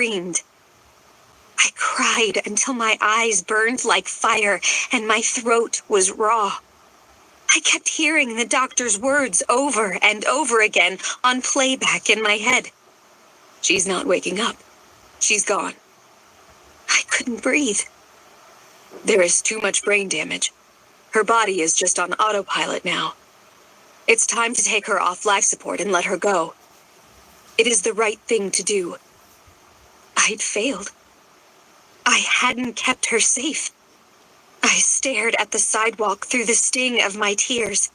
screamed. I cried until my eyes burned like fire and my throat was raw. I kept hearing the doctor's words over and over again on playback in my head. She's not waking up. She's gone. I couldn't breathe. There is too much brain damage. Her body is just on autopilot now. It's time to take her off life support and let her go. It is the right thing to do. I'd failed. I hadn't kept her safe. I stared at the sidewalk through the sting of my tears.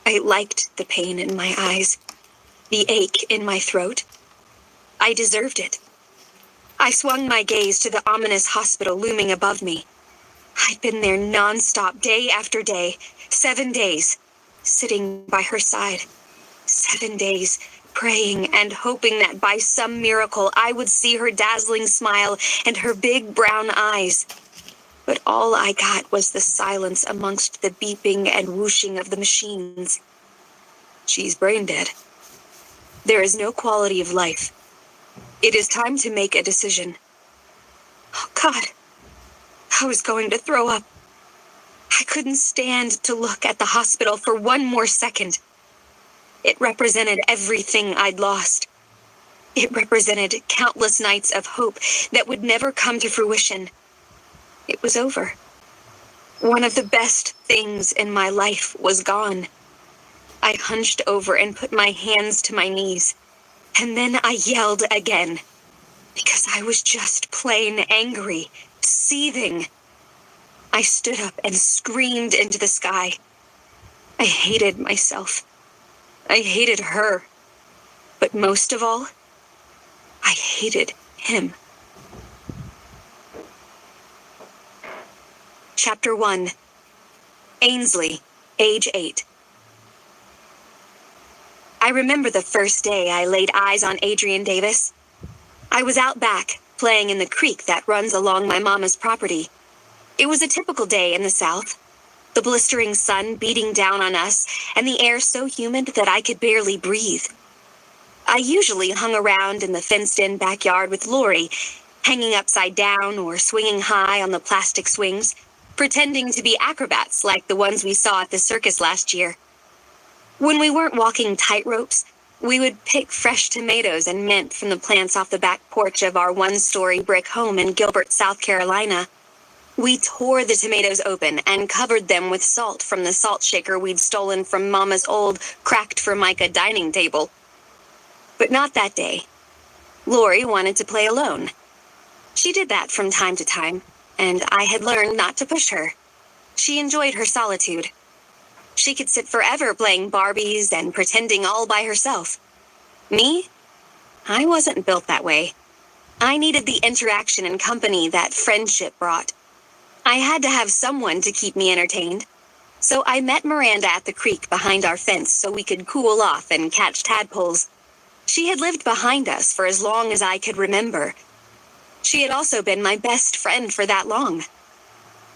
I liked the pain in my eyes, the ache in my throat. I deserved it. I swung my gaze to the ominous hospital looming above me. I'd been there nonstop, day after day, 7 days, sitting by her side. 7 days, praying and hoping that by some miracle I would see her dazzling smile and her big brown eyes. But all I got was the silence amongst the beeping and whooshing of the machines. She's brain dead. There is no quality of life. It is time to make a decision. Oh, God. I was going to throw up. I couldn't stand to look at the hospital for one more second. It represented everything I'd lost. It represented countless nights of hope that would never come to fruition. It was over. One of the best things in my life was gone. I hunched over and put my hands to my knees. And then I yelled again, because I was just plain angry, seething. I stood up and screamed into the sky. I hated myself. I hated her. But most of all, I hated him. Chapter 1. Ainsley, age 8. I remember the first day I laid eyes on Adrian Davis. I was out back, playing in the creek that runs along my mama's property. It was a typical day in the South. The blistering sun beating down on us, and the air so humid that I could barely breathe. I usually hung around in the fenced-in backyard with Lori, hanging upside down or swinging high on the plastic swings, pretending to be acrobats like the ones we saw at the circus last year. When we weren't walking tightropes, we would pick fresh tomatoes and mint from the plants off the back porch of our one-story brick home in Gilbert, South Carolina. We tore the tomatoes open and covered them with salt from the salt shaker we'd stolen from Mama's old, cracked Formica dining table. But not that day. Lori wanted to play alone. She did that from time to time, and I had learned not to push her. She enjoyed her solitude. She could sit forever playing Barbies and pretending all by herself. Me? I wasn't built that way. I needed the interaction and company that friendship brought. I had to have someone to keep me entertained. So I met Miranda at the creek behind our fence so we could cool off and catch tadpoles. She had lived behind us for as long as I could remember. She had also been my best friend for that long.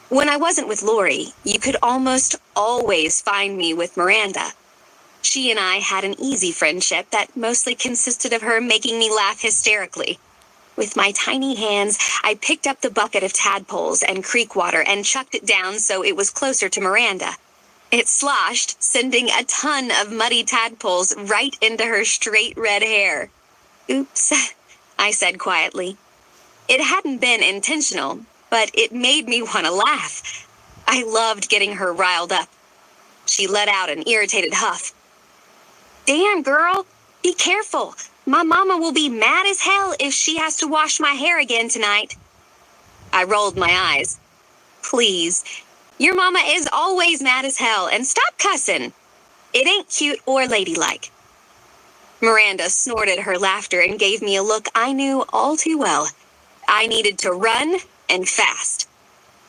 When I wasn't with Lori, you could almost always find me with Miranda. She and I had an easy friendship that mostly consisted of her making me laugh hysterically. With my tiny hands, I picked up the bucket of tadpoles and creek water and chucked it down so it was closer to Miranda. It sloshed, sending a ton of muddy tadpoles right into her straight red hair. Oops, I said quietly. It hadn't been intentional, but it made me want to laugh. I loved getting her riled up. She let out an irritated huff. Damn, girl, be careful. My mama will be mad as hell if she has to wash my hair again tonight. I rolled my eyes. Please, your mama is always mad as hell, and stop cussing. It ain't cute or ladylike. Miranda snorted her laughter and gave me a look I knew all too well. I needed to run and fast.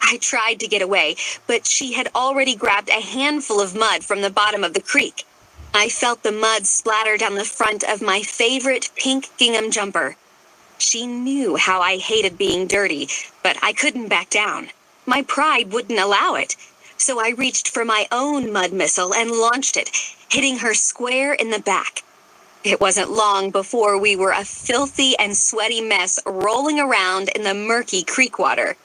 I tried to get away, but she had already grabbed a handful of mud from the bottom of the creek. I felt the mud splatter down the front of my favorite pink gingham jumper. She knew how I hated being dirty, but I couldn't back down. My pride wouldn't allow it. So I reached for my own mud missile and launched it, hitting her square in the back. It wasn't long before we were a filthy and sweaty mess rolling around in the murky creek water.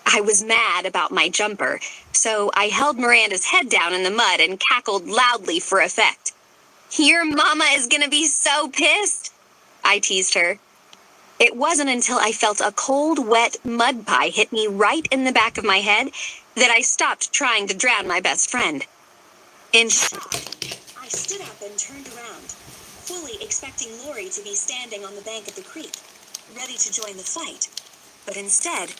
I was mad about my jumper, so I held Miranda's head down in the mud and cackled loudly for effect. "Your mama is gonna be so pissed," I teased her. It wasn't until I felt a cold, wet mud pie hit me right in the back of my head that I stopped trying to drown my best friend. In shock, I stood up and turned around, fully expecting Lori to be standing on the bank of the creek, ready to join the fight. But instead,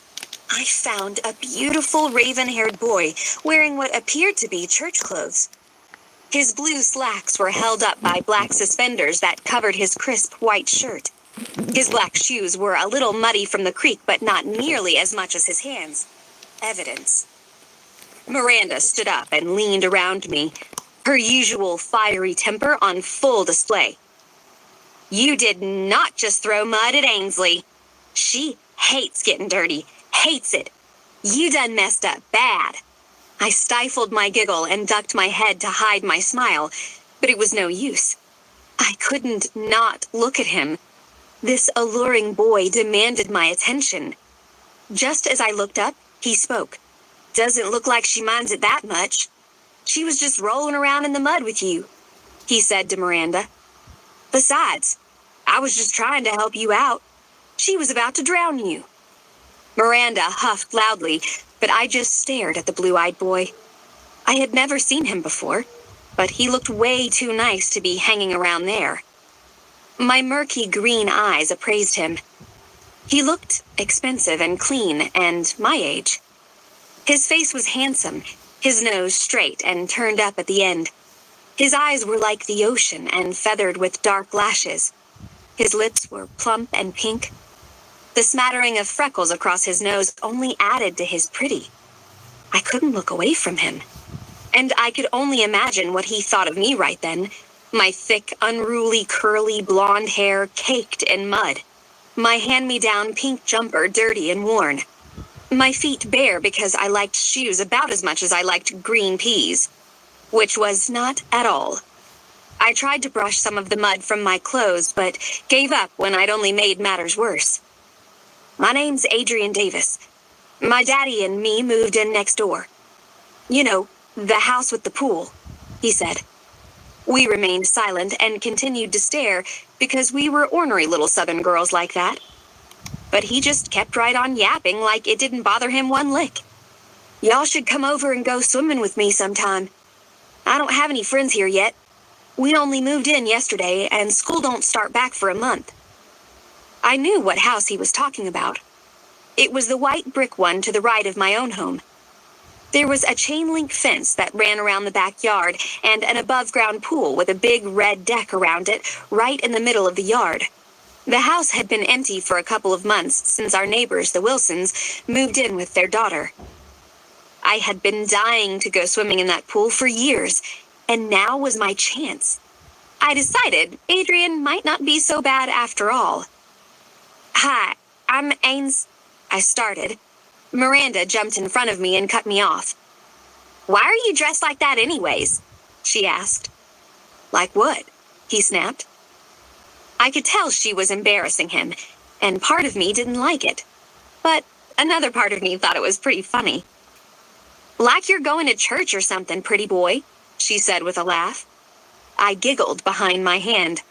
I found a beautiful raven-haired boy wearing what appeared to be church clothes. His blue slacks were held up by black suspenders that covered his crisp white shirt. His black shoes were a little muddy from the creek, but not nearly as much as his hands. Evidence. Miranda stood up and leaned around me, her usual fiery temper on full display. "You did not just throw mud at Ainsley. She hates getting dirty, hates it. You done messed up bad." I stifled my giggle and ducked my head to hide my smile, but it was no use. I couldn't not look at him. This alluring boy demanded my attention. Just as I looked up, he spoke. "Doesn't look like she minds it that much. She was just rolling around in the mud with you," he said to Miranda. "Besides, I was just trying to help you out. She was about to drown you." Miranda huffed loudly, but I just stared at the blue-eyed boy. I had never seen him before, but he looked way too nice to be hanging around there. My murky green eyes appraised him. He looked expensive and clean and my age. His face was handsome, his nose straight and turned up at the end. His eyes were like the ocean and feathered with dark lashes. His lips were plump and pink. The smattering of freckles across his nose only added to his pretty. I couldn't look away from him. And I could only imagine what he thought of me right then. My thick, unruly, curly, blonde hair caked in mud. My hand-me-down pink jumper dirty and worn. My feet bare because I liked shoes about as much as I liked green peas. Which was not at all. I tried to brush some of the mud from my clothes, but gave up when I'd only made matters worse. "My name's Adrian Davis. My daddy and me moved in next door. You know, the house with the pool," he said. We remained silent and continued to stare because we were ornery little southern girls like that. But he just kept right on yapping like it didn't bother him one lick. "Y'all should come over and go swimming with me sometime. I don't have any friends here yet. We only moved in yesterday and school don't start back for a month." I knew what house he was talking about. It was the white brick one to the right of my own home. There was a chain-link fence that ran around the backyard and an above-ground pool with a big red deck around it right in the middle of the yard. The house had been empty for a couple of months since our neighbors, the Wilsons, moved in with their daughter. I had been dying to go swimming in that pool for years, and now was my chance. I decided Adrian might not be so bad after all. "Hi, I'm I started. Miranda jumped in front of me and cut me off. "Why are you dressed like that anyways?" she asked. "Like what?" he snapped. I could tell she was embarrassing him, and part of me didn't like it. But another part of me thought it was pretty funny. "Like you're going to church or something, pretty boy," she said with a laugh. I giggled behind my hand.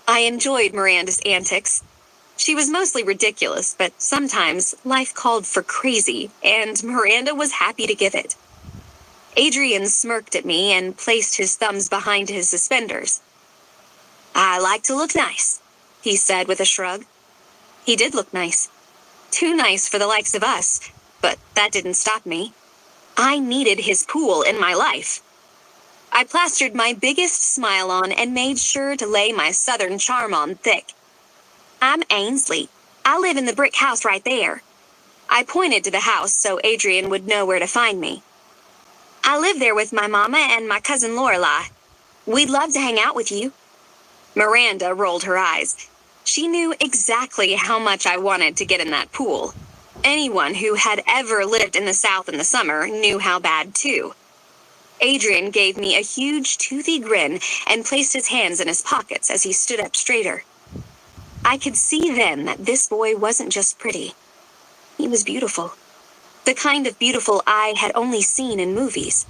I enjoyed Miranda's antics. She was mostly ridiculous, but sometimes life called for crazy, and Miranda was happy to give it. Adrian smirked at me and placed his thumbs behind his suspenders. "I like to look nice," he said with a shrug. He did look nice. Too nice for the likes of us, but that didn't stop me. I needed his pool in my life. I plastered my biggest smile on and made sure to lay my southern charm on thick. "I'm Ainsley. I live in the brick house right there." I pointed to the house so Adrian would know where to find me. "I live there with my mama and my cousin Lorelai. We'd love to hang out with you." Miranda rolled her eyes. She knew exactly how much I wanted to get in that pool. Anyone who had ever lived in the South in the summer knew how bad too. Adrian gave me a huge, toothy grin and placed his hands in his pockets as he stood up straighter. I could see then that this boy wasn't just pretty. He was beautiful. The kind of beautiful I had only seen in movies.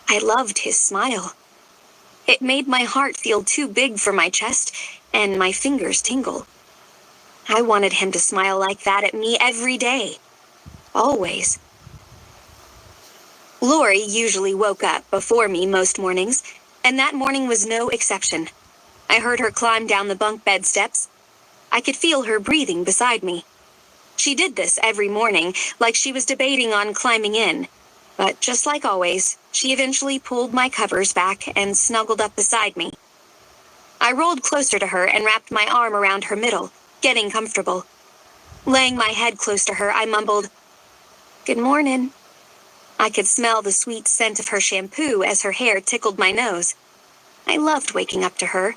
I loved his smile. It made my heart feel too big for my chest and my fingers tingle. I wanted him to smile like that at me every day. Always. Lori usually woke up before me most mornings, and that morning was no exception. I heard her climb down the bunk bed steps. I could feel her breathing beside me. She did this every morning, like she was debating on climbing in. But just like always, she eventually pulled my covers back and snuggled up beside me. I rolled closer to her and wrapped my arm around her middle, getting comfortable. Laying my head close to her, I mumbled, "Good morning." I could smell the sweet scent of her shampoo as her hair tickled my nose. I loved waking up to her.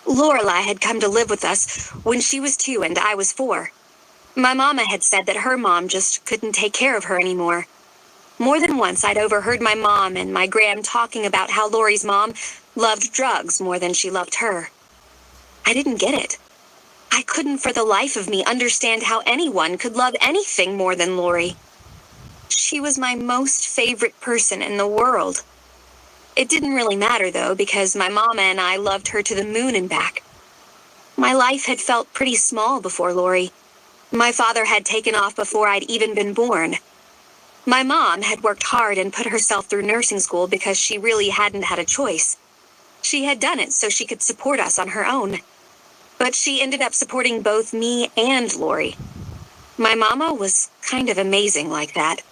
Lorelai had come to live with us when she was 2 and I was 4. My mama had said that her mom just couldn't take care of her anymore. More than once I'd overheard my mom and my gran talking about how Lori's mom loved drugs more than she loved her. I didn't get it. I couldn't for the life of me understand how anyone could love anything more than Lori. She was my most favorite person in the world. It didn't really matter, though, because my mama and I loved her to the moon and back. My life had felt pretty small before Lori. My father had taken off before I'd even been born. My mom had worked hard and put herself through nursing school because she really hadn't had a choice. She had done it so she could support us on her own. But she ended up supporting both me and Lori. My mama was kind of amazing like that.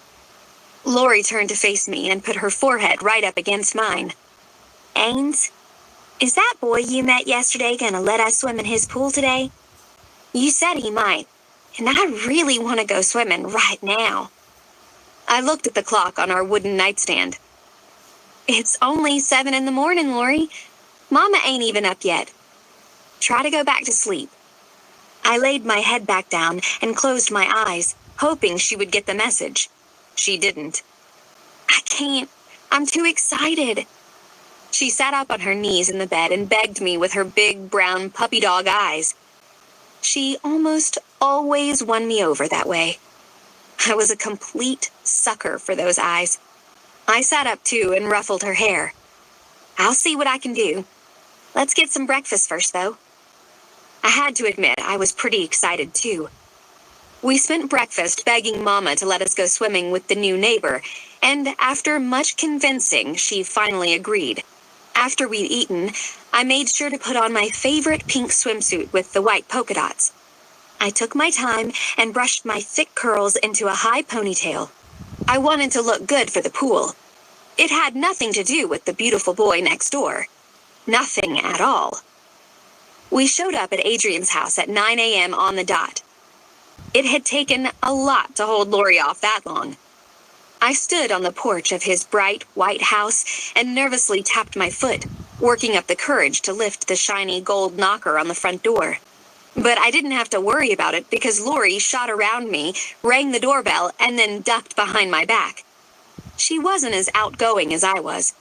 Lori turned to face me and put her forehead right up against mine. "Ains, is that boy you met yesterday gonna let us swim in his pool today? You said he might, and I really want to go swimming right now." I looked at the clock on our wooden nightstand. "It's only 7 in the morning, Lori. Mama ain't even up yet. Try to go back to sleep." I laid my head back down and closed my eyes, hoping she would get the message. She didn't. "I can't. I'm too excited." She sat up on her knees in the bed and begged me with her big brown puppy dog eyes. She almost always won me over that way. I was a complete sucker for those eyes. I sat up too and ruffled her hair. "I'll see what I can do. Let's get some breakfast first, though." I had to admit I was pretty excited too. We spent breakfast begging Mama to let us go swimming with the new neighbor, and after much convincing, she finally agreed. After we'd eaten, I made sure to put on my favorite pink swimsuit with the white polka dots. I took my time and brushed my thick curls into a high ponytail. I wanted to look good for the pool. It had nothing to do with the beautiful boy next door. Nothing at all. We showed up at Adrian's house at 9 a.m. on the dot. It had taken a lot to hold Lori off that long. I stood on the porch of his bright white house and nervously tapped my foot, working up the courage to lift the shiny gold knocker on the front door. But I didn't have to worry about it because Lori shot around me, rang the doorbell, and then ducked behind my back. She wasn't as outgoing as I was.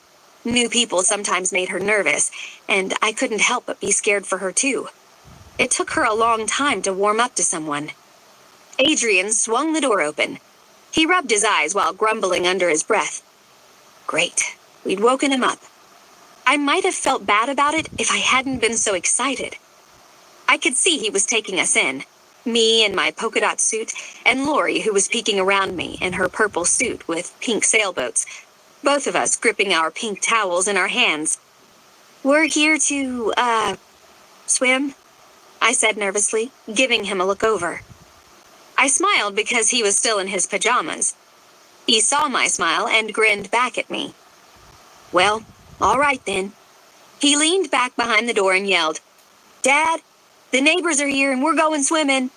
New people sometimes made her nervous, and I couldn't help but be scared for her too. It took her a long time to warm up to someone. Adrian swung the door open. He rubbed his eyes while grumbling under his breath. Great. We'd woken him up. I might have felt bad about it if I hadn't been so excited. I could see he was taking us in, me in my polka dot suit, and Lori who was peeking around me in her purple suit with pink sailboats, both of us gripping our pink towels in our hands. "We're here to, swim?" I said nervously, giving him a look over. I smiled because he was still in his pajamas. He saw my smile and grinned back at me. "Well, all right then." He leaned back behind the door and yelled, "Dad, the neighbors are here and we're going swimming."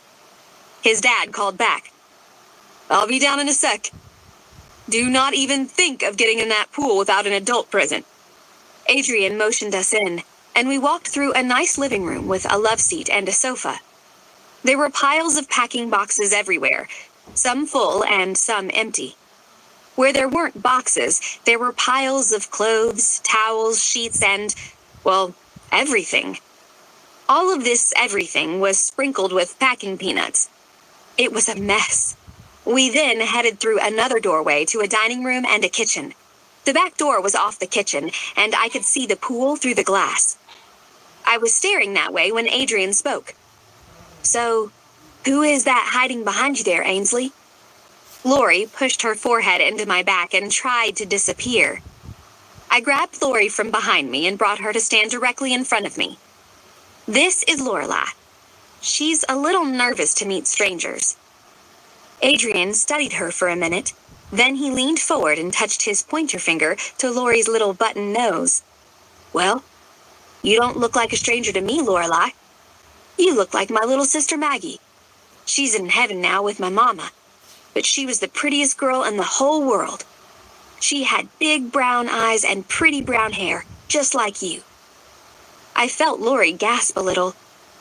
His dad called back, "I'll be down in a sec. Do not even think of getting in that pool without an adult present." Adrian motioned us in, and we walked through a nice living room with a love seat and a sofa. There were piles of packing boxes everywhere, some full and some empty. Where there weren't boxes, there were piles of clothes, towels, sheets, and, well, everything. All of this everything was sprinkled with packing peanuts. It was a mess. We then headed through another doorway to a dining room and a kitchen. The back door was off the kitchen, and I could see the pool through the glass. I was staring that way when Adrian spoke. "So, who is that hiding behind you there, Ainsley?" Lori pushed her forehead into my back and tried to disappear. I grabbed Lori from behind me and brought her to stand directly in front of me. "This is Lorelai. She's a little nervous to meet strangers." Adrian studied her for a minute. Then he leaned forward and touched his pointer finger to Lori's little button nose. "Well, you don't look like a stranger to me, Lorelai. You look like my little sister Maggie. She's in heaven now with my mama. But she was the prettiest girl in the whole world. She had big brown eyes and pretty brown hair, just like you." I felt Lori gasp a little,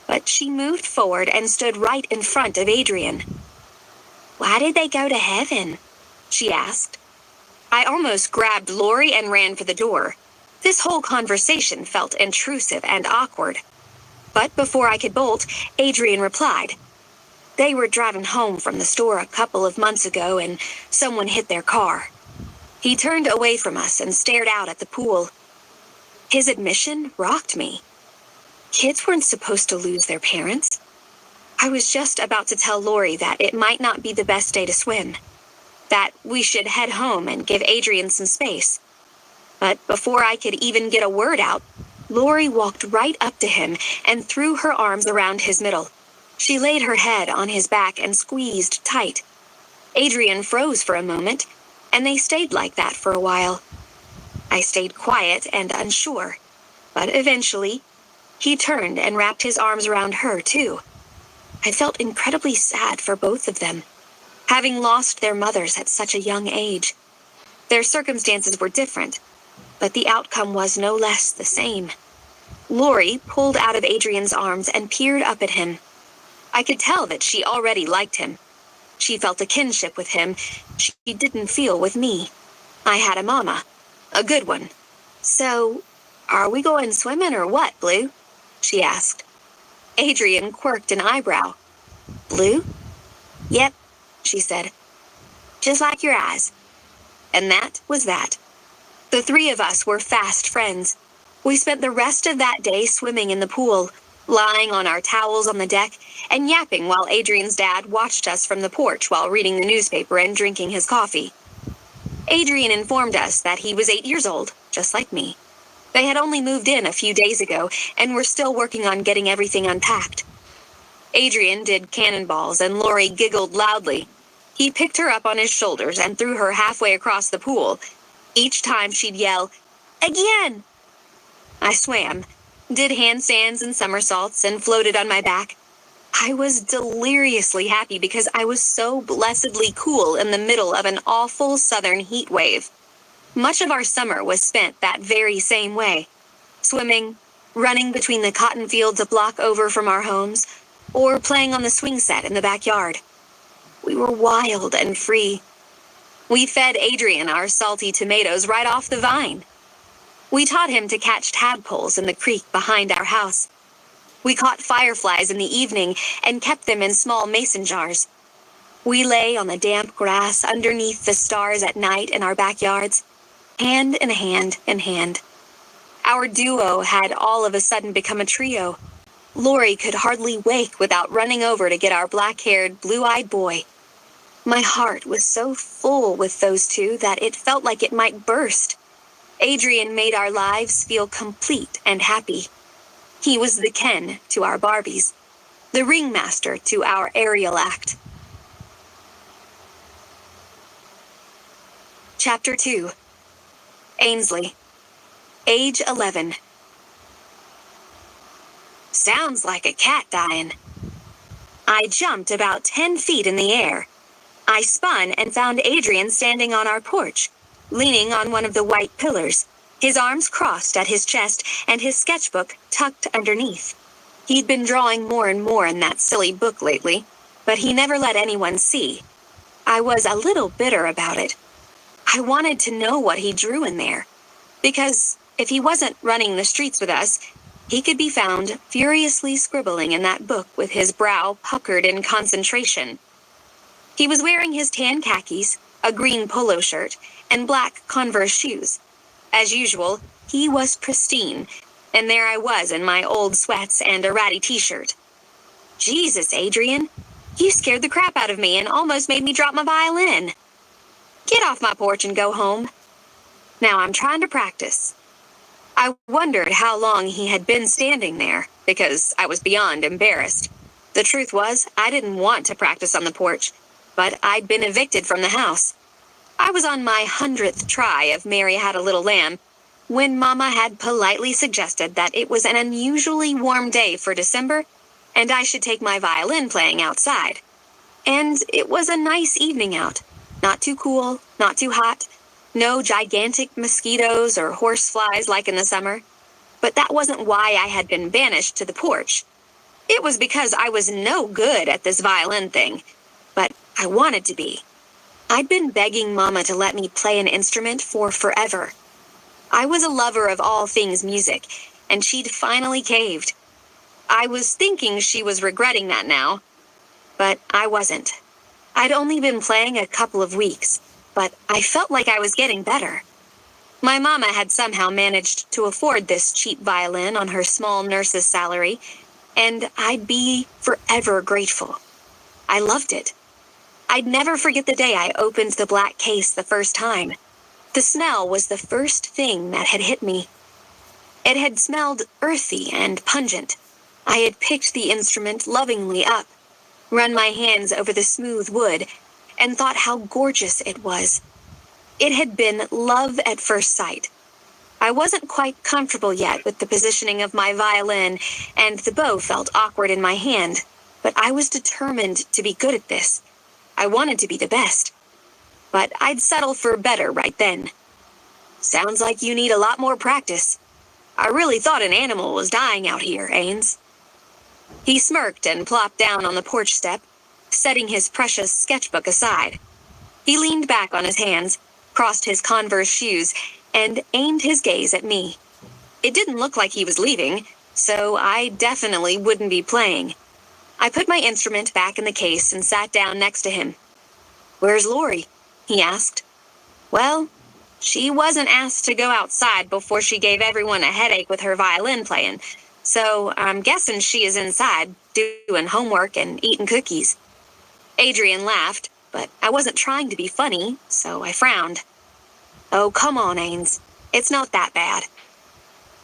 but she moved forward and stood right in front of Adrian. "Why did they go to heaven?" she asked. I almost grabbed Lori and ran for the door. This whole conversation felt intrusive and awkward. But before I could bolt, Adrian replied. "They were driving home from the store a couple of months ago and someone hit their car." He turned away from us and stared out at the pool. His admission rocked me. Kids weren't supposed to lose their parents. I was just about to tell Lori that it might not be the best day to swim, that we should head home and give Adrian some space. But before I could even get a word out, Lori walked right up to him and threw her arms around his middle. She laid her head on his back and squeezed tight. Adrian froze for a moment, and they stayed like that for a while. I stayed quiet and unsure, but eventually, he turned and wrapped his arms around her, too. I felt incredibly sad for both of them, having lost their mothers at such a young age. Their circumstances were different, but the outcome was no less the same. Lori pulled out of Adrian's arms and peered up at him. I could tell that she already liked him. She felt a kinship with him she didn't feel with me. I had a mama, a good one. "So, are we going swimming or what, Blue?" she asked. Adrian quirked an eyebrow. "Blue?" "Yep," she said. "Just like your eyes." And that was that. The three of us were fast friends. We spent the rest of that day swimming in the pool, lying on our towels on the deck, and yapping while Adrian's dad watched us from the porch while reading the newspaper and drinking his coffee. Adrian informed us that he was 8 years old, just like me. They had only moved in a few days ago and were still working on getting everything unpacked. Adrian did cannonballs and Lori giggled loudly. He picked her up on his shoulders and threw her halfway across the pool. Each time she'd yell, "Again!" I swam, did handstands and somersaults, and floated on my back. I was deliriously happy because I was so blessedly cool in the middle of an awful southern heat wave. Much of our summer was spent that very same way. Swimming, running between the cotton fields a block over from our homes, or playing on the swing set in the backyard. We were wild and free. We fed Adrian our salty tomatoes right off the vine. We taught him to catch tadpoles in the creek behind our house. We caught fireflies in the evening and kept them in small mason jars. We lay on the damp grass underneath the stars at night in our backyards, hand in hand in hand. Our duo had all of a sudden become a trio. Lori could hardly wake without running over to get our black-haired, blue-eyed boy. My heart was so full with those two that it felt like it might burst. Adrian made our lives feel complete and happy. He was the Ken to our Barbies, the ringmaster to our aerial act. Chapter 2. Ainsley, age 11. Sounds like a cat dying. I jumped about 10 feet in the air. I spun and found Adrian standing on our porch, leaning on one of the white pillars, his arms crossed at his chest and his sketchbook tucked underneath. He'd been drawing more and more in that silly book lately, but he never let anyone see. I was a little bitter about it. I wanted to know what he drew in there, because if he wasn't running the streets with us, he could be found furiously scribbling in that book with his brow puckered in concentration. He was wearing his tan khakis, a green polo shirt, and black Converse shoes. As usual, he was pristine, and there I was in my old sweats and a ratty t-shirt. Jesus, Adrian, you scared the crap out of me and almost made me drop my violin. Get off my porch and go home. Now I'm trying to practice. I wondered how long he had been standing there, because I was beyond embarrassed. The truth was, I didn't want to practice on the porch, but I'd been evicted from the house. I was on my 100th try of Mary Had a Little Lamb, when Mama had politely suggested that it was an unusually warm day for December, and I should take my violin playing outside. And it was a nice evening out. Not too cool, not too hot. No gigantic mosquitoes or horseflies like in the summer. But that wasn't why I had been banished to the porch. It was because I was no good at this violin thing. But I wanted to be. I'd been begging Mama to let me play an instrument for forever. I was a lover of all things music, and she'd finally caved. I was thinking she was regretting that now, but I wasn't. I'd only been playing a couple of weeks, but I felt like I was getting better. My Mama had somehow managed to afford this cheap violin on her small nurse's salary, and I'd be forever grateful. I loved it. I'd never forget the day I opened the black case the first time. The smell was the first thing that had hit me. It had smelled earthy and pungent. I had picked the instrument lovingly up, run my hands over the smooth wood, and thought how gorgeous it was. It had been love at first sight. I wasn't quite comfortable yet with the positioning of my violin, and the bow felt awkward in my hand, but I was determined to be good at this. I wanted to be the best. But I'd settle for better right then. Sounds like you need a lot more practice. I really thought an animal was dying out here, Ains. He smirked and plopped down on the porch step, setting his precious sketchbook aside. He leaned back on his hands, crossed his Converse shoes, and aimed his gaze at me. It didn't look like he was leaving, so I definitely wouldn't be playing. I put my instrument back in the case and sat down next to him. "Where's Lori?" he asked. Well, she wasn't asked to go outside before she gave everyone a headache with her violin playing, so I'm guessing she is inside, doing homework and eating cookies. Adrian laughed, but I wasn't trying to be funny, so I frowned. Oh, come on, Ains. It's not that bad.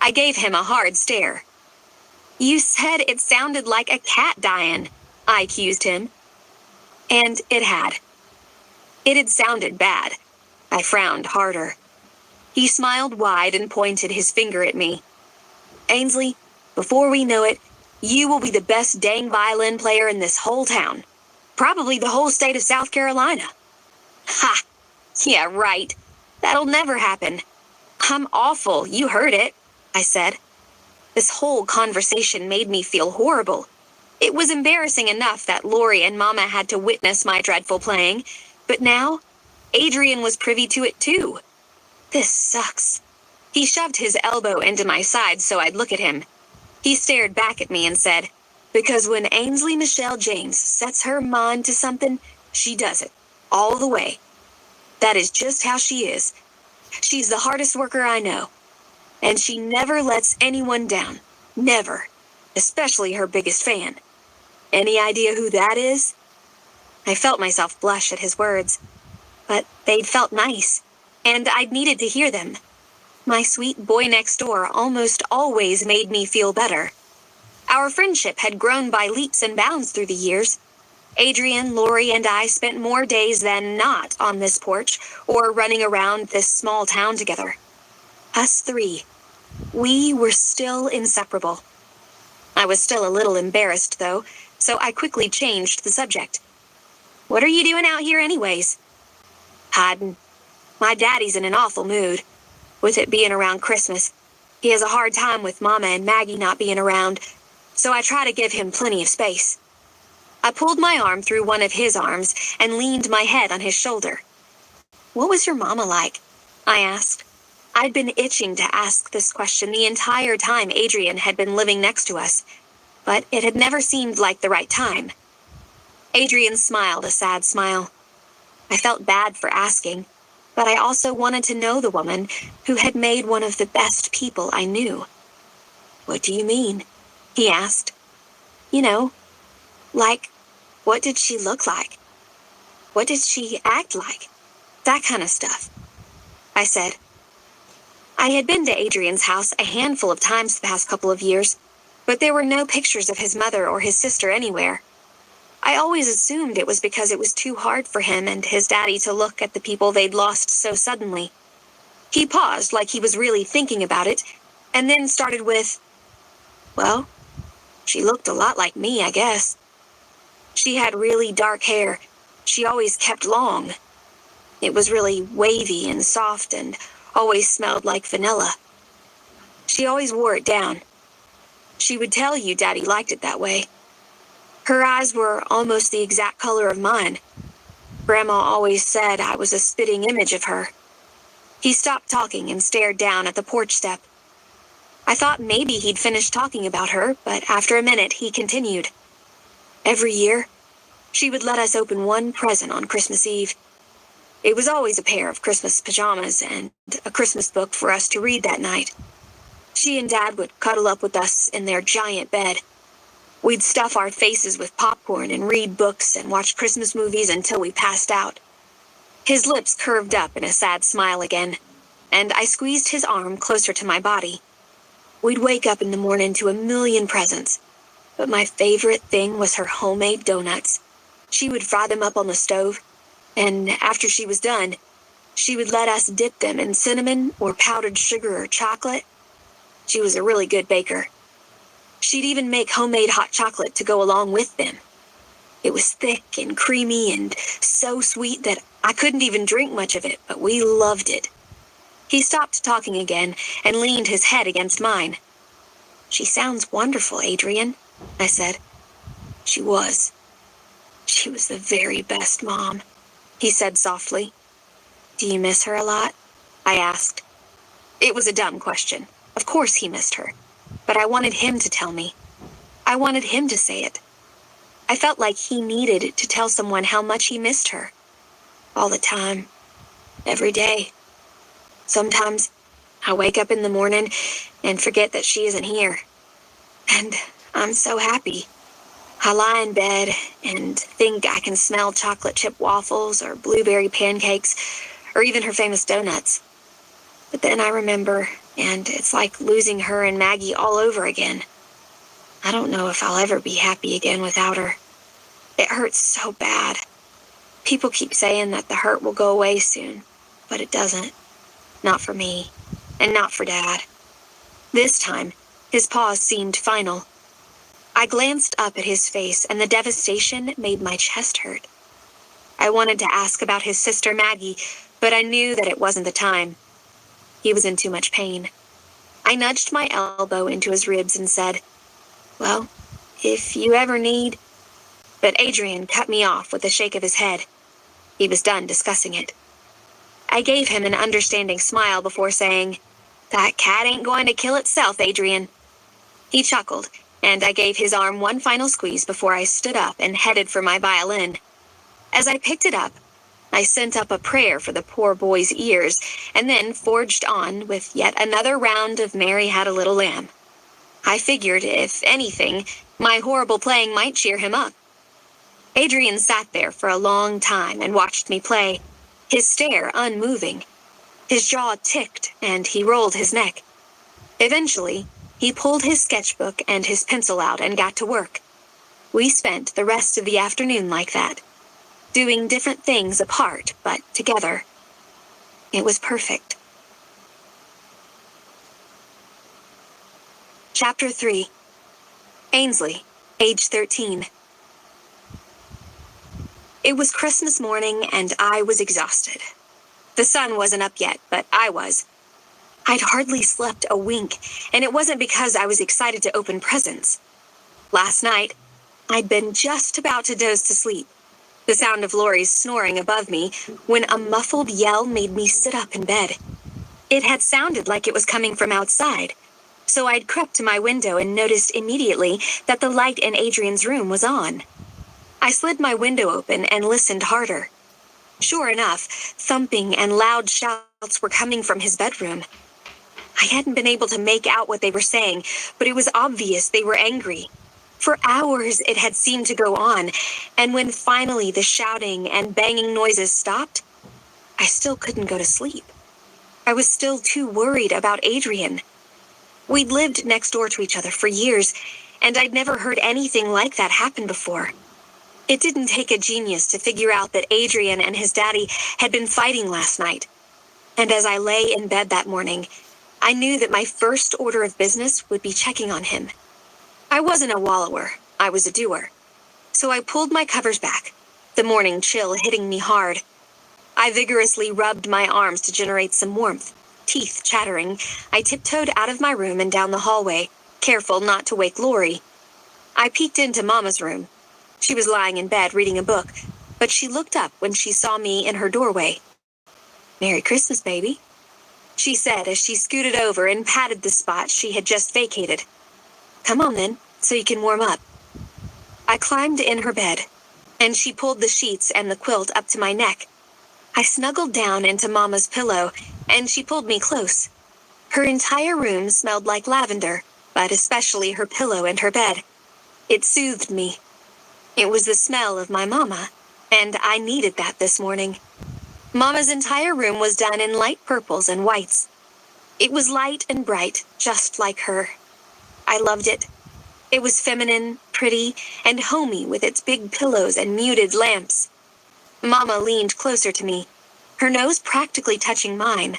I gave him a hard stare. You said it sounded like a cat dying, I accused him. And it had. It had sounded bad. I frowned harder. He smiled wide and pointed his finger at me. Ainsley, before we know it, you will be the best dang violin player in this whole town. Probably the whole state of South Carolina. Ha! Yeah, right. That'll never happen. I'm awful, you heard it, I said. This whole conversation made me feel horrible. It was embarrassing enough that Lori and Mama had to witness my dreadful playing, but now, Adrian was privy to it too. This sucks. He shoved his elbow into my side so I'd look at him. He stared back at me and said, because when Ainsley Michelle James sets her mind to something, she does it, all the way. That is just how she is. She's the hardest worker I know. And she never lets anyone down. Never. Especially her biggest fan. Any idea who that is? I felt myself blush at his words. But they'd felt nice. And I'd needed to hear them. My sweet boy next door almost always made me feel better. Our friendship had grown by leaps and bounds through the years. Adrian, Lori, and I spent more days than not on this porch or running around this small town together. Us three. We were still inseparable. I was still a little embarrassed, though, so I quickly changed the subject. What are you doing out here anyways? Hiding. My daddy's in an awful mood. With it being around Christmas, he has a hard time with Mama and Maggie not being around, so I try to give him plenty of space. I pulled my arm through one of his arms and leaned my head on his shoulder. What was your mama like? I asked. I'd been itching to ask this question the entire time Adrian had been living next to us, but it had never seemed like the right time. Adrian smiled a sad smile. I felt bad for asking, but I also wanted to know the woman who had made one of the best people I knew. What do you mean? He asked. You know, like, what did she look like? What did she act like? That kind of stuff. I said. I had been to Adrian's house a handful of times the past couple of years, but there were no pictures of his mother or his sister anywhere. I always assumed it was because it was too hard for him and his daddy to look at the people they'd lost so suddenly. He paused like he was really thinking about it, and then started with, well, she looked a lot like me, I guess. She had really dark hair. She always kept long. It was really wavy and soft and always smelled like vanilla. She always wore it down. She would tell you Daddy liked it that way. Her eyes were almost the exact color of mine. Grandma always said I was a spitting image of her. He stopped talking and stared down at the porch step. I thought maybe he'd finished talking about her, but after a minute he continued. Every year, she would let us open one present on Christmas Eve. It was always a pair of Christmas pajamas and a Christmas book for us to read that night. She and Dad would cuddle up with us in their giant bed. We'd stuff our faces with popcorn and read books and watch Christmas movies until we passed out. His lips curved up in a sad smile again, and I squeezed his arm closer to my body. We'd wake up in the morning to a million presents, but my favorite thing was her homemade donuts. She would fry them up on the stove, and after she was done, she would let us dip them in cinnamon or powdered sugar or chocolate. She was a really good baker. She'd even make homemade hot chocolate to go along with them. It was thick and creamy and so sweet that I couldn't even drink much of it, but we loved it. He stopped talking again and leaned his head against mine. She sounds wonderful, Adrian, I said. She was. She was the very best mom, he said softly. Do you miss her a lot? I asked. It was a dumb question. Of course he missed her. But I wanted him to tell me. I wanted him to say it. I felt like he needed to tell someone how much he missed her. All the time. Every day. Sometimes I wake up in the morning and forget that she isn't here. And I'm so happy. I lie in bed and think I can smell chocolate chip waffles or blueberry pancakes or even her famous donuts. But then I remember, and it's like losing her and Maggie all over again. I don't know if I'll ever be happy again without her. It hurts so bad. People keep saying that the hurt will go away soon, but it doesn't. Not for me, and not for Dad. This time, his pause seemed final. I glanced up at his face, and the devastation made my chest hurt. I wanted to ask about his sister Maggie, but I knew that it wasn't the time. He was in too much pain. I nudged my elbow into his ribs and said, well, if you ever need... But Adrian cut me off with a shake of his head. He was done discussing it. I gave him an understanding smile before saying, that cat ain't going to kill itself, Adrian. He chuckled, and I gave his arm one final squeeze before I stood up and headed for my violin. As I picked it up, I sent up a prayer for the poor boy's ears, and then forged on with yet another round of Mary Had a Little Lamb. I figured, if anything, my horrible playing might cheer him up. Adrian sat there for a long time and watched me play, his stare unmoving. His jaw ticked, and he rolled his neck. Eventually, he pulled his sketchbook and his pencil out and got to work. We spent the rest of the afternoon like that, doing different things apart, but together. It was perfect. Chapter 3. Ainsley, age 13. It was Christmas morning, and I was exhausted. The sun wasn't up yet, but I was. I'd hardly slept a wink, and it wasn't because I was excited to open presents. Last night, I'd been just about to doze to sleep, the sound of Lori's snoring above me, when a muffled yell made me sit up in bed. It had sounded like it was coming from outside, so I'd crept to my window and noticed immediately that the light in Adrian's room was on. I slid my window open and listened harder. Sure enough, thumping and loud shouts were coming from his bedroom. I hadn't been able to make out what they were saying, but it was obvious they were angry. For hours it had seemed to go on, and when finally the shouting and banging noises stopped, I still couldn't go to sleep. I was still too worried about Adrian. We'd lived next door to each other for years, and I'd never heard anything like that happen before. It didn't take a genius to figure out that Adrian and his daddy had been fighting last night. And as I lay in bed that morning, I knew that my first order of business would be checking on him. I wasn't a wallower, I was a doer. So I pulled my covers back, the morning chill hitting me hard. I vigorously rubbed my arms to generate some warmth. Teeth chattering, I tiptoed out of my room and down the hallway, careful not to wake Lori. I peeked into Mama's room. She was lying in bed reading a book, but she looked up when she saw me in her doorway. "Merry Christmas, baby," she said as she scooted over and patted the spot she had just vacated. "Come on then, so you can warm up." I climbed in her bed, and she pulled the sheets and the quilt up to my neck. I snuggled down into Mama's pillow, and she pulled me close. Her entire room smelled like lavender, but especially her pillow and her bed. It soothed me. It was the smell of my Mama, and I needed that this morning. Mama's entire room was done in light purples and whites. It was light and bright, just like her. I loved it. It was feminine, pretty, and homey with its big pillows and muted lamps. Mama leaned closer to me, her nose practically touching mine.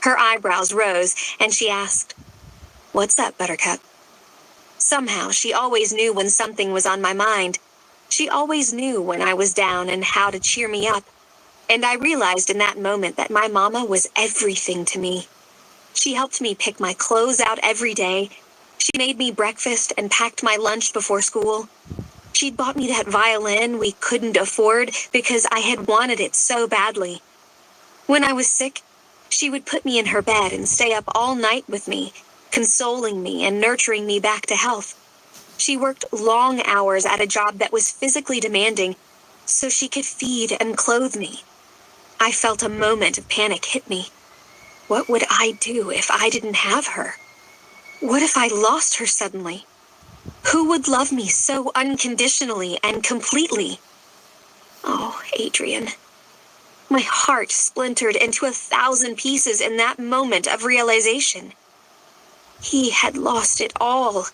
Her eyebrows rose, and she asked, "What's up, Buttercup?" Somehow, she always knew when something was on my mind. She always knew when I was down and how to cheer me up. And I realized in that moment that my Mama was everything to me. She helped me pick my clothes out every day. She made me breakfast and packed my lunch before school. She'd bought me that violin we couldn't afford because I had wanted it so badly. When I was sick, she would put me in her bed and stay up all night with me, consoling me and nurturing me back to health. She worked long hours at a job that was physically demanding, so she could feed and clothe me. I felt a moment of panic hit me. What would I do if I didn't have her? What if I lost her suddenly? Who would love me so unconditionally and completely? Oh, Adrian. My heart splintered into 1,000 pieces in that moment of realization. He had lost it all,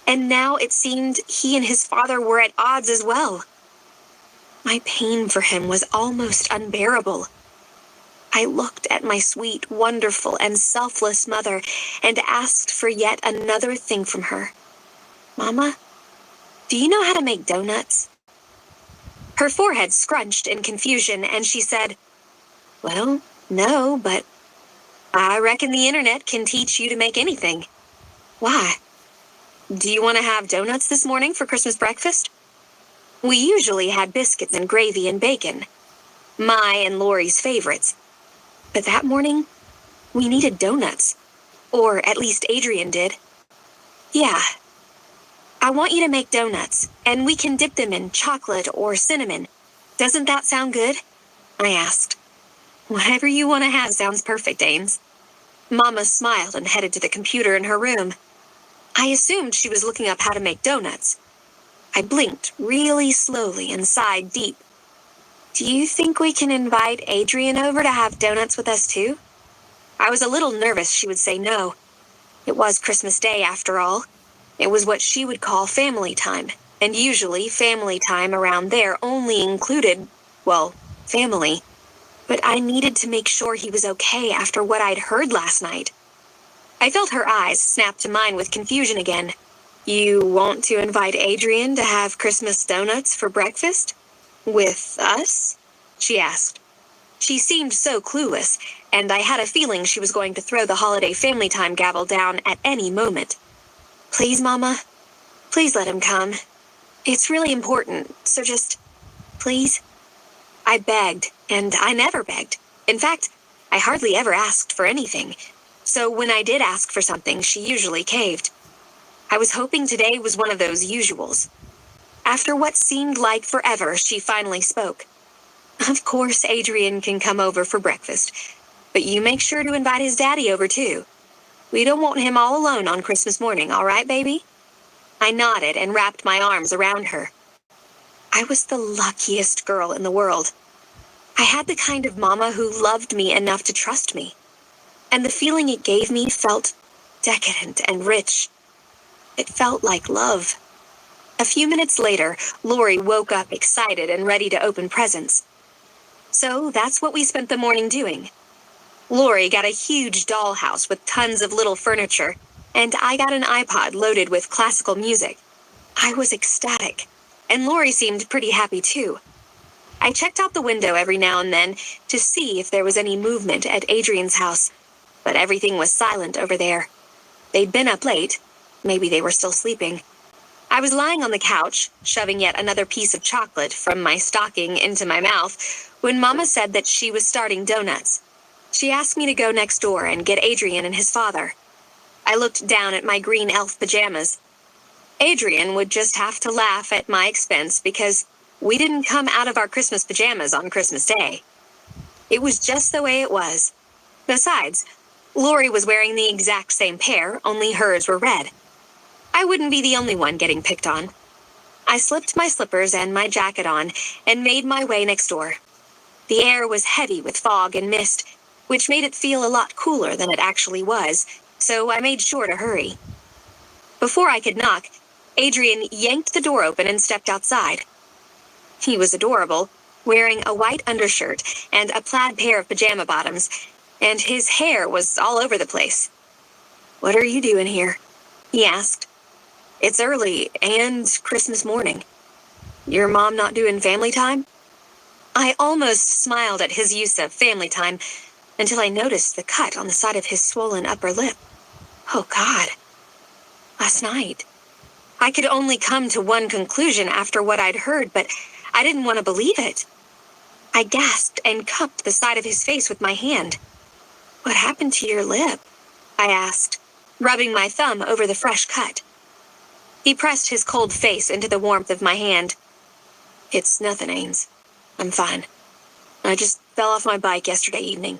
and now it seemed he and his father were at odds as well. My pain for him was almost unbearable. I looked at my sweet, wonderful, and selfless mother and asked for yet another thing from her. "Mama, do you know how to make donuts?" Her forehead scrunched in confusion, and she said, "Well, no, but I reckon the internet can teach you to make anything." "Why? Do you want to have donuts this morning for Christmas breakfast?" We usually had biscuits and gravy and bacon, my and Lori's favorites. But that morning, we needed donuts. Or at least Adrian did. "Yeah. I want you to make donuts, and we can dip them in chocolate or cinnamon. Doesn't that sound good?" I asked. "Whatever you want to have sounds perfect, Ames." Mama smiled and headed to the computer in her room. I assumed she was looking up how to make donuts. I blinked really slowly and sighed deep. "Do you think we can invite Adrian over to have donuts with us too?" I was a little nervous she would say no. It was Christmas Day after all. It was what she would call family time, and usually family time around there only included, well, family. But I needed to make sure he was okay after what I'd heard last night. I felt her eyes snap to mine with confusion again. "You want to invite Adrian to have Christmas donuts for breakfast? With us?" she asked. She seemed so clueless, and I had a feeling she was going to throw the holiday family time gavel down at any moment. "Please, Mama. Please let him come. It's really important, so just..." please?" I begged, and I never begged. In fact, I hardly ever asked for anything. So when I did ask for something, she usually caved. I was hoping today was one of those usuals. After what seemed like forever, she finally spoke. "Of course, Adrian can come over for breakfast, but you make sure to invite his daddy over too. We don't want him all alone on Christmas morning, all right, baby?" I nodded and wrapped my arms around her. I was the luckiest girl in the world. I had the kind of mama who loved me enough to trust me, and the feeling it gave me felt decadent and rich. It felt like love. A few minutes later, Lori woke up excited and ready to open presents. So that's what we spent the morning doing. Lori got a huge dollhouse with tons of little furniture, and I got an iPod loaded with classical music. I was ecstatic, and Lori seemed pretty happy too. I checked out the window every now and then to see if there was any movement at Adrian's house, but everything was silent over there. They'd been up late. Maybe they were still sleeping. I was lying on the couch, shoving yet another piece of chocolate from my stocking into my mouth, when Mama said that she was starting donuts. She asked me to go next door and get Adrian and his father. I looked down at my green elf pajamas. Adrian would just have to laugh at my expense because we didn't come out of our Christmas pajamas on Christmas Day. It was just the way it was. Besides, Lori was wearing the exact same pair, only hers were red. I wouldn't be the only one getting picked on. I slipped my slippers and my jacket on and made my way next door. The air was heavy with fog and mist, which made it feel a lot cooler than it actually was, so I made sure to hurry. Before I could knock, Adrian yanked the door open and stepped outside. He was adorable, wearing a white undershirt and a plaid pair of pajama bottoms, and his hair was all over the place. "What are you doing here?" he asked. "It's early and Christmas morning. Your mom not doing family time?" I almost smiled at his use of family time until I noticed the cut on the side of his swollen upper lip. Oh God. Last night. I could only come to one conclusion after what I'd heard, but I didn't want to believe it. I gasped and cupped the side of his face with my hand. "What happened to your lip?" I asked, rubbing my thumb over the fresh cut. He pressed his cold face into the warmth of my hand. "It's nothing, Ains. I'm fine. I just fell off my bike yesterday evening."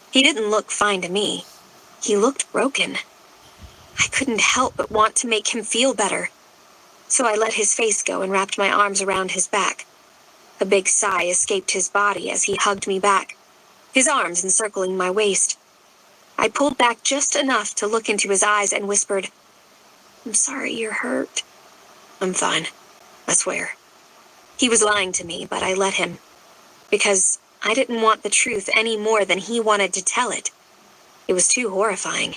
He didn't look fine to me. He looked broken. I couldn't help but want to make him feel better. So I let his face go and wrapped my arms around his back. A big sigh escaped his body as he hugged me back, his arms encircling my waist. I pulled back just enough to look into his eyes and whispered, "I'm sorry you're hurt." "I'm fine, I swear." He was lying to me, but I let him, because I didn't want the truth any more than he wanted to tell it. It was too horrifying.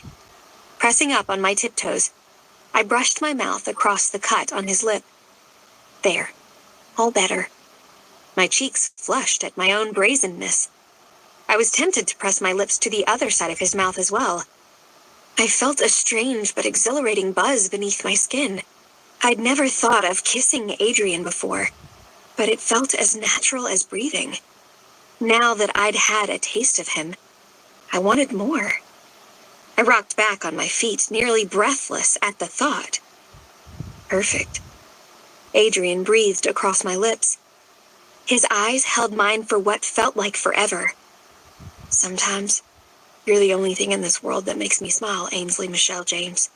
Pressing up on my tiptoes, I brushed my mouth across the cut on his lip. There, all better. My cheeks flushed at my own brazenness. I was tempted to press my lips to the other side of his mouth as well. I felt a strange but exhilarating buzz beneath my skin. I'd never thought of kissing Adrian before, but it felt as natural as breathing. Now that I'd had a taste of him, I wanted more. I rocked back on my feet, nearly breathless at the thought. Perfect. Adrian breathed across my lips. His eyes held mine for what felt like forever. Sometimes, you're the only thing in this world that makes me smile, Ainsley Michelle James.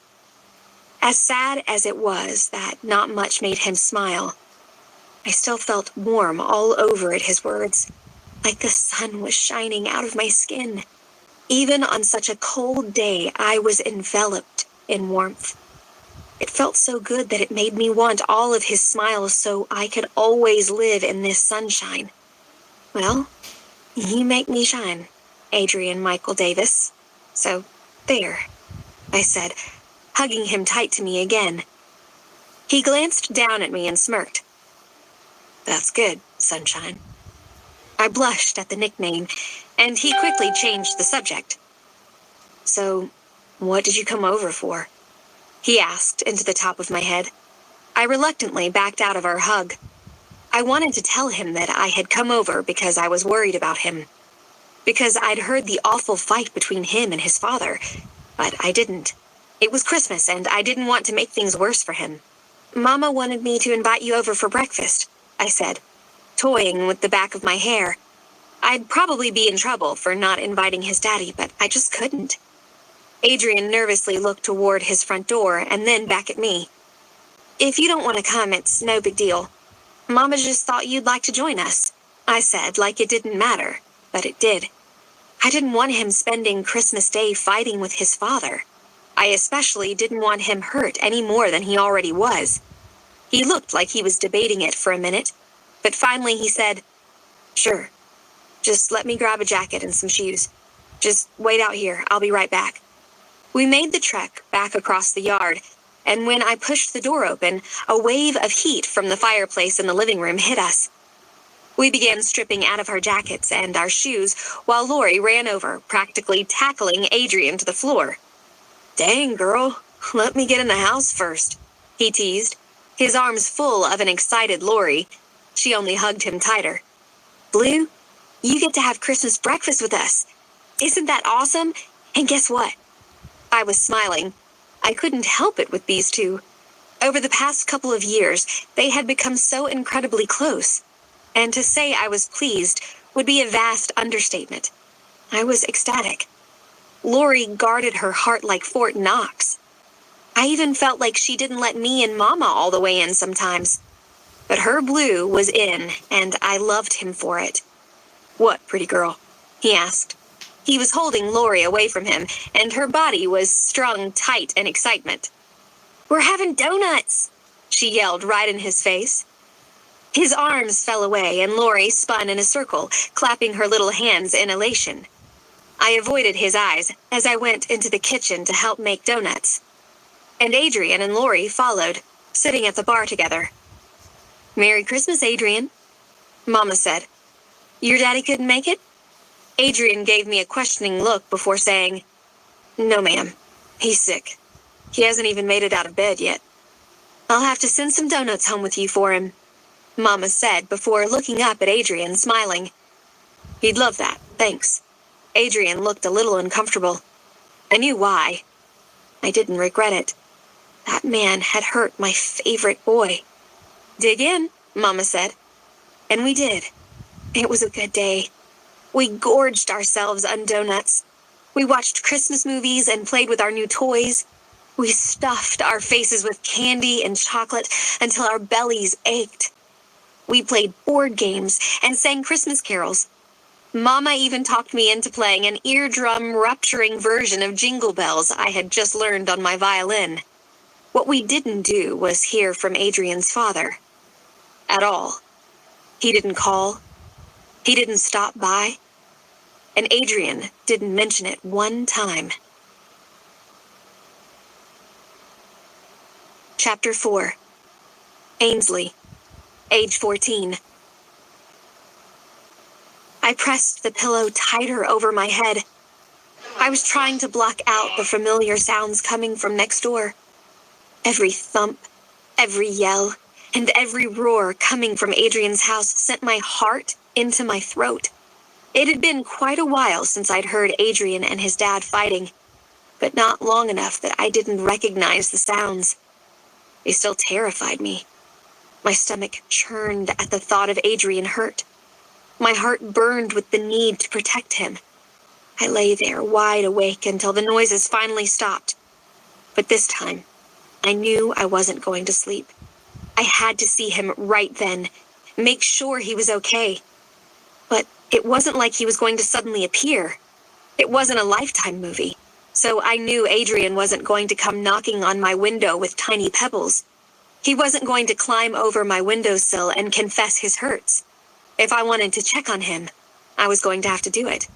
As sad as it was that not much made him smile, I still felt warm all over at his words, like the sun was shining out of my skin. Even on such a cold day, I was enveloped in warmth. It felt so good that it made me want all of his smiles so I could always live in this sunshine. Well, you make me shine, Adrian Michael Davis. So, there, I said, hugging him tight to me again. He glanced down at me and smirked. That's good, sunshine. I blushed at the nickname, and he quickly changed the subject. So, what did you come over for? He asked into the top of my head. I reluctantly backed out of our hug. I I wanted to tell him that I had come over because I was worried about him, because I'd heard the awful fight between him and his father, but I didn't. It was Christmas, and I didn't want to make things worse for him. Mama wanted me to invite you over for breakfast, I said, toying with the back of my hair. I'd probably be in trouble for not inviting his daddy, but I just couldn't. Adrian nervously looked toward his front door and then back at me. If you don't want to come, it's no big deal. Mama just thought you'd like to join us, I said, like it didn't matter, but it did. I didn't want him spending Christmas Day fighting with his father. I especially didn't want him hurt any more than he already was. He looked like he was debating it for a minute, but finally he said, "Sure. Just let me grab a jacket and some shoes. Just wait out here, I'll be right back." We made the trek back across the yard, and when I pushed the door open, a wave of heat from the fireplace in the living room hit us. We began stripping out of our jackets and our shoes while Lori ran over, practically tackling Adrian to the floor. "Dang, girl, let me get in the house first," he teased, his arms full of an excited Lori. She only hugged him tighter. "Blue, you get to have Christmas breakfast with us. Isn't that awesome? And guess what?" I was smiling. I couldn't help it with these two. Over the past couple of years, they had become so incredibly close. And to say I was pleased would be a vast understatement. I was ecstatic. Lori guarded her heart like Fort Knox. I even felt like she didn't let me and Mama all the way in sometimes. But her Blue was in, and I loved him for it. "What, pretty girl?" he asked. He was holding Lori away from him, and her body was strung tight in excitement. "We're having donuts," she yelled right in his face. His arms fell away, and Lori spun in a circle, clapping her little hands in elation. I avoided his eyes as I went into the kitchen to help make donuts. And Adrian and Lori followed, sitting at the bar together. "Merry Christmas, Adrian," Mama said. "Your daddy couldn't make it?" Adrian gave me a questioning look before saying, "No, ma'am. He's sick. He hasn't even made it out of bed yet." "I'll have to send some donuts home with you for him," Mama said before looking up at Adrian, smiling. "He'd love that, thanks." Adrian looked a little uncomfortable. I knew why. I didn't regret it. That man had hurt my favorite boy. "Dig in," Mama said. And we did. It was a good day. We gorged ourselves on donuts. We watched Christmas movies and played with our new toys. We stuffed our faces with candy and chocolate until our bellies ached. We played board games and sang Christmas carols. Mama even talked me into playing an eardrum-rupturing version of Jingle Bells I had just learned on my violin. What we didn't do was hear from Adrian's father. At all. He didn't call. He didn't stop by. And Adrian didn't mention it one time. Chapter 4. Ainsley, age 14. I pressed the pillow tighter over my head. I was trying to block out the familiar sounds coming from next door. Every thump, every yell, and every roar coming from Adrian's house sent my heart into my throat. It had been quite a while since I'd heard Adrian and his dad fighting, but not long enough that I didn't recognize the sounds. They still terrified me. My stomach churned at the thought of Adrian hurt. My heart burned with the need to protect him. I lay there wide awake until the noises finally stopped. But this time, I knew I wasn't going to sleep. I had to see him right then, make sure he was okay. But it wasn't like he was going to suddenly appear. It wasn't a Lifetime movie, so I knew Adrian wasn't going to come knocking on my window with tiny pebbles. He wasn't going to climb over my windowsill and confess his hurts. If I wanted to check on him, I was going to have to do it.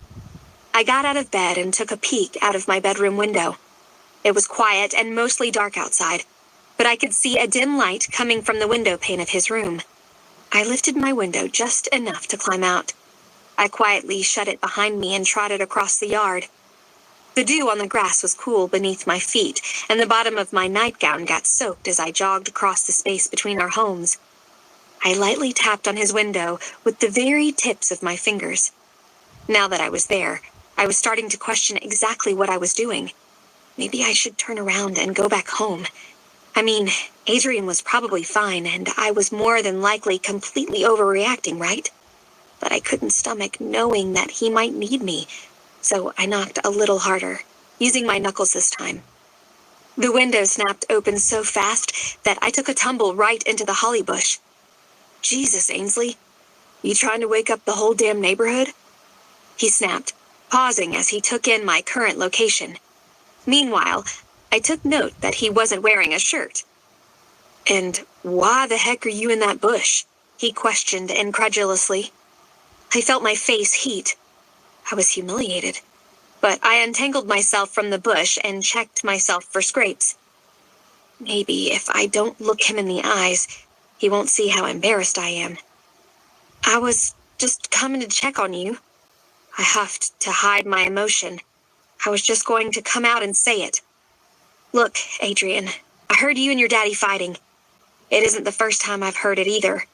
I got out of bed and took a peek out of my bedroom window. It was quiet and mostly dark outside, but I could see a dim light coming from the window pane of his room. I lifted my window just enough to climb out. I quietly shut it behind me and trotted across the yard. The dew on the grass was cool beneath my feet, and the bottom of my nightgown got soaked as I jogged across the space between our homes. I lightly tapped on his window with the very tips of my fingers. Now that I was there, I was starting to question exactly what I was doing. Maybe I should turn around and go back home. I mean, Adrian was probably fine, and I was more than likely completely overreacting, right? But I couldn't stomach knowing that he might need me, so I knocked a little harder, using my knuckles this time. The window snapped open so fast that I took a tumble right into the holly bush. Jesus, Ainsley, you trying to wake up the whole damn neighborhood? He snapped, pausing as he took in my current location. Meanwhile, I took note that he wasn't wearing a shirt. And why the heck are you in that bush? He questioned incredulously. I felt my face heat. I was humiliated. But I untangled myself from the bush and checked myself for scrapes. Maybe if I don't look him in the eyes, he won't see how embarrassed I am. I was just coming to check on you. I huffed to hide my emotion. I was just going to come out and say it. Look, Adrian, I heard you and your daddy fighting. It isn't the first time I've heard it either.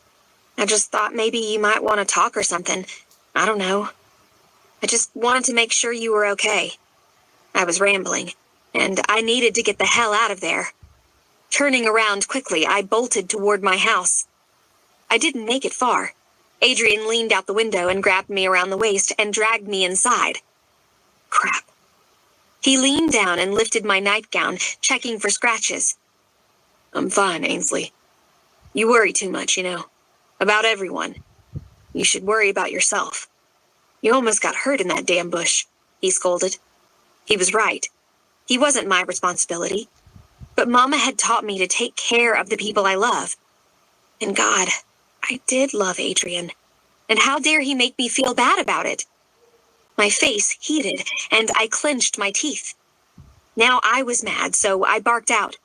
I just thought maybe you might want to talk or something. I don't know. I just wanted to make sure you were okay. I was rambling, and I needed to get the hell out of there. Turning around quickly, I bolted toward my house. I didn't make it far. Adrian leaned out the window and grabbed me around the waist and dragged me inside. Crap. He leaned down and lifted my nightgown, checking for scratches. I'm fine, Ainsley. You worry too much, you know. About everyone. You should worry about yourself. You almost got hurt in that damn bush, he scolded. He was right. He wasn't my responsibility. But Mama had taught me to take care of the people I love. And God, I did love Adrian. And how dare he make me feel bad about it? My face heated, and I clenched my teeth. Now I was mad, so I barked out.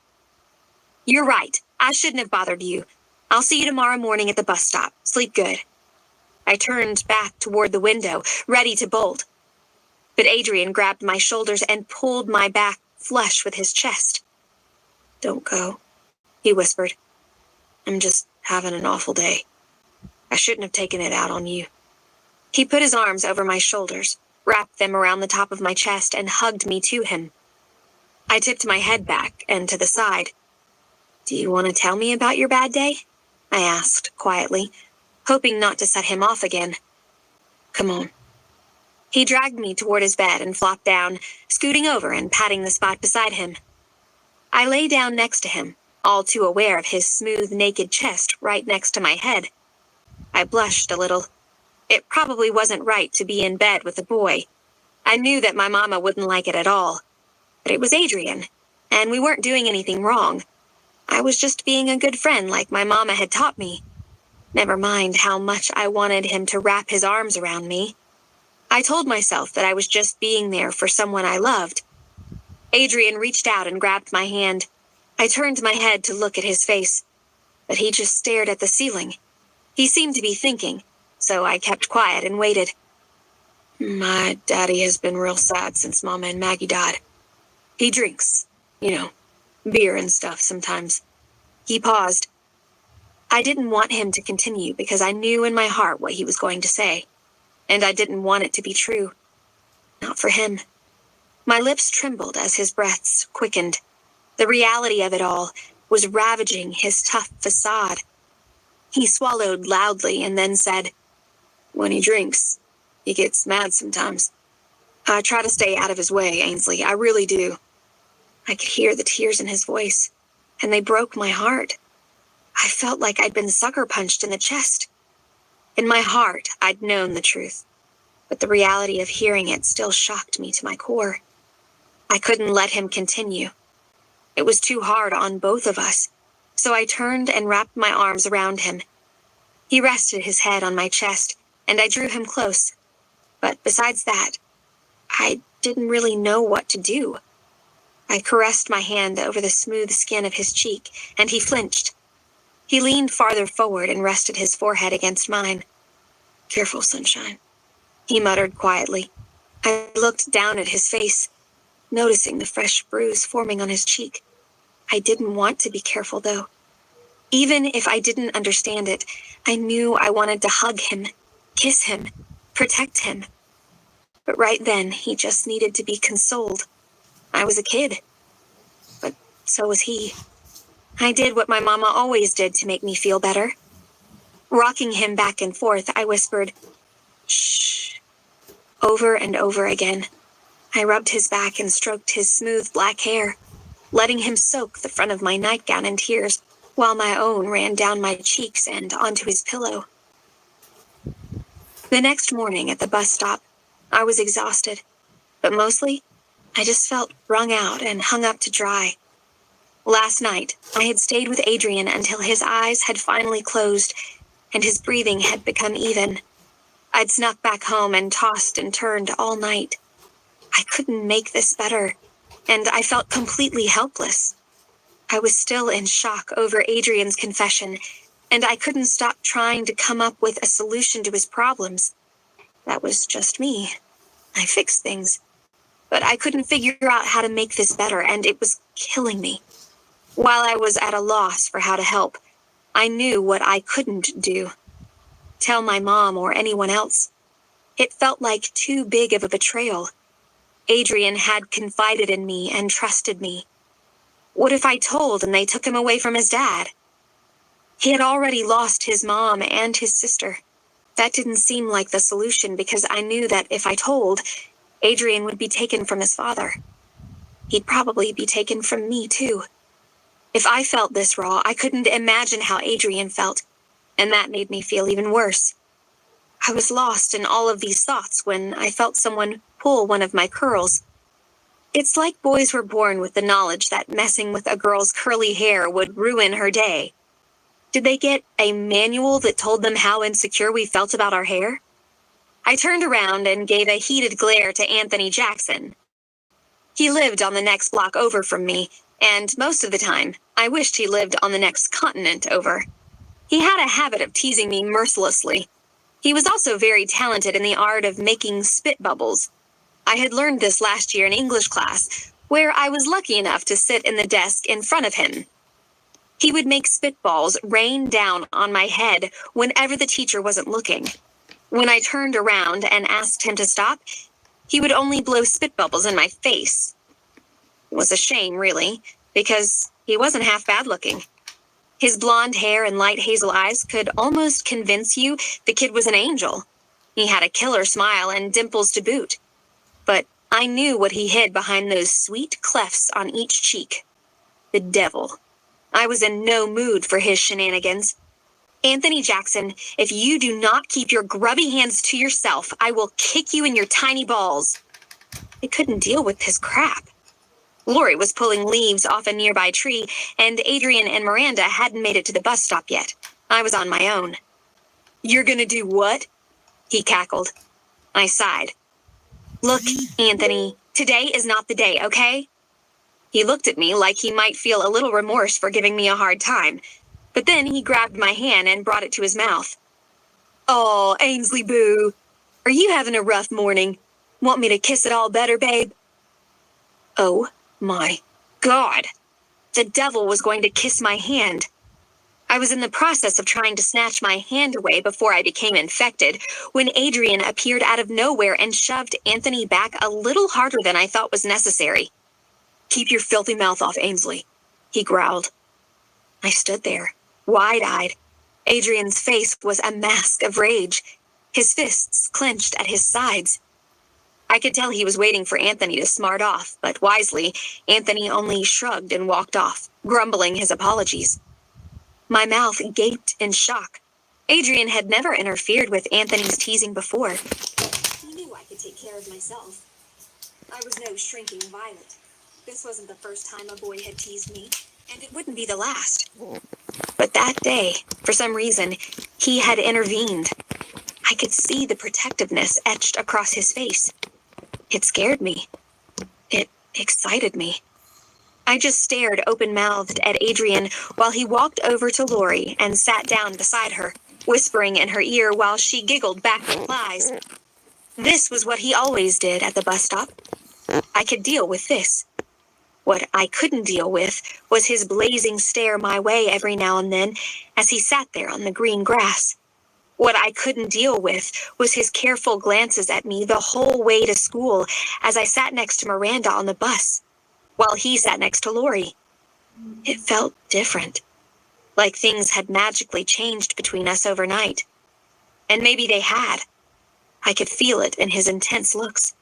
You're right. I shouldn't have bothered you. I'll see you tomorrow morning at the bus stop. Sleep good. I turned back toward the window, ready to bolt. But Adrian grabbed my shoulders and pulled my back flush with his chest. Don't go, he whispered. I'm just having an awful day. I shouldn't have taken it out on you. He put his arms over my shoulders, wrapped them around the top of my chest, and hugged me to him. I tipped my head back and to the side. Do you want to tell me about your bad day? I asked quietly, hoping not to set him off again. Come on. He dragged me toward his bed and flopped down, scooting over and patting the spot beside him. I lay down next to him, all too aware of his smooth, naked chest right next to my head. I blushed a little. It probably wasn't right to be in bed with a boy. I knew that my mama wouldn't like it at all. But it was Adrian, and we weren't doing anything wrong. I was just being a good friend like my mama had taught me. Never mind how much I wanted him to wrap his arms around me. I told myself that I was just being there for someone I loved. Adrian reached out and grabbed my hand. I turned my head to look at his face, but he just stared at the ceiling. He seemed to be thinking, so I kept quiet and waited. My daddy has been real sad since Mama and Maggie died. He drinks, beer and stuff sometimes. He paused. I didn't want him to continue because I knew in my heart what he was going to say, and I didn't want it to be true. Not for him. My lips trembled as his breaths quickened. The reality of it all was ravaging his tough facade. He swallowed loudly and then said, When he drinks, he gets mad sometimes. I try to stay out of his way, Ainsley. I really do. I could hear the tears in his voice, and they broke my heart. I felt like I'd been sucker punched in the chest. In my heart, I'd known the truth, but the reality of hearing it still shocked me to my core. I couldn't let him continue. It was too hard on both of us, so I turned and wrapped my arms around him. He rested his head on my chest, and I drew him close. But besides that, I didn't really know what to do. I caressed my hand over the smooth skin of his cheek, and he flinched. He leaned farther forward and rested his forehead against mine. Careful, sunshine, he muttered quietly. I looked down at his face, noticing the fresh bruise forming on his cheek. I didn't want to be careful, though. Even if I didn't understand it, I knew I wanted to hug him, kiss him, protect him. But right then, he just needed to be consoled. I was a kid, but so was he. I did what my mama always did to make me feel better. Rocking him back and forth, I whispered, "Shh," over and over again. I rubbed his back and stroked his smooth black hair, letting him soak the front of my nightgown in tears, while my own ran down my cheeks and onto his pillow. The next morning at the bus stop, I was exhausted, but mostly, I just felt wrung out and hung up to dry. Last night, I had stayed with Adrian until his eyes had finally closed and his breathing had become even. I'd snuck back home and tossed and turned all night. I couldn't make this better, and I felt completely helpless. I was still in shock over Adrian's confession, and I couldn't stop trying to come up with a solution to his problems. That was just me. I fixed things. But I couldn't figure out how to make this better, and it was killing me. While I was at a loss for how to help, I knew what I couldn't do. Tell my mom or anyone else. It felt like too big of a betrayal. Adrian had confided in me and trusted me. What if I told and they took him away from his dad? He had already lost his mom and his sister. That didn't seem like the solution because I knew that if I told, Adrian would be taken from his father. He'd probably be taken from me too. If I felt this raw, I couldn't imagine how Adrian felt, and that made me feel even worse. I was lost in all of these thoughts when I felt someone pull one of my curls. It's like boys were born with the knowledge that messing with a girl's curly hair would ruin her day. Did they get a manual that told them how insecure we felt about our hair? I turned around and gave a heated glare to Anthony Jackson. He lived on the next block over from me, and most of the time, I wished he lived on the next continent over. He had a habit of teasing me mercilessly. He was also very talented in the art of making spit bubbles. I had learned this last year in English class, where I was lucky enough to sit in the desk in front of him. He would make spitballs rain down on my head whenever the teacher wasn't looking. When I turned around and asked him to stop, he would only blow spit bubbles in my face. It was a shame, really, because he wasn't half bad looking. His blonde hair and light hazel eyes could almost convince you the kid was an angel. He had a killer smile and dimples to boot. But I knew what he hid behind those sweet clefts on each cheek. The devil. I was in no mood for his shenanigans. Anthony Jackson, if you do not keep your grubby hands to yourself, I will kick you in your tiny balls. I couldn't deal with his crap. Lori was pulling leaves off a nearby tree, and Adrian and Miranda hadn't made it to the bus stop yet. I was on my own. "You're gonna do what?" he cackled. I sighed. "Look, Anthony, today is not the day, okay?" He looked at me like he might feel a little remorse for giving me a hard time, but then he grabbed my hand and brought it to his mouth. "Oh, Ainsley boo, are you having a rough morning? Want me to kiss it all better, babe?" Oh my God. The devil was going to kiss my hand. I was in the process of trying to snatch my hand away before I became infected when Adrian appeared out of nowhere and shoved Anthony back a little harder than I thought was necessary. "Keep your filthy mouth off Ainsley," he growled. I stood there, wide-eyed. Adrian's face was a mask of rage, his fists clenched at his sides. I could tell he was waiting for Anthony to smart off, but wisely, Anthony only shrugged and walked off, grumbling his apologies. My mouth gaped in shock. Adrian had never interfered with Anthony's teasing before. He knew I could take care of myself. I was no shrinking violet. This wasn't the first time a boy had teased me, and it wouldn't be the last. But that day, for some reason, he had intervened. I could see the protectiveness etched across his face. It scared me. It excited me. I just stared open-mouthed at Adrian while he walked over to Lori and sat down beside her, whispering in her ear while she giggled back replies. This was what he always did at the bus stop. I could deal with this. What I couldn't deal with was his blazing stare my way every now and then as he sat there on the green grass. What I couldn't deal with was his careful glances at me the whole way to school as I sat next to Miranda on the bus, while he sat next to Lori. It felt different, like things had magically changed between us overnight. And maybe they had. I could feel it in his intense looks.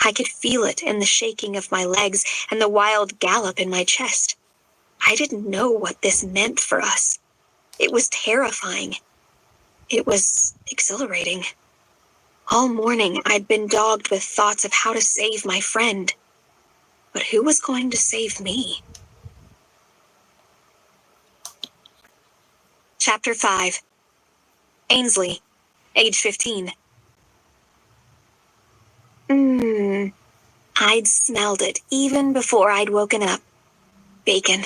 I could feel it in the shaking of my legs and the wild gallop in my chest. I didn't know what this meant for us. It was terrifying. It was exhilarating. All morning, I'd been dogged with thoughts of how to save my friend. But who was going to save me? Chapter 5. Ainsley, age 15. I'd smelled it even before I'd woken up. Bacon.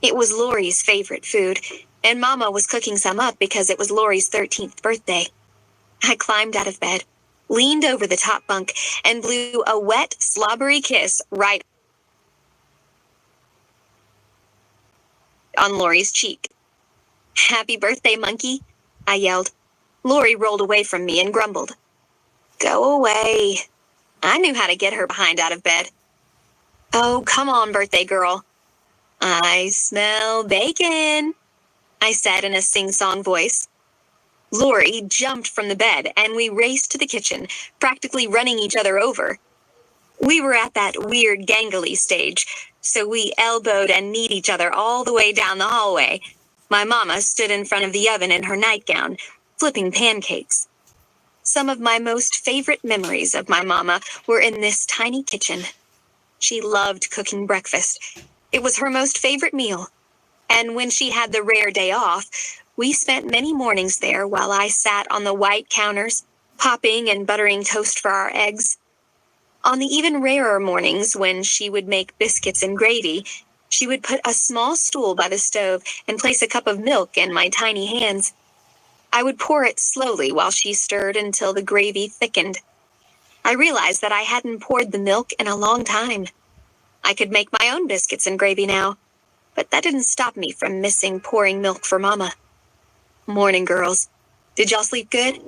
It was Lori's favorite food, and Mama was cooking some up because it was Lori's 13th birthday. I climbed out of bed, leaned over the top bunk, and blew a wet, slobbery kiss right on Lori's cheek. "Happy birthday, monkey," I yelled. Lori rolled away from me and grumbled. "Go away." I knew how to get her behind out of bed. "Oh, come on, birthday girl." "I smell bacon," I said in a sing-song voice. Lori jumped from the bed, and we raced to the kitchen, practically running each other over. We were at that weird gangly stage, so we elbowed and kneed each other all the way down the hallway. My mama stood in front of the oven in her nightgown, flipping pancakes. Some of my most favorite memories of my mama were in this tiny kitchen. She loved cooking breakfast. It was her most favorite meal. And when she had the rare day off, we spent many mornings there while I sat on the white counters, popping and buttering toast for our eggs. On the even rarer mornings when she would make biscuits and gravy, she would put a small stool by the stove and place a cup of milk in my tiny hands. I would pour it slowly while she stirred until the gravy thickened. I realized that I hadn't poured the milk in a long time. I could make my own biscuits and gravy now, but that didn't stop me from missing pouring milk for Mama. "Morning, girls. Did y'all sleep good?"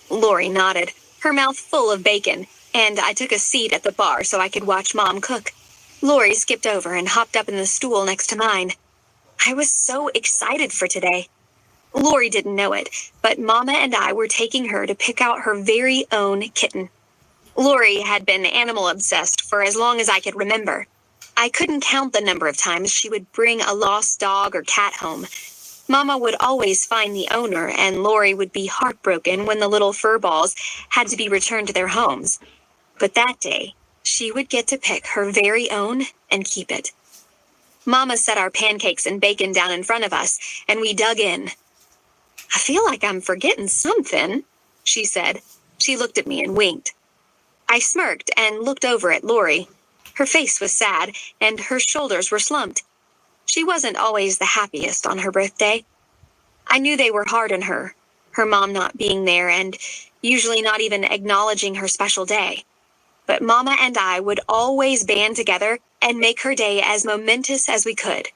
Lori nodded, her mouth full of bacon, and I took a seat at the bar so I could watch Mom cook. Lori skipped over and hopped up in the stool next to mine. I was so excited for today. Lori didn't know it, but Mama and I were taking her to pick out her very own kitten. Lori had been animal-obsessed for as long as I could remember. I couldn't count the number of times she would bring a lost dog or cat home. Mama would always find the owner, and Lori would be heartbroken when the little furballs had to be returned to their homes. But that day, she would get to pick her very own and keep it. Mama set our pancakes and bacon down in front of us, and we dug in. "I feel like I'm forgetting something," she said. She looked at me and winked. I smirked and looked over at Lori. Her face was sad, and her shoulders were slumped. She wasn't always the happiest on her birthday. I knew they were hard on her mom not being there and usually not even acknowledging her special day. But Mama and I would always band together and make her day as momentous as we could.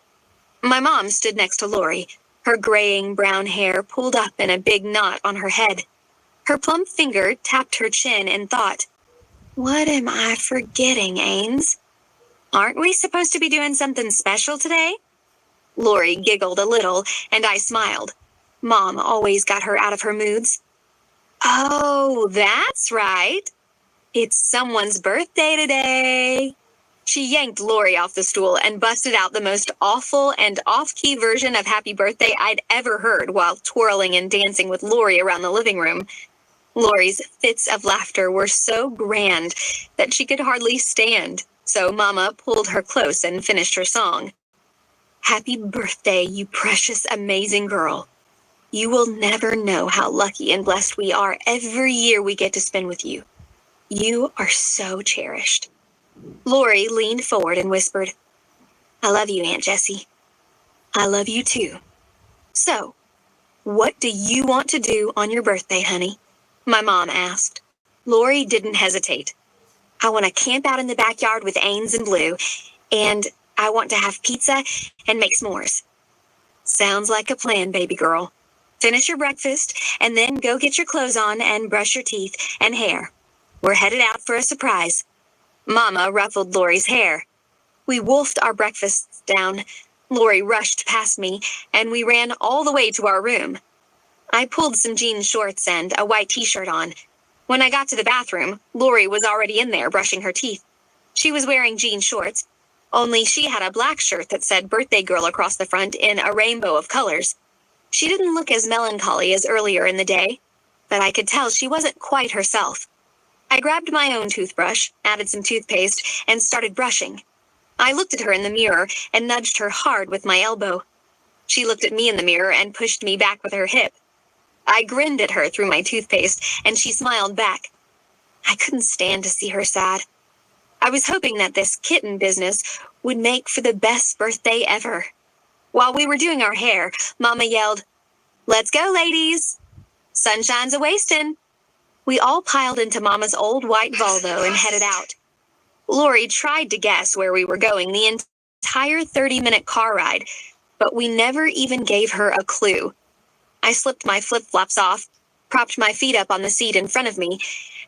My mom stood next to Lori, her graying brown hair pulled up in a big knot on her head. Her plump finger tapped her chin in thought. "What am I forgetting, Ains? Aren't we supposed to be doing something special today?" Lori giggled a little, and I smiled. Mom always got her out of her moods. "Oh, that's right. It's someone's birthday today." She yanked Lori off the stool and busted out the most awful and off-key version of Happy Birthday I'd ever heard while twirling and dancing with Lori around the living room. Lori's fits of laughter were so grand that she could hardly stand, so Mama pulled her close and finished her song. "Happy birthday, you precious, amazing girl. You will never know how lucky and blessed we are every year we get to spend with you. You are so cherished." Lori leaned forward and whispered, "I love you, Aunt Jessie. I love you too. So, what do you want to do on your birthday, honey?" My mom asked. Lori didn't hesitate. "I want to camp out in the backyard with Ains and Blue, And I want to have pizza and make s'mores. Sounds like a plan, baby girl. Finish your breakfast, and then go get your clothes on and brush your teeth and hair. We're headed out for a surprise. Mama ruffled Lori's hair. We wolfed our breakfasts down. Lori rushed past me, and we ran all the way to our room. I pulled some jean shorts and a white t-shirt on. When I got to the bathroom, Lori was already in there brushing her teeth. She was wearing jean shorts, only she had a black shirt that said birthday girl across the front in a rainbow of colors. She didn't look as melancholy as earlier in the day, but I could tell she wasn't quite herself. I grabbed my own toothbrush, added some toothpaste, and started brushing. I looked at her in the mirror and nudged her hard with my elbow. She looked at me in the mirror and pushed me back with her hip. I grinned at her through my toothpaste, and she smiled back. I couldn't stand to see her sad. I was hoping that this kitten business would make for the best birthday ever. While we were doing our hair, Mama yelled, "Let's go, ladies! Sunshine's a-wastin'." We all piled into Mama's old white Volvo and headed out. Lori tried to guess where we were going the entire 30-minute car ride, but we never even gave her a clue. I slipped my flip-flops off, propped my feet up on the seat in front of me,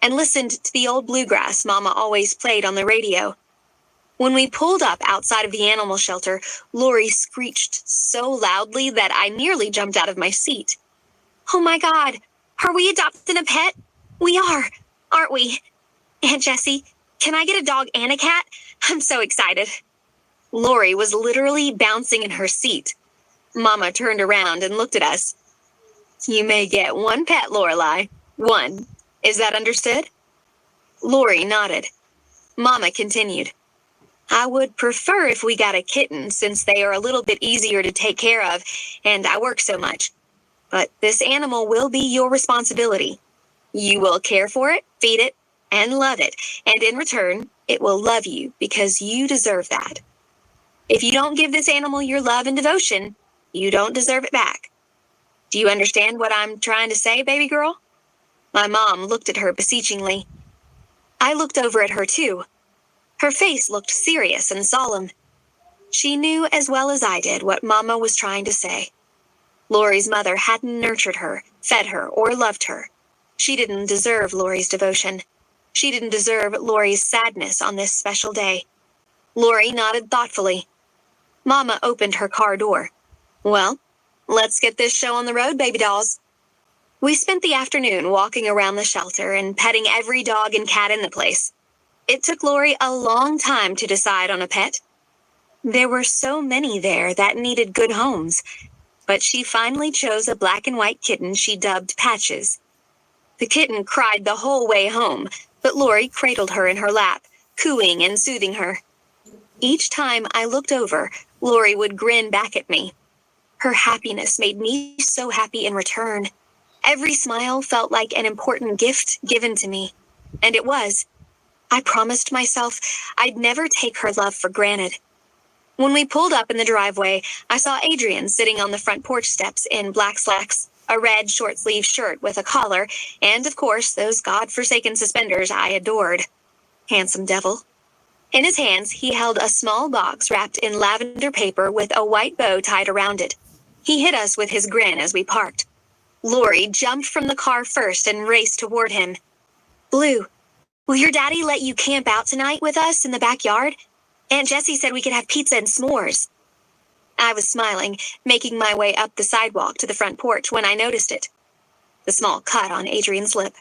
and listened to the old bluegrass Mama always played on the radio. When we pulled up outside of the animal shelter, Lori screeched so loudly that I nearly jumped out of my seat. "Oh my God, are we adopting a pet? We are, aren't we? Aunt Jessie, can I get a dog and a cat? I'm so excited." Lori was literally bouncing in her seat. Mama turned around and looked at us. "You may get one pet, Lorelai. One. Is that understood?" Lori nodded. Mama continued. "I would prefer if we got a kitten since they are a little bit easier to take care of and I work so much. But this animal will be your responsibility. You will care for it, feed it, and love it, and in return, it will love you because you deserve that. If you don't give this animal your love and devotion, you don't deserve it back. Do you understand what I'm trying to say, baby girl?" My mom looked at her beseechingly. I looked over at her too. Her face looked serious and solemn. She knew as well as I did what Mama was trying to say. Lori's mother hadn't nurtured her, fed her, or loved her. She didn't deserve Lori's devotion. She didn't deserve Lori's sadness on this special day. Lori nodded thoughtfully. Mama opened her car door. "Well, let's get this show on the road, baby dolls." We spent the afternoon walking around the shelter and petting every dog and cat in the place. It took Lori a long time to decide on a pet. There were so many there that needed good homes, but she finally chose a black and white kitten she dubbed Patches. The kitten cried the whole way home, but Lori cradled her in her lap, cooing and soothing her. Each time I looked over, Lori would grin back at me. Her happiness made me so happy in return. Every smile felt like an important gift given to me, and it was. I promised myself I'd never take her love for granted. When we pulled up in the driveway, I saw Adrian sitting on the front porch steps in black slacks, a red short-sleeved shirt with a collar, and, of course, those God-forsaken suspenders I adored. Handsome devil. In his hands, he held a small box wrapped in lavender paper with a white bow tied around it. He hit us with his grin as we parked. Lori jumped from the car first and raced toward him. "Blue, will your daddy let you camp out tonight with us in the backyard? Aunt Jessie said we could have pizza and s'mores." I was smiling, making my way up the sidewalk to the front porch when I noticed it. The small cut on Adrian's lip.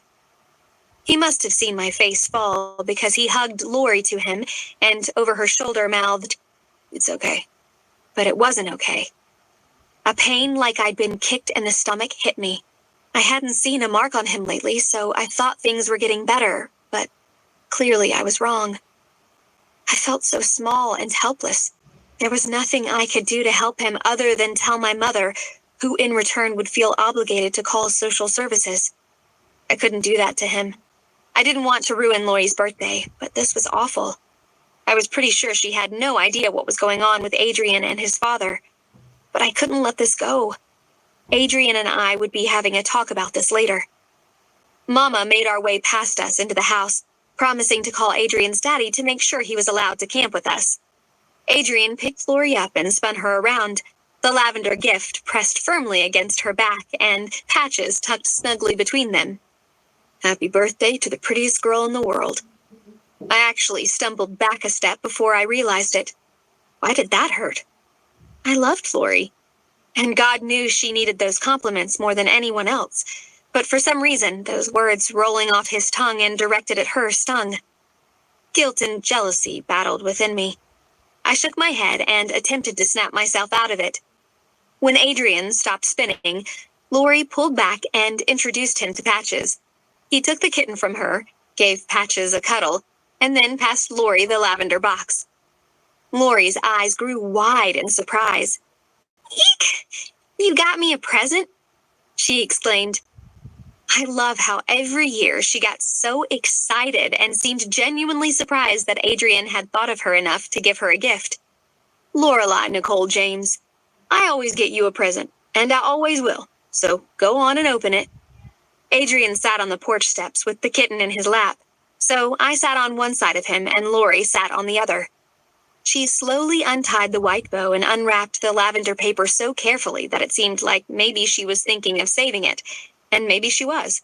He must have seen my face fall because he hugged Lori to him and over her shoulder mouthed, "It's okay." But it wasn't okay. A pain like I'd been kicked in the stomach hit me. I hadn't seen a mark on him lately, so I thought things were getting better, but clearly I was wrong. I felt so small and helpless. There was nothing I could do to help him other than tell my mother, who in return would feel obligated to call social services. I couldn't do that to him. I didn't want to ruin Lori's birthday, but this was awful. I was pretty sure she had no idea what was going on with Adrian and his father. But I couldn't let this go. Adrian and I would be having a talk about this later. Mama made our way past us into the house, promising to call Adrian's daddy to make sure he was allowed to camp with us. Adrian picked Flurry up and spun her around, the lavender gift pressed firmly against her back and Patches tucked snugly between them. Happy birthday to the prettiest girl in the world. I actually stumbled back a step before I realized it. Why did that hurt? I loved Flurry, and God knew she needed those compliments more than anyone else, but for some reason, those words rolling off his tongue and directed at her stung. Guilt and jealousy battled within me. I shook my head and attempted to snap myself out of it. When Adrian stopped spinning, Lori pulled back and introduced him to Patches. He took the kitten from her, gave Patches a cuddle, and then passed Lori the lavender box. Lori's eyes grew wide in surprise. Eek! You got me a present? She exclaimed. I love how every year she got so excited and seemed genuinely surprised that Adrian had thought of her enough to give her a gift. Lorelei Nicole James, I always get you a present, and I always will, so go on and open it. Adrian sat on the porch steps with the kitten in his lap, so I sat on one side of him and Lori sat on the other. She slowly untied the white bow and unwrapped the lavender paper so carefully that it seemed like maybe she was thinking of saving it, and maybe she was.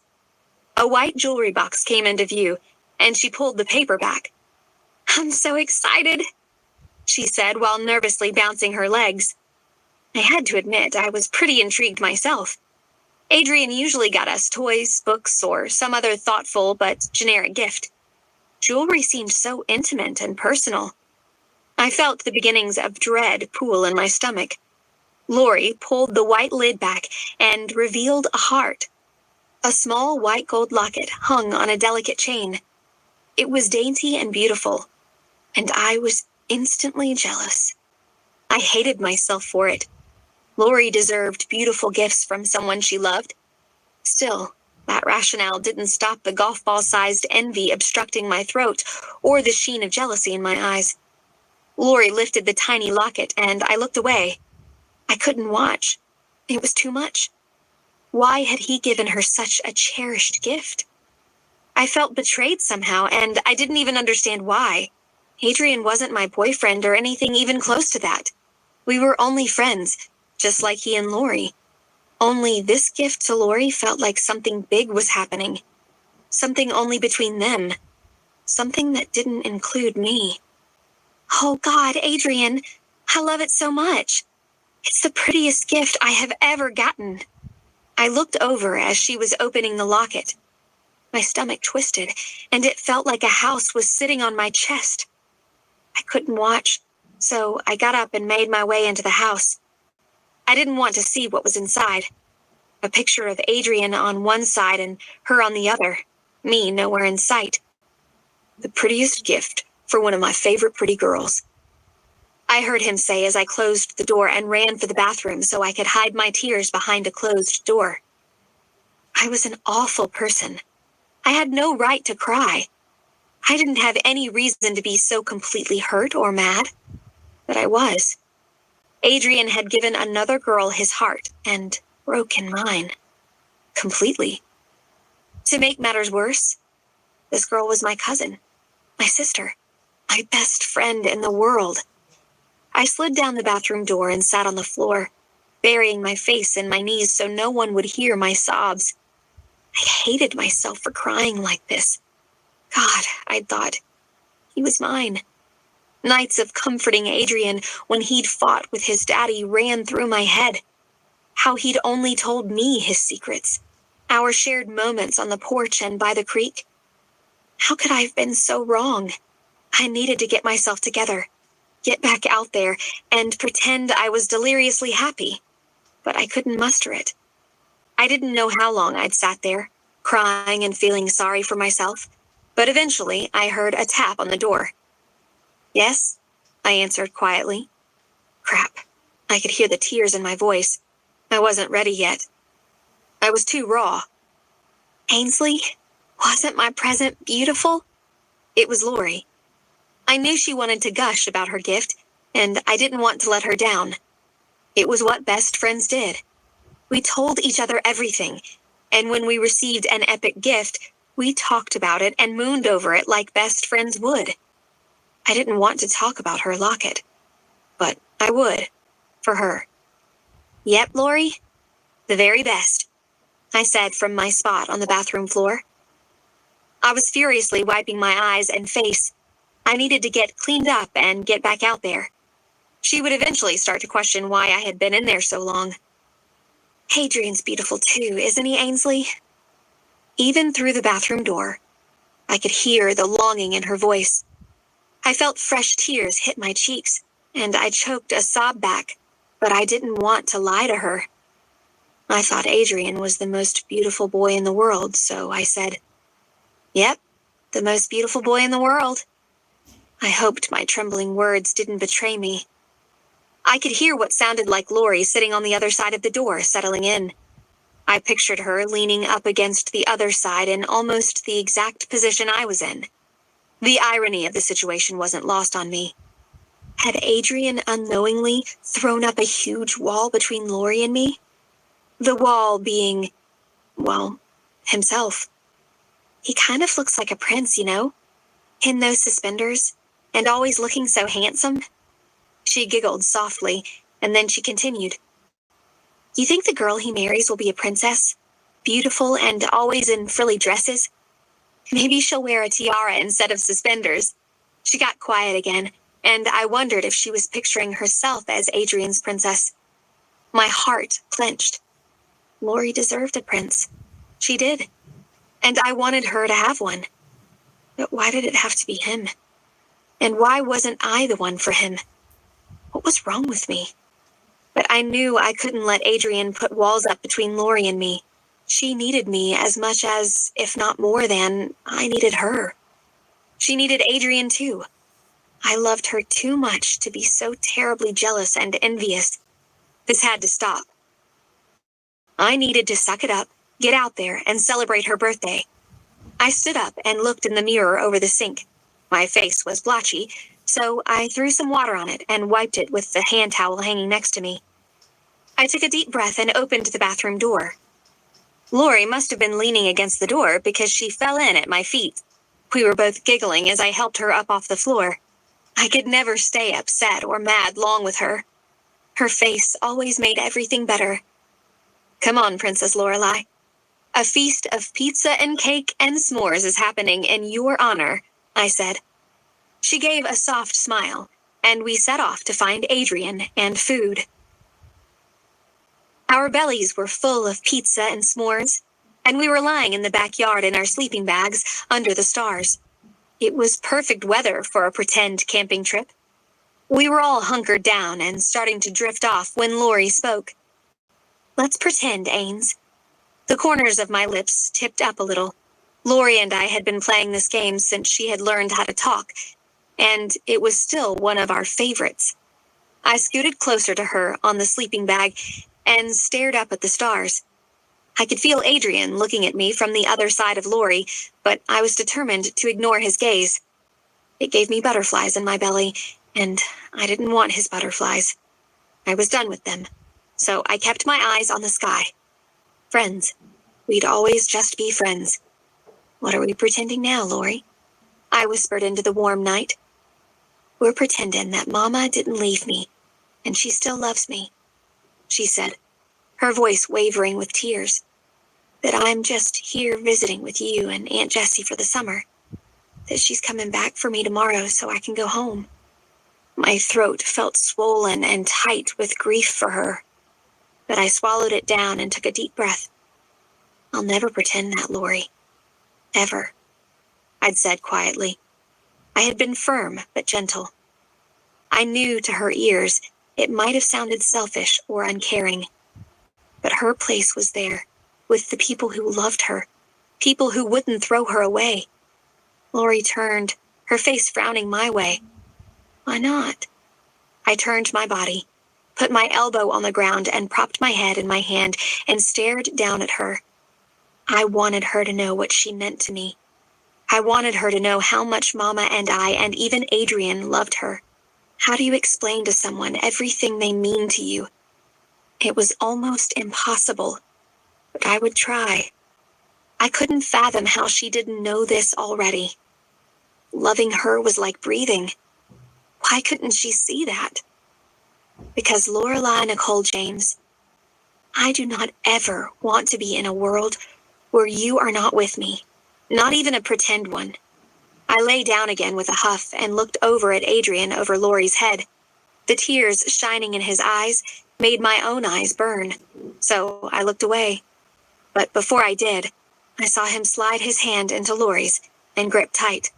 A white jewelry box came into view, and she pulled the paper back. I'm so excited, she said while nervously bouncing her legs. I had to admit I was pretty intrigued myself. Adrian usually got us toys, books, or some other thoughtful but generic gift. Jewelry seemed so intimate and personal. I felt the beginnings of dread pool in my stomach. Lori pulled the white lid back and revealed a heart. A small white gold locket hung on a delicate chain. It was dainty and beautiful, and I was instantly jealous. I hated myself for it. Lori deserved beautiful gifts from someone she loved. Still, that rationale didn't stop the golf ball-sized envy obstructing my throat or the sheen of jealousy in my eyes. Lori lifted the tiny locket, and I looked away. I couldn't watch. It was too much. Why had he given her such a cherished gift? I felt betrayed somehow, and I didn't even understand why. Adrian wasn't my boyfriend or anything even close to that. We were only friends, just like he and Lori. Only this gift to Lori felt like something big was happening. Something only between them. Something that didn't include me. Oh God, Adrian, I love it so much. It's the prettiest gift I have ever gotten. I looked over as she was opening the locket. My stomach twisted, and it felt like a house was sitting on my chest. I couldn't watch, so I got up and made my way into the house. I didn't want to see what was inside. A picture of Adrian on one side and her on the other, me nowhere in sight. The prettiest gift for one of my favorite pretty girls. I heard him say as I closed the door and ran for the bathroom so I could hide my tears behind a closed door. I was an awful person. I had no right to cry. I didn't have any reason to be so completely hurt or mad, but I was. Adrian had given another girl his heart and broken mine. Completely. To make matters worse, this girl was my cousin, my sister, my best friend in the world. I slid down the bathroom door and sat on the floor, burying my face in my knees so no one would hear my sobs. I hated myself for crying like this. God, I'd thought, he was mine. Nights of comforting Adrian when he'd fought with his daddy ran through my head. How he'd only told me his secrets. Our shared moments on the porch and by the creek. How could I have been so wrong? I needed to get myself together, get back out there, and pretend I was deliriously happy. But I couldn't muster it. I didn't know how long I'd sat there, crying and feeling sorry for myself. But eventually, I heard a tap on the door. Yes, I answered quietly. Crap, I could hear the tears in my voice. I wasn't ready yet. I was too raw. Ainsley, wasn't my present beautiful? It was Lori. I knew she wanted to gush about her gift, and I didn't want to let her down. It was what best friends did. We told each other everything, and when we received an epic gift, we talked about it and mooned over it like best friends would. I didn't want to talk about her locket. but I would, for her. Yep, Lori, the very best, I said from my spot on the bathroom floor. I was furiously wiping my eyes and face. I needed to get cleaned up and get back out there. She would eventually start to question why I had been in there so long. Hadrian's beautiful too, isn't he, Ainsley? Even through the bathroom door, I could hear the longing in her voice. I felt fresh tears hit my cheeks, and I choked a sob back, but I didn't want to lie to her. I thought Adrian was the most beautiful boy in the world, so I said, Yep, the most beautiful boy in the world. I hoped my trembling words didn't betray me. I could hear what sounded like Lori sitting on the other side of the door, settling in. I pictured her leaning up against the other side in almost the exact position I was in. The irony of the situation wasn't lost on me. Had Adrian unknowingly thrown up a huge wall between Lori and me? The wall being, well, himself. He kind of looks like a prince, you know? In those suspenders, and always looking so handsome. She giggled softly, and then she continued. You think the girl he marries will be a princess? Beautiful and always in frilly dresses? Maybe she'll wear a tiara instead of suspenders. She got quiet again, and I wondered if she was picturing herself as Adrian's princess. My heart clenched. Lori deserved a prince. She did. And I wanted her to have one. But why did it have to be him? And why wasn't I the one for him? What was wrong with me? But I knew I couldn't let Adrian put walls up between Lori and me. She needed me as much as, if not more than, I needed her. She needed Adrian too. I loved her too much to be so terribly jealous and envious. This had to stop. I needed to suck it up, get out there, and celebrate her birthday. I stood up and looked in the mirror over the sink. My face was blotchy, so I threw some water on it and wiped it with the hand towel hanging next to me. I took a deep breath and opened the bathroom door. Lori must have been leaning against the door because she fell in at my feet. We were both giggling as I helped her up off the floor. I could never stay upset or mad long with her. Her face always made everything better. Come on, Princess Lorelei. A feast of pizza and cake and s'mores is happening in your honor, I said. She gave a soft smile, and we set off to find Adrian and food. Our bellies were full of pizza and s'mores, and we were lying in the backyard in our sleeping bags under the stars. It was perfect weather for a pretend camping trip. We were all hunkered down and starting to drift off when Lori spoke. Let's pretend, Ains. The corners of my lips tipped up a little. Lori and I had been playing this game since she had learned how to talk, and it was still one of our favorites. I scooted closer to her on the sleeping bag and stared up at the stars. I could feel Adrian looking at me from the other side of Lori, but I was determined to ignore his gaze. It gave me butterflies in my belly, and I didn't want his butterflies. I was done with them, so I kept my eyes on the sky. Friends. We'd always just be friends. What are we pretending now, Lori? I whispered into the warm night. We're pretending that Mama didn't leave me, and she still loves me, she said, her voice wavering with tears. That I'm just here visiting with you and Aunt Jessie for the summer. That she's coming back for me tomorrow so I can go home. My throat felt swollen and tight with grief for her, but I swallowed it down and took a deep breath. I'll never pretend that, Lori. Ever, I'd said quietly. I had been firm but gentle. I knew to her ears it might have sounded selfish or uncaring, but her place was there, with the people who loved her, people who wouldn't throw her away. Lori turned, her face frowning my way. Why not? I turned my body, put my elbow on the ground and propped my head in my hand and stared down at her. I wanted her to know what she meant to me. I wanted her to know how much Mama and I and even Adrian loved her. How do you explain to someone everything they mean to you? It was almost impossible, but I would try. I couldn't fathom how she didn't know this already. Loving her was like breathing. Why couldn't she see that? Because Lorelai Nicole James, I do not ever want to be in a world where you are not with me, not even a pretend one. I lay down again with a huff and looked over at Adrian over Laurie's head. The tears shining in his eyes made my own eyes burn, so I looked away. But before I did, I saw him slide his hand into Laurie's and grip tight.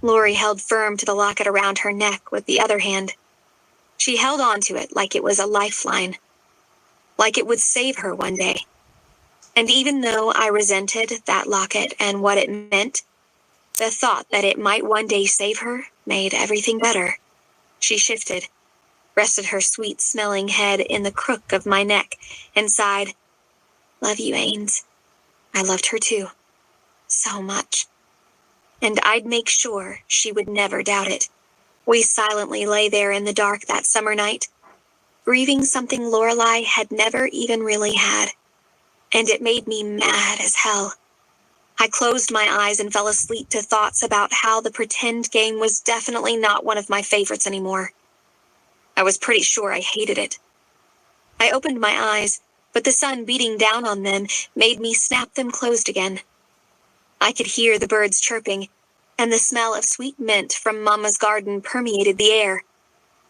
Laurie held firm to the locket around her neck with the other hand. She held on to it like it was a lifeline, like it would save her one day. And even though I resented that locket and what it meant, the thought that it might one day save her made everything better. She shifted, rested her sweet-smelling head in the crook of my neck, and sighed, "Love you, Ains. I loved her too. So much." And I'd make sure she would never doubt it. We silently lay there in the dark that summer night, grieving something Lorelai had never even really had. And it made me mad as hell. I closed my eyes and fell asleep to thoughts about how the pretend game was definitely not one of my favorites anymore. I was pretty sure I hated it. I opened my eyes, but the sun beating down on them made me snap them closed again. I could hear the birds chirping, and the smell of sweet mint from Mama's garden permeated the air.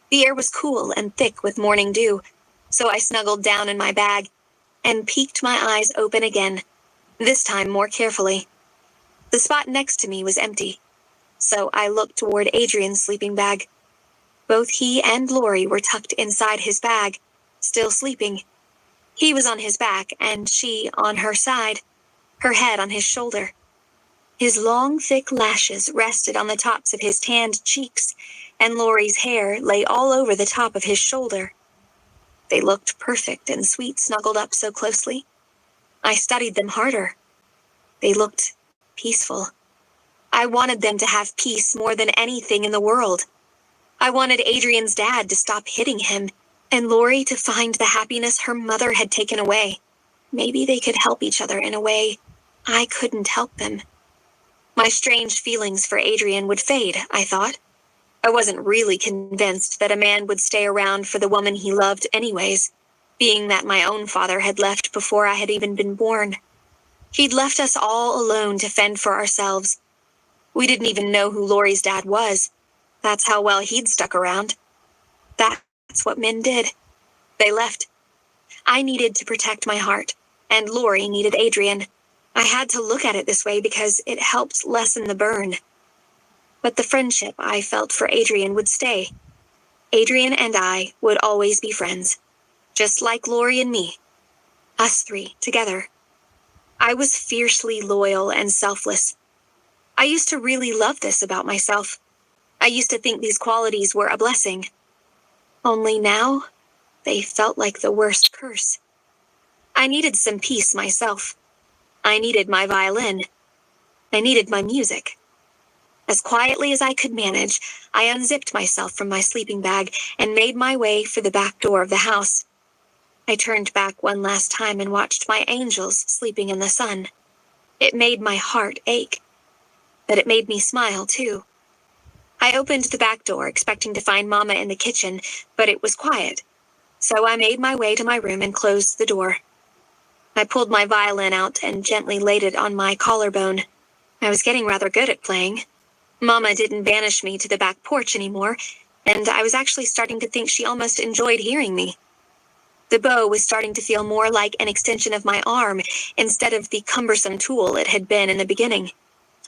The air was cool and thick with morning dew, so I snuggled down in my bag and peeked my eyes open again, this time more carefully. The spot next to me was empty, so I looked toward Adrian's sleeping bag. Both he and Laurie were tucked inside his bag, still sleeping. He was on his back and she on her side, her head on his shoulder. His long, thick lashes rested on the tops of his tanned cheeks, and Laurie's hair lay all over the top of his shoulder. They looked perfect and sweet snuggled up so closely. I studied them harder. They looked peaceful. I wanted them to have peace more than anything in the world. I wanted Adrian's dad to stop hitting him, and Laurie to find the happiness her mother had taken away. Maybe they could help each other in a way I couldn't help them. My strange feelings for Adrian would fade, I thought. I wasn't really convinced that a man would stay around for the woman he loved anyways, being that my own father had left before I had even been born. He'd left us all alone to fend for ourselves. We didn't even know who Laurie's dad was. That's how well he'd stuck around. That's what men did. They left. I needed to protect my heart, and Laurie needed Adrian. I had to look at it this way because it helped lessen the burn. But the friendship I felt for Adrian would stay. Adrian and I would always be friends, just like Laurie and me. Us three, together. I was fiercely loyal and selfless. I used to really love this about myself. I used to think these qualities were a blessing. Only now, they felt like the worst curse. I needed some peace myself. I needed my violin. I needed my music. As quietly as I could manage, I unzipped myself from my sleeping bag and made my way for the back door of the house. I turned back one last time and watched my angels sleeping in the sun. It made my heart ache, but it made me smile too. I opened the back door, expecting to find Mama in the kitchen, but it was quiet, so I made my way to my room and closed the door. I pulled my violin out and gently laid it on my collarbone. I was getting rather good at playing. Mama didn't banish me to the back porch anymore, and I was actually starting to think she almost enjoyed hearing me. The bow was starting to feel more like an extension of my arm instead of the cumbersome tool it had been in the beginning.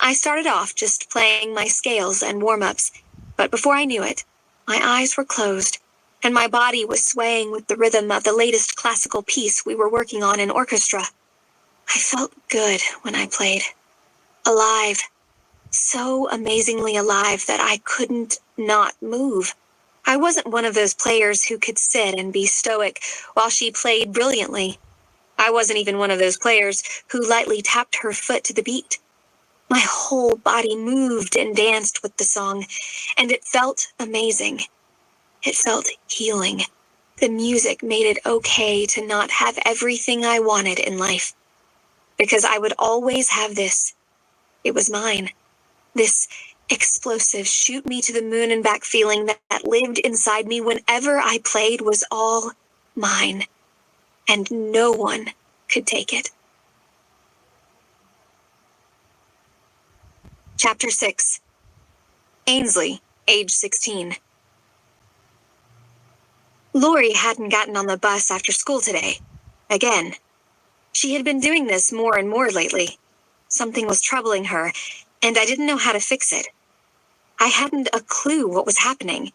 I started off just playing my scales and warm-ups, but before I knew it, my eyes were closed, and my body was swaying with the rhythm of the latest classical piece we were working on in orchestra. I felt good when I played. Alive. So amazingly alive that I couldn't not move. I wasn't one of those players who could sit and be stoic while she played brilliantly. I wasn't even one of those players who lightly tapped her foot to the beat. My whole body moved and danced with the song, and it felt amazing. It felt healing. The music made it okay to not have everything I wanted in life, because I would always have this. It was mine. This explosive, shoot me to the moon and back feeling that lived inside me whenever I played was all mine, and no one could take it. Chapter 6. Ainsley, age 16. Lori hadn't gotten on the bus after school today. Again. She had been doing this more and more lately. Something was troubling her, and I didn't know how to fix it. I hadn't a clue what was happening,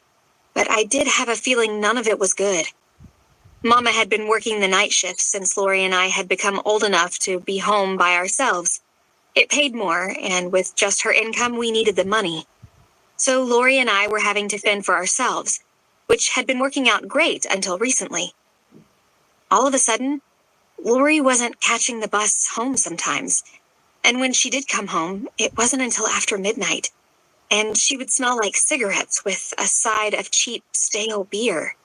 but I did have a feeling none of it was good. Mama had been working the night shift since Lori and I had become old enough to be home by ourselves. It paid more, and with just her income, we needed the money. So Lori and I were having to fend for ourselves, which had been working out great until recently. All of a sudden, Lori wasn't catching the bus home sometimes, and when she did come home, it wasn't until after midnight, and she would smell like cigarettes with a side of cheap, stale beer.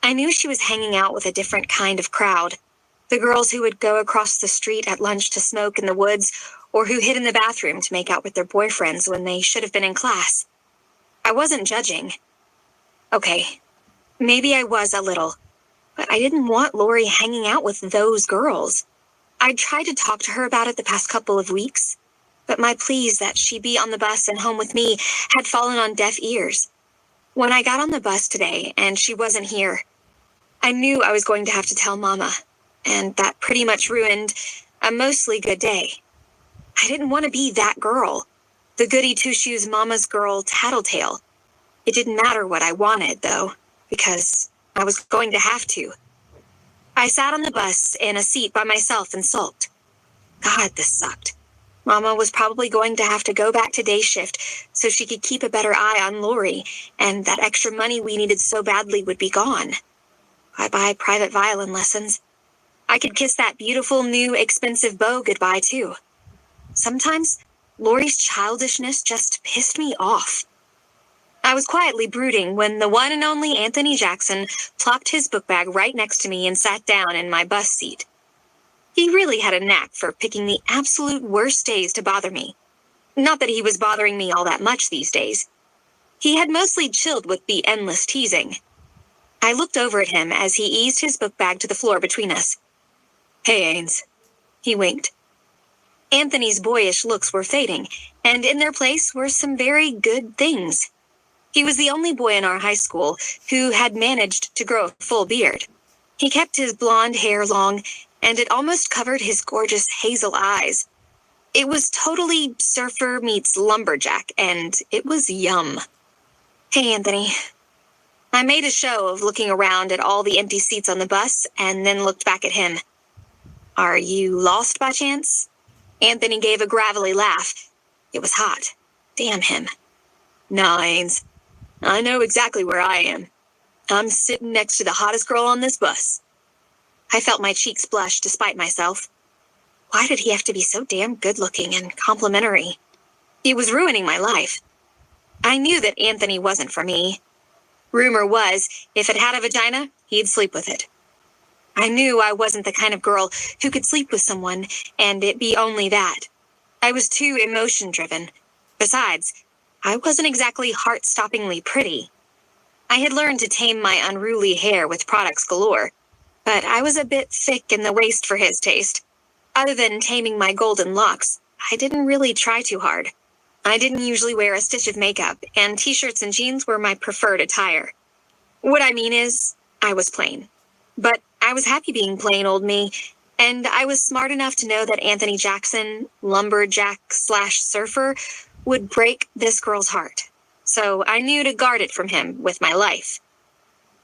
I knew she was hanging out with a different kind of crowd, the girls who would go across the street at lunch to smoke in the woods, or who hid in the bathroom to make out with their boyfriends when they should have been in class. I wasn't judging. Okay, maybe I was a little, but I didn't want Lori hanging out with those girls. I'd tried to talk to her about it the past couple of weeks, but my pleas that she be on the bus and home with me had fallen on deaf ears. When I got on the bus today and she wasn't here, I knew I was going to have to tell Mama, and that pretty much ruined a mostly good day. I didn't want to be that girl, the goody two-shoes mama's girl tattletale. It didn't matter what I wanted, though, because I was going to have to. I sat on the bus in a seat by myself and sulked. God, this sucked. Mama was probably going to have to go back to day shift so she could keep a better eye on Lori, and that extra money we needed so badly would be gone. Bye-bye private violin lessons. I could kiss that beautiful, new, expensive beau goodbye, too. Sometimes, Lori's childishness just pissed me off. I was quietly brooding when the one and only Anthony Jackson plopped his book bag right next to me and sat down in my bus seat. He really had a knack for picking the absolute worst days to bother me. Not that he was bothering me all that much these days. He had mostly chilled with the endless teasing. I looked over at him as he eased his book bag to the floor between us. Hey, Ains. He winked. Anthony's boyish looks were fading, and in their place were some very good things. He was the only boy in our high school who had managed to grow a full beard. He kept his blonde hair long, and it almost covered his gorgeous hazel eyes. It was totally surfer meets lumberjack, and it was yum. Hey, Anthony. I made a show of looking around at all the empty seats on the bus, and then looked back at him. Are you lost by chance? Anthony gave a gravelly laugh. It was hot. Damn him. Nah, Ains. I know exactly where I am. I'm sitting next to the hottest girl on this bus. I felt my cheeks blush despite myself. Why did he have to be so damn good-looking and complimentary? He was ruining my life. I knew that Anthony wasn't for me. Rumor was, if it had a vagina, he'd sleep with it. I knew I wasn't the kind of girl who could sleep with someone and it be only that. I was too emotion-driven. Besides, I wasn't exactly heart-stoppingly pretty. I had learned to tame my unruly hair with products galore, but I was a bit thick in the waist for his taste. Other than taming my golden locks, I didn't really try too hard. I didn't usually wear a stitch of makeup, and t-shirts and jeans were my preferred attire. What I mean is, I was plain. But I was happy being plain old me, and I was smart enough to know that Anthony Jackson, lumberjack/surfer, would break this girl's heart. So I knew to guard it from him with my life.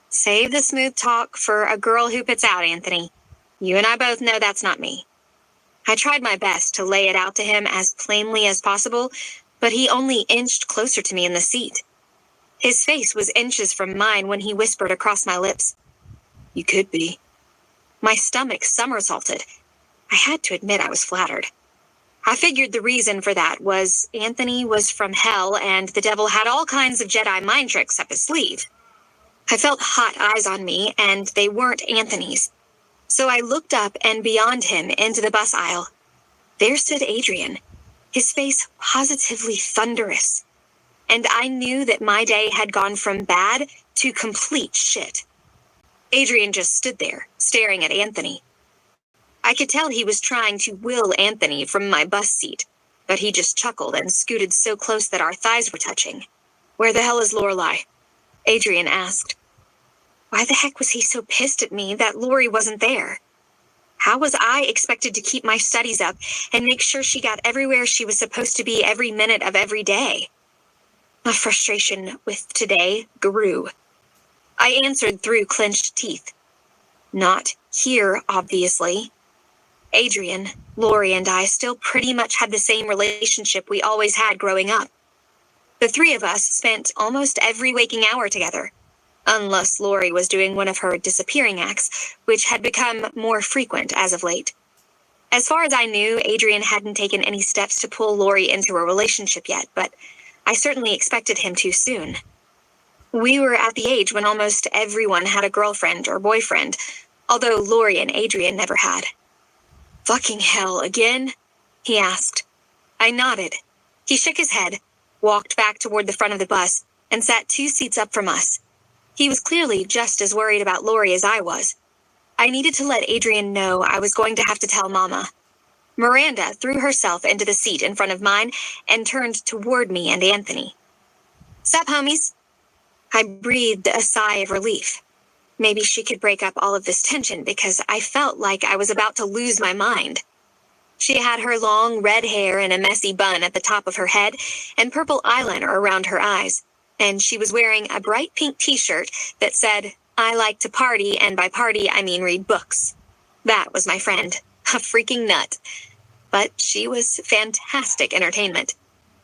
Save the smooth talk for a girl who pits out, Anthony. You and I both know that's not me. I tried my best to lay it out to him as plainly as possible, but he only inched closer to me in the seat. His face was inches from mine when he whispered across my lips, You could be. My stomach somersaulted. I had to admit I was flattered. I figured the reason for that was Anthony was from hell and the devil had all kinds of Jedi mind tricks up his sleeve. I felt hot eyes on me, and they weren't Anthony's. So I looked up and beyond him into the bus aisle. There stood Adrian, his face positively thunderous, and I knew that my day had gone from bad to complete shit. Adrian just stood there, staring at Anthony. I could tell he was trying to will Anthony from my bus seat, but he just chuckled and scooted so close that our thighs were touching. "Where the hell is Lorelai?" Adrian asked. Why the heck was he so pissed at me that Lori wasn't there? How was I expected to keep my studies up and make sure she got everywhere she was supposed to be every minute of every day? My frustration with today grew. I answered through clenched teeth. Not here, obviously. Adrian, Lori, and I still pretty much had the same relationship we always had growing up. The three of us spent almost every waking hour together, unless Lori was doing one of her disappearing acts, which had become more frequent as of late. As far as I knew, Adrian hadn't taken any steps to pull Lori into a relationship yet, but I certainly expected him to soon. We were at the age when almost everyone had a girlfriend or boyfriend, although Lori and Adrian never had. "Fucking hell, again?" he asked. I nodded. He shook his head, walked back toward the front of the bus, and sat 2 seats up from us. He was clearly just as worried about Lori as I was. I needed to let Adrian know I was going to have to tell Mama. Miranda threw herself into the seat in front of mine and turned toward me and Anthony. "Sup, homies?" I breathed a sigh of relief. Maybe she could break up all of this tension because I felt like I was about to lose my mind. She had her long red hair in a messy bun at the top of her head and purple eyeliner around her eyes, and she was wearing a bright pink t-shirt that said, "I like to party, and by party I mean read books." That was my friend, a freaking nut. But she was fantastic entertainment.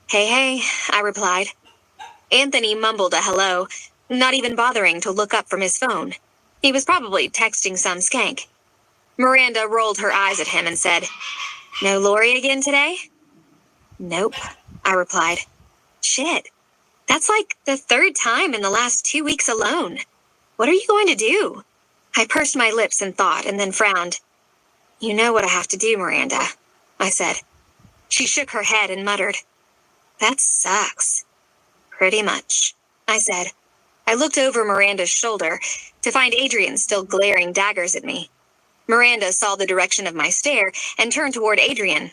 "Hey, hey," I replied. Anthony mumbled a hello, not even bothering to look up from his phone. He was probably texting some skank. Miranda rolled her eyes at him and said, "No Lori again today?" "Nope," I replied. "Shit, that's like the 3rd time in the last 2 weeks alone. What are you going to do?" I pursed my lips in thought and then frowned. "You know what I have to do, Miranda," I said. She shook her head and muttered, "That sucks." "Pretty much," I said. I looked over Miranda's shoulder to find Adrian still glaring daggers at me. Miranda saw the direction of my stare and turned toward Adrian.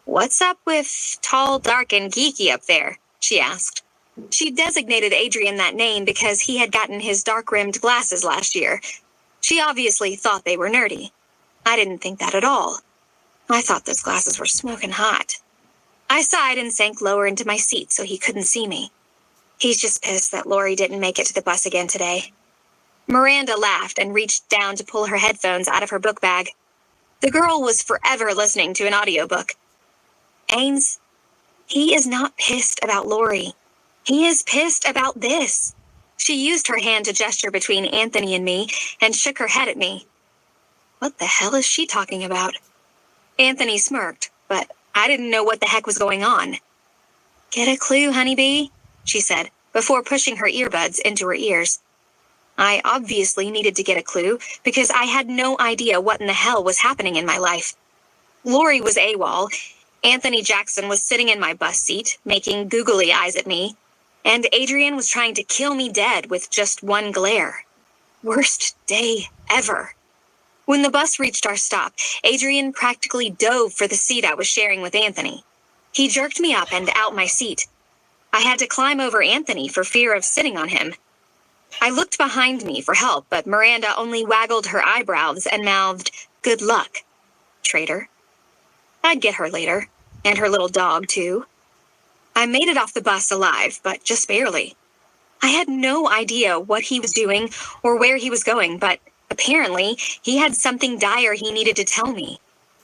"What's up with tall, dark, and geeky up there?" she asked. She designated Adrian that name because he had gotten his dark-rimmed glasses last year. She obviously thought they were nerdy. I didn't think that at all. I thought those glasses were smoking hot. I sighed and sank lower into my seat so he couldn't see me. He's just pissed that Lori didn't make it to the bus again today. Miranda laughed and reached down to pull her headphones out of her book bag. The girl was forever listening to an audiobook. "Ains, he is not pissed about Lori. He is pissed about this." She used her hand to gesture between Anthony and me and shook her head at me. What the hell is she talking about? Anthony smirked, but I didn't know what the heck was going on. "Get a clue, honeybee," she said, before pushing her earbuds into her ears. I obviously needed to get a clue because I had no idea what in the hell was happening in my life. Lori was AWOL, Anthony Jackson was sitting in my bus seat, making googly eyes at me, and Adrian was trying to kill me dead with just one glare. Worst day ever. When the bus reached our stop, Adrian practically dove for the seat I was sharing with Anthony. He jerked me up and out my seat. I had to climb over Anthony for fear of sitting on him. I looked behind me for help, but Miranda only waggled her eyebrows and mouthed, "Good luck, traitor." I'd get her later, and her little dog, too. I made it off the bus alive, but just barely. I had no idea what he was doing or where he was going, but apparently he had something dire he needed to tell me.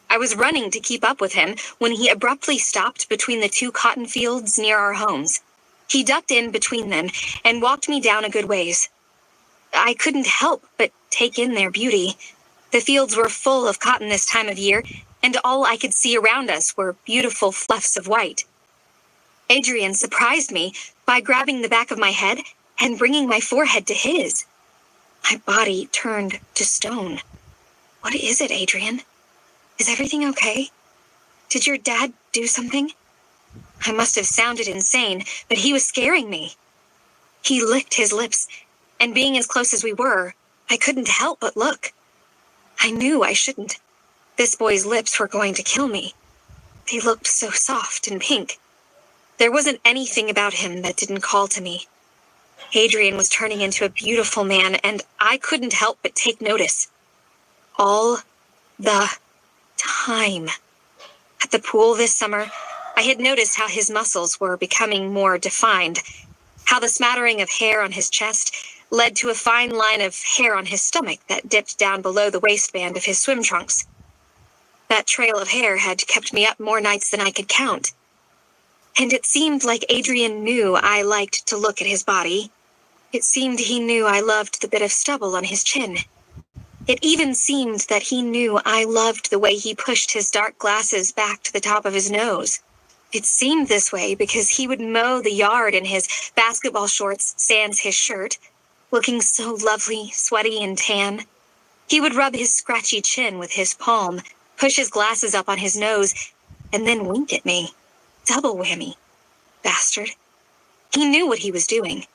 I was running to keep up with him when he abruptly stopped between the 2 cotton fields near our homes. He ducked in between them and walked me down a good ways. I couldn't help but take in their beauty. The fields were full of cotton this time of year, and all I could see around us were beautiful fluffs of white. Adrian surprised me by grabbing the back of my head and bringing my forehead to his. My body turned to stone. "What is it, Adrian? Is everything okay? Did your dad do something?" I must have sounded insane, but he was scaring me. He licked his lips, and being as close as we were, I couldn't help but look. I knew I shouldn't. This boy's lips were going to kill me. They looked so soft and pink. There wasn't anything about him that didn't call to me. Adrian was turning into a beautiful man, and I couldn't help but take notice. All the time. At the pool this summer, I had noticed how his muscles were becoming more defined, how the smattering of hair on his chest led to a fine line of hair on his stomach that dipped down below the waistband of his swim trunks. That trail of hair had kept me up more nights than I could count. And it seemed like Adrian knew I liked to look at his body. It seemed he knew I loved the bit of stubble on his chin. It even seemed that he knew I loved the way he pushed his dark glasses back to the top of his nose. It seemed this way because he would mow the yard in his basketball shorts sans his shirt, looking so lovely, sweaty, and tan. He would rub his scratchy chin with his palm, push his glasses up on his nose, and then wink at me. Double whammy. Bastard. He knew what he was doing.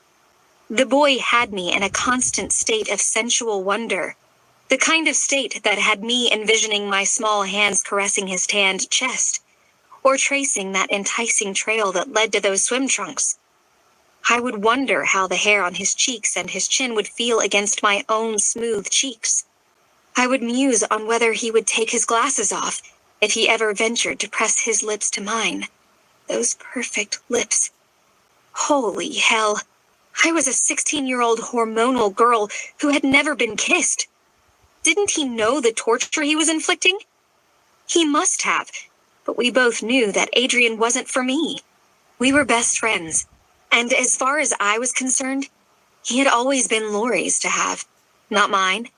The boy had me in a constant state of sensual wonder, the kind of state that had me envisioning my small hands caressing his tanned chest, or tracing that enticing trail that led to those swim trunks. I would wonder how the hair on his cheeks and his chin would feel against my own smooth cheeks. I would muse on whether he would take his glasses off if he ever ventured to press his lips to mine. Those perfect lips. Holy hell. I was a 16-year-old hormonal girl who had never been kissed. Didn't he know the torture he was inflicting? He must have, but we both knew that Adrian wasn't for me. We were best friends, and as far as I was concerned, he had always been Lori's to have, not mine,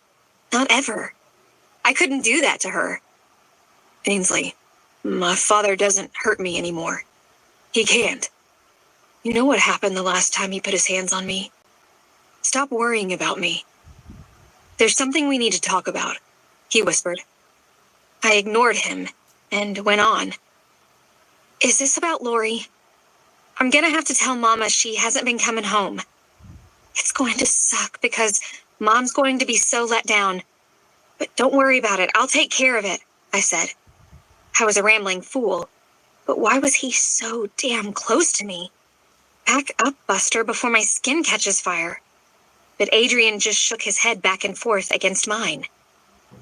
not ever. I couldn't do that to her. Ainsley, my father doesn't hurt me anymore. He can't. You know what happened the last time he put his hands on me? Stop worrying about me. There's something we need to talk about, he whispered. I ignored him and went on. Is this about Lori? I'm gonna have to tell Mama she hasn't been coming home. It's going to suck because Mom's going to be so let down. But don't worry about it. I'll take care of it, I said. I was a rambling fool, but why was he so damn close to me? Back up, Buster, before my skin catches fire. But Adrian just shook his head back and forth against mine.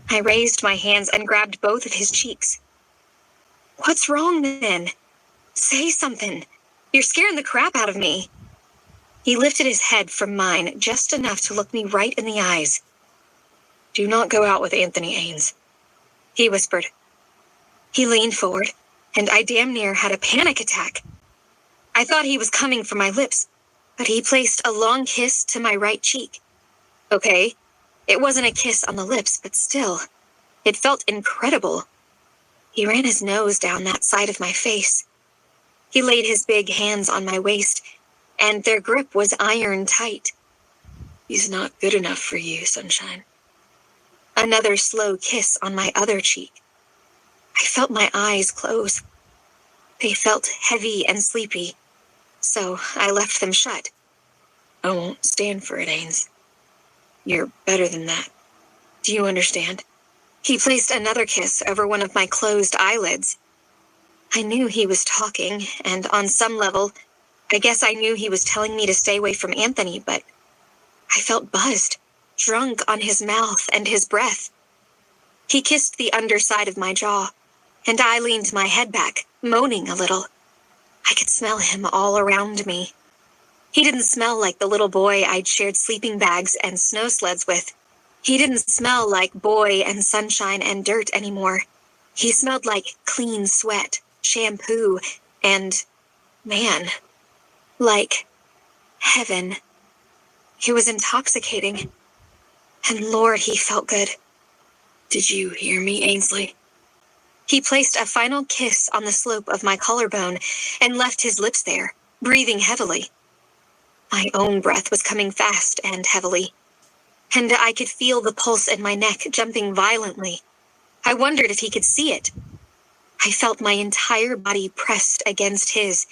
I raised my hands and grabbed both of his cheeks. What's wrong then? Say something. You're scaring the crap out of me. He lifted his head from mine just enough to look me right in the eyes. Do not go out with Anthony Ains, he whispered. He leaned forward, and I damn near had a panic attack. I thought he was coming for my lips, but he placed a long kiss to my right cheek. Okay, it wasn't a kiss on the lips, but still, it felt incredible. He ran his nose down that side of my face. He laid his big hands on my waist, and their grip was iron tight. He's not good enough for you, sunshine. Another slow kiss on my other cheek. I felt my eyes close. They felt heavy and sleepy, so I left them shut. I won't stand for it, Ains. You're better than that. Do you understand? He placed another kiss over one of my closed eyelids. I knew he was talking, and on some level, I guess I knew he was telling me to stay away from Anthony, but I felt buzzed, drunk on his mouth and his breath. He kissed the underside of my jaw, and I leaned my head back, moaning a little. I could smell him all around me. He didn't smell like the little boy I'd shared sleeping bags and snow sleds with. He didn't smell like boy and sunshine and dirt anymore. He smelled like clean sweat, shampoo, and, man, like heaven. He was intoxicating. And Lord, he felt good. Did you hear me, Ainsley? He placed a final kiss on the slope of my collarbone and left his lips there, breathing heavily. My own breath was coming fast and heavily, and I could feel the pulse in my neck jumping violently. I wondered if he could see it. I felt my entire body pressed against his,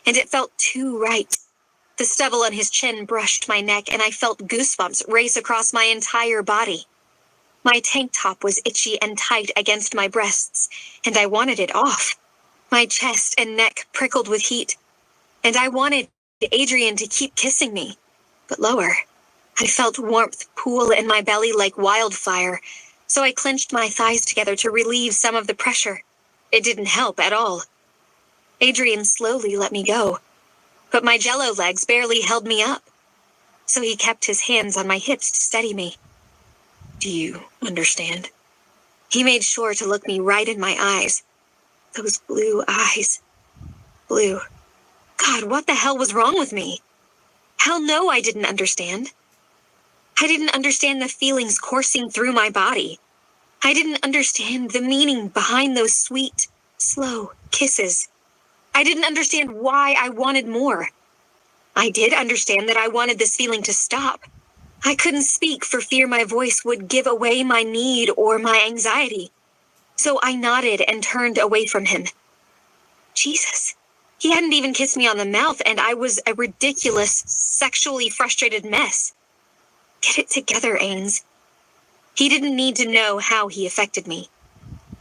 and it felt too right. The stubble on his chin brushed my neck, and I felt goosebumps race across my entire body. My tank top was itchy and tight against my breasts, and I wanted it off. My chest and neck prickled with heat, and I wanted Adrian to keep kissing me, but lower. I felt warmth pool in my belly like wildfire, so I clenched my thighs together to relieve some of the pressure. It didn't help at all. Adrian slowly let me go, but my jello legs barely held me up, so he kept his hands on my hips to steady me. Do you understand? He made sure to look me right in my eyes. Those blue eyes. Blue. God, what the hell was wrong with me? Hell no, I didn't understand. I didn't understand the feelings coursing through my body. I didn't understand the meaning behind those sweet, slow kisses. I didn't understand why I wanted more. I did understand that I wanted this feeling to stop. I couldn't speak for fear my voice would give away my need or my anxiety. So I nodded and turned away from him. Jesus. He hadn't even kissed me on the mouth, and I was a ridiculous, sexually frustrated mess. Get it together, Ains. He didn't need to know how he affected me.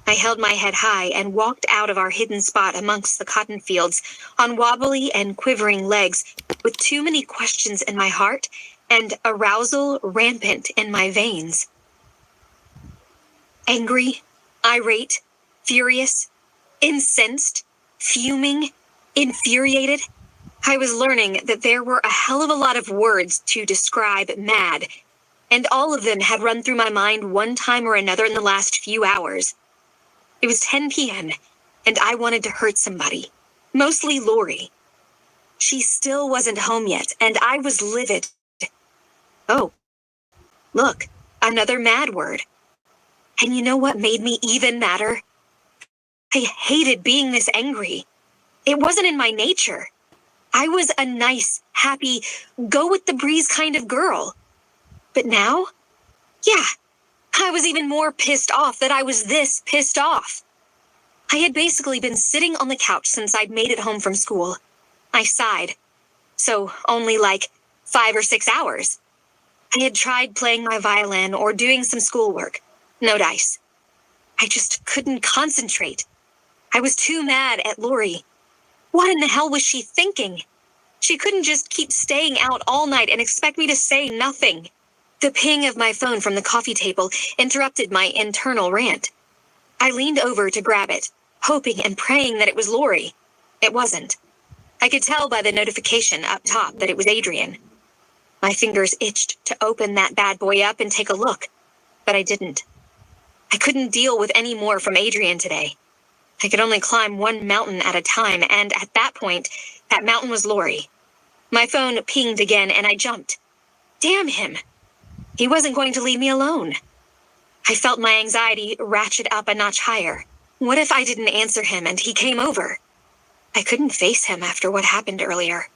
I held my head high and walked out of our hidden spot amongst the cotton fields on wobbly and quivering legs with too many questions in my heart and arousal rampant in my veins. Angry, irate, furious, incensed, fuming, infuriated. I was learning that there were a hell of a lot of words to describe mad, and all of them had run through my mind one time or another in the last few hours. It was 10 p.m., and I wanted to hurt somebody, mostly Lori. She still wasn't home yet, and I was livid. Oh, look, another mad word. And you know what made me even madder? I hated being this angry. It wasn't in my nature. I was a nice, happy, go-with-the-breeze kind of girl. But now? Yeah, I was even more pissed off that I was this pissed off. I had basically been sitting on the couch since I'd made it home from school. I sighed. So only like 5 or 6 hours. I had tried playing my violin or doing some schoolwork. No dice. I just couldn't concentrate. I was too mad at Lori. What in the hell was she thinking? She couldn't just keep staying out all night and expect me to say nothing. The ping of my phone from the coffee table interrupted my internal rant. I leaned over to grab it, hoping and praying that it was Lori. It wasn't. I could tell by the notification up top that it was Adrian. My fingers itched to open that bad boy up and take a look, but I didn't. I couldn't deal with any more from Adrian today. I could only climb one mountain at a time, and at that point, that mountain was Lori. My phone pinged again, and I jumped. Damn him. He wasn't going to leave me alone. I felt my anxiety ratchet up a notch higher. What if I didn't answer him and he came over? I couldn't face him after what happened earlier.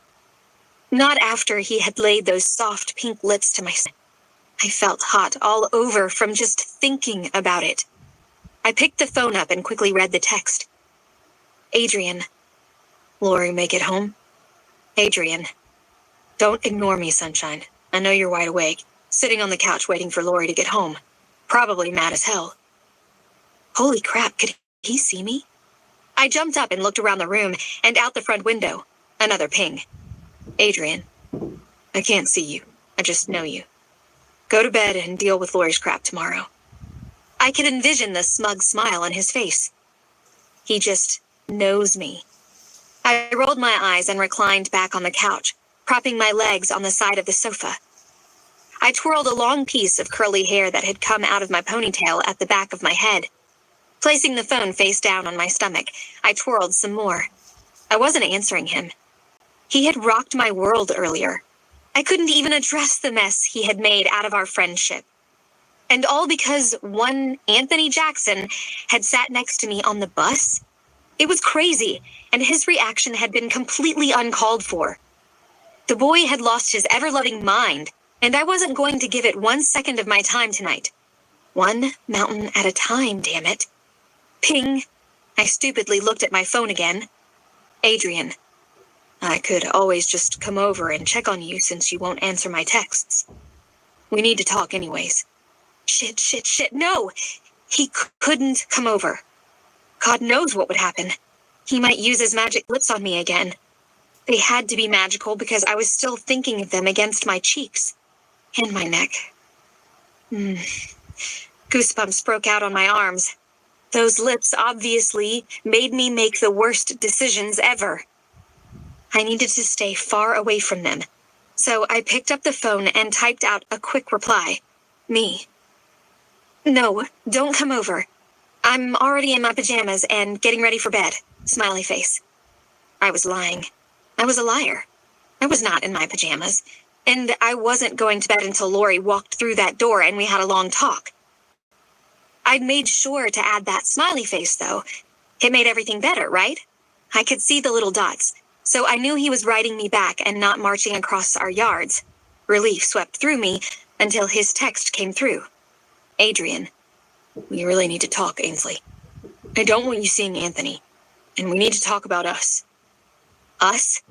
Not after he had laid those soft pink lips to my skin. I felt hot all over from just thinking about it. I picked the phone up and quickly read the text. Adrian. Lori, make it home? Adrian. Don't ignore me, sunshine. I know you're wide awake, sitting on the couch waiting for Lori to get home. Probably mad as hell. Holy crap, could he see me? I jumped up and looked around the room and out the front window. Another ping. Adrian. I can't see you. I just know you. Go to bed and deal with Lori's crap tomorrow. I could envision the smug smile on his face. He just knows me. I rolled my eyes and reclined back on the couch, propping my legs on the side of the sofa. I twirled a long piece of curly hair that had come out of my ponytail at the back of my head. Placing the phone face down on my stomach, I twirled some more. I wasn't answering him. He had rocked my world earlier. I couldn't even address the mess he had made out of our friendship. And all because one Anthony Jackson had sat next to me on the bus? It was crazy, and his reaction had been completely uncalled for. The boy had lost his ever-loving mind, and I wasn't going to give it 1 second of my time tonight. One mountain at a time, damn it. Ping. I stupidly looked at my phone again. Adrian. I could always just come over and check on you since you won't answer my texts. We need to talk anyways. Shit, no! He couldn't come over. God knows what would happen. He might use his magic lips on me again. They had to be magical because I was still thinking of them against my cheeks. And my neck. Goosebumps broke out on my arms. Those lips obviously made me make the worst decisions ever. I needed to stay far away from them. So I picked up the phone and typed out a quick reply. Me. No, don't come over. I'm already in my pajamas and getting ready for bed. Smiley face. I was lying. I was a liar. I was not in my pajamas. And I wasn't going to bed until Lori walked through that door and we had a long talk. I'd made sure to add that smiley face, though. It made everything better, right? I could see the little dots, so I knew he was writing me back and not marching across our yards. Relief swept through me until his text came through. Adrian, we really need to talk, Ainsley. I don't want you seeing Anthony, and we need to talk about us. Us?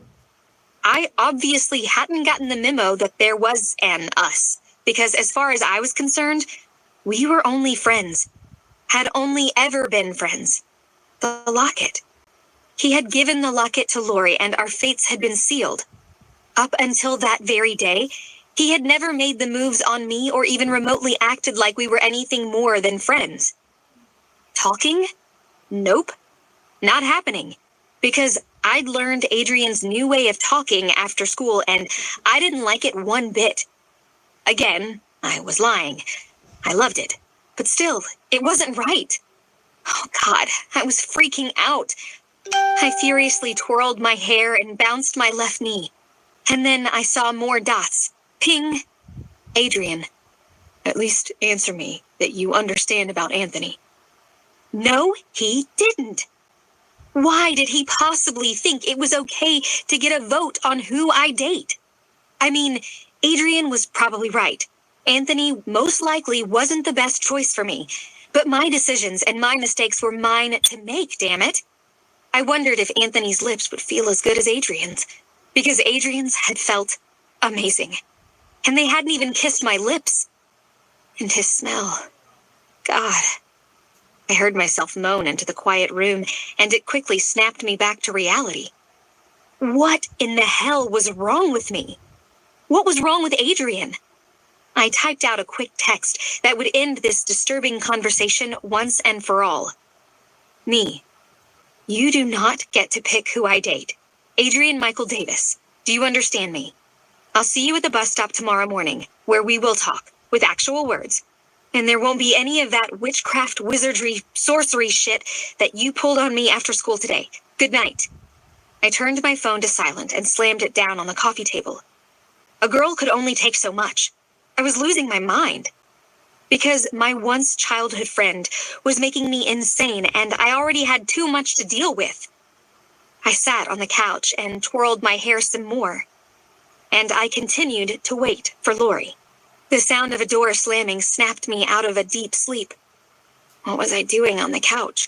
I obviously hadn't gotten the memo that there was an us, because as far as I was concerned, we were only friends. Had only ever been friends. The locket. He had given the locket to Lori and our fates had been sealed. Up until that very day, he had never made the moves on me or even remotely acted like we were anything more than friends. Talking? Nope. Not happening. Because I'd learned Adrian's new way of talking after school and I didn't like it one bit. Again, I was lying. I loved it. But still, it wasn't right. Oh God, I was freaking out. I furiously twirled my hair and bounced my left knee. And then I saw more dots. Ping. Adrian, at least answer me that you understand about Anthony. No, he didn't. Why did he possibly think it was okay to get a vote on who I date? I mean, Adrian was probably right. Anthony most likely wasn't the best choice for me, but my decisions and my mistakes were mine to make, damn it. I wondered if Anthony's lips would feel as good as Adrian's, because Adrian's had felt amazing, and they hadn't even kissed my lips. And his smell. God. I heard myself moan into the quiet room, and it quickly snapped me back to reality. What in the hell was wrong with me? What was wrong with Adrian? I typed out a quick text that would end this disturbing conversation once and for all. Me. You do not get to pick who I date. Adrian Michael Davis. Do you understand me? I'll see you at the bus stop tomorrow morning, where we will talk, with actual words. And there won't be any of that witchcraft, wizardry, sorcery shit that you pulled on me after school today. Good night. I turned my phone to silent and slammed it down on the coffee table. A girl could only take so much. I was losing my mind. Because my once childhood friend was making me insane and I already had too much to deal with. I sat on the couch and twirled my hair some more. And I continued to wait for Lori. The sound of a door slamming snapped me out of a deep sleep. What was I doing on the couch?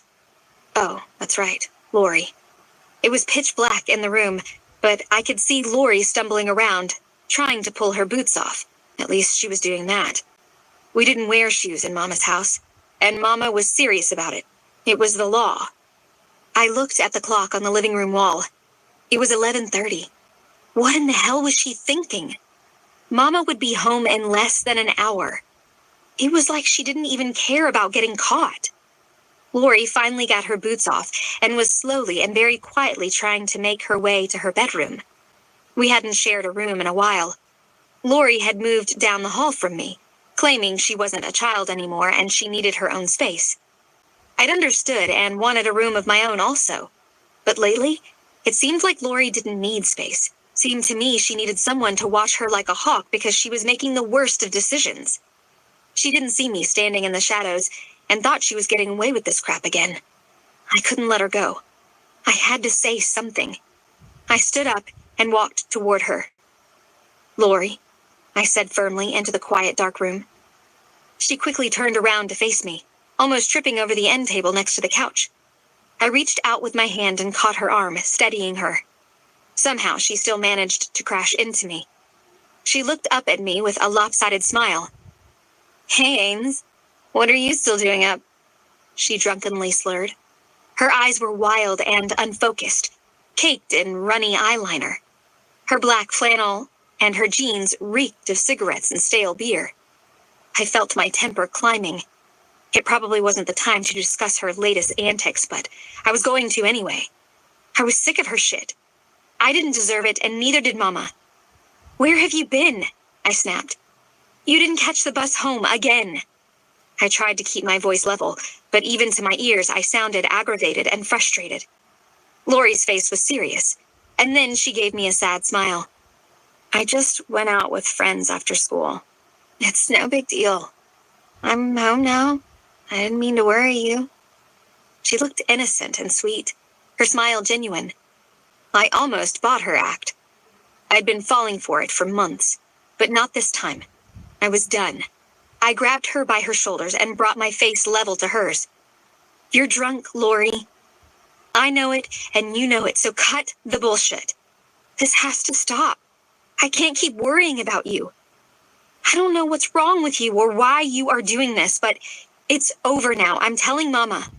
Oh, that's right, Lori. It was pitch black in the room, but I could see Lori stumbling around, trying to pull her boots off. At least she was doing that. We didn't wear shoes in Mama's house, and Mama was serious about it. It was the law. I looked at the clock on the living room wall. It was 11:30. What in the hell was she thinking? Mama would be home in less than an hour. It was like she didn't even care about getting caught. Lori finally got her boots off and was slowly and very quietly trying to make her way to her bedroom. We hadn't shared a room in a while. Lori had moved down the hall from me, claiming she wasn't a child anymore and she needed her own space. I'd understood and wanted a room of my own also. But lately, it seemed like Lori didn't need space. Seemed to me she needed someone to watch her like a hawk because she was making the worst of decisions. She didn't see me standing in the shadows and thought she was getting away with this crap again. I couldn't let her go. I had to say something. I stood up and walked toward her. Lori, I said firmly into the quiet dark room. She quickly turned around to face me, almost tripping over the end table next to the couch. I reached out with my hand and caught her arm, steadying her. Somehow, she still managed to crash into me. She looked up at me with a lopsided smile. "Hey, Ains, what are you still doing up?" she drunkenly slurred. Her eyes were wild and unfocused, caked in runny eyeliner. Her black flannel and her jeans reeked of cigarettes and stale beer. I felt my temper climbing. It probably wasn't the time to discuss her latest antics, but I was going to anyway. I was sick of her shit. I didn't deserve it, and neither did Mama. "Where have you been?" I snapped. "You didn't catch the bus home again." I tried to keep my voice level, but even to my ears I sounded aggravated and frustrated. Lori's face was serious, and then she gave me a sad smile. "I just went out with friends after school. It's no big deal. I'm home now. I didn't mean to worry you." She looked innocent and sweet, her smile genuine. I almost bought her act. I'd been falling for it for months, but not this time. I was done. I grabbed her by her shoulders and brought my face level to hers. "You're drunk, Lori. I know it, and you know it, so cut the bullshit. This has to stop. I can't keep worrying about you. I don't know what's wrong with you or why you are doing this, but it's over now. I'm telling Mama."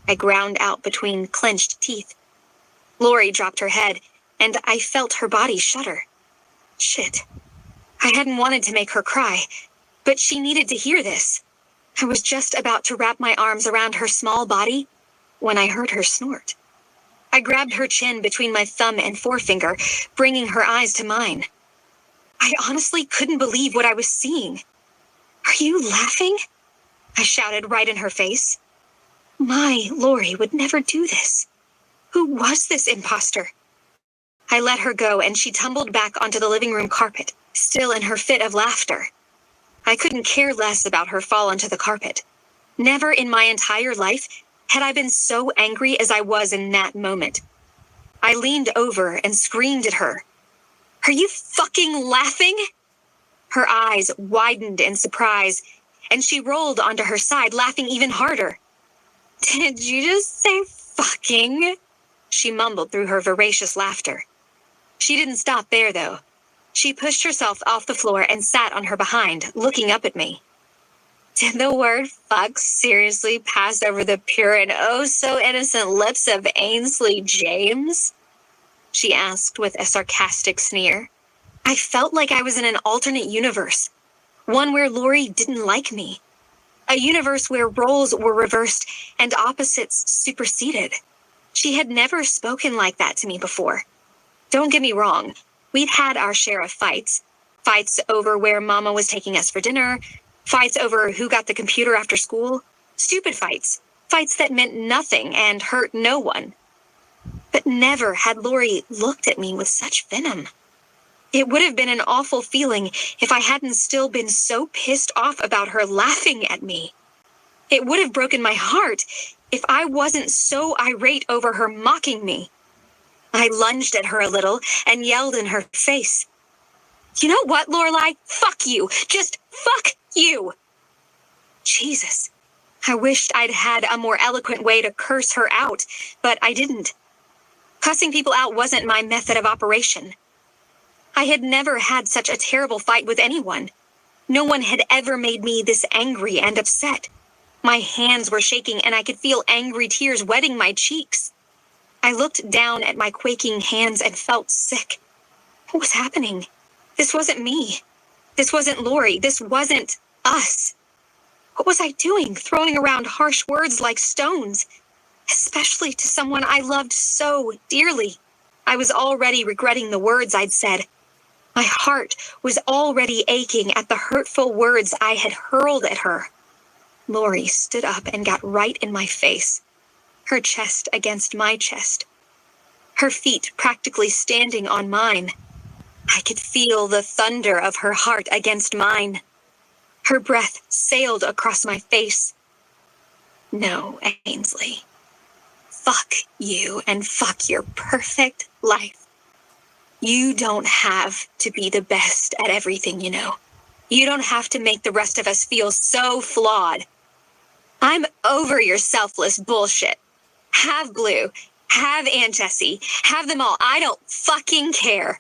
I ground out between clenched teeth. Lori dropped her head, and I felt her body shudder. Shit. I hadn't wanted to make her cry, but she needed to hear this. I was just about to wrap my arms around her small body when I heard her snort. I grabbed her chin between my thumb and forefinger, bringing her eyes to mine. I honestly couldn't believe what I was seeing. "Are you laughing?" I shouted right in her face. My Lori would never do this. Who was this imposter? I let her go, and she tumbled back onto the living room carpet, still in her fit of laughter. I couldn't care less about her fall onto the carpet. Never in my entire life had I been so angry as I was in that moment. I leaned over and screamed at her. "Are you fucking laughing?" Her eyes widened in surprise, and she rolled onto her side, laughing even harder. "Did you just say fucking?" She mumbled through her voracious laughter. She didn't stop there, though. She pushed herself off the floor and sat on her behind, looking up at me. "Did the word fuck seriously pass over the pure and oh-so-innocent lips of Ainsley James?" she asked with a sarcastic sneer. I felt like I was in an alternate universe, one where Lori didn't like me. A universe where roles were reversed and opposites superseded. She had never spoken like that to me before. Don't get me wrong, we'd had our share of fights. Fights over where Mama was taking us for dinner. Fights over who got the computer after school. Stupid fights. Fights that meant nothing and hurt no one. But never had Lori looked at me with such venom. It would have been an awful feeling if I hadn't still been so pissed off about her laughing at me. It would have broken my heart if I wasn't so irate over her mocking me. I lunged at her a little and yelled in her face. "You know what, Lorelai? Fuck you! Just fuck you!" Jesus. I wished I'd had a more eloquent way to curse her out, but I didn't. Cussing people out wasn't my method of operation. I had never had such a terrible fight with anyone. No one had ever made me this angry and upset. My hands were shaking, and I could feel angry tears wetting my cheeks. I looked down at my quaking hands and felt sick. What was happening? This wasn't me. This wasn't Lori. This wasn't us. What was I doing, throwing around harsh words like stones, especially to someone I loved so dearly? I was already regretting the words I'd said. My heart was already aching at the hurtful words I had hurled at her. Lori stood up and got right in my face, her chest against my chest, her feet practically standing on mine. I could feel the thunder of her heart against mine. Her breath sailed across my face. "No, Ainsley. Fuck you and fuck your perfect life. You don't have to be the best at everything, you know. You don't have to make the rest of us feel so flawed. I'm over your selfless bullshit. Have Blue. Have Aunt Jessie. Have them all. I don't fucking care.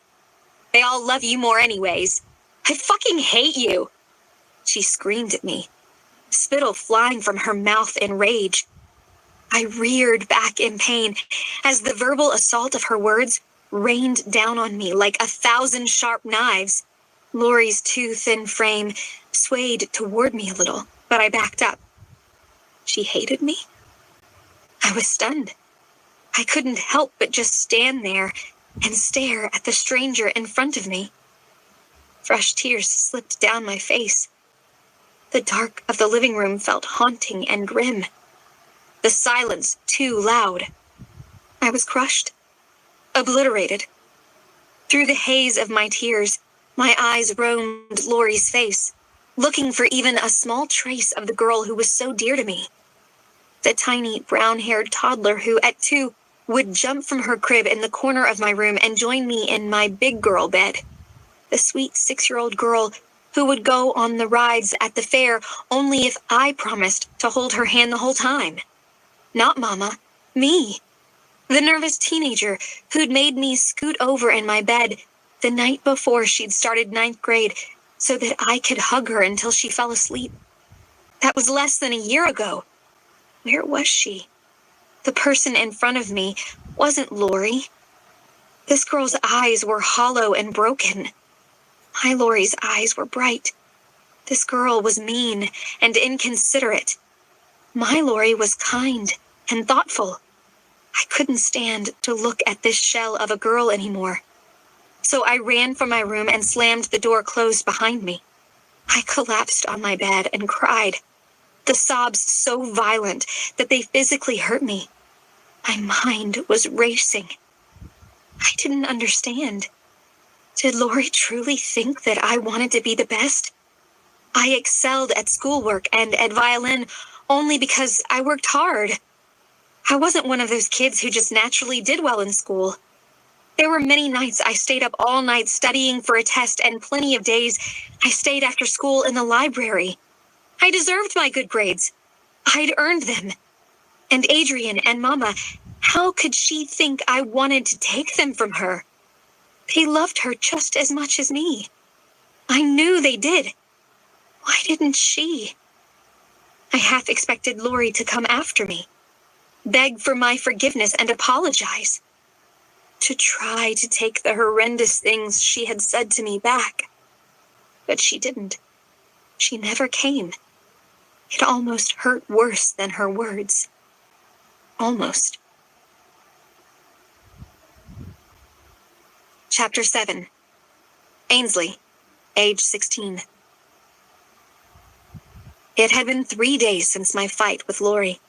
They all love you more anyways. I fucking hate you. She screamed at me, spittle flying from her mouth in rage. I reared back in pain as the verbal assault of her words rained down on me like 1,000 sharp knives. Lori's too thin frame swayed toward me a little, but I backed up. She hated me? I was stunned. I couldn't help but just stand there and stare at the stranger in front of me. Fresh tears slipped down my face. The dark of the living room felt haunting and grim. The silence too loud. I was crushed, obliterated. Through the haze of my tears, my eyes roamed Lori's face, looking for even a small trace of the girl who was so dear to me. The tiny brown-haired toddler who, at 2, would jump from her crib in the corner of my room and join me in my big girl bed. The sweet 6-year-old girl who would go on the rides at the fair only if I promised to hold her hand the whole time. Not Mama, me. The nervous teenager who'd made me scoot over in my bed the night before she'd started 9th grade so that I could hug her until she fell asleep. That was less than a year ago. Where was she? The person in front of me wasn't Lori. This girl's eyes were hollow and broken. My Lori's eyes were bright. This girl was mean and inconsiderate. My Lori was kind and thoughtful. I couldn't stand to look at this shell of a girl anymore. So I ran from my room and slammed the door closed behind me. I collapsed on my bed and cried, the sobs so violent that they physically hurt me. My mind was racing. I didn't understand. Did Lori truly think that I wanted to be the best? I excelled at schoolwork and at violin only because I worked hard. I wasn't one of those kids who just naturally did well in school. There were many nights I stayed up all night studying for a test, and plenty of days I stayed after school in the library. I deserved my good grades. I'd earned them. And Adrian and Mama, how could she think I wanted to take them from her? They loved her just as much as me. I knew they did. Why didn't she? I half expected Lori to come after me, beg for my forgiveness and apologize, to try to take the horrendous things she had said to me back. But she didn't. She never came. It almost hurt worse than her words. Almost. Chapter 7. Ainsley, age 16. It had been 3 days since my fight with Lori.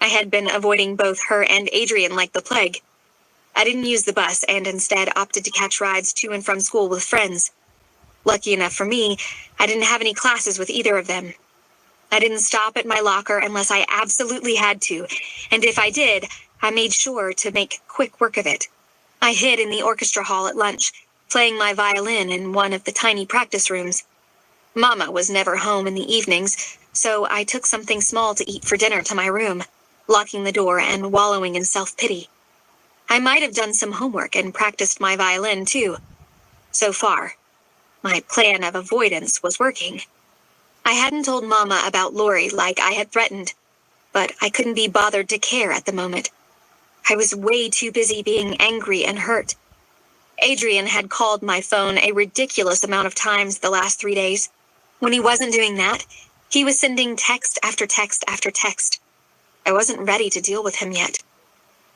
I had been avoiding both her and Adrian like the plague. I didn't use the bus and instead opted to catch rides to and from school with friends. Lucky enough for me, I didn't have any classes with either of them. I didn't stop at my locker unless I absolutely had to, and if I did, I made sure to make quick work of it. I hid in the orchestra hall at lunch, playing my violin in one of the tiny practice rooms. Mama was never home in the evenings, so I took something small to eat for dinner to my room, locking the door and wallowing in self-pity. I might have done some homework and practiced my violin, too. So far, my plan of avoidance was working. I hadn't told Mama about Lori like I had threatened, but I couldn't be bothered to care at the moment. I was way too busy being angry and hurt. Adrian had called my phone a ridiculous amount of times the last 3 days. When he wasn't doing that, he was sending text after text after text. I wasn't ready to deal with him yet.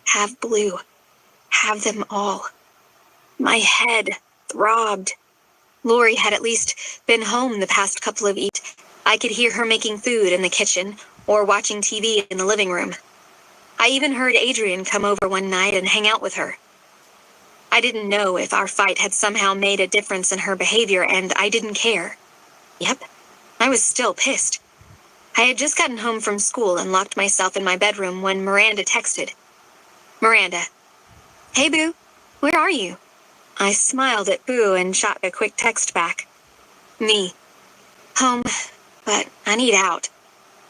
Have Blue. Have them all. My head throbbed. Lori had at least been home the past couple of weeks. I could hear her making food in the kitchen or watching TV in the living room. I even heard Adrian come over one night and hang out with her. I didn't know if our fight had somehow made a difference in her behavior, and I didn't care. Yep, I was still pissed. I had just gotten home from school and locked myself in my bedroom when Miranda texted. Miranda. Hey, Boo. Where are you? I smiled at Boo and shot a quick text back. Me. Home, but I need out.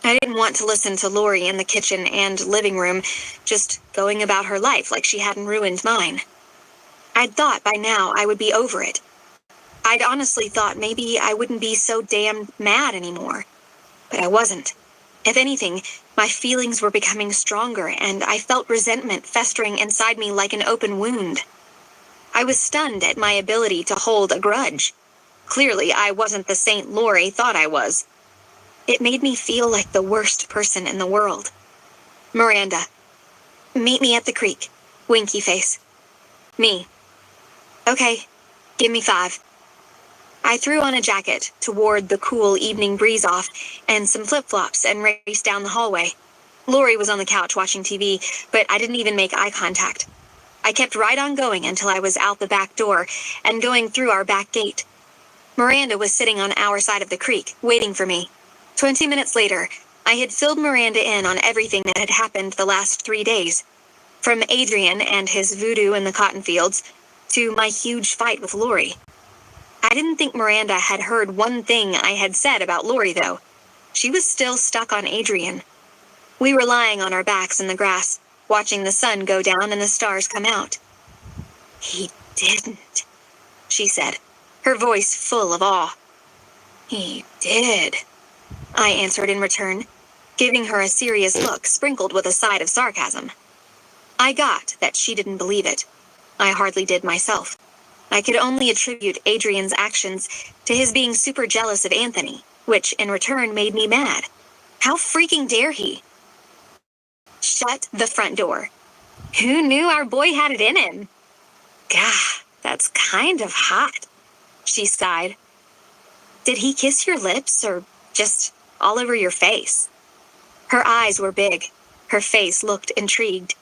I didn't want to listen to Lori in the kitchen and living room, just going about her life like she hadn't ruined mine. I'd thought by now I would be over it. I'd honestly thought maybe I wouldn't be so damn mad anymore. But I wasn't. If anything, my feelings were becoming stronger, and I felt resentment festering inside me like an open wound. I was stunned at my ability to hold a grudge. Clearly, I wasn't the Saint Lori thought I was. It made me feel like the worst person in the world. Miranda. Meet me at the creek. Winky face. Me. Okay. Give me 5. I threw on a jacket to ward the cool evening breeze off and some flip-flops and raced down the hallway. Lori was on the couch watching TV, but I didn't even make eye contact. I kept right on going until I was out the back door and going through our back gate. Miranda was sitting on our side of the creek, waiting for me. 20 minutes later, I had filled Miranda in on everything that had happened the last 3 days. From Adrian and his voodoo in the cotton fields to my huge fight with Lori. I didn't think Miranda had heard one thing I had said about Lori, though. She was still stuck on Adrian. We were lying on our backs in the grass, watching the sun go down and the stars come out. He didn't, she said, her voice full of awe. He did, I answered in return, giving her a serious look sprinkled with a side of sarcasm. I got that she didn't believe it. I hardly did myself. I could only attribute Adrian's actions to his being super jealous of Anthony, which in return made me mad. How freaking dare he? Shut the front door. Who knew our boy had it in him? Gah, that's kind of hot, she sighed. Did he kiss your lips or just all over your face? Her eyes were big. Her face looked intrigued.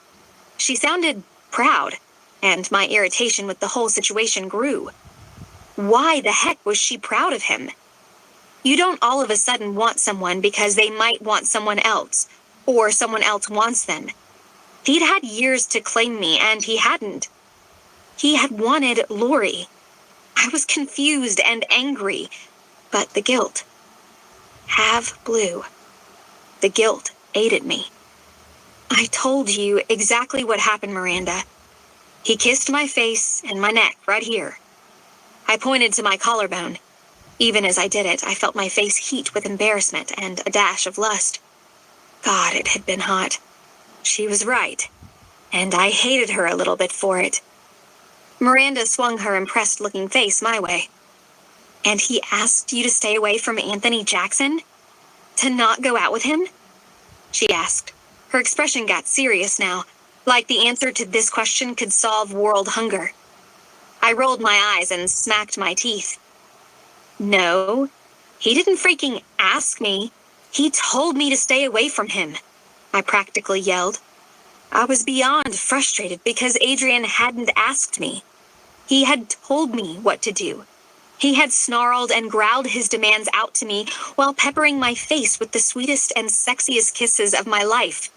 She sounded proud, and my irritation with the whole situation grew. Why the heck was she proud of him? You don't all of a sudden want someone because they might want someone else, or someone else wants them. He'd had years to claim me, and he hadn't. He had wanted Lori. I was confused and angry, but the guilt. Have blue. The guilt ate at me. I told you exactly what happened, Miranda. He kissed my face and my neck right here. I pointed to my collarbone. Even as I did it, I felt my face heat with embarrassment and a dash of lust. God, it had been hot. She was right, and I hated her a little bit for it. Miranda swung her impressed-looking face my way. And he asked you to stay away from Anthony Jackson? To not go out with him? She asked. Her expression got serious now, like the answer to this question could solve world hunger. I rolled my eyes and smacked my teeth. No, he didn't freaking ask me. He told me to stay away from him, I practically yelled. I was beyond frustrated because Adrian hadn't asked me. He had told me what to do. He had snarled and growled his demands out to me while peppering my face with the sweetest and sexiest kisses of my life.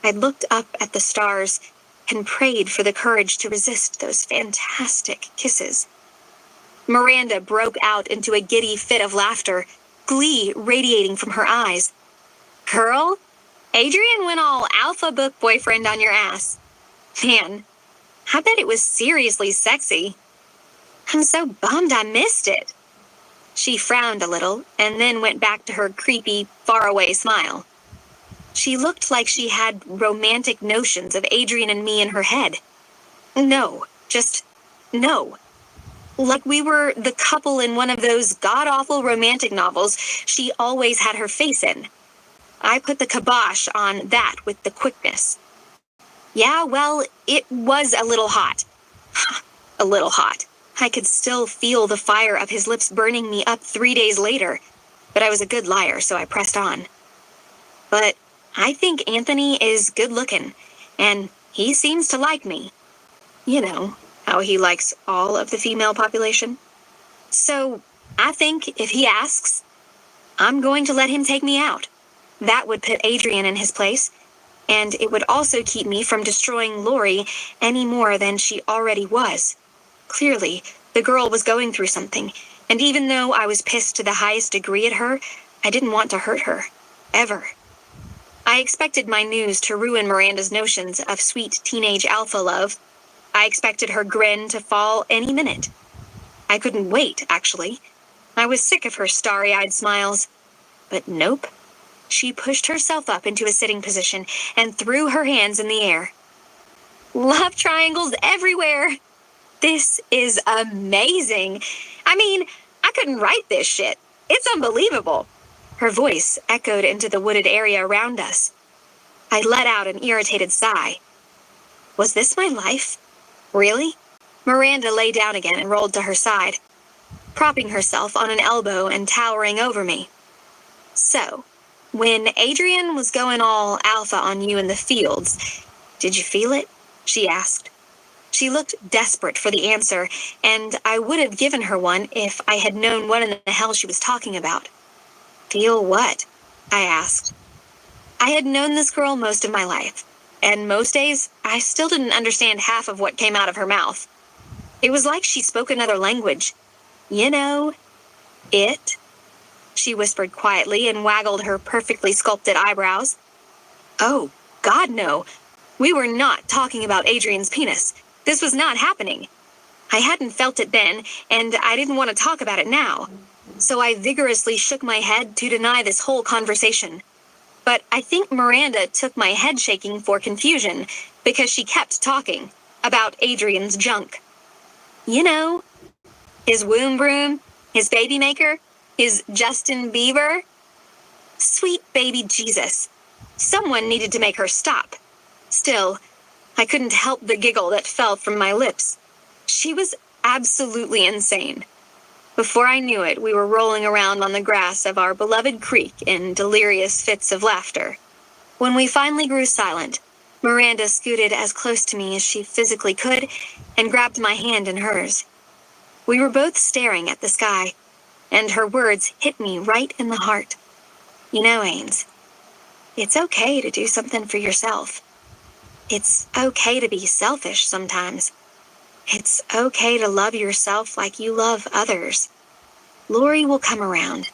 I looked up at the stars and prayed for the courage to resist those fantastic kisses. Miranda broke out into a giddy fit of laughter, glee radiating from her eyes. Girl, Adrian went all alpha book boyfriend on your ass. Man, I bet it was seriously sexy. I'm so bummed I missed it. She frowned a little and then went back to her creepy, faraway smile. She looked like she had romantic notions of Adrian and me in her head. No, just no. Like we were the couple in one of those god-awful romantic novels she always had her face in. I put the kibosh on that with the quickness. Yeah, well, it was a little hot. A little hot. I could still feel the fire of his lips burning me up 3 days later, but I was a good liar, so I pressed on. But I think Anthony is good-looking, and he seems to like me. You know, how he likes all of the female population. So, I think if he asks, I'm going to let him take me out. That would put Adrian in his place, and it would also keep me from destroying Lori any more than she already was. Clearly, the girl was going through something, and even though I was pissed to the highest degree at her, I didn't want to hurt her. ever. I expected my news to ruin Miranda's notions of sweet teenage alpha love. I expected her grin to fall any minute. I couldn't wait, actually. I was sick of her starry-eyed smiles. But nope. She pushed herself up into a sitting position and threw her hands in the air. Love triangles everywhere! This is amazing! I mean, I couldn't write this shit. It's unbelievable. Her voice echoed into the wooded area around us. I let out an irritated sigh. Was this my life? Really? Miranda lay down again and rolled to her side, propping herself on an elbow and towering over me. So, when Adrian was going all alpha on you in the fields, did you feel it? She asked. She looked desperate for the answer, and I would have given her one if I had known what in the hell she was talking about. Feel what? I asked. I had known this girl most of my life, and most days I still didn't understand half of what came out of her mouth. It was like she spoke another language. You know, it. She whispered quietly and waggled her perfectly sculpted eyebrows. Oh, God, no. We were not talking about Adrian's penis. This was not happening. I hadn't felt it then, and I didn't want to talk about it now. So I vigorously shook my head to deny this whole conversation. But I think Miranda took my head shaking for confusion because she kept talking about Adrian's junk. You know, his womb broom, his baby maker, his Justin Bieber. Sweet baby Jesus. Someone needed to make her stop. Still, I couldn't help the giggle that fell from my lips. She was absolutely insane. Before I knew it, we were rolling around on the grass of our beloved creek in delirious fits of laughter. When we finally grew silent, Miranda scooted as close to me as she physically could and grabbed my hand in hers. We were both staring at the sky, and her words hit me right in the heart. You know, Ains, it's okay to do something for yourself. It's okay to be selfish sometimes. It's okay to love yourself like you love others. Lori will come around,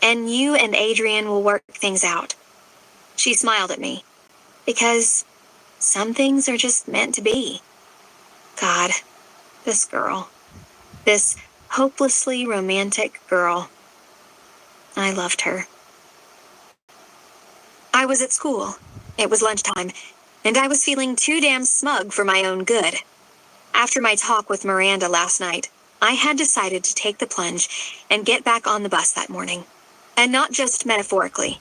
and you and Adrian will work things out. She smiled at me, because some things are just meant to be. God, this girl. This hopelessly romantic girl. I loved her. I was at school. It was lunchtime, and I was feeling too damn smug for my own good. After my talk with Miranda last night, I had decided to take the plunge and get back on the bus that morning. And not just metaphorically.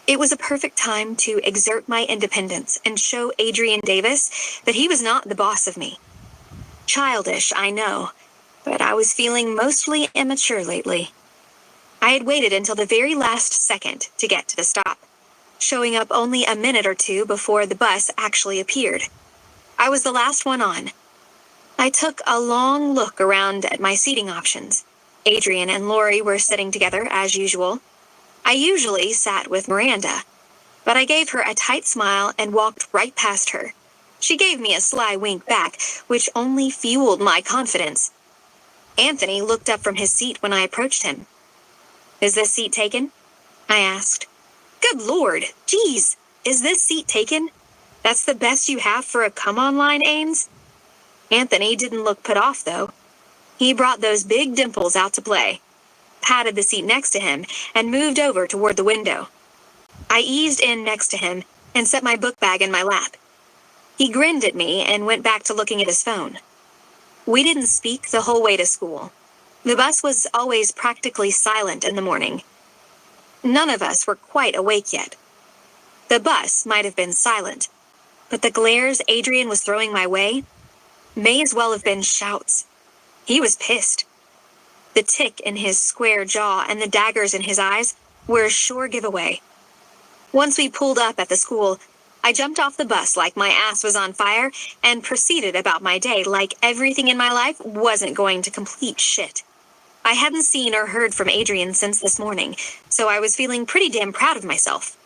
It was a perfect time to exert my independence and show Adrian Davis that he was not the boss of me. Childish, I know, but I was feeling mostly immature lately. I had waited until the very last second to get to the stop, showing up only a minute or two before the bus actually appeared. I was the last one on. I took a long look around at my seating options. Adrian and Lori were sitting together as usual. I usually sat with Miranda, but I gave her a tight smile and walked right past her. She gave me a sly wink back, which only fueled my confidence. Anthony looked up from his seat when I approached him. Is this seat taken? I asked. Good Lord, geez, is this seat taken? That's the best you have for a come-on line, Ains? Anthony didn't look put off, though. He brought those big dimples out to play, patted the seat next to him, and moved over toward the window. I eased in next to him and set my book bag in my lap. He grinned at me and went back to looking at his phone. We didn't speak the whole way to school. The bus was always practically silent in the morning. None of us were quite awake yet. The bus might have been silent, but the glares Adrian was throwing my way may as well have been shouts. He was pissed. The tick in his square jaw and the daggers in his eyes were a sure giveaway. Once we pulled up at the school, I jumped off the bus like my ass was on fire and proceeded about my day like everything in my life wasn't going to complete shit. I hadn't seen or heard from Adrian since this morning, so I was feeling pretty damn proud of myself.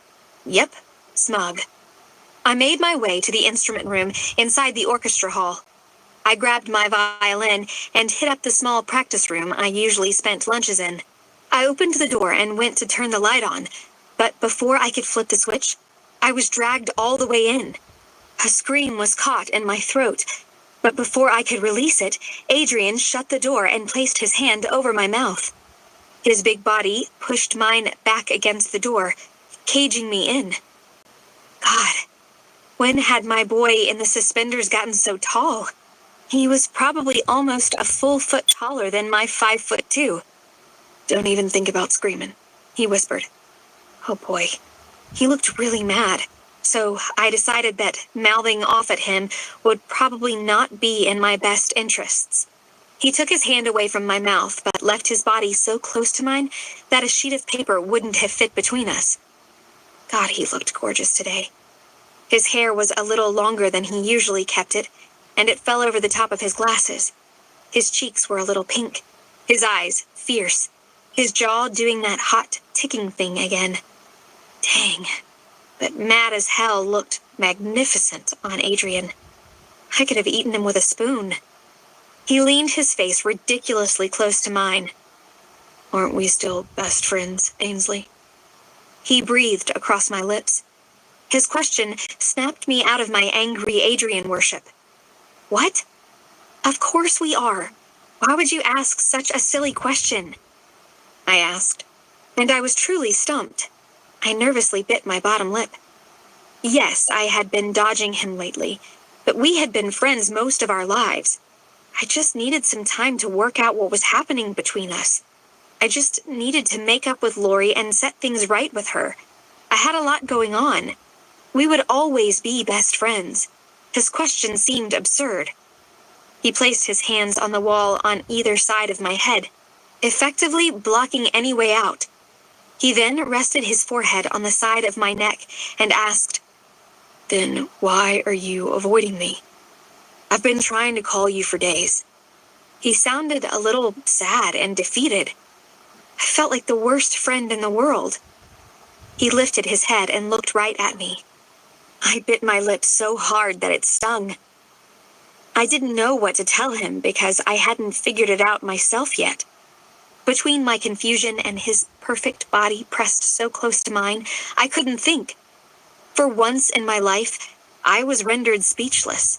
Yep, smug. I made my way to the instrument room inside the orchestra hall. I grabbed my violin and hit up the small practice room I usually spent lunches in. I opened the door and went to turn the light on, But before I could flip the switch, I was dragged all the way in. A scream was caught in my throat, but before I could release it, Adrian shut the door and placed his hand over my mouth. His big body pushed mine back against the door, caging me in. God, when had my boy in the suspenders gotten so tall? He was probably almost a full foot taller than my 5'2". "Don't even think about screaming," he whispered. Oh boy, he looked really mad, so I decided that mouthing off at him would probably not be in my best interests. He took his hand away from my mouth, but left his body so close to mine that a sheet of paper wouldn't have fit between us. God, he looked gorgeous today. His hair was a little longer than he usually kept it, and it fell over the top of his glasses. His cheeks were a little pink, his eyes fierce, his jaw doing that hot ticking thing again. Dang, but mad as hell looked magnificent on Adrian. I could have eaten him with a spoon. He leaned his face ridiculously close to mine. "Aren't we still best friends, Ainsley?" He breathed across my lips. His question snapped me out of my angry Adrian worship. What? Of course we are. Why would you ask such a silly question? I asked, and I was truly stumped. I nervously bit my bottom lip. Yes, I had been dodging him lately, but we had been friends most of our lives. I just needed some time to work out what was happening between us. I just needed to make up with Lori and set things right with her. I had a lot going on. We would always be best friends. His question seemed absurd. He placed his hands on the wall on either side of my head, effectively blocking any way out. He then rested his forehead on the side of my neck and asked, "Then why are you avoiding me? I've been trying to call you for days." He sounded a little sad and defeated. I felt like the worst friend in the world. He lifted his head and looked right at me. I bit my lip so hard that it stung. I didn't know what to tell him because I hadn't figured it out myself yet. Between my confusion and his perfect body pressed so close to mine, I couldn't think. For once in my life, I was rendered speechless.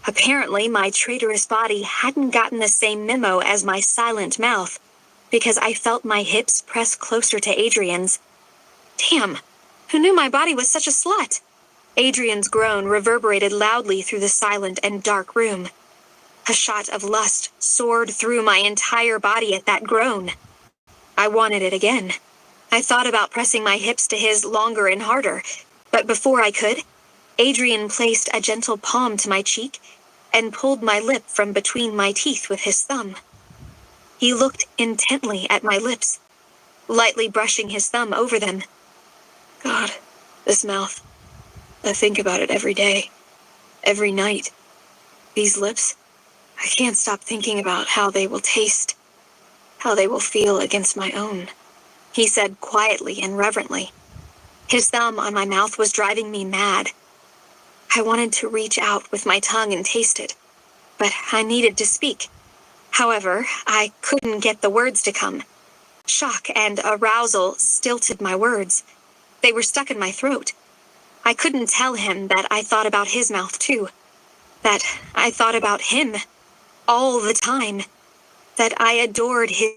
Apparently, my traitorous body hadn't gotten the same memo as my silent mouth, because I felt my hips press closer to Adrian's. Damn, who knew my body was such a slut? Adrian's groan reverberated loudly through the silent and dark room. A shot of lust soared through my entire body at that groan. I wanted it again. I thought about pressing my hips to his longer and harder, but before I could, Adrian placed a gentle palm to my cheek and pulled my lip from between my teeth with his thumb. He looked intently at my lips, lightly brushing his thumb over them. God, this mouth. I think about it every day, every night. These lips, I can't stop thinking about how they will taste, how they will feel against my own, he said quietly and reverently. His thumb on my mouth was driving me mad. I wanted to reach out with my tongue and taste it, but I needed to speak. However, I couldn't get the words to come. Shock and arousal stilted my words. They were stuck in my throat. I couldn't tell him that I thought about his mouth too. That I thought about him all the time. That I adored his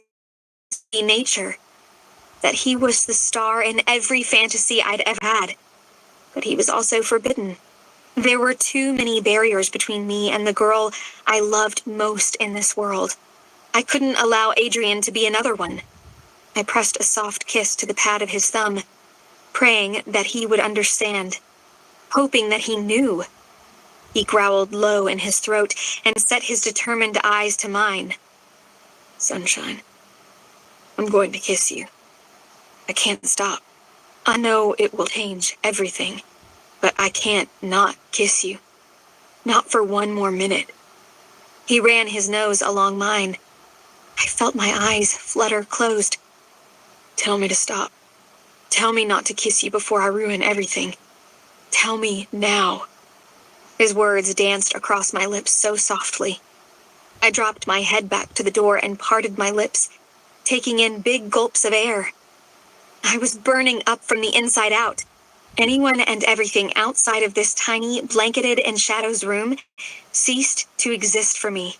nature. That he was the star in every fantasy I'd ever had. But he was also forbidden. There were too many barriers between me and the girl I loved most in this world. I couldn't allow Adrian to be another one. I pressed a soft kiss to the pad of his thumb, praying that he would understand, hoping that he knew. He growled low in his throat and set his determined eyes to mine. Sunshine, I'm going to kiss you. I can't stop. I know it will change everything, but I can't not kiss you. Not for one more minute. He ran his nose along mine. I felt my eyes flutter closed. Tell me to stop. Tell me not to kiss you before I ruin everything. Tell me now. His words danced across my lips so softly. I dropped my head back to the door and parted my lips, taking in big gulps of air. I was burning up from the inside out. Anyone and everything outside of this tiny, blanketed in shadows room ceased to exist for me.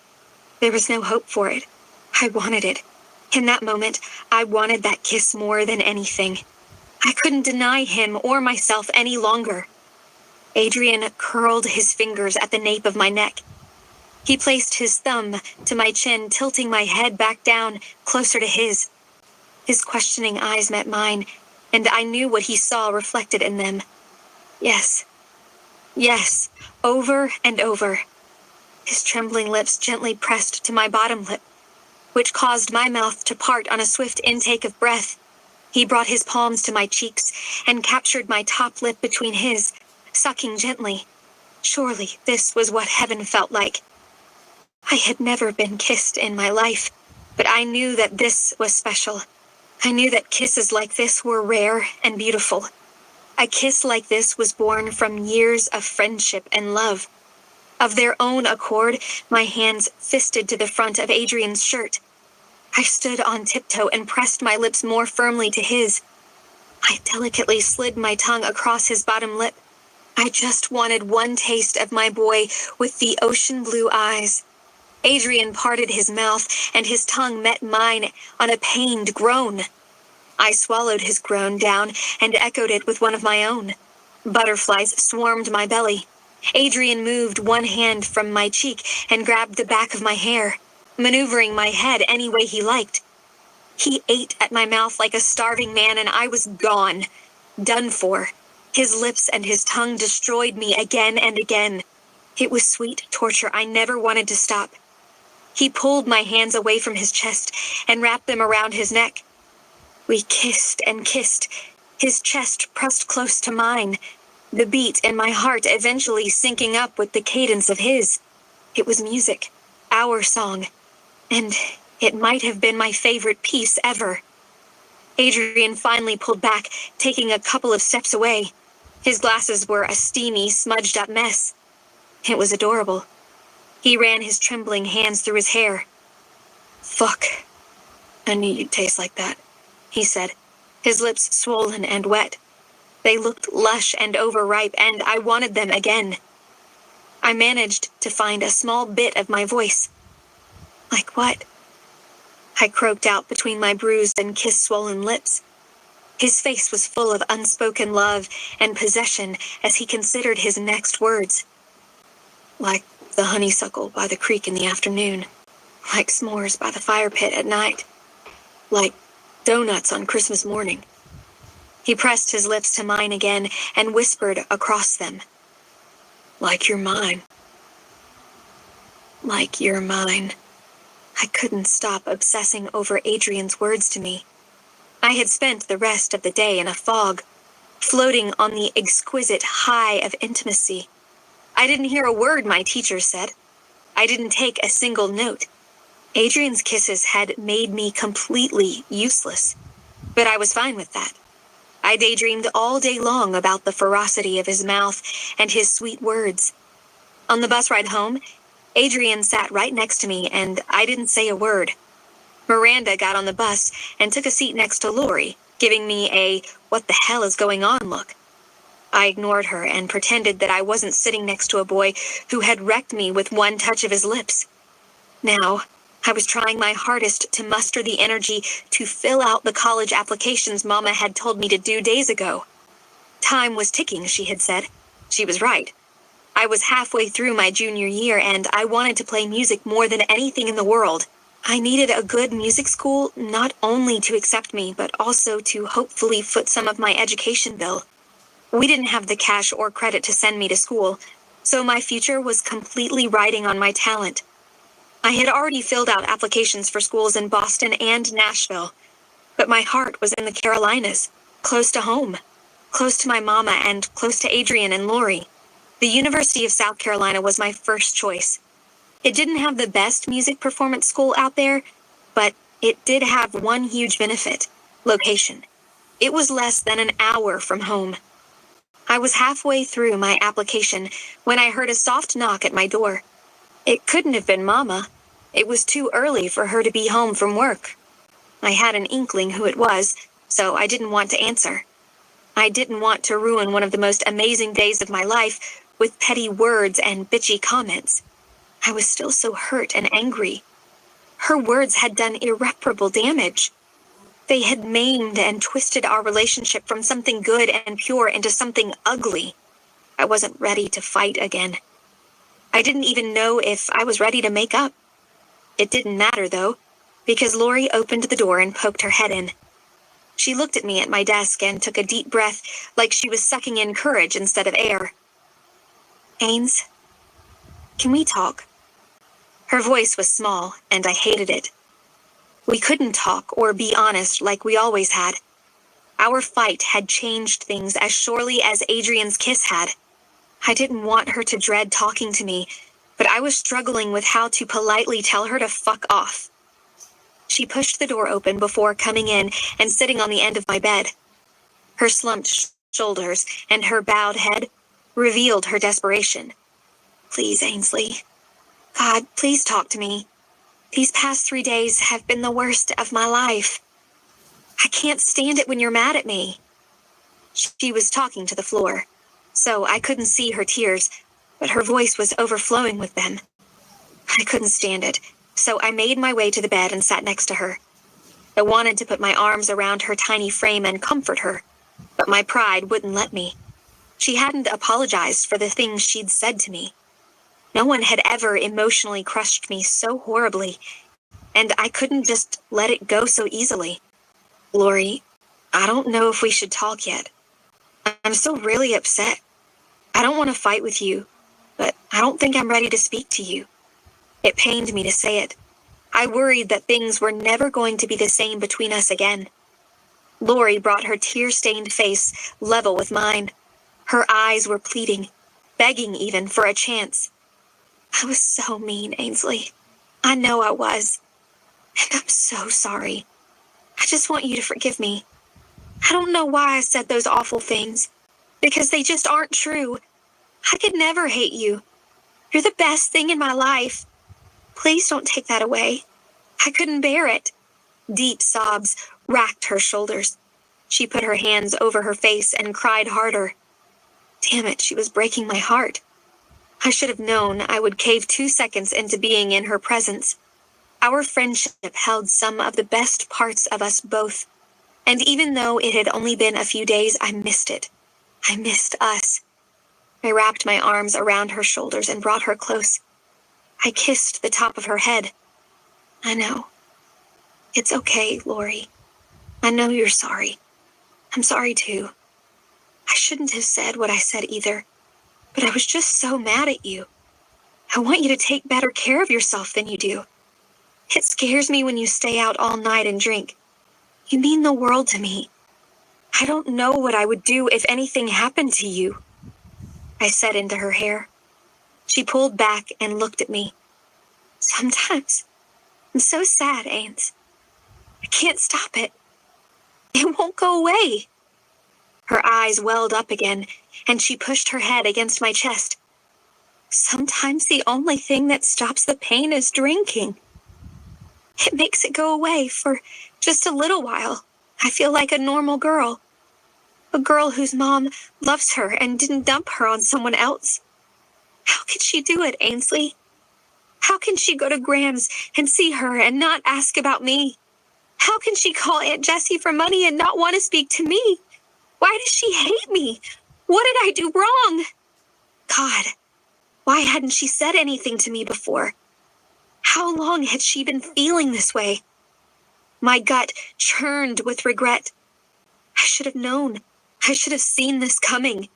There was no hope for it. I wanted it. In that moment, I wanted that kiss more than anything. I couldn't deny him or myself any longer. Adrian curled his fingers at the nape of my neck. He placed his thumb to my chin, tilting my head back down, closer to his. His questioning eyes met mine, and I knew what he saw reflected in them. Yes. Yes. Over and over. His trembling lips gently pressed to my bottom lip, which caused my mouth to part on a swift intake of breath. He brought his palms to my cheeks and captured my top lip between his, sucking gently. Surely this was what heaven felt like. I had never been kissed in my life, but I knew that this was special. I knew that kisses like this were rare and beautiful. A kiss like this was born from years of friendship and love. Of their own accord, my hands fisted to the front of Adrian's shirt. I stood on tiptoe and pressed my lips more firmly to his. I delicately slid my tongue across his bottom lip. I just wanted one taste of my boy with the ocean blue eyes. Adrian parted his mouth, and his tongue met mine on a pained groan. I swallowed his groan down and echoed it with one of my own. Butterflies swarmed my belly. Adrian moved one hand from my cheek and grabbed the back of my hair, maneuvering my head any way he liked. He ate at my mouth like a starving man, and I was gone, done for. His lips and his tongue destroyed me again and again. It was sweet torture I never wanted to stop. He pulled my hands away from his chest and wrapped them around his neck. We kissed and kissed, his chest pressed close to mine, the beat in my heart eventually syncing up with the cadence of his. It was music, our song, and it might have been my favorite piece ever. Adrian finally pulled back, taking a couple of steps away. His glasses were a steamy, smudged-up mess. It was adorable. He ran his trembling hands through his hair. "Fuck. I knew you'd taste like that," he said, his lips swollen and wet. They looked lush and overripe, and I wanted them again. I managed to find a small bit of my voice. "Like what?" I croaked out between my bruised and kiss-swollen lips. His face was full of unspoken love and possession as he considered his next words. "Like the honeysuckle by the creek in the afternoon. Like s'mores by the fire pit at night. Like donuts on Christmas morning." He pressed his lips to mine again and whispered across them. "Like you're mine. Like you're mine." I couldn't stop obsessing over Adrian's words to me. I had spent the rest of the day in a fog, floating on the exquisite high of intimacy. I didn't hear a word my teacher said. I didn't take a single note. Adrian's kisses had made me completely useless, but I was fine with that. I daydreamed all day long about the ferocity of his mouth and his sweet words. On the bus ride home, Adrian sat right next to me, and I didn't say a word. Miranda got on the bus and took a seat next to Lori, giving me a "what the hell is going on" look. I ignored her and pretended that I wasn't sitting next to a boy who had wrecked me with one touch of his lips. Now, I was trying my hardest to muster the energy to fill out the college applications Mama had told me to do days ago. Time was ticking, she had said. She was right. I was halfway through my junior year, and I wanted to play music more than anything in the world. I needed a good music school not only to accept me, but also to hopefully foot some of my education bill. We didn't have the cash or credit to send me to school, so my future was completely riding on my talent. I had already filled out applications for schools in Boston and Nashville, but my heart was in the Carolinas, close to home, close to my mama and close to Adrian and Lori. The University of South Carolina was my first choice. It didn't have the best music performance school out there, but it did have one huge benefit: location. It was less than an hour from home. I was halfway through my application when I heard a soft knock at my door. It couldn't have been Mama. It was too early for her to be home from work. I had an inkling who it was, so I didn't want to answer. I didn't want to ruin one of the most amazing days of my life with petty words and bitchy comments. I was still so hurt and angry. Her words had done irreparable damage. They had maimed and twisted our relationship from something good and pure into something ugly. I wasn't ready to fight again. I didn't even know if I was ready to make up. It didn't matter, though, because Lori opened the door and poked her head in. She looked at me at my desk and took a deep breath, like she was sucking in courage instead of air. "Ains, can we talk?" Her voice was small, and I hated it. We couldn't talk or be honest like we always had. Our fight had changed things as surely as Adrian's kiss had. I didn't want her to dread talking to me, but I was struggling with how to politely tell her to fuck off. She pushed the door open before coming in and sitting on the end of my bed. Her slumped shoulders and her bowed head revealed her desperation. "Please, Ainsley. God, please talk to me. These past 3 days have been the worst of my life. I can't stand it when you're mad at me." She was talking to the floor, so I couldn't see her tears, but her voice was overflowing with them. I couldn't stand it, so I made my way to the bed and sat next to her. I wanted to put my arms around her tiny frame and comfort her, but my pride wouldn't let me. She hadn't apologized for the things she'd said to me. No one had ever emotionally crushed me so horribly, and I couldn't just let it go so easily. "Lori, I don't know if we should talk yet. I'm still really upset. I don't want to fight with you, but I don't think I'm ready to speak to you." It pained me to say it. I worried that things were never going to be the same between us again. Lori brought her tear-stained face level with mine. Her eyes were pleading, begging even for a chance. "I was so mean, Ainsley. I know I was. And I'm so sorry. I just want you to forgive me. I don't know why I said those awful things, because they just aren't true. I could never hate you. You're the best thing in my life. Please don't take that away. I couldn't bear it." Deep sobs racked her shoulders. She put her hands over her face and cried harder. Damn it, she was breaking my heart. I should have known I would cave 2 seconds into being in her presence. Our friendship held some of the best parts of us both, and even though it had only been a few days, I missed it. I missed us. I wrapped my arms around her shoulders and brought her close. I kissed the top of her head. "I know. It's okay, Lori. I know you're sorry. I'm sorry too. I shouldn't have said what I said either, but I was just so mad at you. I want you to take better care of yourself than you do. It scares me when you stay out all night and drink. You mean the world to me. I don't know what I would do if anything happened to you." I said into her hair. She pulled back and looked at me. "Sometimes I'm so sad, Ains. I can't stop it. It won't go away." Her eyes welled up again, and she pushed her head against my chest. "Sometimes the only thing that stops the pain is drinking. It makes it go away for just a little while. I feel like a normal girl. A girl whose mom loves her and didn't dump her on someone else. How could she do it, Ainsley? How can she go to Graham's and see her and not ask about me? How can she call Aunt Jessie for money and not want to speak to me? Why does she hate me? What did I do wrong? God, why hadn't she said anything to me before? How long had she been feeling this way? My gut churned with regret. I should have known. I should have seen this coming.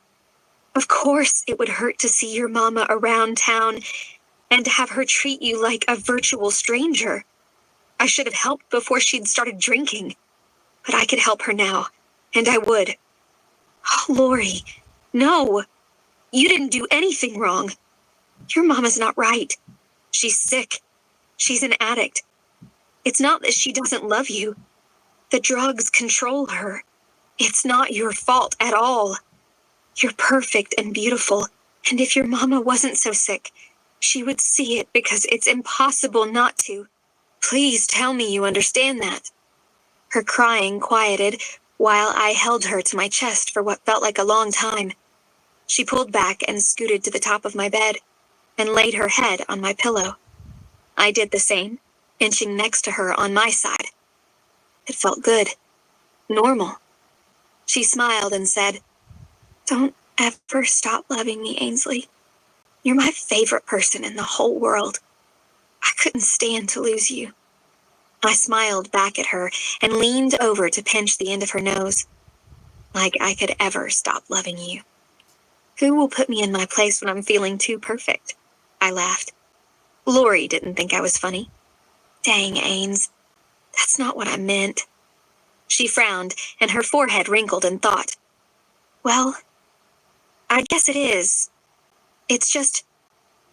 Of course it would hurt to see your mama around town and to have her treat you like a virtual stranger. I should have helped before she'd started drinking. But I could help her now, and I would. Oh, Lori, no. You didn't do anything wrong. Your mama's not right. She's sick. She's an addict. It's not that she doesn't love you. The drugs control her. It's not your fault at all. You're perfect and beautiful, and if your mama wasn't so sick, she would see it because it's impossible not to. Please tell me you understand that." Her crying quieted, while I held her to my chest for what felt like a long time. She pulled back and scooted to the top of my bed and laid her head on my pillow. I did the same, inching next to her on my side. It felt good. Normal. She smiled and said, "Don't ever stop loving me, Ainsley. You're my favorite person in the whole world. I couldn't stand to lose you." I smiled back at her and leaned over to pinch the end of her nose. Like I could ever stop loving you. Who will put me in my place when I'm feeling too perfect? I laughed. Lori didn't think I was funny. Dang, Ains. That's not what I meant. She frowned, and her forehead wrinkled in thought. Well, I guess it is. It's just,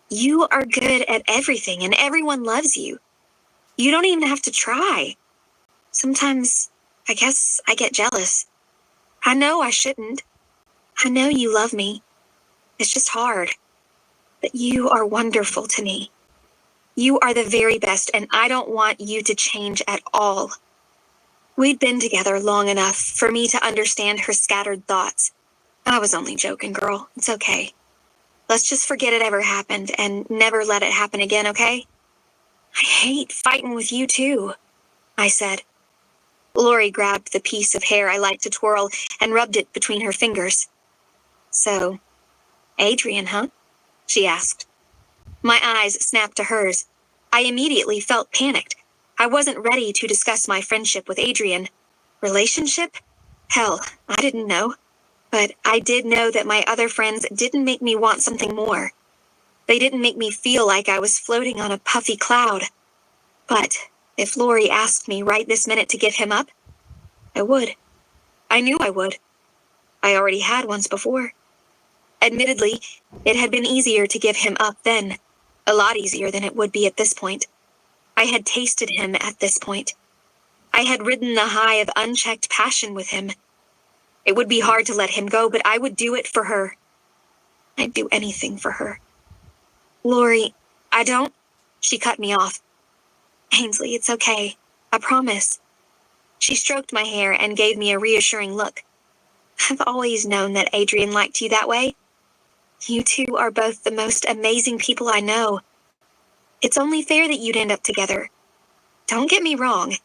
you are good at everything, and everyone loves you. You don't even have to try. Sometimes, I guess I get jealous. I know I shouldn't. I know you love me. It's just hard. But you are wonderful to me. You are the very best, and I don't want you to change at all. We'd been together long enough for me to understand her scattered thoughts. I was only joking, girl. It's okay. Let's just forget it ever happened and never let it happen again, okay? I hate fighting with you, too, I said. Lori grabbed the piece of hair I liked to twirl and rubbed it between her fingers. So, Adrian, huh? She asked. My eyes snapped to hers. I immediately felt panicked. I wasn't ready to discuss my friendship with Adrian. Relationship? Hell, I didn't know. But I did know that my other friends didn't make me want something more. They didn't make me feel like I was floating on a puffy cloud. But if Lori asked me right this minute to give him up, I would. I knew I would. I already had once before. Admittedly, it had been easier to give him up then. A lot easier than it would be at this point. I had tasted him at this point. I had ridden the high of unchecked passion with him. It would be hard to let him go, but I would do it for her. I'd do anything for her. Lori, I don't... She cut me off. Ainsley, it's okay. I promise. She stroked my hair and gave me a reassuring look. I've always known that Adrian liked you that way. You two are both the most amazing people I know. It's only fair that you'd end up together. Don't get me wrong.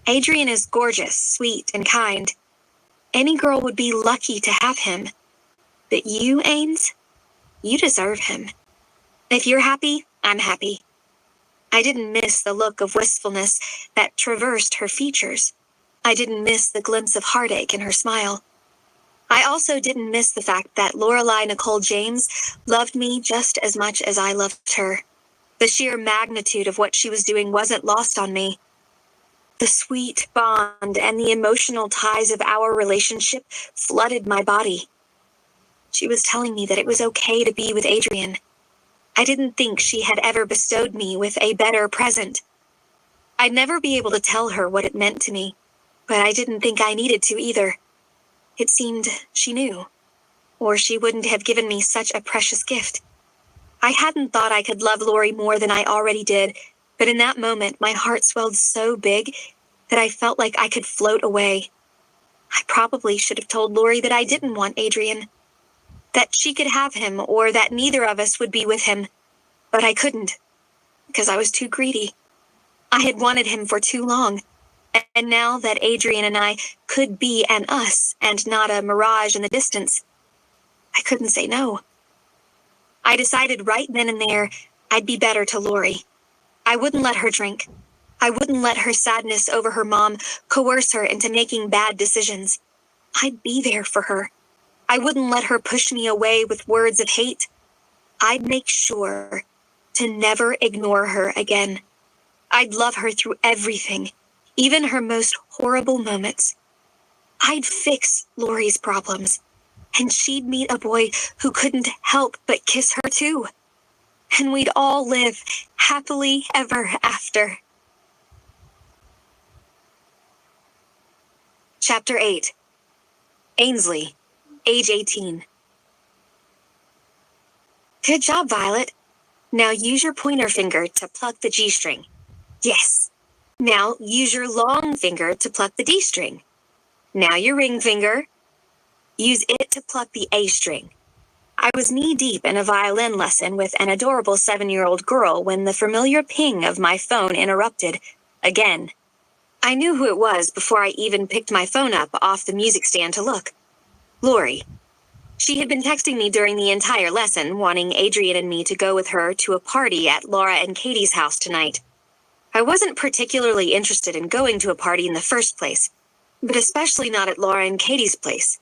Adrian is gorgeous, sweet, and kind. Any girl would be lucky to have him. But you, Ains, you deserve him. If you're happy, I'm happy. I didn't miss the look of wistfulness that traversed her features. I didn't miss the glimpse of heartache in her smile. I also didn't miss the fact that Lorelei Nicole James loved me just as much as I loved her. The sheer magnitude of what she was doing wasn't lost on me. The sweet bond and the emotional ties of our relationship flooded my body. She was telling me that it was okay to be with Adrian. I didn't think she had ever bestowed me with a better present. I'd never be able to tell her what it meant to me, but I didn't think I needed to either. It seemed she knew, or she wouldn't have given me such a precious gift. I hadn't thought I could love Lori more than I already did, but in that moment my heart swelled so big that I felt like I could float away. I probably should have told Lori that I didn't want Adrian, that she could have him or that neither of us would be with him, but I couldn't, because I was too greedy. I had wanted him for too long, and now that Adrian and I could be an us and not a mirage in the distance, I couldn't say no. I decided right then and there I'd be better to Lori. I wouldn't let her drink. I wouldn't let her sadness over her mom coerce her into making bad decisions. I'd be there for her. I wouldn't let her push me away with words of hate. I'd make sure to never ignore her again. I'd love her through everything, even her most horrible moments. I'd fix Lori's problems, and she'd meet a boy who couldn't help but kiss her too. And we'd all live happily ever after. Chapter 8. Ainsley, age 18. Good job, Violet. Now use your pointer finger to pluck the G string. Yes. Now use your long finger to pluck the D string. Now your ring finger. Use it to pluck the A string. I was knee-deep in a violin lesson with an adorable 7-year-old girl when the familiar ping of my phone interrupted, again. I knew who it was before I even picked my phone up off the music stand to look. Lori. She had been texting me during the entire lesson, wanting Adrian and me to go with her to a party at Laura and Katie's house tonight. I wasn't particularly interested in going to a party in the first place, but especially not at Laura and Katie's place.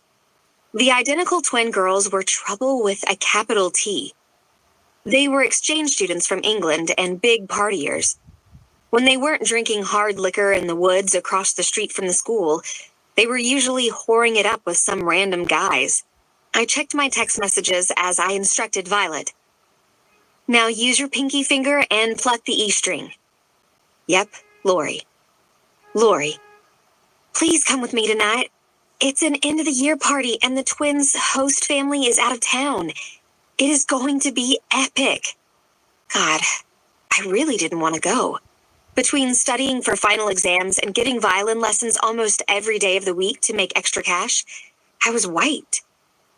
The identical twin girls were trouble with a capital T. They were exchange students from England and big partiers. When they weren't drinking hard liquor in the woods across the street from the school, they were usually whoring it up with some random guys. I checked my text messages as I instructed Violet. Now use your pinky finger and pluck the E string. Yep, Lori. Lori. Please come with me tonight. It's an end-of-the-year party and the twins' host family is out of town. It is going to be epic. God, I really didn't want to go. Between studying for final exams and getting violin lessons almost every day of the week to make extra cash, I was wiped.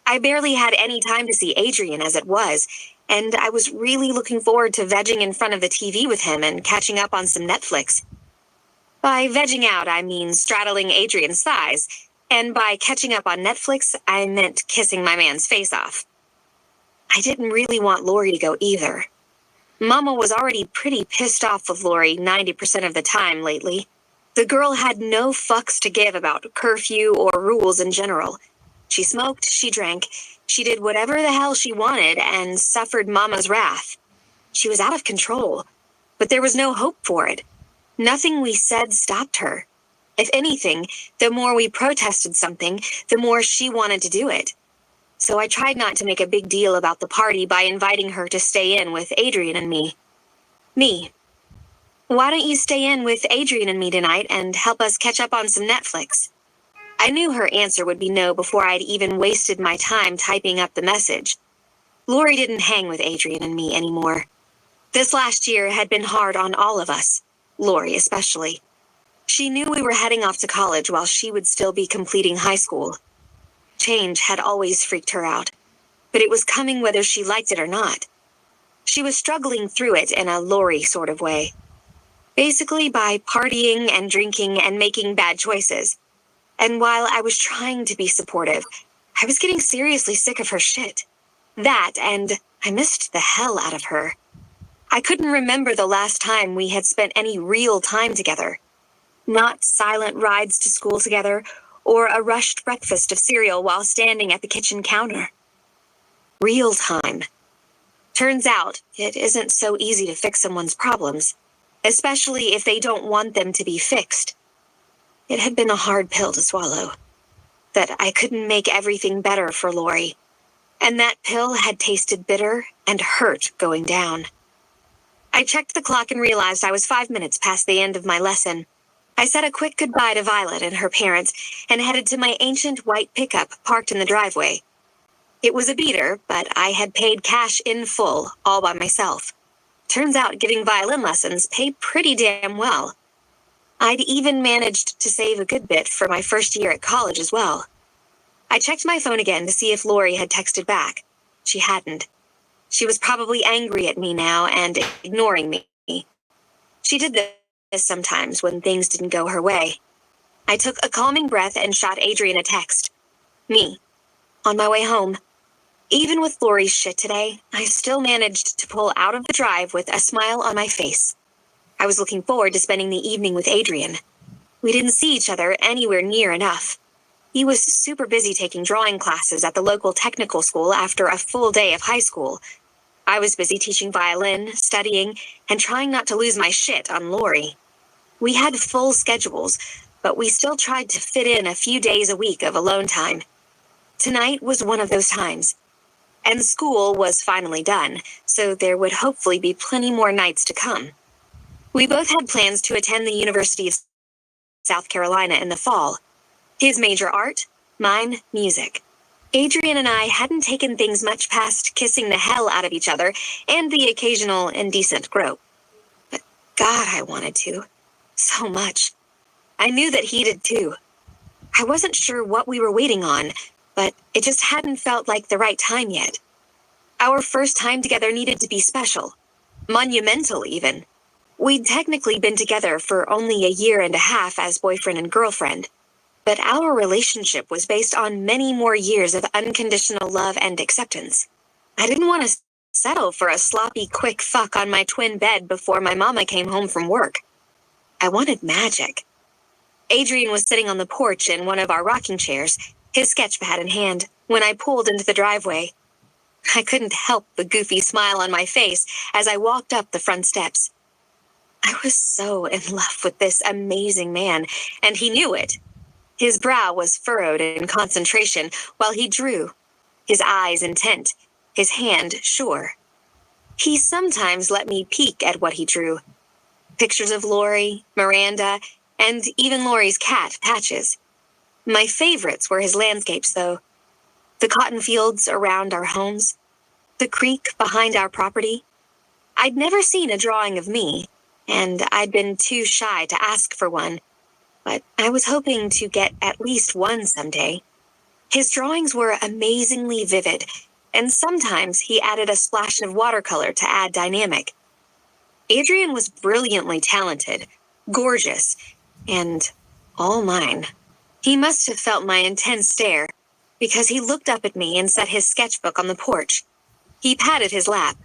I barely had any time to see Adrian as it was, and I was really looking forward to vegging in front of the TV with him and catching up on some Netflix. By vegging out, I mean straddling Adrian's thighs, and by catching up on Netflix, I meant kissing my man's face off. I didn't really want Lori to go either. Mama was already pretty pissed off with Lori 90% of the time lately. The girl had no fucks to give about curfew or rules in general. She smoked, she drank, she did whatever the hell she wanted and suffered Mama's wrath. She was out of control, but there was no hope for it. Nothing we said stopped her. If anything, the more we protested something, the more she wanted to do it. So I tried not to make a big deal about the party by inviting her to stay in with Adrian and me. Me. Why don't you stay in with Adrian and me tonight and help us catch up on some Netflix? I knew her answer would be no before I'd even wasted my time typing up the message. Lori didn't hang with Adrian and me anymore. This last year had been hard on all of us, Lori especially. She knew we were heading off to college while she would still be completing high school. Change had always freaked her out, but it was coming whether she liked it or not. She was struggling through it in a Lori sort of way. Basically by partying and drinking and making bad choices. And while I was trying to be supportive, I was getting seriously sick of her shit. That, and I missed the hell out of her. I couldn't remember the last time we had spent any real time together. Not silent rides to school together, or a rushed breakfast of cereal while standing at the kitchen counter. Real time. Turns out, it isn't so easy to fix someone's problems, especially if they don't want them to be fixed. It had been a hard pill to swallow. That I couldn't make everything better for Lori. And that pill had tasted bitter and hurt going down. I checked the clock and realized I was 5 minutes past the end of my lesson. I said a quick goodbye to Violet and her parents and headed to my ancient white pickup parked in the driveway. It was a beater, but I had paid cash in full, all by myself. Turns out giving violin lessons pay pretty damn well. I'd even managed to save a good bit for my first year at college as well. I checked my phone again to see if Lori had texted back. She hadn't. She was probably angry at me now and ignoring me. She did this sometimes when things didn't go her way. I took a calming breath and shot Adrian a text. Me. On my way home. Even with Lori's shit today, I still managed to pull out of the drive with a smile on my face. I was looking forward to spending the evening with Adrian. We didn't see each other anywhere near enough. He was super busy taking drawing classes at the local technical school after a full day of high school. I was busy teaching violin, studying, and trying not to lose my shit on Lori. We had full schedules, but we still tried to fit in a few days a week of alone time. Tonight was one of those times. And school was finally done, so there would hopefully be plenty more nights to come. We both had plans to attend the University of South Carolina in the fall. His major art, mine music. Adrian and I hadn't taken things much past kissing the hell out of each other and the occasional indecent grope. But God, I wanted to. So much. I knew that he did too. I wasn't sure what we were waiting on, but it just hadn't felt like the right time yet. Our first time together needed to be special. Monumental, even. We'd technically been together for only a year and a half as boyfriend and girlfriend, but our relationship was based on many more years of unconditional love and acceptance. I didn't want to settle for a sloppy, quick fuck on my twin bed before my mama came home from work. I wanted magic. Adrian was sitting on the porch in one of our rocking chairs, his sketchpad in hand, when I pulled into the driveway. I couldn't help the goofy smile on my face as I walked up the front steps. I was so in love with this amazing man, and he knew it. His brow was furrowed in concentration while he drew, his eyes intent, his hand sure. He sometimes let me peek at what he drew. Pictures of Lori, Miranda, and even Lori's cat, Patches. My favorites were his landscapes, though. The cotton fields around our homes, the creek behind our property. I'd never seen a drawing of me, and I'd been too shy to ask for one, but I was hoping to get at least one someday. His drawings were amazingly vivid, and sometimes he added a splash of watercolor to add dynamic. Adrian was brilliantly talented, gorgeous, and all mine. He must have felt my intense stare, because he looked up at me and set his sketchbook on the porch. He patted his lap,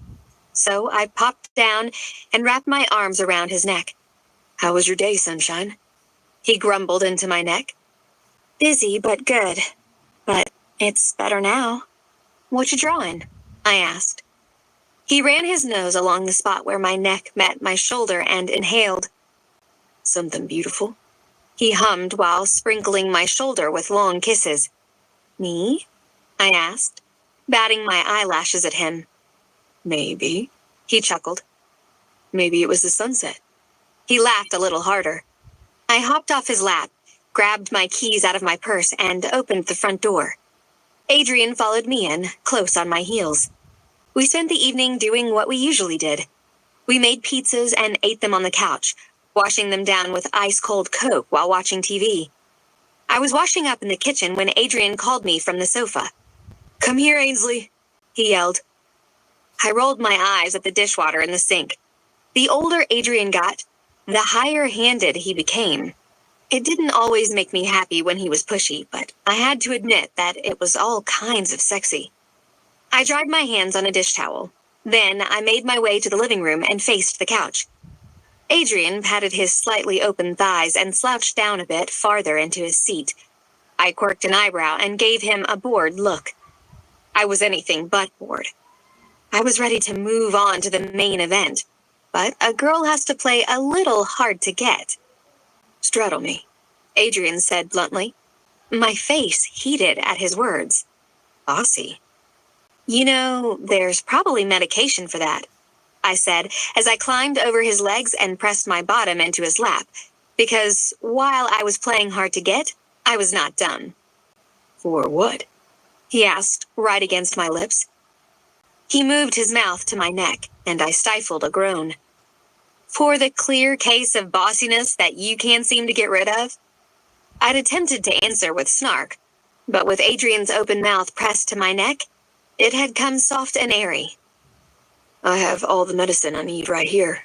so I popped down and wrapped my arms around his neck. "How was your day, sunshine?" He grumbled into my neck. "Busy, but good. But it's better now." "What you drawing?" I asked. He ran his nose along the spot where my neck met my shoulder and inhaled. "Something beautiful?" He hummed while sprinkling my shoulder with long kisses. "Me?" I asked, batting my eyelashes at him. "Maybe," he chuckled. "Maybe it was the sunset." He laughed a little harder. I hopped off his lap, grabbed my keys out of my purse, and opened the front door. Adrian followed me in, close on my heels. We spent the evening doing what we usually did. We made pizzas and ate them on the couch, washing them down with ice-cold Coke while watching TV. I was washing up in the kitchen when Adrian called me from the sofa. "Come here, Ainsley," he yelled. I rolled my eyes at the dishwater in the sink. The older Adrian got, the higher-handed he became. It didn't always make me happy when he was pushy, but I had to admit that it was all kinds of sexy. I dried my hands on a dish towel. Then I made my way to the living room and faced the couch. Adrian patted his slightly open thighs and slouched down a bit farther into his seat. I quirked an eyebrow and gave him a bored look. I was anything but bored. I was ready to move on to the main event, but a girl has to play a little hard to get. "Straddle me," Adrian said bluntly. My face heated at his words. Bossy. "You know, there's probably medication for that," I said as I climbed over his legs and pressed my bottom into his lap, because while I was playing hard to get, I was not done. "For what?" he asked, right against my lips. He moved his mouth to my neck, and I stifled a groan. "For the clear case of bossiness that you can't seem to get rid of?" I'd attempted to answer with snark, but with Adrian's open mouth pressed to my neck, it had come soft and airy. "I have all the medicine I need right here,"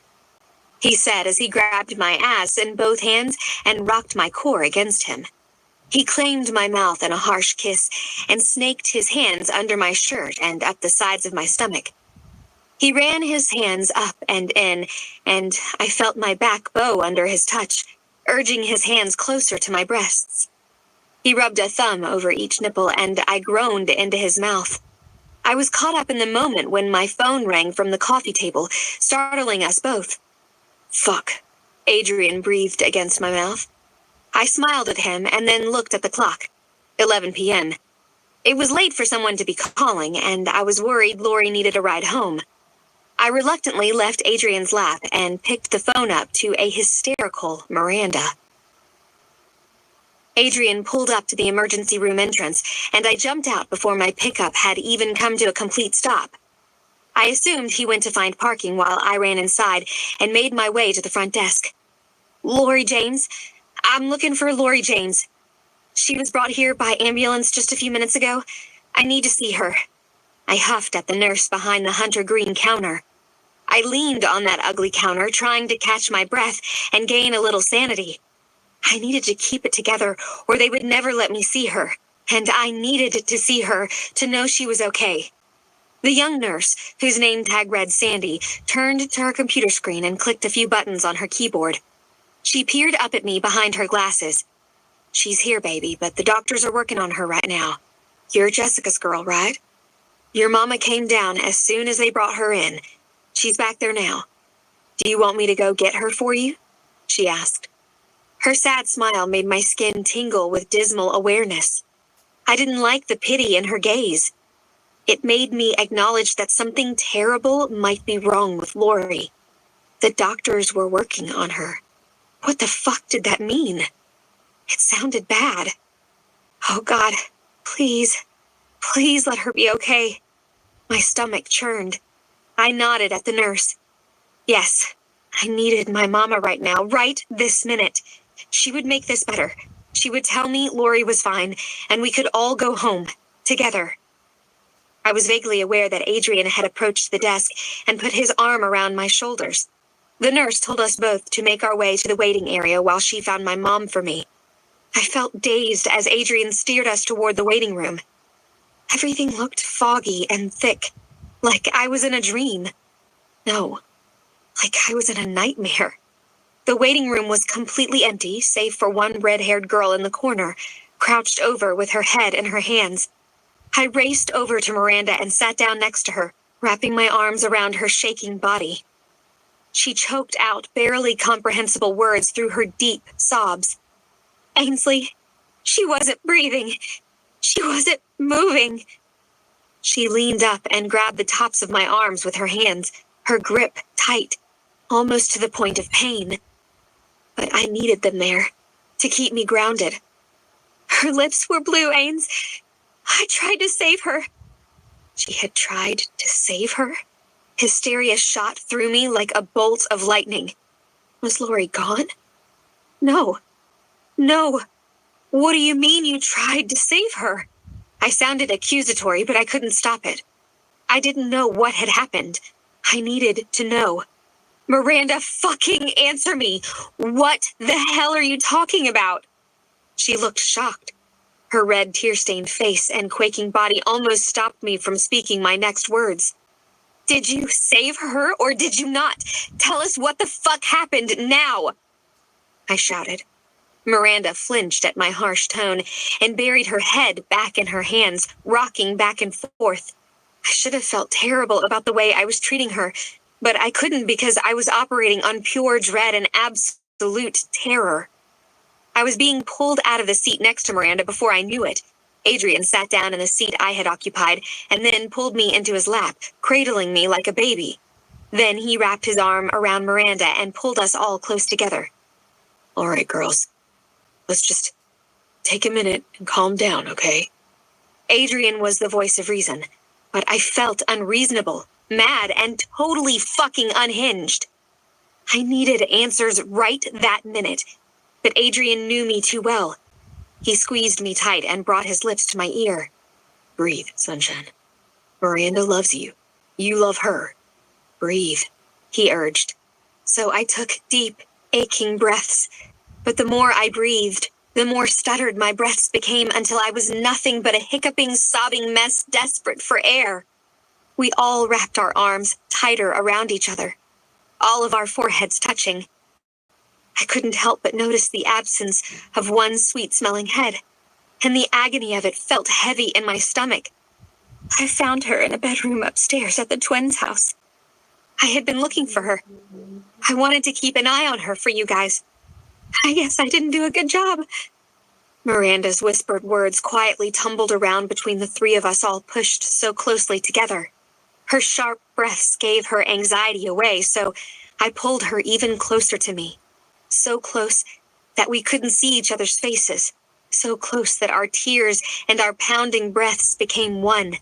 he said as he grabbed my ass in both hands and rocked my core against him. He claimed my mouth in a harsh kiss and snaked his hands under my shirt and up the sides of my stomach. He ran his hands up and in, and I felt my back bow under his touch, urging his hands closer to my breasts. He rubbed a thumb over each nipple, and I groaned into his mouth. I was caught up in the moment when my phone rang from the coffee table, startling us both. "Fuck," Adrian breathed against my mouth. I smiled at him and then looked at the clock. 11 p.m. It was late for someone to be calling, and I was worried Lori needed a ride home. I reluctantly left Adrian's lap and picked the phone up to a hysterical Miranda. Adrian pulled up to the emergency room entrance, and I jumped out before my pickup had even come to a complete stop. I assumed he went to find parking while I ran inside and made my way to the front desk. "Lori James? I'm looking for Lori James." She was brought here by ambulance just a few minutes ago. I need to see her. I huffed at the nurse behind the hunter green counter. I leaned on that ugly counter, trying to catch my breath and gain a little sanity. I needed to keep it together, or they would never let me see her. And I needed to see her to know she was okay. The young nurse, whose name tag read Sandy, turned to her computer screen and clicked a few buttons on her keyboard. She peered up at me behind her glasses. She's here, baby, but the doctors are working on her right now. You're Jessica's girl, right? Your mama came down as soon as they brought her in. She's back there now. Do you want me to go get her for you? She asked. Her sad smile made my skin tingle with dismal awareness. I didn't like the pity in her gaze. It made me acknowledge that something terrible might be wrong with Lori. The doctors were working on her. What the fuck did that mean? It sounded bad. Oh God, please, please let her be okay. My stomach churned. I nodded at the nurse. Yes, I needed my mama right now, right this minute. She would make this better. She would tell me Lori was fine, and we could all go home, together. I was vaguely aware that Adrian had approached the desk and put his arm around my shoulders. The nurse told us both to make our way to the waiting area while she found my mom for me. I felt dazed as Adrian steered us toward the waiting room. Everything looked foggy and thick, like I was in a dream. No, like I was in a nightmare. The waiting room was completely empty, save for one red-haired girl in the corner, crouched over with her head in her hands. I raced over to Miranda and sat down next to her, wrapping my arms around her shaking body. She choked out barely comprehensible words through her deep sobs. Ainsley, she wasn't breathing. She wasn't moving. She leaned up and grabbed the tops of my arms with her hands, her grip tight, almost to the point of pain. But I needed them there, to keep me grounded. Her lips were blue, Ains. I tried to save her. She had tried to save her? Hysteria shot through me like a bolt of lightning. Was Lori gone? No. No. What do you mean you tried to save her? I sounded accusatory, but I couldn't stop it. I didn't know what had happened. I needed to know. Miranda, fucking answer me. What the hell are you talking about? She looked shocked. Her red, tear-stained face and quaking body almost stopped me from speaking my next words. Did you save her or did you not? Tell us what the fuck happened now. I shouted. Miranda flinched at my harsh tone and buried her head back in her hands, rocking back and forth. I should have felt terrible about the way I was treating her, but I couldn't because I was operating on pure dread and absolute terror. I was being pulled out of the seat next to Miranda before I knew it. Adrian sat down in the seat I had occupied and then pulled me into his lap, cradling me like a baby. Then he wrapped his arm around Miranda and pulled us all close together. All right, girls. Let's just take a minute and calm down, okay? Adrian was the voice of reason, but I felt unreasonable, mad, and totally fucking unhinged. I needed answers right that minute, but Adrian knew me too well. He squeezed me tight and brought his lips to my ear. Breathe, sunshine. Miranda loves you. You love her. Breathe, he urged. So I took deep, aching breaths. But the more I breathed, the more stuttered my breaths became until I was nothing but a hiccuping, sobbing mess desperate for air. We all wrapped our arms tighter around each other, all of our foreheads touching. I couldn't help but notice the absence of one sweet-smelling head, and the agony of it felt heavy in my stomach. I found her in a bedroom upstairs at the twins' house. I had been looking for her. I wanted to keep an eye on her for you guys. I guess I didn't do a good job. Miranda's whispered words quietly tumbled around between the three of us all pushed so closely together. Her sharp breaths gave her anxiety away, so I pulled her even closer to me. So close that we couldn't see each other's faces. So close that our tears and our pounding breaths became one.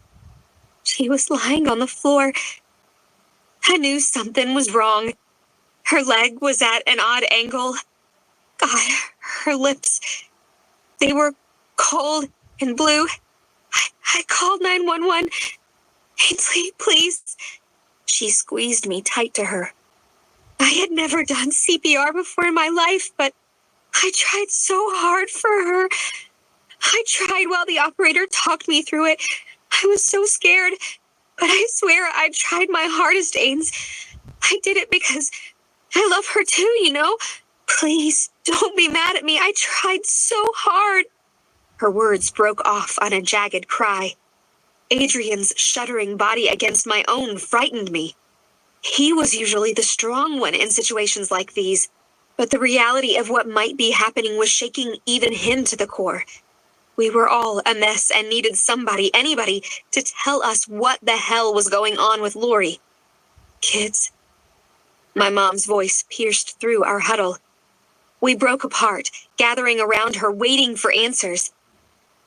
She was lying on the floor. I knew something was wrong. Her leg was at an odd angle. God, her lips, they were cold and blue. I called 911. Ainsley, please. She squeezed me tight to her. I had never done CPR before in my life, but I tried so hard for her. I tried while the operator talked me through it. I was so scared, but I swear I tried my hardest, Ains. I did it because I love her too, you know? Please, don't be mad at me. I tried so hard. Her words broke off on a jagged cry. Adrian's shuddering body against my own frightened me. He was usually the strong one in situations like these, but the reality of what might be happening was shaking even him to the core. We were all a mess and needed somebody, anybody, to tell us what the hell was going on with Lori. Kids. My mom's voice pierced through our huddle. We broke apart, gathering around her, waiting for answers.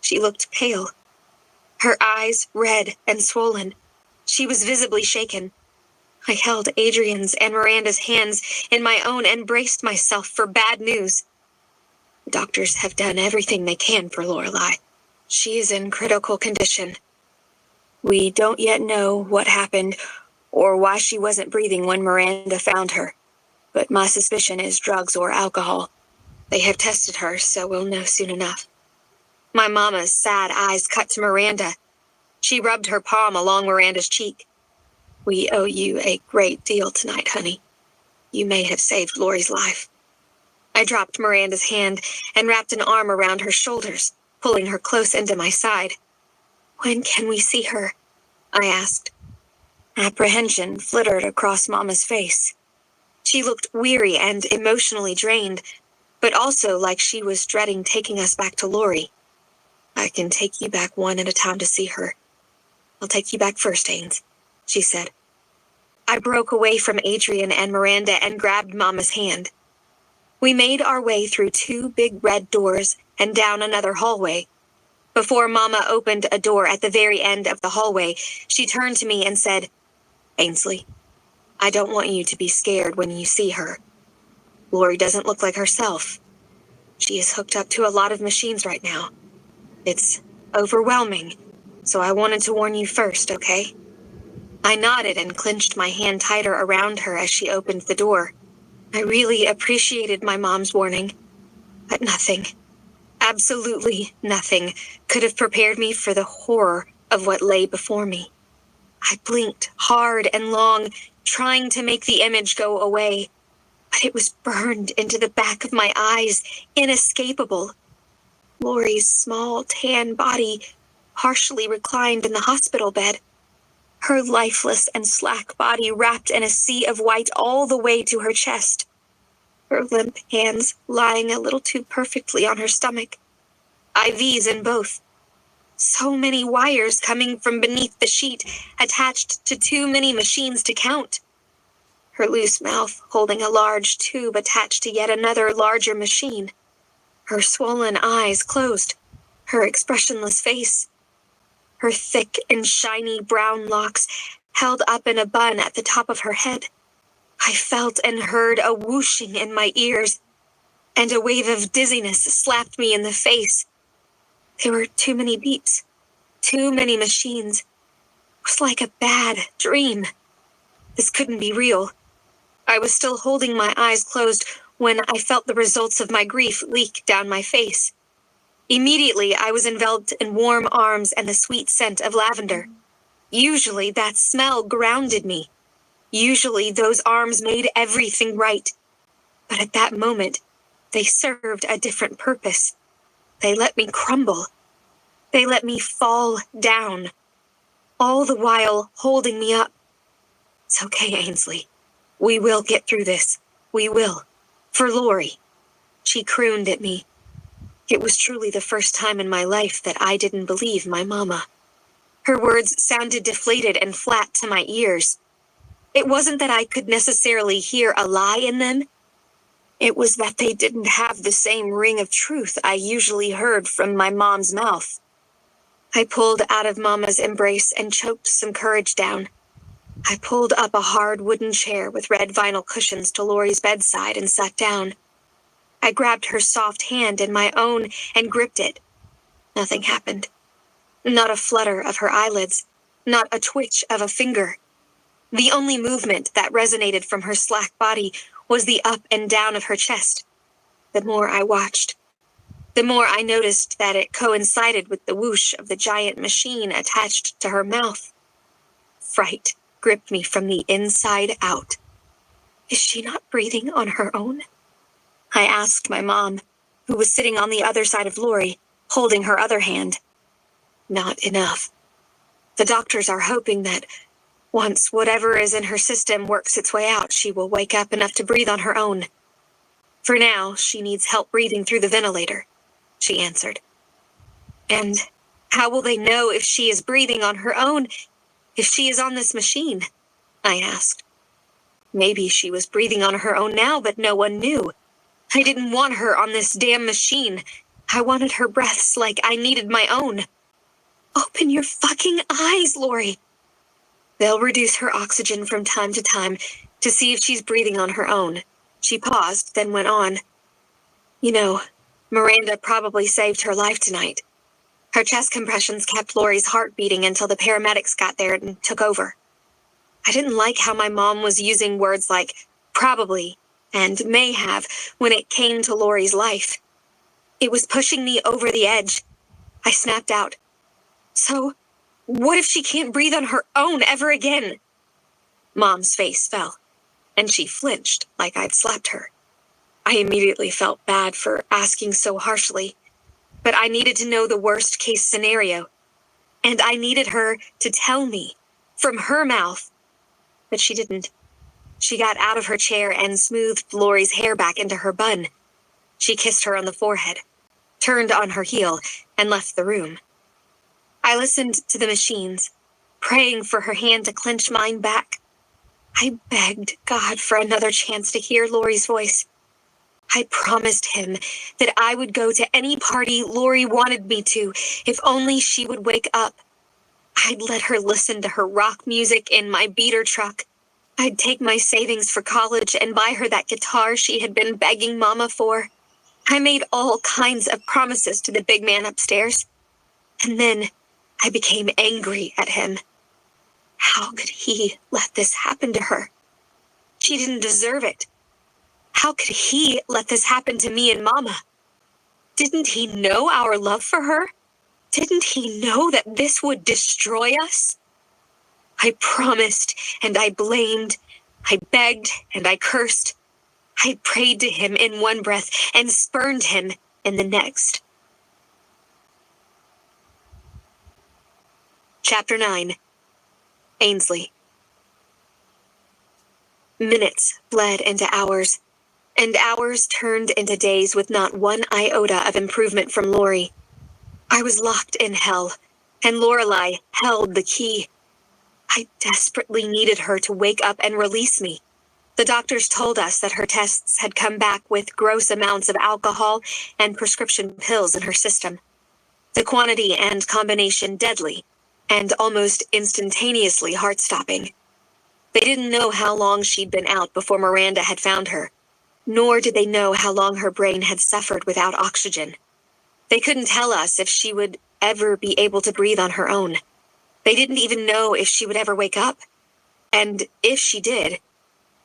She looked pale. Her eyes red and swollen. She was visibly shaken. I held Adrian's and Miranda's hands in my own and braced myself for bad news. The doctors have done everything they can for Lorelei. She is in critical condition. We don't yet know what happened or why she wasn't breathing when Miranda found her, but my suspicion is drugs or alcohol. They have tested her, so we'll know soon enough. My mama's sad eyes cut to Miranda. She rubbed her palm along Miranda's cheek. We owe you a great deal tonight, honey. You may have saved Lori's life. I dropped Miranda's hand and wrapped an arm around her shoulders, pulling her close into my side. When can we see her? I asked. Apprehension flittered across Mama's face. She looked weary and emotionally drained, but also like she was dreading taking us back to Lori. I can take you back one at a time to see her. I'll take you back first, Ains, she said. I broke away from Adrian and Miranda and grabbed Mama's hand. We made our way through 2 big red doors and down another hallway. Before Mama opened a door at the very end of the hallway, she turned to me and said, Ainsley, I don't want you to be scared when you see her. Lori doesn't look like herself. She is hooked up to a lot of machines right now. It's overwhelming, so I wanted to warn you first, okay? I nodded and clenched my hand tighter around her as she opened the door. I really appreciated my mom's warning, but nothing, absolutely nothing, could have prepared me for the horror of what lay before me. I blinked hard and long, trying to make the image go away, but it was burned into the back of my eyes, inescapable. Lori's small, tan body partially reclined in the hospital bed, her lifeless and slack body wrapped in a sea of white all the way to her chest, her limp hands lying a little too perfectly on her stomach, IVs in both. So many wires coming from beneath the sheet, attached to too many machines to count. Her loose mouth holding a large tube attached to yet another larger machine. Her swollen eyes closed, her expressionless face. Her thick and shiny brown locks held up in a bun at the top of her head. I felt and heard a whooshing in my ears, and a wave of dizziness slapped me in the face. There were too many beeps, too many machines. It was like a bad dream. This couldn't be real. I was still holding my eyes closed when I felt the results of my grief leak down my face. Immediately, I was enveloped in warm arms and the sweet scent of lavender. Usually, that smell grounded me. Usually, those arms made everything right. But at that moment, they served a different purpose. They let me crumble. They let me fall down, all the while holding me up. It's okay, Ainsley. We will get through this. We will. For Lori. She crooned at me. It was truly the first time in my life that I didn't believe my mama. Her words sounded deflated and flat to my ears. It wasn't that I could necessarily hear a lie in them. It was that they didn't have the same ring of truth I usually heard from my mom's mouth. I pulled out of Mama's embrace and choked some courage down. I pulled up a hard wooden chair with red vinyl cushions to Lori's bedside and sat down. I grabbed her soft hand in my own and gripped it. Nothing happened. Not a flutter of her eyelids, not a twitch of a finger. The only movement that resonated from her slack body was the up and down of her chest. The more I watched, the more I noticed that it coincided with the whoosh of the giant machine attached to her mouth. Fright gripped me from the inside out. Is she not breathing on her own? I asked my mom, who was sitting on the other side of Lori, holding her other hand. Not enough. The doctors are hoping that once whatever is in her system works its way out, she will wake up enough to breathe on her own. For now, she needs help breathing through the ventilator, she answered. And how will they know if she is breathing on her own, if she is on this machine? I asked. Maybe she was breathing on her own now, but no one knew. I didn't want her on this damn machine. I wanted her breaths like I needed my own. Open your fucking eyes, Lori. They'll reduce her oxygen from time to time to see if she's breathing on her own. She paused, then went on. You know, Miranda probably saved her life tonight. Her chest compressions kept Lori's heart beating until the paramedics got there and took over. I didn't like how my mom was using words like probably and may have when it came to Lori's life. It was pushing me over the edge. I snapped out. So, what if she can't breathe on her own ever again? Mom's face fell, and she flinched like I'd slapped her. I immediately felt bad for asking so harshly, but I needed to know the worst-case scenario, and I needed her to tell me, from her mouth. But she didn't. She got out of her chair and smoothed Lori's hair back into her bun. She kissed her on the forehead, turned on her heel, and left the room. I listened to the machines, praying for her hand to clench mine back. I begged God for another chance to hear Lori's voice. I promised him that I would go to any party Lori wanted me to if only she would wake up. I'd let her listen to her rock music in my beater truck. I'd take my savings for college and buy her that guitar she had been begging Mama for. I made all kinds of promises to the big man upstairs. And then I became angry at him. How could he let this happen to her? She didn't deserve it. How could he let this happen to me and Mama? Didn't he know our love for her? Didn't he know that this would destroy us? I promised and I blamed. I begged and I cursed. I prayed to him in one breath and spurned him in the next. Chapter 9. Ainsley. Minutes bled into hours, and hours turned into days with not one iota of improvement from Lori. I was locked in hell, and Lorelei held the key. I desperately needed her to wake up and release me. The doctors told us that her tests had come back with gross amounts of alcohol and prescription pills in her system. The quantity and combination deadly, and almost instantaneously heart-stopping. They didn't know how long she'd been out before Miranda had found her, nor did they know how long her brain had suffered without oxygen. They couldn't tell us if she would ever be able to breathe on her own. They didn't even know if she would ever wake up. And if she did,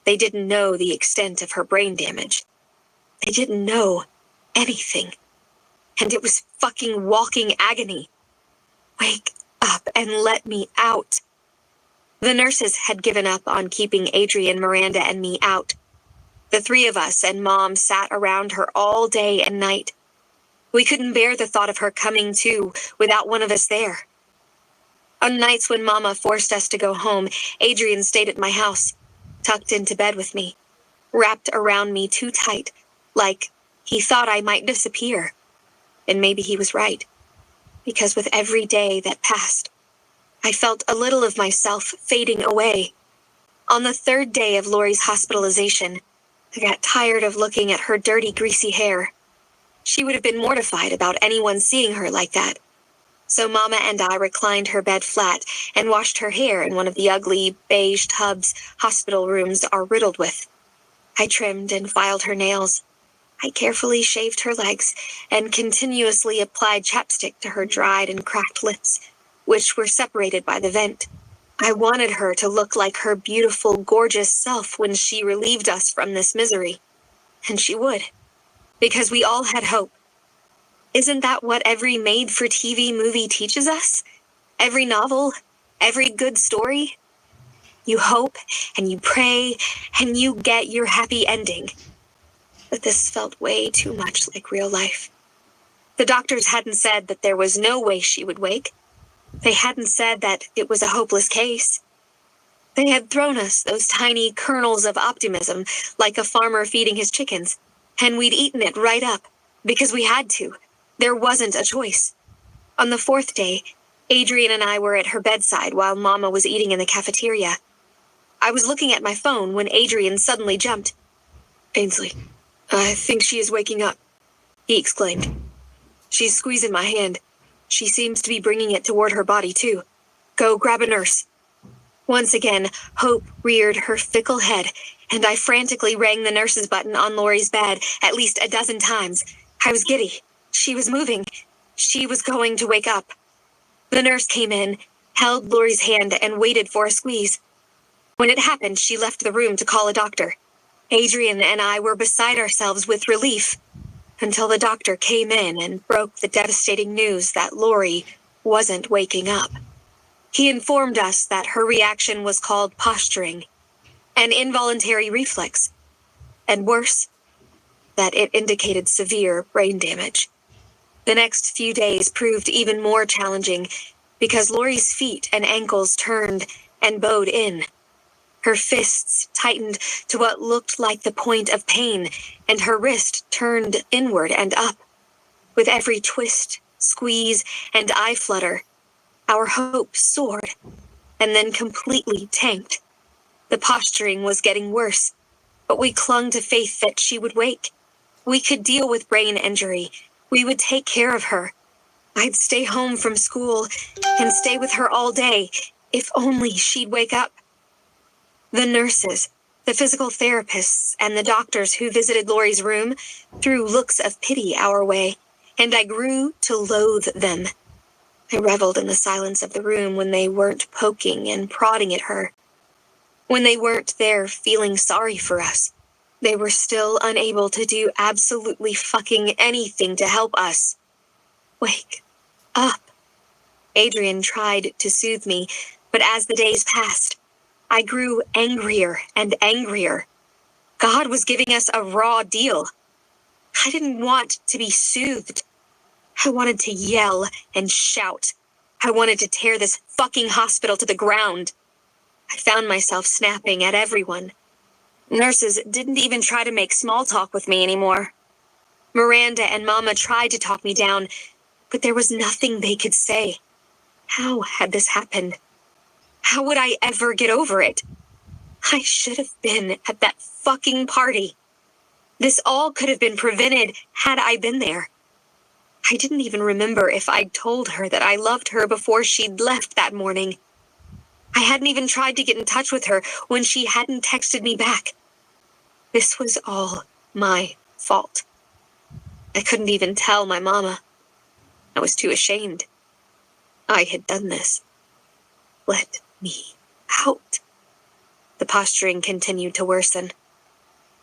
they didn't know the extent of her brain damage. They didn't know anything. And it was fucking walking agony. Wake up and let me out. The nurses had given up on keeping Adrian, Miranda, and me out. The three of us and Mom sat around her all day and night. We couldn't bear the thought of her coming to without one of us there. On nights when Mama forced us to go home, Adrian stayed at my house, tucked into bed with me, wrapped around me too tight, like he thought I might disappear. And maybe he was right. Because with every day that passed, I felt a little of myself fading away. On the third day of Lori's hospitalization, I got tired of looking at her dirty, greasy hair. She would have been mortified about anyone seeing her like that. So Mama and I reclined her bed flat and washed her hair in one of the ugly, beige tubs hospital rooms are riddled with. I trimmed and filed her nails. I carefully shaved her legs and continuously applied chapstick to her dried and cracked lips, which were separated by the vent. I wanted her to look like her beautiful, gorgeous self when she relieved us from this misery. And she would. Because we all had hope. Isn't that what every made-for-TV movie teaches us? Every novel? Every good story? You hope, and you pray, and you get your happy ending. But this felt way too much like real life. The doctors hadn't said that there was no way she would wake. They hadn't said that it was a hopeless case. They had thrown us those tiny kernels of optimism, like a farmer feeding his chickens, and we'd eaten it right up, because we had to. There wasn't a choice. On the fourth day, Adrian and I were at her bedside while Mama was eating in the cafeteria. I was looking at my phone when Adrian suddenly jumped. "Ainsley, I think she is waking up," he exclaimed. "She's squeezing my hand. She seems to be bringing it toward her body, too. Go grab a nurse." Once again, hope reared her fickle head, and I frantically rang the nurse's button on Lori's bed at least a dozen times. I was giddy. She was moving. She was going to wake up. The nurse came in, held Lori's hand, and waited for a squeeze. When it happened, she left the room to call a doctor. Adrian and I were beside ourselves with relief, until the doctor came in and broke the devastating news that Lori wasn't waking up. He informed us that her reaction was called posturing, an involuntary reflex, and worse, that it indicated severe brain damage. The next few days proved even more challenging because Lori's feet and ankles turned and bowed in. Her fists tightened to what looked like the point of pain, and her wrist turned inward and up. With every twist, squeeze, and eye flutter, our hope soared, and then completely tanked. The posturing was getting worse, but we clung to faith that she would wake. We could deal with brain injury. We would take care of her. I'd stay home from school and stay with her all day, if only she'd wake up. The nurses, the physical therapists, and the doctors who visited Lori's room threw looks of pity our way, and I grew to loathe them. I reveled in the silence of the room when they weren't poking and prodding at her. When they weren't there feeling sorry for us. They were still unable to do absolutely fucking anything to help us. "Wake up." Adrian tried to soothe me, but as the days passed, I grew angrier and angrier. God was giving us a raw deal. I didn't want to be soothed. I wanted to yell and shout. I wanted to tear this fucking hospital to the ground. I found myself snapping at everyone. Nurses didn't even try to make small talk with me anymore. Miranda and Mama tried to talk me down, but there was nothing they could say. How had this happened? How would I ever get over it? I should have been at that fucking party. This all could have been prevented had I been there. I didn't even remember if I'd told her that I loved her before she'd left that morning. I hadn't even tried to get in touch with her when she hadn't texted me back. This was all my fault. I couldn't even tell my mama. I was too ashamed. I had done this. Let me out. The posturing continued to worsen.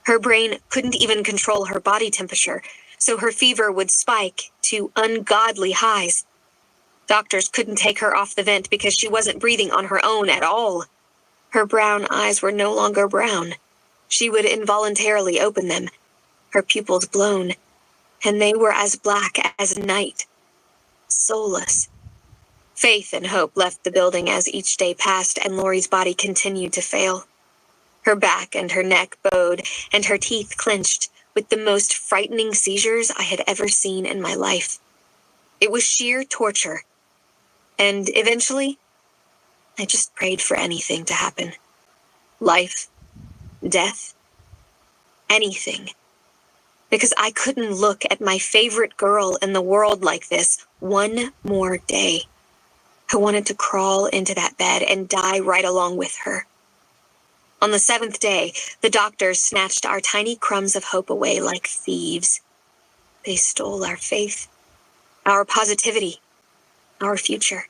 Her brain couldn't even control her body temperature, so her fever would spike to ungodly highs. Doctors couldn't take her off the vent because she wasn't breathing on her own at all. Her brown eyes were no longer brown. She would involuntarily open them, her pupils blown, and they were as black as night. Soulless. Faith and hope left the building as each day passed and Lori's body continued to fail. Her back and her neck bowed and her teeth clenched with the most frightening seizures I had ever seen in my life. It was sheer torture. And eventually, I just prayed for anything to happen. Life, death, anything. Because I couldn't look at my favorite girl in the world like this one more day. I wanted to crawl into that bed and die right along with her. On the 7th day, the doctors snatched our tiny crumbs of hope away like thieves. They stole our faith, our positivity, our future.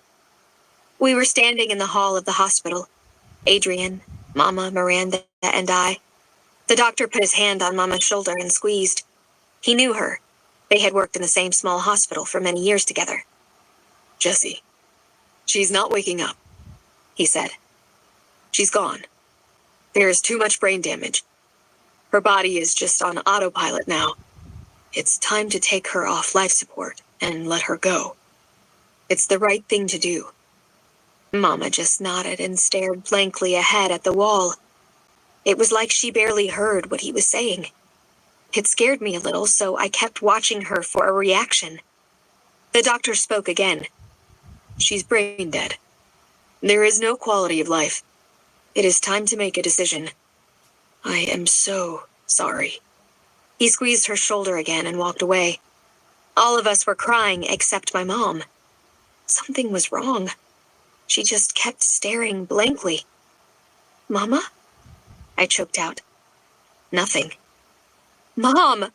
We were standing in the hall of the hospital. Adrian, Mama, Miranda, and I. The doctor put his hand on Mama's shoulder and squeezed. He knew her. They had worked in the same small hospital for many years together. Jessie, she's not waking up, he said. She's gone. There is too much brain damage. Her body is just on autopilot now. It's time to take her off life support and let her go. It's the right thing to do. Mama just nodded and stared blankly ahead at the wall. It was like she barely heard what he was saying. It scared me a little, so I kept watching her for a reaction. The doctor spoke again. She's brain dead. There is no quality of life. It is time to make a decision. I am so sorry. He squeezed her shoulder again and walked away. All of us were crying except my mom. Something was wrong. She just kept staring blankly. Mama? I choked out. Nothing. Mom!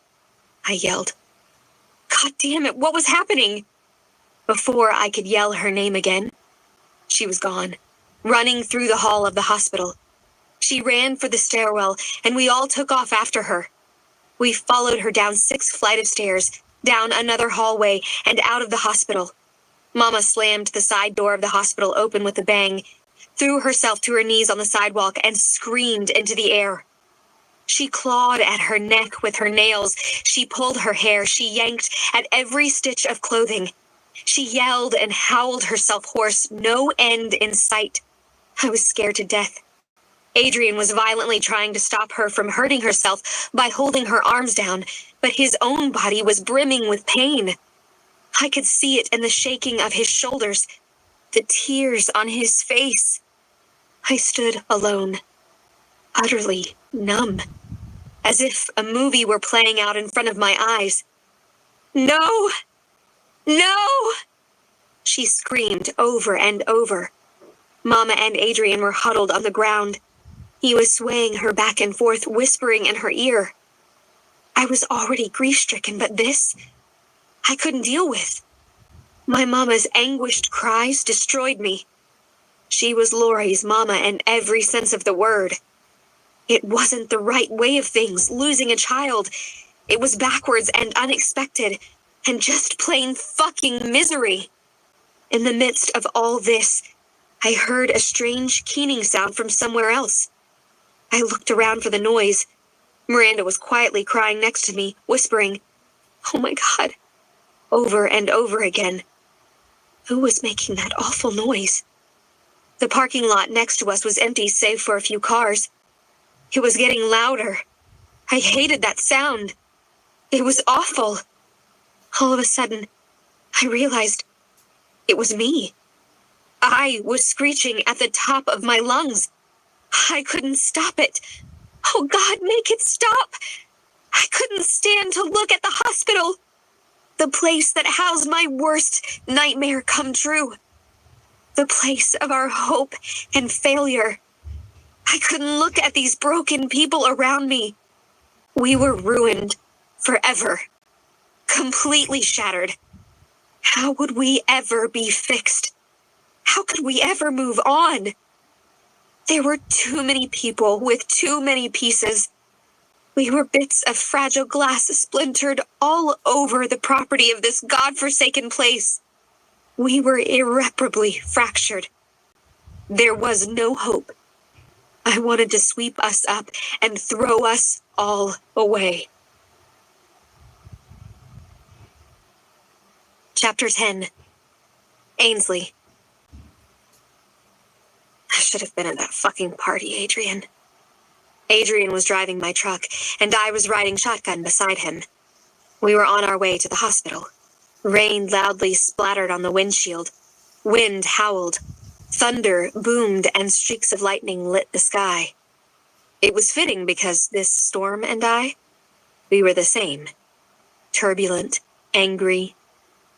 I yelled. God damn it, what was happening? Before I could yell her name again, she was gone, running through the hall of the hospital. She ran for the stairwell, and we all took off after her. We followed her down 6 flights of stairs, down another hallway, and out of the hospital. Mama slammed the side door of the hospital open with a bang, threw herself to her knees on the sidewalk, and screamed into the air. She clawed at her neck with her nails. She pulled her hair. She yanked at every stitch of clothing. She yelled and howled herself hoarse, no end in sight. I was scared to death. Adrian was violently trying to stop her from hurting herself by holding her arms down, but his own body was brimming with pain. I could see it in the shaking of his shoulders, the tears on his face. I stood alone, utterly numb, as if a movie were playing out in front of my eyes. No! No! She screamed over and over. Mama and Adrian were huddled on the ground. He was swaying her back and forth, whispering in her ear. I was already grief-stricken, but this, I couldn't deal with. My mama's anguished cries destroyed me. She was Lori's mama in every sense of the word. It wasn't the right way of things, losing a child. It was backwards and unexpected, and just plain fucking misery. In the midst of all this, I heard a strange keening sound from somewhere else. I looked around for the noise. Miranda was quietly crying next to me, whispering, "Oh my God," over and over again. Who was making that awful noise? The parking lot next to us was empty save for a few cars. It was getting louder. I hated that sound. It was awful. All of a sudden, I realized it was me. I was screeching at the top of my lungs. I couldn't stop it. Oh God, make it stop. I couldn't stand to look at the hospital. The place that housed my worst nightmare come true. The place of our hope and failure. I couldn't look at these broken people around me. We were ruined forever. Completely shattered. How would we ever be fixed? How could we ever move on? There were too many people with too many pieces. We were bits of fragile glass splintered all over the property of this godforsaken place. We were irreparably fractured. There was no hope. I wanted to sweep us up and throw us all away. Chapter 10. Ainsley. I should have been at that fucking party, Adrian. Adrian was driving my truck, and I was riding shotgun beside him. We were on our way to the hospital. Rain loudly splattered on the windshield. Wind howled. Thunder boomed, and streaks of lightning lit the sky. It was fitting because this storm and we were the same. Turbulent, angry,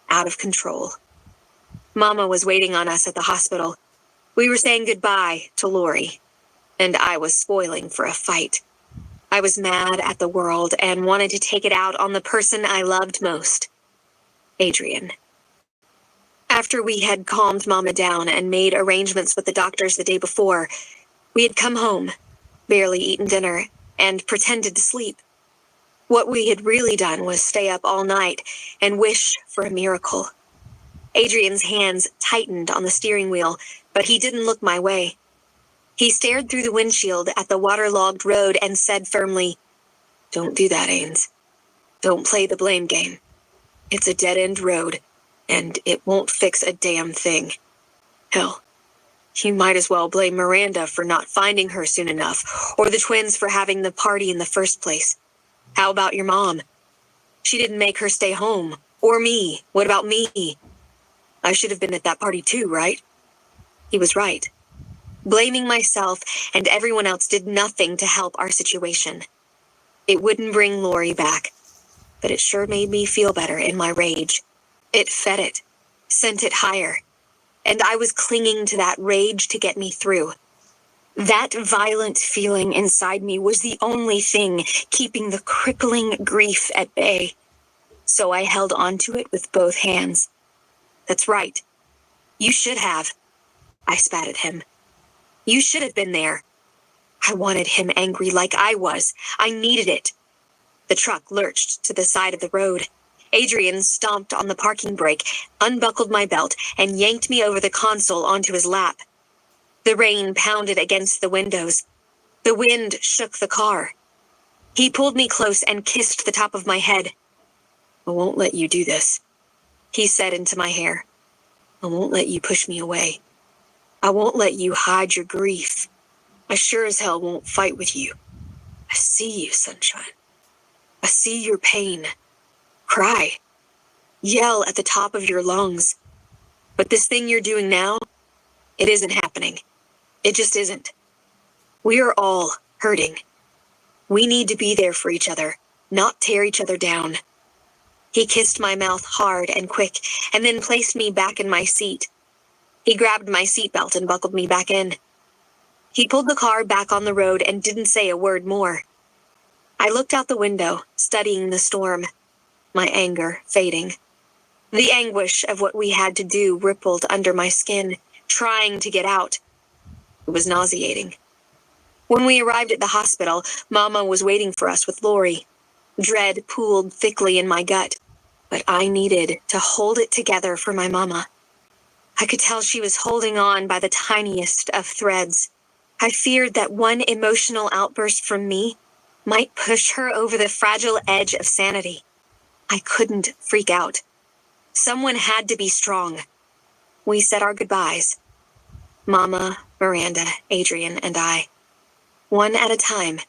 out of control. Mama was waiting on us at the hospital. We were saying goodbye to Lori. and I was spoiling for a fight. I was mad at the world and wanted to take it out on the person I loved most, Adrian. After we had calmed Mama down and made arrangements with the doctors the day before, we had come home, barely eaten dinner, and pretended to sleep. What we had really done was stay up all night and wish for a miracle. Adrian's hands tightened on the steering wheel, but he didn't look my way. He stared through the windshield at the waterlogged road and said firmly, "Don't do that, Ains. Don't play the blame game. It's a dead-end road, and it won't fix a damn thing. Hell, you might as well blame Miranda for not finding her soon enough, or the twins for having the party in the first place. How about your mom? She didn't make her stay home. Or me. What about me? I should have been at that party too, right?" He was right. Blaming myself and everyone else did nothing to help our situation. It wouldn't bring Lori back, but it sure made me feel better in my rage. It fed it, sent it higher, and I was clinging to that rage to get me through. That violent feeling inside me was the only thing keeping the crippling grief at bay. So I held onto it with both hands. "That's right. You should have." I spat at him. "You should have been there." I wanted him angry like I was. I needed it. The truck lurched to the side of the road. Adrian stomped on the parking brake, unbuckled my belt, and yanked me over the console onto his lap. The rain pounded against the windows. The wind shook the car. He pulled me close and kissed the top of my head. "I won't let you do this," he said into my hair. "I won't let you push me away. I won't let you hide your grief. I sure as hell won't fight with you. I see you, sunshine. I see your pain. Cry. Yell at the top of your lungs. But this thing you're doing now, it isn't happening. It just isn't. We are all hurting. We need to be there for each other, not tear each other down." He kissed my mouth hard and quick, and then placed me back in my seat. He grabbed my seatbelt and buckled me back in. He pulled the car back on the road and didn't say a word more. I looked out the window, studying the storm, my anger fading. The anguish of what we had to do rippled under my skin, trying to get out. It was nauseating. When we arrived at the hospital, Mama was waiting for us with Lori. Dread pooled thickly in my gut, but I needed to hold it together for my Mama. I could tell she was holding on by the tiniest of threads. I feared that one emotional outburst from me might push her over the fragile edge of sanity. I couldn't freak out. Someone had to be strong. We said our goodbyes. Mama, Miranda, Adrian, and I. One at a time.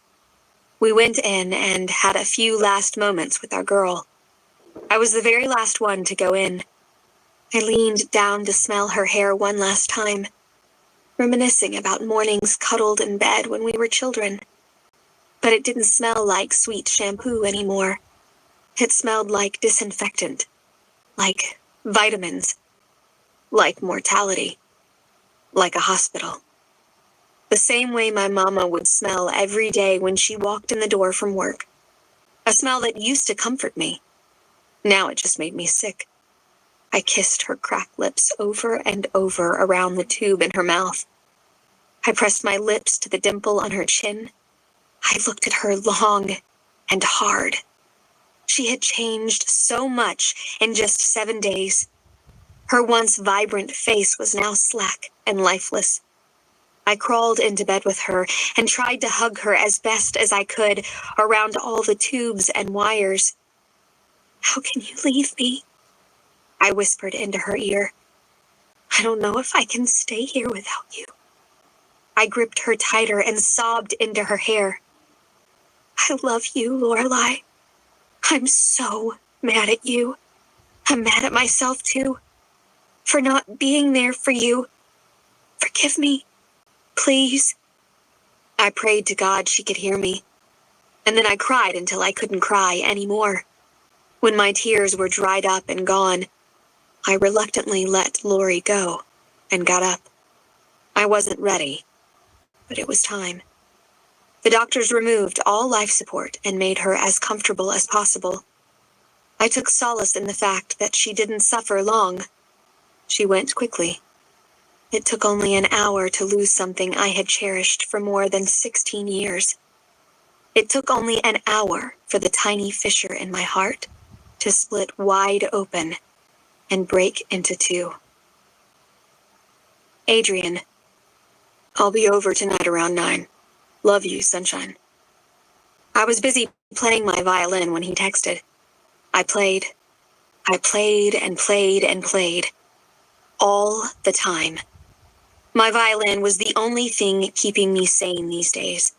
We went in and had a few last moments with our girl. I was the very last one to go in. I leaned down to smell her hair one last time, reminiscing about mornings cuddled in bed when we were children. But it didn't smell like sweet shampoo anymore. It smelled like disinfectant, like vitamins, like mortality, like a hospital. The same way my Mama would smell every day when she walked in the door from work. A smell that used to comfort me. Now it just made me sick. I kissed her cracked lips over and over around the tube in her mouth. I pressed my lips to the dimple on her chin. I looked at her long and hard. She had changed so much in just 7 days. Her once vibrant face was now slack and lifeless. I crawled into bed with her and tried to hug her as best as I could around all the tubes and wires. "How can you leave me?" I whispered into her ear. "I don't know if I can stay here without you." I gripped her tighter and sobbed into her hair. "I love you, Lorelai. I'm so mad at you. I'm mad at myself, too, for not being there for you. Forgive me, please." I prayed to God she could hear me, and then I cried until I couldn't cry anymore. When my tears were dried up and gone, I reluctantly let Lori go and got up. I wasn't ready, but it was time. The doctors removed all life support and made her as comfortable as possible. I took solace in the fact that she didn't suffer long. She went quickly. It took only an hour to lose something I had cherished for more than 16 years. It took only an hour for the tiny fissure in my heart to split wide open and break into two. Adrian. I'll be over tonight around 9. Love you, sunshine. I was busy playing my violin when he texted. I played and played and played. All the time. My violin was the only thing keeping me sane these days.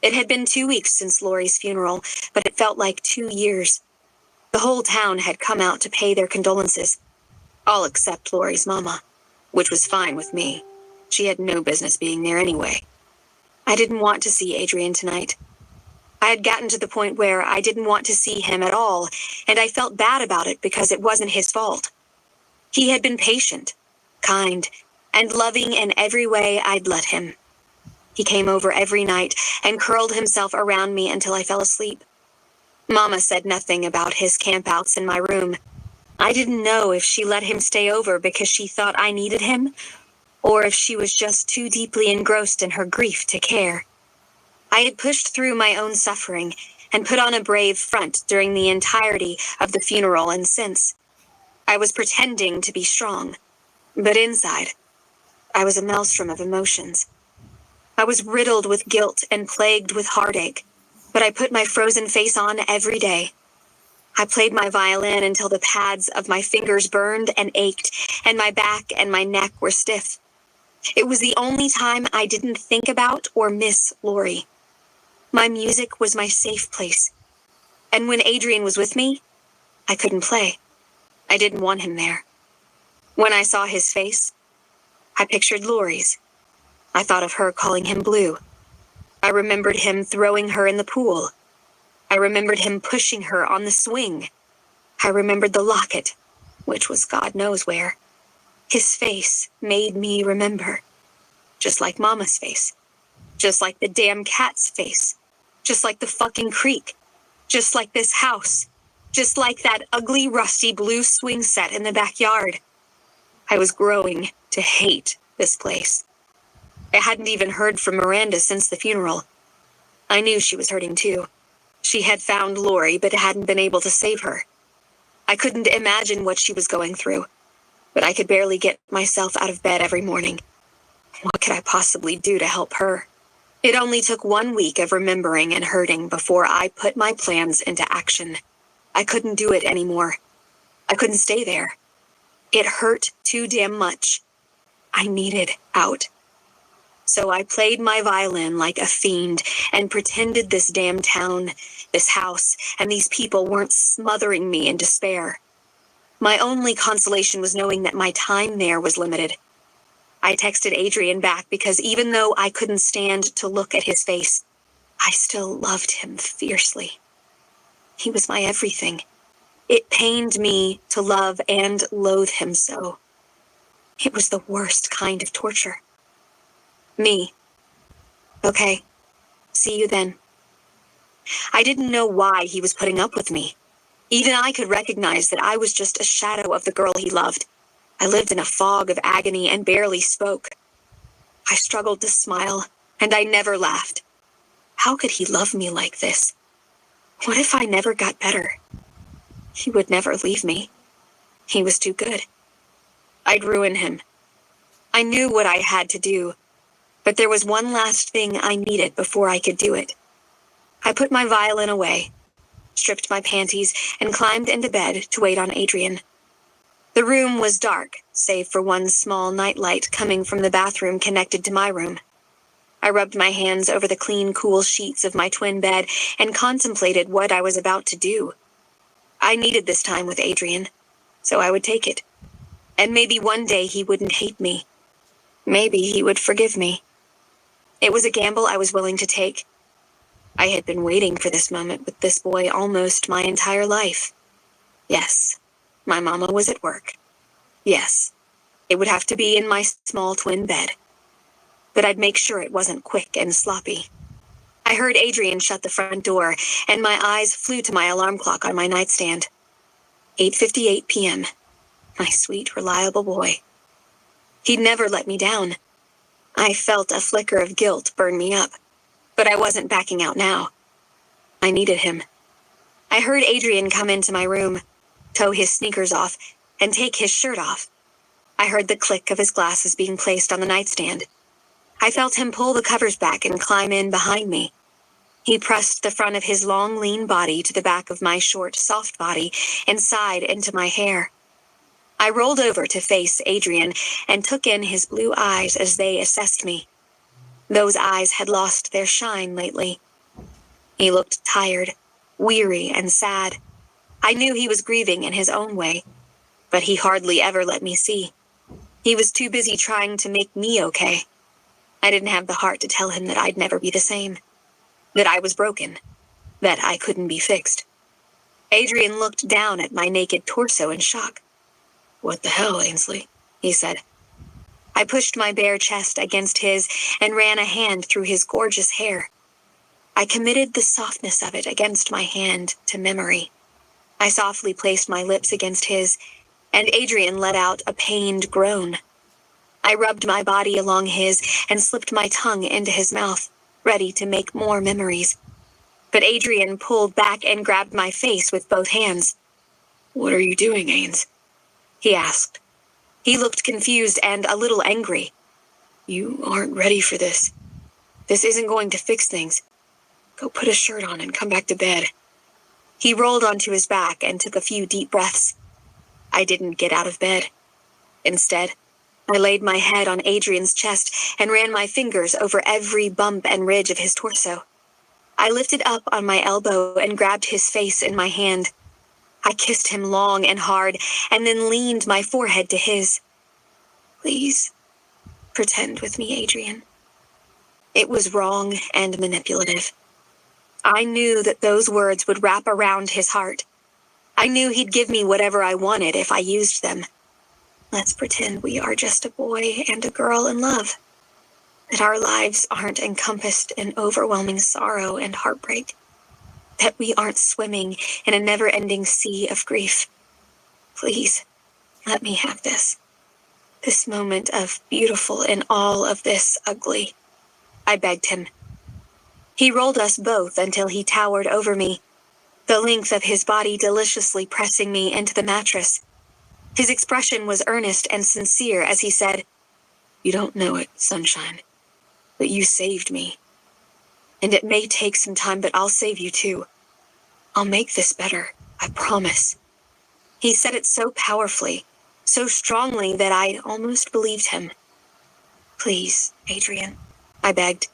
It had been 2 weeks since Lori's funeral, but it felt like 2 years. The whole town had come out to pay their condolences, all except Lori's mama, which was fine with me. She had no business being there anyway. I didn't want to see Adrian tonight. I had gotten to the point where I didn't want to see him at all, and I felt bad about it because it wasn't his fault. He had been patient, kind, and loving in every way I'd let him. He came over every night and curled himself around me until I fell asleep. Mama said nothing about his campouts in my room. I didn't know if she let him stay over because she thought I needed him, or if she was just too deeply engrossed in her grief to care. I had pushed through my own suffering and put on a brave front during the entirety of the funeral and since. I was pretending to be strong, but inside, I was a maelstrom of emotions. I was riddled with guilt and plagued with heartache, but I put my frozen face on every day. I played my violin until the pads of my fingers burned and ached, and my back and my neck were stiff. It was the only time I didn't think about or miss Lori. My music was my safe place. And when Adrian was with me, I couldn't play. I didn't want him there. When I saw his face, I pictured Lori's. I thought of her calling him Blue. I remembered him throwing her in the pool. I remembered him pushing her on the swing. I remembered the locket, which was God knows where. His face made me remember. Just like Mama's face. Just like the damn cat's face. Just like the fucking creek. Just like this house. Just like that ugly, rusty blue swing set in the backyard. I was growing to hate this place. I hadn't even heard from Miranda since the funeral. I knew she was hurting too. She had found Lori, but hadn't been able to save her. I couldn't imagine what she was going through, but I could barely get myself out of bed every morning. What could I possibly do to help her? It only took 1 week of remembering and hurting before I put my plans into action. I couldn't do it anymore. I couldn't stay there. It hurt too damn much. I needed out. So I played my violin like a fiend and pretended this damn town, this house, and these people weren't smothering me in despair. My only consolation was knowing that my time there was limited. I texted Adrian back because even though I couldn't stand to look at his face, I still loved him fiercely. He was my everything. It pained me to love and loathe him so. It was the worst kind of torture. Me. Okay. See you then. I didn't know why he was putting up with me. Even I could recognize that I was just a shadow of the girl he loved. I lived in a fog of agony and barely spoke. I struggled to smile, and I never laughed. How could he love me like this? What if I never got better? He would never leave me. He was too good. I'd ruin him. I knew what I had to do, but there was one last thing I needed before I could do it. I put my violin away, stripped my panties, and climbed into bed to wait on Adrian. The room was dark, save for one small nightlight coming from the bathroom connected to my room. I rubbed my hands over the clean, cool sheets of my twin bed and contemplated what I was about to do. I needed this time with Adrian, so I would take it. And maybe one day he wouldn't hate me. Maybe he would forgive me. It was a gamble I was willing to take. I had been waiting for this moment with this boy almost my entire life. Yes, my mama was at work. Yes, it would have to be in my small twin bed. but I'd make sure it wasn't quick and sloppy. I heard Adrian shut the front door, and my eyes flew to my alarm clock on my nightstand. 8:58 p.m. My sweet, reliable boy. He'd never let me down. I felt a flicker of guilt burn me up, but I wasn't backing out now. I needed him. I heard Adrian come into my room, tow his sneakers off, and take his shirt off. I heard the click of his glasses being placed on the nightstand. I felt him pull the covers back and climb in behind me. He pressed the front of his long, lean body to the back of my short, soft body and sighed into my hair. I rolled over to face Adrian and took in his blue eyes as they assessed me. Those eyes had lost their shine lately. He looked tired, weary, and sad. I knew he was grieving in his own way, but he hardly ever let me see. He was too busy trying to make me okay. I didn't have the heart to tell him that I'd never be the same, that I was broken, that I couldn't be fixed. Adrian looked down at my naked torso in shock. "What the hell, Ainsley?" he said. I pushed my bare chest against his and ran a hand through his gorgeous hair. I committed the softness of it against my hand to memory. I softly placed my lips against his, and Adrian let out a pained groan. I rubbed my body along his and slipped my tongue into his mouth, ready to make more memories. But Adrian pulled back and grabbed my face with both hands. "What are you doing, Ains?" he asked. He looked confused and a little angry. "You aren't ready for this. This isn't going to fix things. Go put a shirt on and come back to bed." He rolled onto his back and took a few deep breaths. I didn't get out of bed. Instead, I laid my head on Adrian's chest and ran my fingers over every bump and ridge of his torso. I lifted up on my elbow and grabbed his face in my hand. I kissed him long and hard, and then leaned my forehead to his. "Please, pretend with me, Adrian." It was wrong and manipulative. I knew that those words would wrap around his heart. I knew he'd give me whatever I wanted if I used them. Let's pretend we are just a boy and a girl in love, that our lives aren't encompassed in overwhelming sorrow and heartbreak, that we aren't swimming in a never-ending sea of grief. Please, let me have this moment of beautiful in all of this ugly, I begged him. He rolled us both until he towered over me, the length of his body deliciously pressing me into the mattress. His expression was earnest and sincere as he said, "You don't know it, sunshine, but you saved me. And it may take some time, but I'll save you too. I'll make this better, I promise." He said it so powerfully, so strongly that I almost believed him. "Please, Adrian," I begged.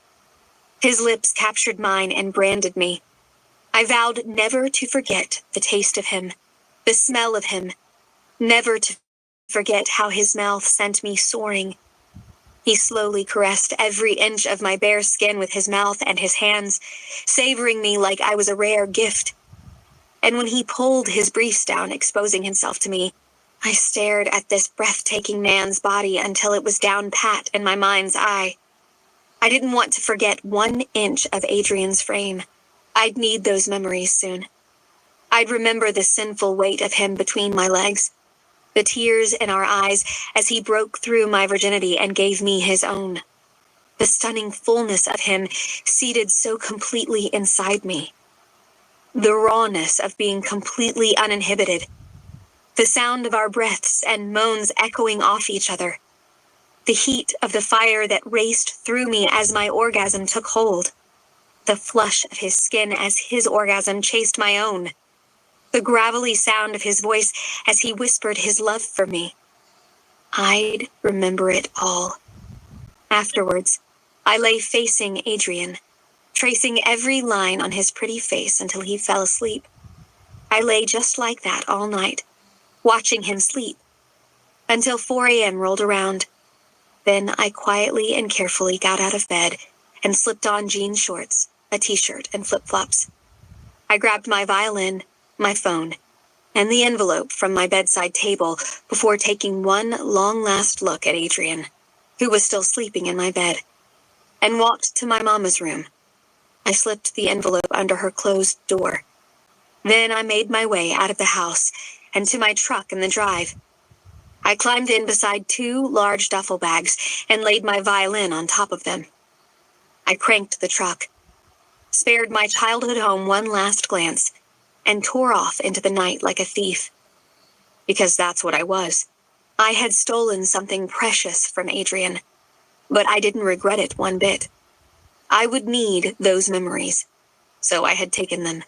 His lips captured mine and branded me. I vowed never to forget the taste of him, the smell of him, never to forget how his mouth sent me soaring. He slowly caressed every inch of my bare skin with his mouth and his hands, savoring me like I was a rare gift. And when he pulled his briefs down, exposing himself to me, I stared at this breathtaking man's body until it was down pat in my mind's eye. I didn't want to forget 1 inch of Adrian's frame. I'd need those memories soon. I'd remember the sinful weight of him between my legs, the tears in our eyes as he broke through my virginity and gave me his own, the stunning fullness of him seated so completely inside me, the rawness of being completely uninhibited, the sound of our breaths and moans echoing off each other, the heat of the fire that raced through me as my orgasm took hold, the flush of his skin as his orgasm chased my own, the gravelly sound of his voice as he whispered his love for me. I'd remember it all. Afterwards, I lay facing Adrian, tracing every line on his pretty face until he fell asleep. I lay just like that all night, watching him sleep, until 4 a.m. rolled around. Then I quietly and carefully got out of bed and slipped on jean shorts, a t-shirt, and flip-flops. I grabbed my violin, my phone, and the envelope from my bedside table before taking one long last look at Adrian, who was still sleeping in my bed. and walked to my mama's room. I slipped the envelope under her closed door. Then I made my way out of the house and to my truck in the drive. I climbed in beside 2 large duffel bags and laid my violin on top of them. I cranked the truck, spared my childhood home one last glance, and tore off into the night like a thief. Because that's what I was. I had stolen something precious from Adrian, but I didn't regret it one bit. I would need those memories, so I had taken them.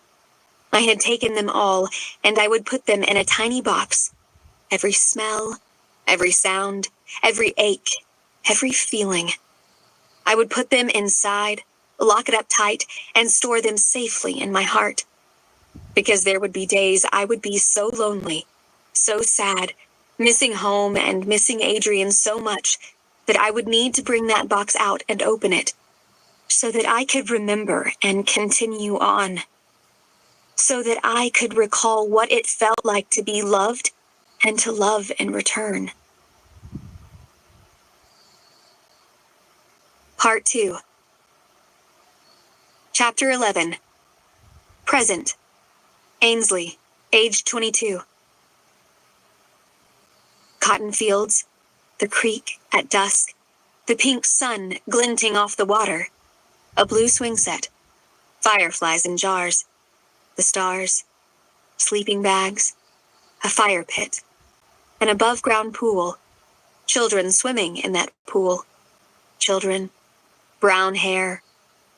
I had taken them all, and I would put them in a tiny box. Every smell, every sound, every ache, every feeling. I would put them inside, lock it up tight, and store them safely in my heart. Because there would be days I would be so lonely, so sad, missing home and missing Adrian so much that I would need to bring that box out and open it, so that I could remember and continue on. So that I could recall what it felt like to be loved and to love in return. Part 2. Chapter 11. Present. Ainsley, age 22. Cotton fields, the creek at dusk, the pink sun glinting off the water, a blue swing set, fireflies in jars, the stars, sleeping bags, a fire pit, an above-ground pool, children swimming in that pool, children, brown hair,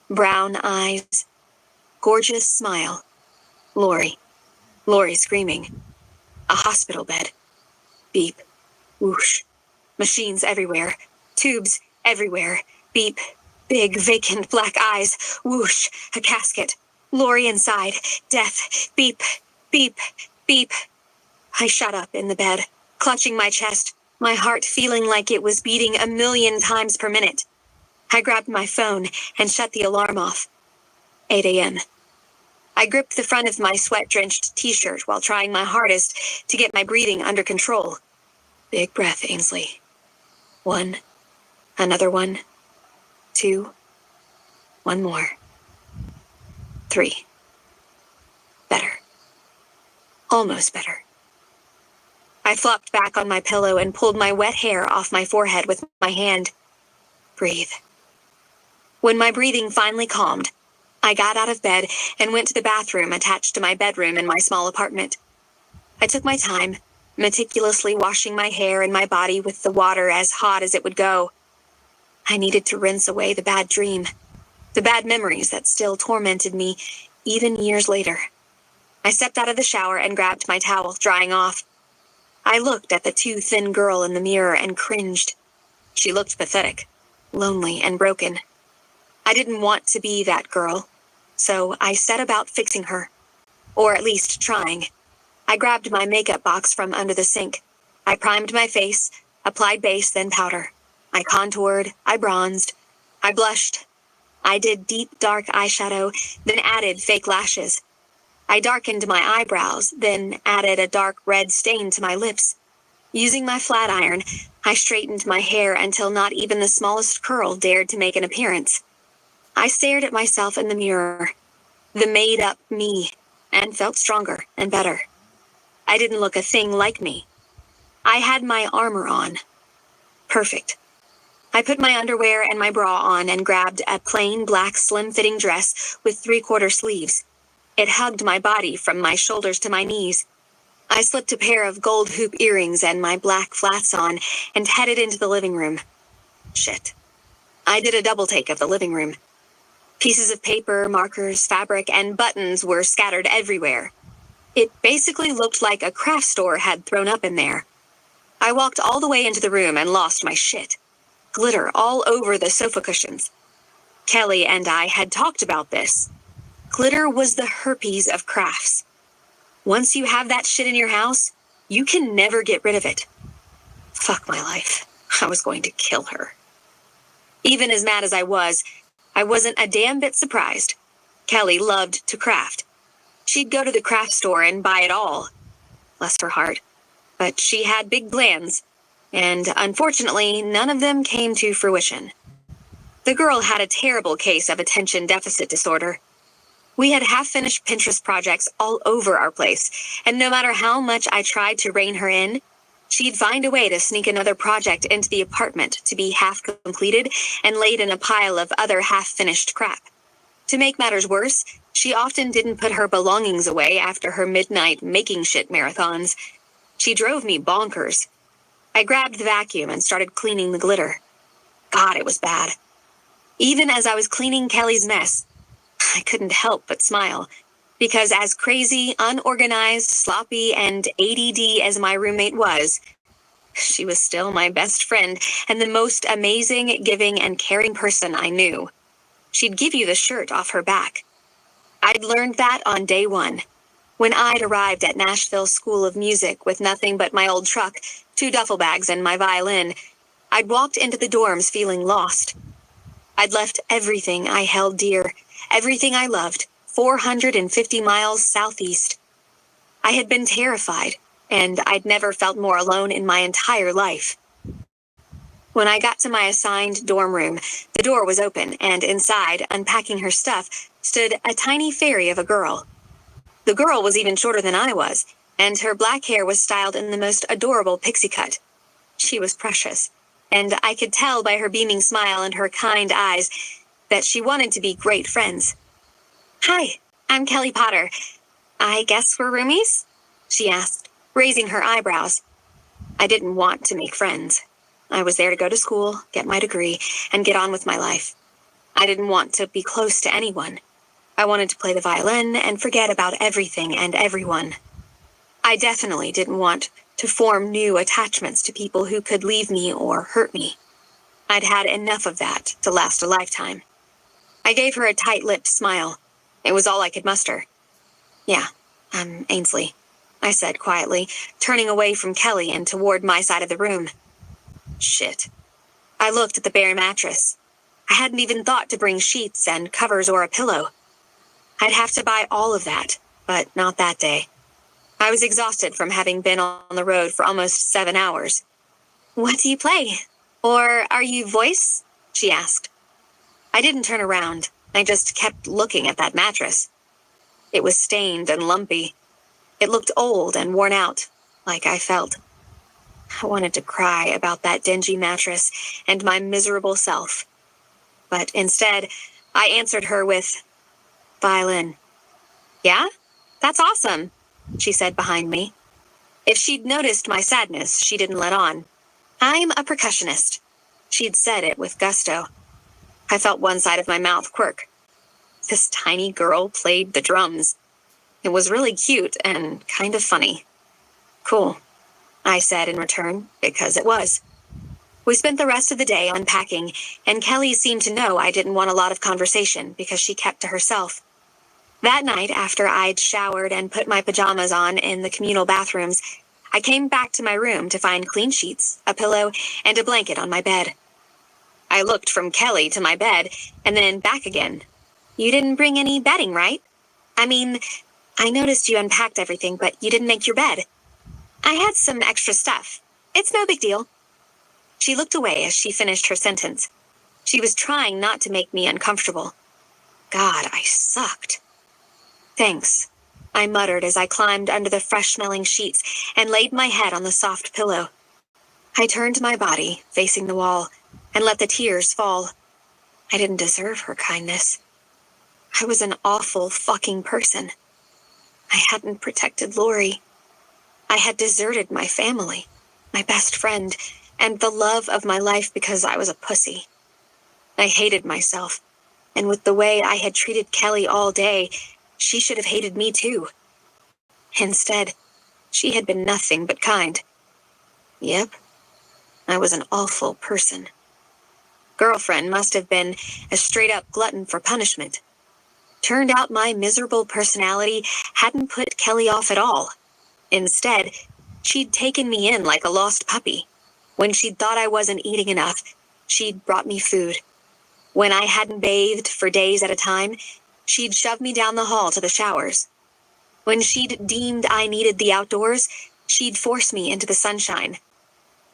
brown eyes, gorgeous smile, Lori screaming, a hospital bed, beep, whoosh, machines everywhere, tubes everywhere, beep, big vacant black eyes, whoosh, a casket, Lori inside, death, beep, beep, beep. I shut up in the bed, clutching my chest, my heart feeling like it was beating 1,000,000 times per minute. I grabbed my phone and shut the alarm off. 8 a.m. I gripped the front of my sweat-drenched t-shirt while trying my hardest to get my breathing under control. Big breath, Ainsley. 1, another 1, 2, 1 more. 3. Better. Almost better. I flopped back on my pillow and pulled my wet hair off my forehead with my hand. Breathe. When my breathing finally calmed, I got out of bed and went to the bathroom attached to my bedroom in my small apartment. I took my time, meticulously washing my hair and my body with the water as hot as it would go. I needed to rinse away the bad dream, the bad memories that still tormented me even years later. I stepped out of the shower and grabbed my towel, drying off. I looked at the too thin girl in the mirror and cringed. She looked pathetic, lonely, and broken. I didn't want to be that girl, so I set about fixing her, or at least trying. I grabbed my makeup box from under the sink. I primed my face, applied base, then powder. I contoured, I bronzed, I blushed. I did deep, dark eyeshadow, then added fake lashes. I darkened my eyebrows, then added a dark red stain to my lips. Using my flat iron, I straightened my hair until not even the smallest curl dared to make an appearance. I stared at myself in the mirror, the made-up me, and felt stronger and better. I didn't look a thing like me. I had my armor on. Perfect. I put my underwear and my bra on and grabbed a plain black slim-fitting dress with 3/4 sleeves. It hugged my body from my shoulders to my knees. I slipped a pair of gold hoop earrings and my black flats on and headed into the living room. Shit. I did a double take of the living room. Pieces of paper, markers, fabric, and buttons were scattered everywhere. It basically looked like a craft store had thrown up in there. I walked all the way into the room and lost my shit. Glitter all over the sofa cushions. Kelly and I had talked about this. Glitter was the herpes of crafts. Once you have that shit in your house, you can never get rid of it. Fuck my life. I was going to kill her. Even as mad as I wasn't a damn bit surprised. Kelly loved to craft. She'd go to the craft store and buy it all. Bless her heart. But she had big plans, and unfortunately, none of them came to fruition. The girl had a terrible case of attention deficit disorder. We had half-finished Pinterest projects all over our place, and no matter how much I tried to rein her in, she'd find a way to sneak another project into the apartment to be half-completed and laid in a pile of other half-finished crap. To make matters worse, she often didn't put her belongings away after her midnight making shit marathons. She drove me bonkers. I grabbed the vacuum and started cleaning the glitter. God, it was bad. Even as I was cleaning Kelly's mess, I couldn't help but smile, because as crazy, unorganized, sloppy, and ADD as my roommate was, she was still my best friend and the most amazing, giving, and caring person I knew. She'd give you the shirt off her back. I'd learned that on day one, when I'd arrived at Nashville School of Music with nothing but my old truck, 2 duffel bags, and my violin. I'd walked into the dorms feeling lost. I'd left everything I held dear, everything I loved, 450 miles southeast. I had been terrified, and I'd never felt more alone in my entire life. When I got to my assigned dorm room, the door was open, and inside, unpacking her stuff, stood a tiny fairy of a girl. The girl was even shorter than I was, and her black hair was styled in the most adorable pixie cut. She was precious, and I could tell by her beaming smile and her kind eyes that she wanted to be great friends. "Hi, I'm Kelly Potter. I guess we're roomies?" she asked, raising her eyebrows. I didn't want to make friends. I was there to go to school, get my degree, and get on with my life. I didn't want to be close to anyone. I wanted to play the violin and forget about everything and everyone. I definitely didn't want to form new attachments to people who could leave me or hurt me. I'd had enough of that to last a lifetime. I gave her a tight-lipped smile. It was all I could muster. "Yeah, I'm Ainsley," I said quietly, turning away from Kelly and toward my side of the room. Shit. I looked at the bare mattress. I hadn't even thought to bring sheets and covers or a pillow. I'd have to buy all of that, but not that day. I was exhausted from having been on the road for almost 7 hours. "What do you play? Or are you voice?" she asked. I didn't turn around. I just kept looking at that mattress. It was stained and lumpy. It looked old and worn out, like I felt. I wanted to cry about that dingy mattress and my miserable self. But instead, I answered her with, "Violin." "Yeah? That's awesome," she said behind me. If she'd noticed my sadness, she didn't let on. "I'm a percussionist." She'd said it with gusto. I felt one side of my mouth quirk. This tiny girl played the drums. It was really cute and kind of funny. "Cool," I said in return, because it was. We spent the rest of the day unpacking, and Kelly seemed to know I didn't want a lot of conversation because she kept to herself. That night, after I'd showered and put my pajamas on in the communal bathrooms, I came back to my room to find clean sheets, a pillow, and a blanket on my bed. I looked from Kelly to my bed, and then back again. "You didn't bring any bedding, right? I mean, I noticed you unpacked everything, but you didn't make your bed." "I had some extra stuff. It's no big deal." She looked away as she finished her sentence. She was trying not to make me uncomfortable. God, I sucked. "Thanks," I muttered as I climbed under the fresh-smelling sheets and laid my head on the soft pillow. I turned my body, facing the wall, and let the tears fall. I didn't deserve her kindness. I was an awful fucking person. I hadn't protected Lori. I had deserted my family, my best friend, and the love of my life because I was a pussy. I hated myself, and with the way I had treated Kelly all day, she should have hated me too. Instead, she had been nothing but kind. Yep, I was an awful person. Girlfriend must have been a straight-up glutton for punishment. Turned out my miserable personality hadn't put Kelly off at all. Instead, she'd taken me in like a lost puppy. When she'd thought I wasn't eating enough, she'd brought me food. When I hadn't bathed for days at a time, she'd shove me down the hall to the showers. When she'd deemed I needed the outdoors, she'd force me into the sunshine.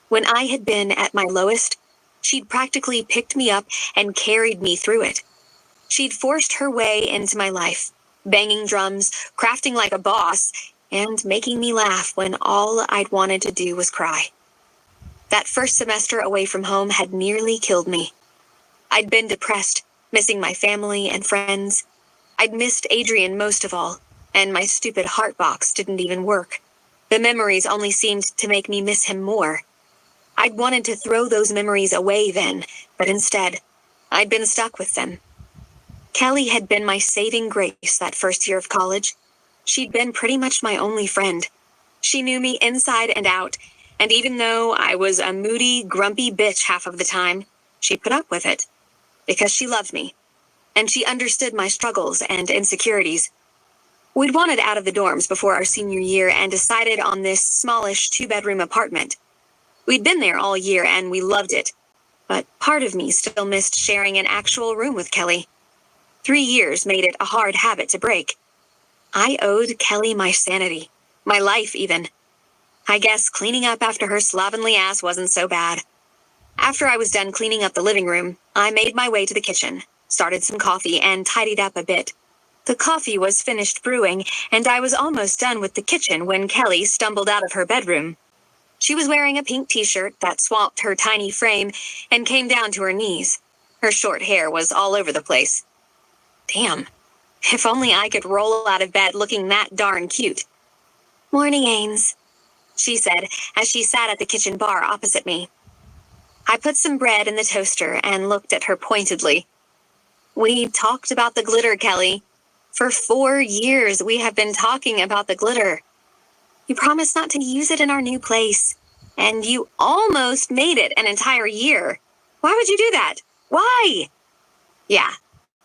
When I had been at my lowest, She'd practically picked me up and carried me through it. She'd forced her way into my life, banging drums, crafting like a boss, and making me laugh when all I'd wanted to do was cry. That first semester away from home had nearly killed me. I'd been depressed, missing my family and friends. I'd missed Adrian most of all, and my stupid heart box didn't even work. The memories only seemed to make me miss him more. I'd wanted to throw those memories away then, but instead, I'd been stuck with them. Kelly had been my saving grace that first year of college. She'd been pretty much my only friend. She knew me inside and out, and even though I was a moody, grumpy bitch half of the time, she put up with it. Because she loved me, and she understood my struggles and insecurities. We'd wanted out of the dorms before our senior year and decided on this smallish 2-bedroom apartment. We'd been there all year and we loved it, but part of me still missed sharing an actual room with Kelly. 3 years made it a hard habit to break. I owed Kelly my sanity, my life even. I guess cleaning up after her slovenly ass wasn't so bad. After I was done cleaning up the living room, I made my way to the kitchen, started some coffee, and tidied up a bit. The coffee was finished brewing, and I was almost done with the kitchen when Kelly stumbled out of her bedroom. She was wearing a pink t-shirt that swamped her tiny frame and came down to her knees. Her short hair was all over the place. Damn, if only I could roll out of bed looking that darn cute. "Morning, Ains," she said as she sat at the kitchen bar opposite me. I put some bread in the toaster and looked at her pointedly. "We talked about the glitter, Kelly. For 4 years we have been talking about the glitter. You promised not to use it in our new place, and you almost made it an entire year. Why would you do that? Why?" Yeah,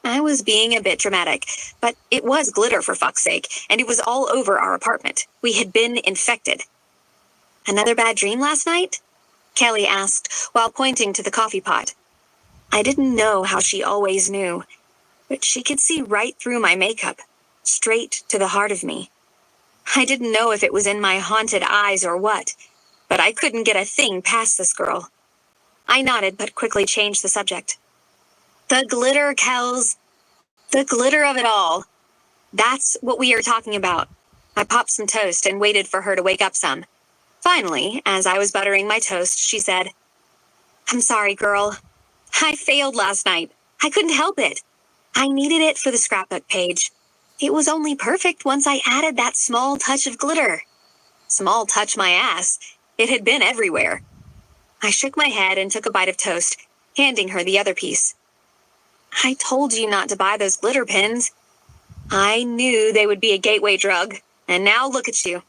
I was being a bit dramatic, but it was glitter for fuck's sake, and it was all over our apartment. We had been infected. "Another bad dream last night?" Kelly asked while pointing to the coffee pot. I didn't know how she always knew, but she could see right through my makeup, straight to the heart of me. I didn't know if it was in my haunted eyes or what, but I couldn't get a thing past this girl. I nodded but quickly changed the subject. "The glitter, Kels. The glitter of it all. That's what we are talking about." I popped some toast and waited for her to wake up some. Finally, as I was buttering my toast, she said, "I'm sorry, girl. I failed last night. I couldn't help it. I needed it for the scrapbook page. It was only perfect once I added that small touch of glitter." Small touch my ass. It had been everywhere. I shook my head and took a bite of toast, handing her the other piece. "I told you not to buy those glitter pins. I knew they would be a gateway drug, and now look at you."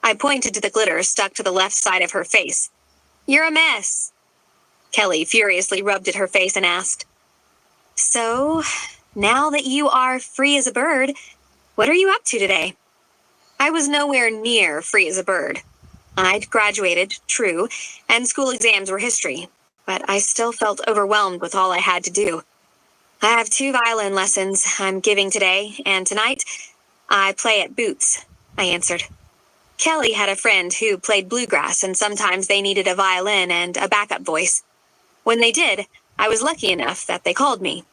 I pointed to the glitter stuck to the left side of her face. "You're a mess." Kelly furiously rubbed at her face and asked, "So, now that you are free as a bird, what are you up to today?" I was nowhere near free as a bird. I'd graduated, true, and school exams were history, but I still felt overwhelmed with all I had to do. "I have 2 violin lessons I'm giving today, and tonight I play at Boots," I answered. Kelly had a friend who played bluegrass, and sometimes they needed a violin and a backup voice. When they did, I was lucky enough that they called me.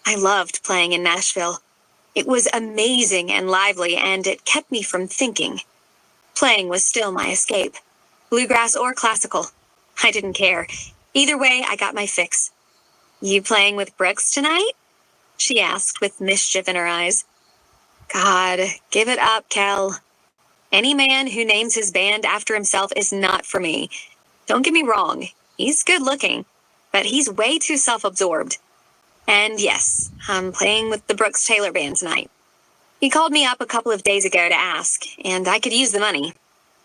I loved playing in Nashville. It was amazing and lively, and it kept me from thinking. Playing was still my escape. Bluegrass or classical. I didn't care. Either way, I got my fix. "You playing with Brooks tonight?" she asked with mischief in her eyes. God, give it up, Kel. Any man who names his band after himself is not for me. Don't get me wrong, he's good looking, but he's way too self-absorbed. And yes, I'm playing with the Brooks Taylor band tonight. He called me up a couple of days ago to ask, and I could use the money.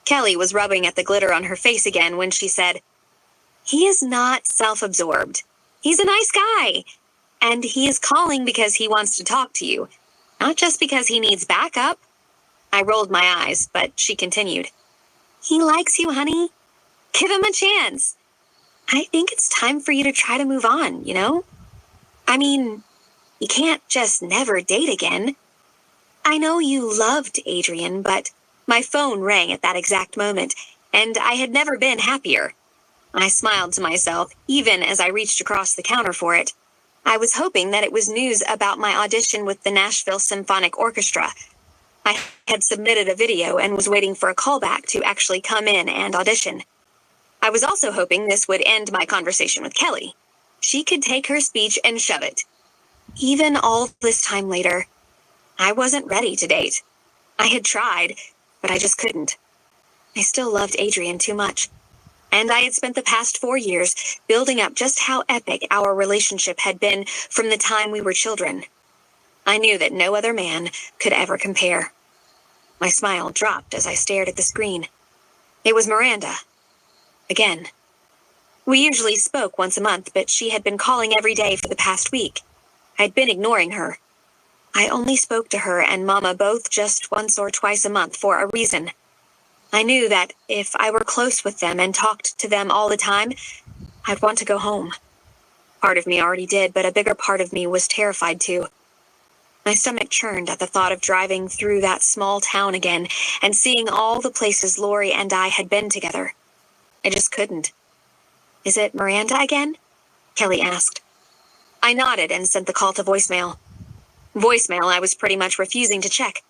Kelly was rubbing at the glitter on her face again when she said, "He is not self-absorbed. He's a nice guy, and he is calling because he wants to talk to you, not just because he needs backup." I rolled my eyes, but she continued, "He likes you, honey. Give him a chance. I think it's time for you to try to move on, you know? I mean, you can't just never date again. I know you loved Adrian, but..." My phone rang at that exact moment, and I had never been happier. I smiled to myself, even as I reached across the counter for it. I was hoping that it was news about my audition with the Nashville Symphonic Orchestra. I had submitted a video and was waiting for a callback to actually come in and audition. I was also hoping this would end my conversation with Kelly. She could take her speech and shove it. Even all this time later, I wasn't ready to date. I had tried, but I just couldn't. I still loved Adrian too much. And I had spent the past 4 years building up just how epic our relationship had been from the time we were children. I knew that no other man could ever compare. My smile dropped as I stared at the screen. It was Miranda. Again. We usually spoke once a month, but she had been calling every day for the past week. I'd been ignoring her. I only spoke to her and Mama both just once or twice a month for a reason. I knew that if I were close with them and talked to them all the time, I'd want to go home. Part of me already did, but a bigger part of me was terrified too. My stomach churned at the thought of driving through that small town again and seeing all the places Lori and I had been together. I just couldn't. "Is it Miranda again?" Kelly asked. I nodded and sent the call to voicemail. Voicemail I was pretty much refusing to check.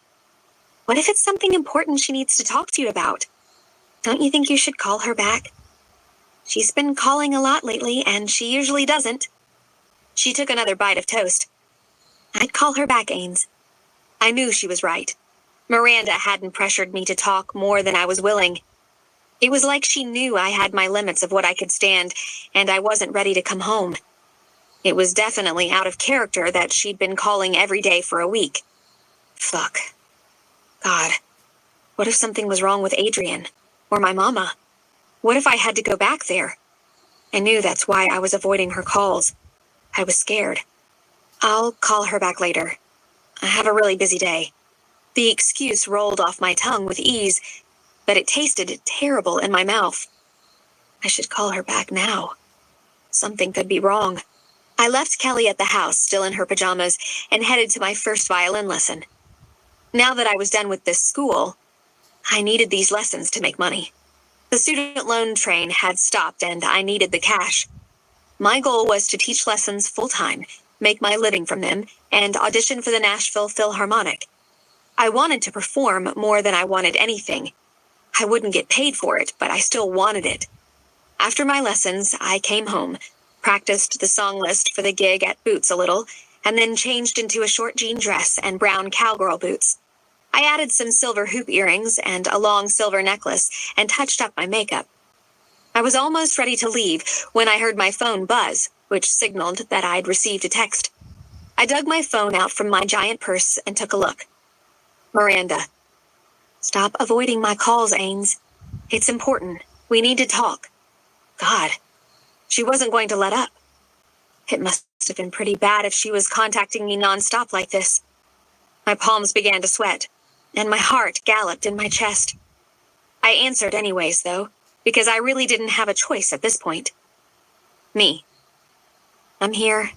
What if it's something important she needs to talk to you about? Don't you think you should call her back? She's been calling a lot lately, and she usually doesn't. She took another bite of toast. I'd call her back, Ains. I knew she was right. Miranda hadn't pressured me to talk more than I was willing. It was like she knew I had my limits of what I could stand, and I wasn't ready to come home. It was definitely out of character that she'd been calling every day for a week. Fuck. God. What if something was wrong with Adrian? Or my mama? What if I had to go back there? I knew that's why I was avoiding her calls. I was scared. I'll call her back later. I have a really busy day. The excuse rolled off my tongue with ease, but it tasted terrible in my mouth. I should call her back now. Something could be wrong. I left Kelly at the house, still in her pajamas, and headed to my first violin lesson. Now that I was done with this school, I needed these lessons to make money. The student loan train had stopped and I needed the cash. My goal was to teach lessons full-time, make my living from them, and audition for the Nashville Philharmonic. I wanted to perform more than I wanted anything. I wouldn't get paid for it, but I still wanted it. After my lessons, I came home, practiced the song list for the gig at Boots a little, and then changed into a short jean dress and brown cowgirl boots. I added some silver hoop earrings and a long silver necklace and touched up my makeup. I was almost ready to leave when I heard my phone buzz, which signaled that I'd received a text. I dug my phone out from my giant purse and took a look. Miranda. Stop avoiding my calls, Ains. It's important. We need to talk. God. She wasn't going to let up. It must have been pretty bad if she was contacting me nonstop like this. My palms began to sweat, and my heart galloped in my chest. I answered anyways, though, because I really didn't have a choice at this point. Me. I'm here.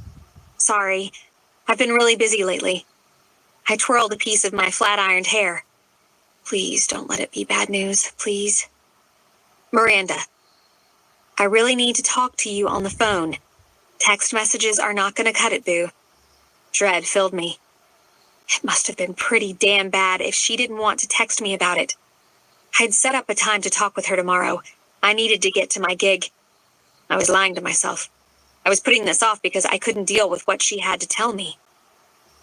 Sorry. I've been really busy lately. I twirled a piece of my flat-ironed hair. Please don't let it be bad news, please. Miranda. I really need to talk to you on the phone. Text messages are not going to cut it, boo. Dread filled me. It must have been pretty damn bad if she didn't want to text me about it. I'd set up a time to talk with her tomorrow. I needed to get to my gig. I was lying to myself. I was putting this off because I couldn't deal with what she had to tell me.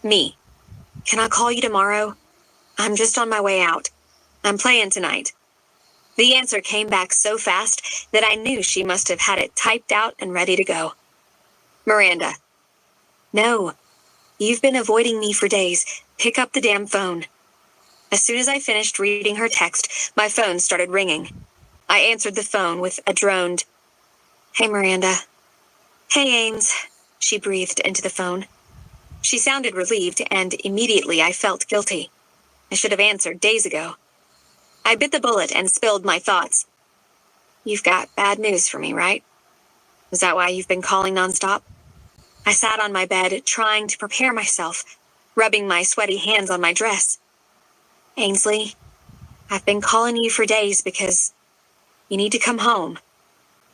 Me. Can I call you tomorrow? I'm just on my way out. I'm playing tonight. The answer came back so fast that I knew she must have had it typed out and ready to go. Miranda. No. You've been avoiding me for days. Pick up the damn phone. As soon as I finished reading her text, my phone started ringing. I answered the phone with a droned, Hey, Miranda. Hey, Ains, she breathed into the phone. She sounded relieved, and immediately I felt guilty. I should have answered days ago. I bit the bullet and spilled my thoughts. You've got bad news for me, right? Is that why you've been calling nonstop? I sat on my bed, trying to prepare myself, rubbing my sweaty hands on my dress. Ainsley, I've been calling you for days because you need to come home.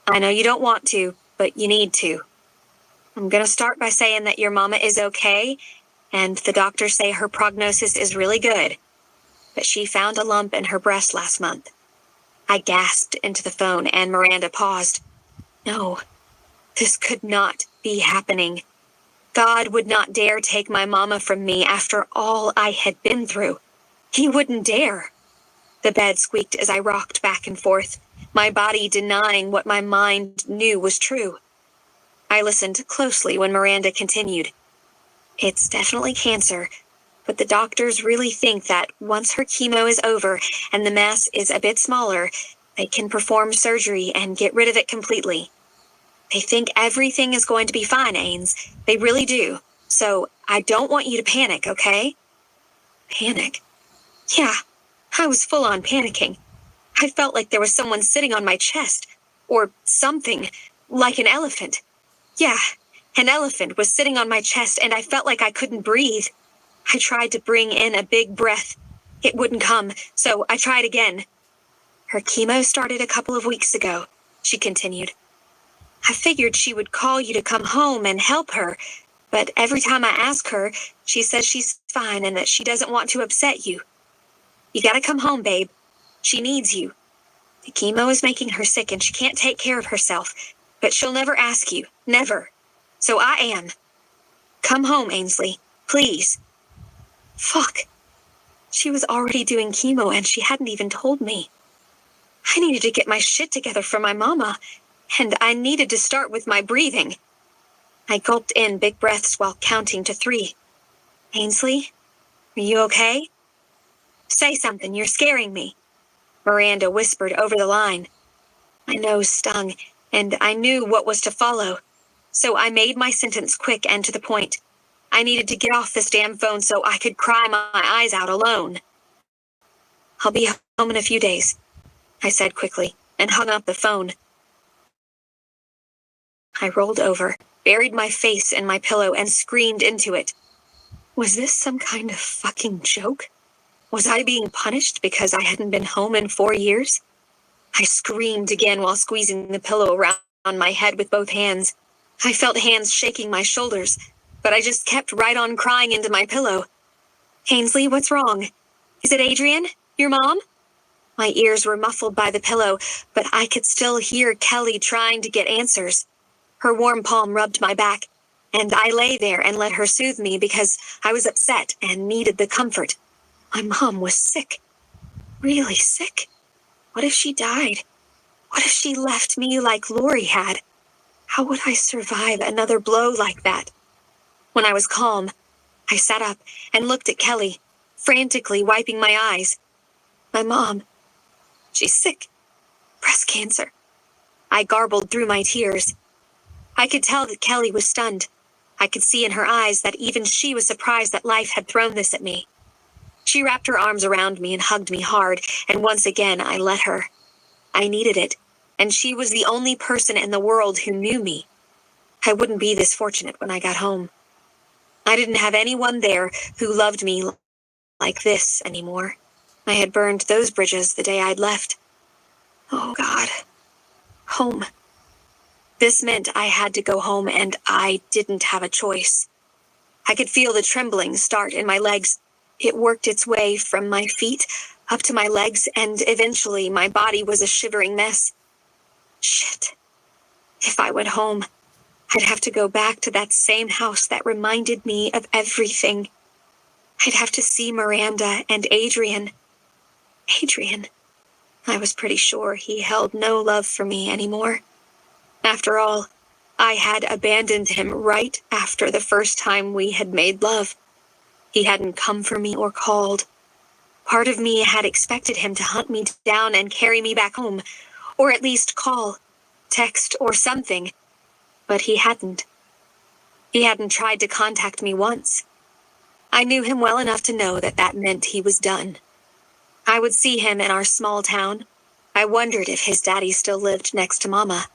I know you don't want to, but you need to. I'm gonna start by saying that your mama is okay, and the doctors say her prognosis is really good. But she found a lump in her breast last month. I gasped into the phone, and Miranda paused. No, this could not be happening. God would not dare take my mama from me after all I had been through. He wouldn't dare. The bed squeaked as I rocked back and forth, my body denying what my mind knew was true. I listened closely when Miranda continued. It's definitely cancer, but the doctors really think that once her chemo is over and the mass is a bit smaller, they can perform surgery and get rid of it completely. They think everything is going to be fine, Ains. They really do. So I don't want you to panic, okay? Panic? Yeah, I was full on panicking. I felt like there was someone sitting on my chest, or something, like an elephant. Yeah, an elephant was sitting on my chest and I felt like I couldn't breathe. I tried to bring in a big breath. It wouldn't come, so I tried again. Her chemo started a couple of weeks ago, she continued. I figured she would call you to come home and help her, but every time I ask her, she says she's fine and that she doesn't want to upset you. You gotta come home, babe. She needs you. The chemo is making her sick and she can't take care of herself, but she'll never ask you. Never. So I am. Come home, Ainsley. Please. Fuck. She was already doing chemo and she hadn't even told me. I needed to get my shit together for my mama, and I needed to start with my breathing. I gulped in big breaths while counting to 3. Ainsley, are you okay? Say something, you're scaring me, Miranda whispered over the line. My nose stung, and I knew what was to follow, so I made my sentence quick and to the point. I needed to get off this damn phone so I could cry my eyes out alone. I'll be home in a few days, I said quickly, and hung up the phone. I rolled over, buried my face in my pillow, and screamed into it. Was this some kind of fucking joke? Was I being punished because I hadn't been home in 4 years? I screamed again while squeezing the pillow around my head with both hands. I felt hands shaking my shoulders, but I just kept right on crying into my pillow. Ainsley, what's wrong? Is it Adrian? Your mom? My ears were muffled by the pillow, but I could still hear Kelly trying to get answers. Her warm palm rubbed my back, and I lay there and let her soothe me because I was upset and needed the comfort. My mom was sick. Really sick. What if she died? What if she left me like Lori had? How would I survive another blow like that? When I was calm, I sat up and looked at Kelly, frantically wiping my eyes. My mom. She's sick. Breast cancer. I garbled through my tears. I could tell that Kelly was stunned. I could see in her eyes that even she was surprised that life had thrown this at me. She wrapped her arms around me and hugged me hard, and once again I let her. I needed it, and she was the only person in the world who knew me. I wouldn't be this fortunate when I got home. I didn't have anyone there who loved me like this anymore. I had burned those bridges the day I'd left. Oh, God. Home. This meant I had to go home, and I didn't have a choice. I could feel the trembling start in my legs. It worked its way from my feet up to my legs, and eventually my body was a shivering mess. Shit. If I went home, I'd have to go back to that same house that reminded me of everything. I'd have to see Miranda and Adrian. Adrian. I was pretty sure he held no love for me anymore. After all, I had abandoned him right after the first time we had made love. He hadn't come for me or called. Part of me had expected him to hunt me down and carry me back home, or at least call, text, or something. But he hadn't. He hadn't tried to contact me once. I knew him well enough to know that that meant he was done. I would see him in our small town. I wondered if his daddy still lived next to Mama.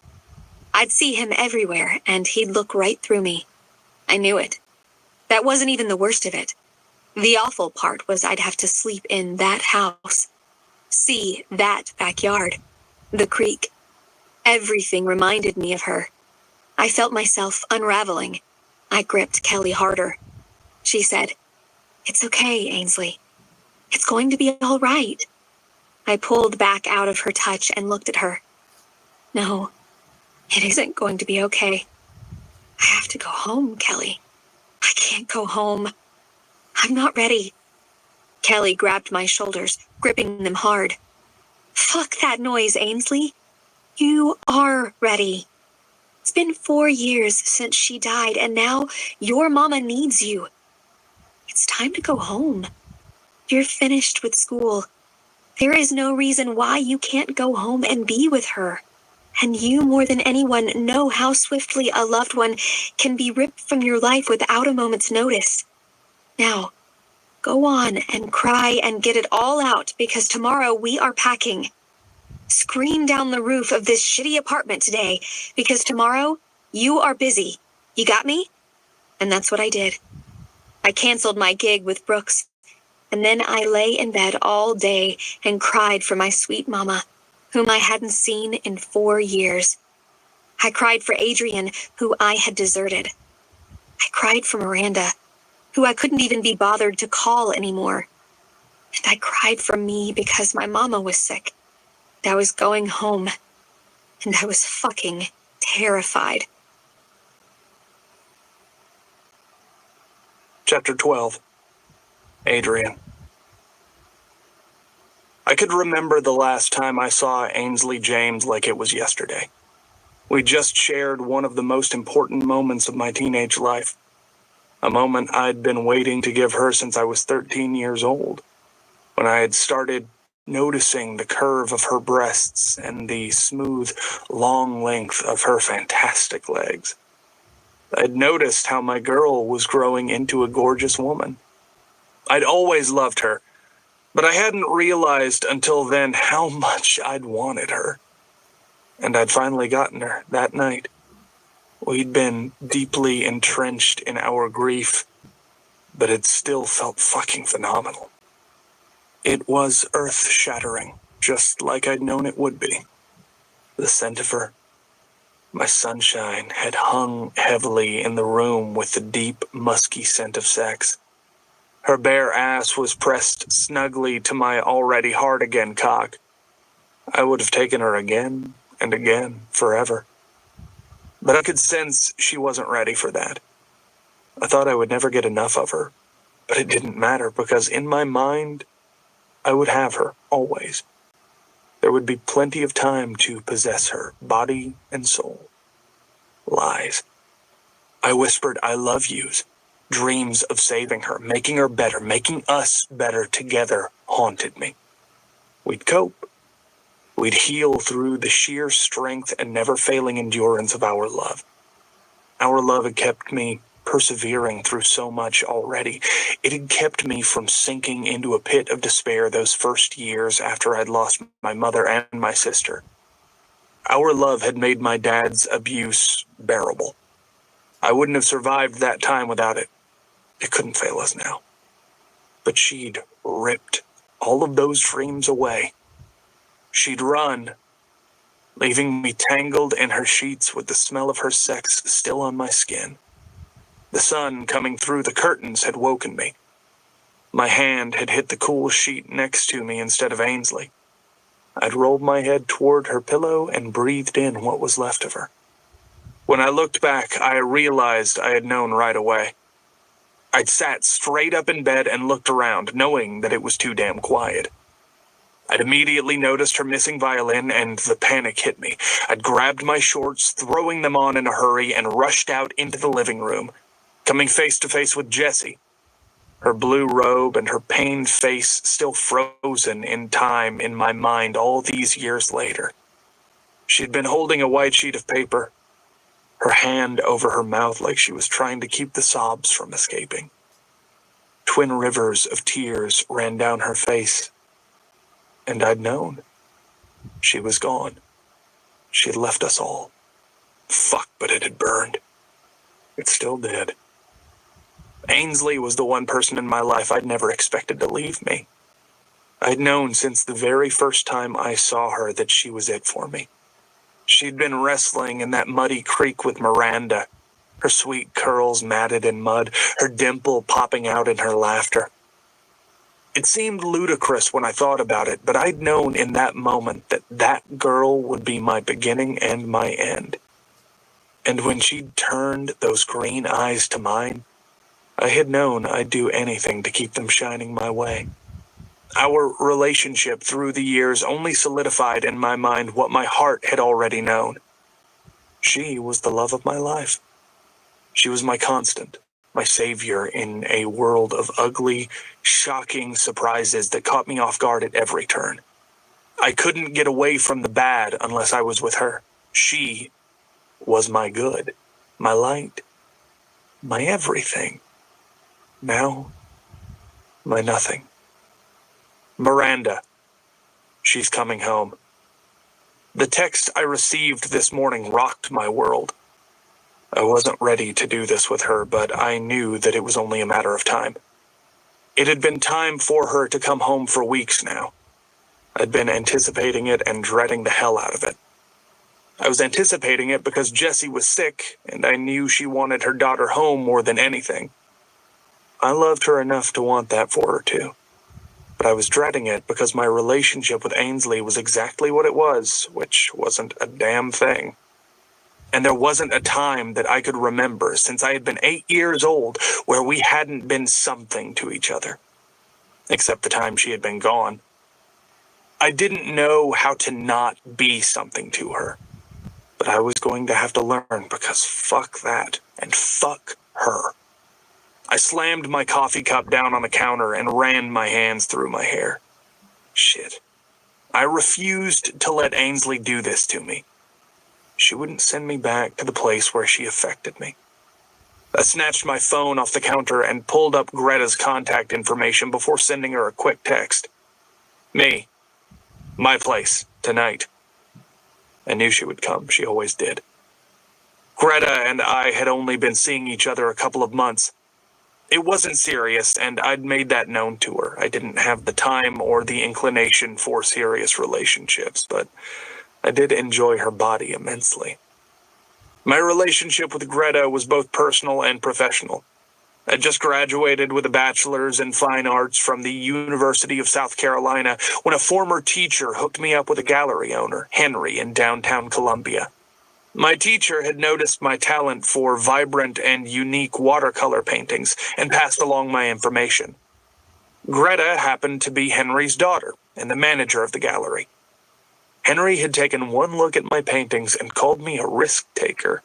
I'd see him everywhere, and he'd look right through me. I knew it. That wasn't even the worst of it. The awful part was I'd have to sleep in that house, see that backyard, the creek. Everything reminded me of her. I felt myself unraveling. I gripped Kelly harder. She said, "It's okay, Ainsley. It's going to be all right." I pulled back out of her touch and looked at her. "No, it isn't going to be okay. I have to go home, Kelly. I can't go home. I'm not ready." Kelly grabbed my shoulders, gripping them hard. "Fuck that noise, Ainsley. You are ready. It's been 4 years since she died, and now your mama needs you. It's time to go home. You're finished with school. There is no reason why you can't go home and be with her. And you, more than anyone, know how swiftly a loved one can be ripped from your life without a moment's notice. Now, go on and cry and get it all out, because tomorrow we are packing. Scream down the roof of this shitty apartment today, because tomorrow you are busy. You got me?" And that's what I did. I canceled my gig with Brooks, and then I lay in bed all day and cried for my sweet mama, whom I hadn't seen in 4 years. I cried for Adrian, who I had deserted. I cried for Miranda, who I couldn't even be bothered to call anymore. And I cried for me because my mama was sick. I was going home, and I was fucking terrified. Chapter 12. Adrian. I could remember the last time I saw Ainsley James like it was yesterday. We just shared one of the most important moments of my teenage life. A moment I'd been waiting to give her since I was 13 years old, when I had started noticing the curve of her breasts and the smooth, long length of her fantastic legs. I'd noticed how my girl was growing into a gorgeous woman. I'd always loved her, but I hadn't realized until then how much I'd wanted her. And I'd finally gotten her that night. We'd been deeply entrenched in our grief, but it still felt fucking phenomenal. It was earth-shattering, just like I'd known it would be. The scent of her, my sunshine, had hung heavily in the room with the deep, musky scent of sex. Her bare ass was pressed snugly to my already hard-again cock. I would have taken her again and again, forever. But I could sense she wasn't ready for that. I thought I would never get enough of her, but it didn't matter, because in my mind, I would have her, always. There would be plenty of time to possess her, body and soul. Lies. I whispered "I love yous." Dreams of saving her, making her better, making us better together haunted me. We'd cope. We'd heal through the sheer strength and never-failing endurance of our love. Our love had kept me persevering through so much already. It had kept me from sinking into a pit of despair those first years after I'd lost my mother and my sister. Our love had made my dad's abuse bearable. I wouldn't have survived that time without it. It couldn't fail us now. But she'd ripped all of those dreams away. She'd run, leaving me tangled in her sheets with the smell of her sex still on my skin. The sun coming through the curtains had woken me. My hand had hit the cool sheet next to me instead of Ainsley. I'd rolled my head toward her pillow and breathed in what was left of her. When I looked back, I realized I had known right away. I'd sat straight up in bed and looked around, knowing that it was too damn quiet. I'd immediately noticed her missing violin, and the panic hit me. I'd grabbed my shorts, throwing them on in a hurry, and rushed out into the living room, coming face to face with Jessie, her blue robe and her pained face still frozen in time in my mind all these years later. She'd been holding a white sheet of paper, her hand over her mouth like she was trying to keep the sobs from escaping. Twin rivers of tears ran down her face, and I'd known. She was gone. She'd left us all. Fuck, but it had burned. It still did. Ainsley was the one person in my life I'd never expected to leave me. I'd known since the very first time I saw her that she was it for me. She'd been wrestling in that muddy creek with Miranda, her sweet curls matted in mud, her dimple popping out in her laughter. It seemed ludicrous when I thought about it, but I'd known in that moment that that girl would be my beginning and my end. And when she turned those green eyes to mine, I had known I'd do anything to keep them shining my way. Our relationship through the years only solidified in my mind what my heart had already known. She was the love of my life. She was my constant, my savior in a world of ugly, shocking surprises that caught me off guard at every turn. I couldn't get away from the bad unless I was with her. She was my good, my light, my everything. Now, my nothing. Miranda. She's coming home. The text I received this morning rocked my world. I wasn't ready to do this with her, but I knew that it was only a matter of time. It had been time for her to come home for weeks now. I'd been anticipating it and dreading the hell out of it. I was anticipating it because Jessie was sick, and I knew she wanted her daughter home more than anything. I loved her enough to want that for her too. But I was dreading it because my relationship with Ainsley was exactly what it was, which wasn't a damn thing. And there wasn't a time that I could remember since I had been 8 years old where we hadn't been something to each other. Except the time she had been gone. I didn't know how to not be something to her. But I was going to have to learn because fuck that and fuck her. I slammed my coffee cup down on the counter and ran my hands through my hair. Shit. I refused to let Ainsley do this to me. She wouldn't send me back to the place where she affected me. I snatched my phone off the counter and pulled up Greta's contact information before sending her a quick text. Me. My place. Tonight. I knew she would come. She always did. Greta and I had only been seeing each other a couple of months. It wasn't serious, and I'd made that known to her. I didn't have the time or the inclination for serious relationships, but I did enjoy her body immensely. My relationship with Greta was both personal and professional. I just graduated with a bachelor's in fine arts from the University of South Carolina when a former teacher hooked me up with a gallery owner, Henry, in downtown Columbia. My teacher had noticed my talent for vibrant and unique watercolor paintings and passed along my information. Greta happened to be Henry's daughter and the manager of the gallery. Henry had taken one look at my paintings and called me a risk taker.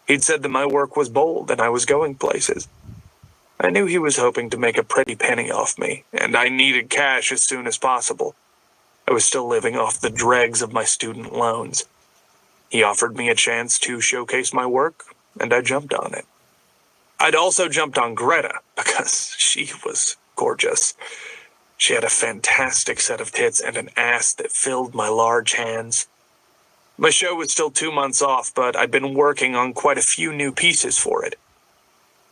He'd said that my work was bold and I was going places. I knew he was hoping to make a pretty penny off me, and I needed cash as soon as possible. I was still living off the dregs of my student loans. He offered me a chance to showcase my work, and I jumped on it. I'd also jumped on Greta, because she was gorgeous. She had a fantastic set of tits and an ass that filled my large hands. My show was still 2 months off, but I'd been working on quite a few new pieces for it.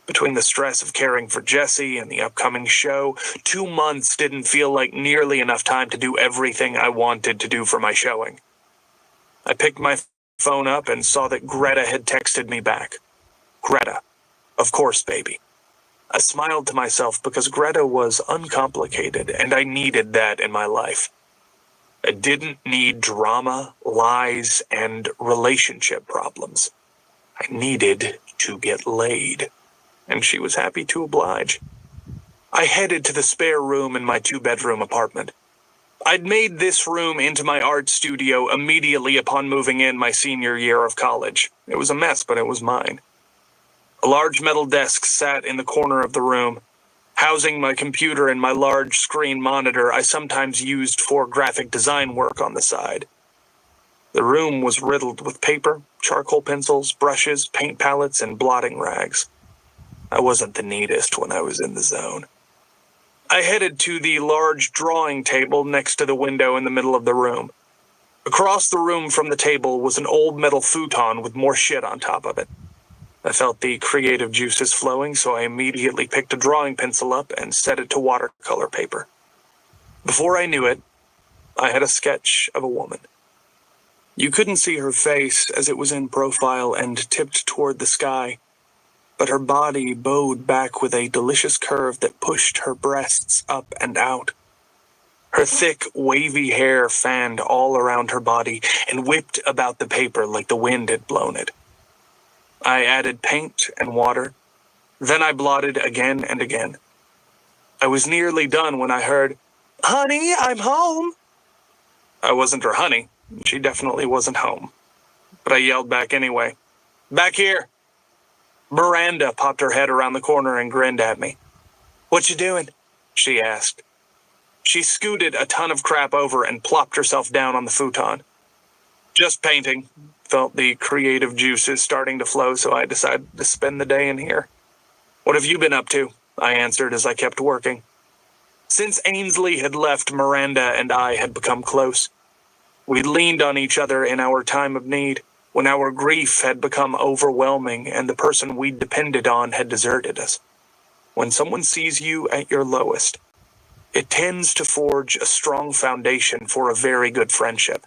Between the stress of caring for Jessie and the upcoming show, 2 months didn't feel like nearly enough time to do everything I wanted to do for my showing. I picked my phone up and saw that Greta had texted me back. Greta. Of course, baby. I smiled to myself because Greta was uncomplicated, and I needed that in my life. I didn't need drama, lies, and relationship problems. I needed to get laid, and she was happy to oblige. I headed to the spare room in my 2-bedroom apartment. I'd made this room into my art studio immediately upon moving in my senior year of college. It was a mess, but it was mine. A large metal desk sat in the corner of the room. Housing my computer and my large screen monitor I sometimes used for graphic design work on the side. The room was riddled with paper, charcoal pencils, brushes, paint palettes, and blotting rags. I wasn't the neatest when I was in the zone. I headed to the large drawing table next to the window in the middle of the room. Across the room from the table was an old metal futon with more shit on top of it. I felt the creative juices flowing, so I immediately picked a drawing pencil up and set it to watercolor paper. Before I knew it, I had a sketch of a woman. You couldn't see her face as it was in profile and tipped toward the sky, but her body bowed back with a delicious curve that pushed her breasts up and out. Her thick, wavy hair fanned all around her body and whipped about the paper like the wind had blown it. I added paint and water. Then I blotted again and again. I was nearly done when I heard, "Honey, I'm home." I wasn't her honey. She definitely wasn't home. But I yelled back anyway. "Back here." Miranda popped her head around the corner and grinned at me. "What you doing?" she asked. She scooted a ton of crap over and plopped herself down on the futon. "Just painting." Felt the creative juices starting to flow, so I decided to spend the day in here. "What have you been up to?" I answered as I kept working. Since Ainsley had left, Miranda and I had become close. We leaned on each other in our time of need, when our grief had become overwhelming and the person we depended on had deserted us. When someone sees you at your lowest, it tends to forge a strong foundation for a very good friendship.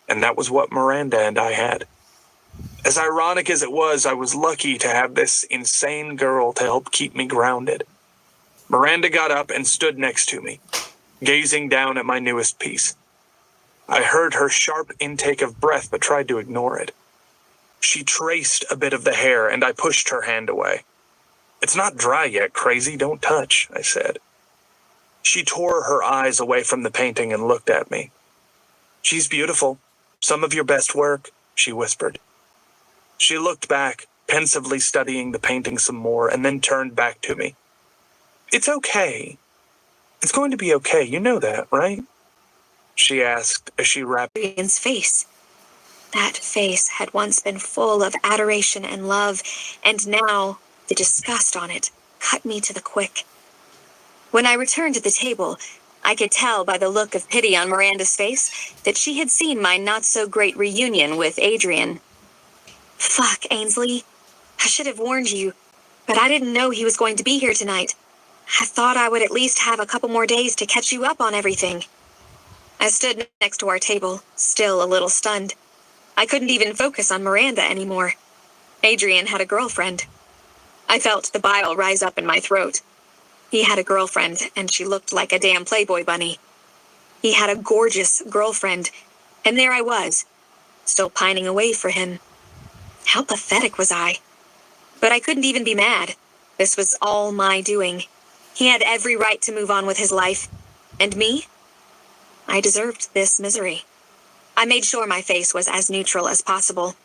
And that was what Miranda and I had. As ironic as it was, I was lucky to have this insane girl to help keep me grounded. Miranda got up and stood next to me, gazing down at my newest piece. I heard her sharp intake of breath but tried to ignore it. She traced a bit of the hair and I pushed her hand away. "It's not dry yet, crazy, don't touch," I said. She tore her eyes away from the painting and looked at me. "She's beautiful. Some of your best work," she whispered. She looked back, pensively studying the painting some more, and then turned back to me. "It's okay. It's going to be okay, you know that, right?" she asked as she wrapped Adrian's face. That face had once been full of adoration and love, and now the disgust on it cut me to the quick. When I returned to the table, I could tell by the look of pity on Miranda's face that she had seen my not-so-great reunion with Adrian. "Fuck, Ainsley. I should have warned you, but I didn't know he was going to be here tonight. I thought I would at least have a couple more days to catch you up on everything." I stood next to our table, still a little stunned. I couldn't even focus on Miranda anymore. Adrian had a girlfriend. I felt the bile rise up in my throat. He had a girlfriend, and she looked like a damn Playboy bunny. He had a gorgeous girlfriend, and there I was, still pining away for him. How pathetic was I? But I couldn't even be mad. This was all my doing. He had every right to move on with his life. And me? I deserved this misery. I made sure my face was as neutral as possible.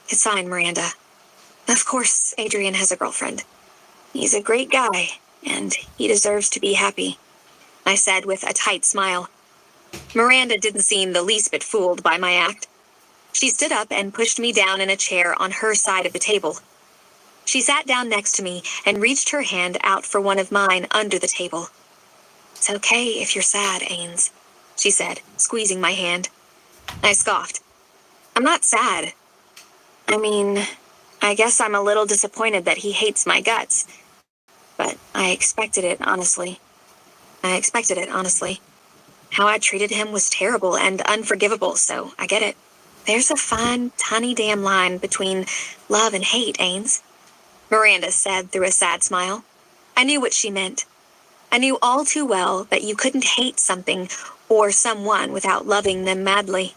"It's fine, Miranda. Of course, Adrian has a girlfriend. He's a great guy, and he deserves to be happy," I said with a tight smile. Miranda didn't seem the least bit fooled by my act. She stood up and pushed me down in a chair on her side of the table. She sat down next to me and reached her hand out for one of mine under the table. "It's okay if you're sad, Ains," she said, squeezing my hand. I scoffed. "I'm not sad. I mean, I guess I'm a little disappointed that he hates my guts. But I expected it, honestly. How I treated him was terrible and unforgivable, so I get it. There's a fine, tiny damn line between love and hate, Ains," Miranda said through a sad smile. I knew what she meant. I knew all too well that you couldn't hate something or someone without loving them madly.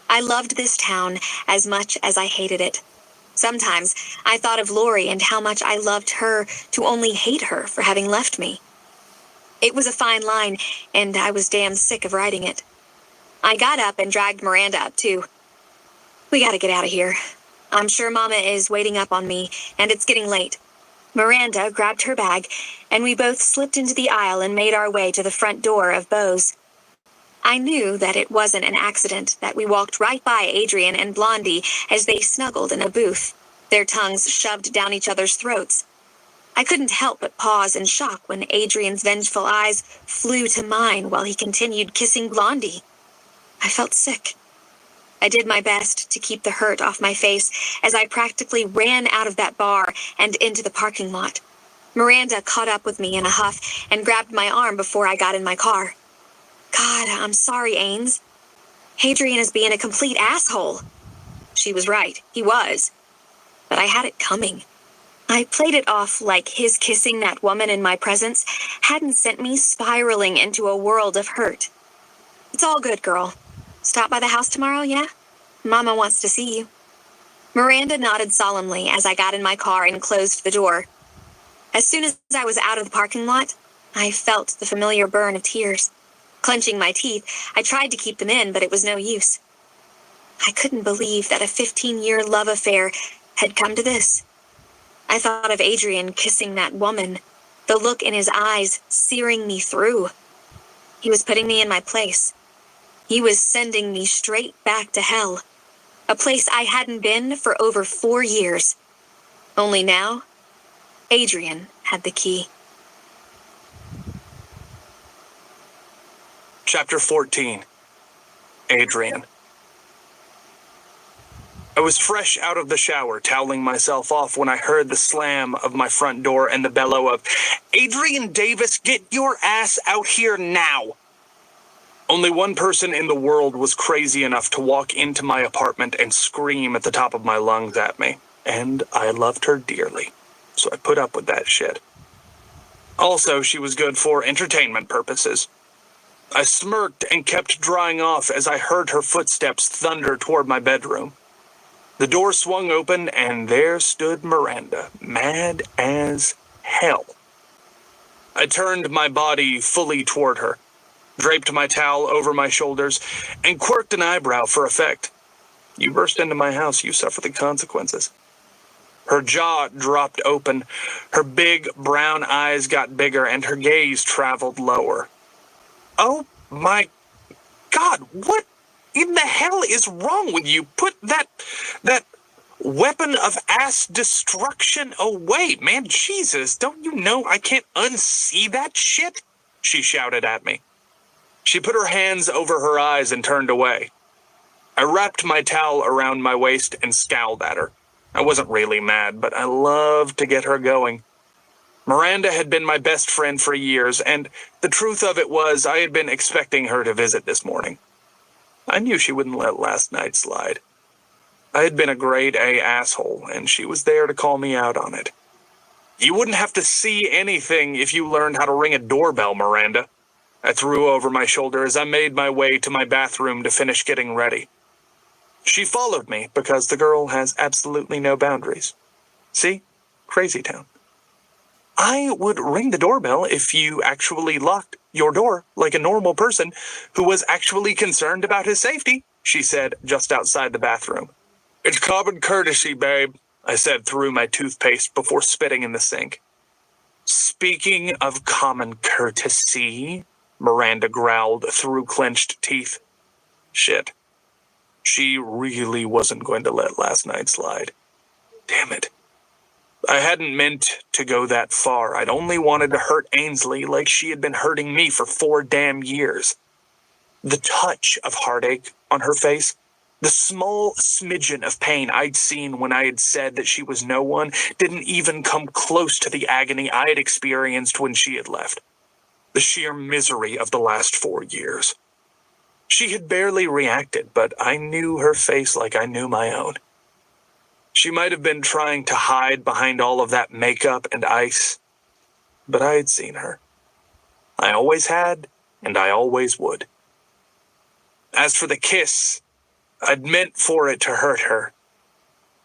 I loved this town as much as I hated it. Sometimes I thought of Lori and how much I loved her to only hate her for having left me. It was a fine line, and I was damn sick of riding it. I got up and dragged Miranda up, too. "We gotta get out of here. I'm sure Mama is waiting up on me, and it's getting late." Miranda grabbed her bag, and we both slipped into the aisle and made our way to the front door of Beau's. I knew that it wasn't an accident that we walked right by Adrian and Blondie as they snuggled in a booth, their tongues shoved down each other's throats. I couldn't help but pause in shock when Adrian's vengeful eyes flew to mine while he continued kissing Blondie. I felt sick. I did my best to keep the hurt off my face as I practically ran out of that bar and into the parking lot. Miranda caught up with me in a huff and grabbed my arm before I got in my car. "God, I'm sorry, Ains." Adrian is being a complete asshole. She was right, he was. But I had it coming. I played it off like his kissing that woman in my presence hadn't sent me spiraling into a world of hurt. It's all good, girl. Stop by the house tomorrow, yeah? Mama wants to see you. Miranda nodded solemnly as I got in my car and closed the door. As soon as I was out of the parking lot, I felt the familiar burn of tears. Clenching my teeth, I tried to keep them in, but it was no use. I couldn't believe that a 15-year love affair had come to this. I thought of Adrian kissing that woman, the look in his eyes searing me through. He was putting me in my place. He was sending me straight back to hell, a place I hadn't been for over 4 years. Only now, Adrian had the key. Chapter 14. Adrian. I was fresh out of the shower, toweling myself off when I heard the slam of my front door and the bellow of, "Adrian Davis, get your ass out here now!" Only one person in the world was crazy enough to walk into my apartment and scream at the top of my lungs at me, and I loved her dearly, so I put up with that shit. Also, she was good for entertainment purposes. I smirked and kept drying off as I heard her footsteps thunder toward my bedroom. The door swung open, and there stood Miranda, mad as hell. I turned my body fully toward her, draped my towel over my shoulders, and quirked an eyebrow for effect. "You burst into my house, you suffer the consequences." Her jaw dropped open, her big brown eyes got bigger, and her gaze traveled lower. "Oh my God, what in the hell is wrong with you? Put that weapon of ass destruction away, man. Jesus, don't you know I can't unsee that shit?" she shouted at me. She put her hands over her eyes and turned away. I wrapped my towel around my waist and scowled at her. I wasn't really mad, but I loved to get her going. Miranda had been my best friend for years, and the truth of it was I had been expecting her to visit this morning. I knew she wouldn't let last night slide. I had been a grade A asshole, and she was there to call me out on it. "You wouldn't have to see anything if you learned how to ring a doorbell, Miranda." I threw over my shoulder as I made my way to my bathroom to finish getting ready. She followed me because the girl has absolutely no boundaries. See? Crazy town. "I would ring the doorbell if you actually locked your door like a normal person who was actually concerned about his safety," she said just outside the bathroom. "It's common courtesy, babe," I said through my toothpaste before spitting in the sink. "Speaking of common courtesy," Miranda growled through clenched teeth. Shit. She really wasn't going to let last night slide. Damn it. I hadn't meant to go that far. I'd only wanted to hurt Ainsley like she had been hurting me for 4 damn years. The touch of heartache on her face, the small smidgen of pain I'd seen when I had said that she was no one, didn't even come close to the agony I had experienced when she had left. The sheer misery of the last 4 years. She had barely reacted, but I knew her face like I knew my own. She might have been trying to hide behind all of that makeup and ice, but I had seen her. I always had, and I always would. As for the kiss, I'd meant for it to hurt her,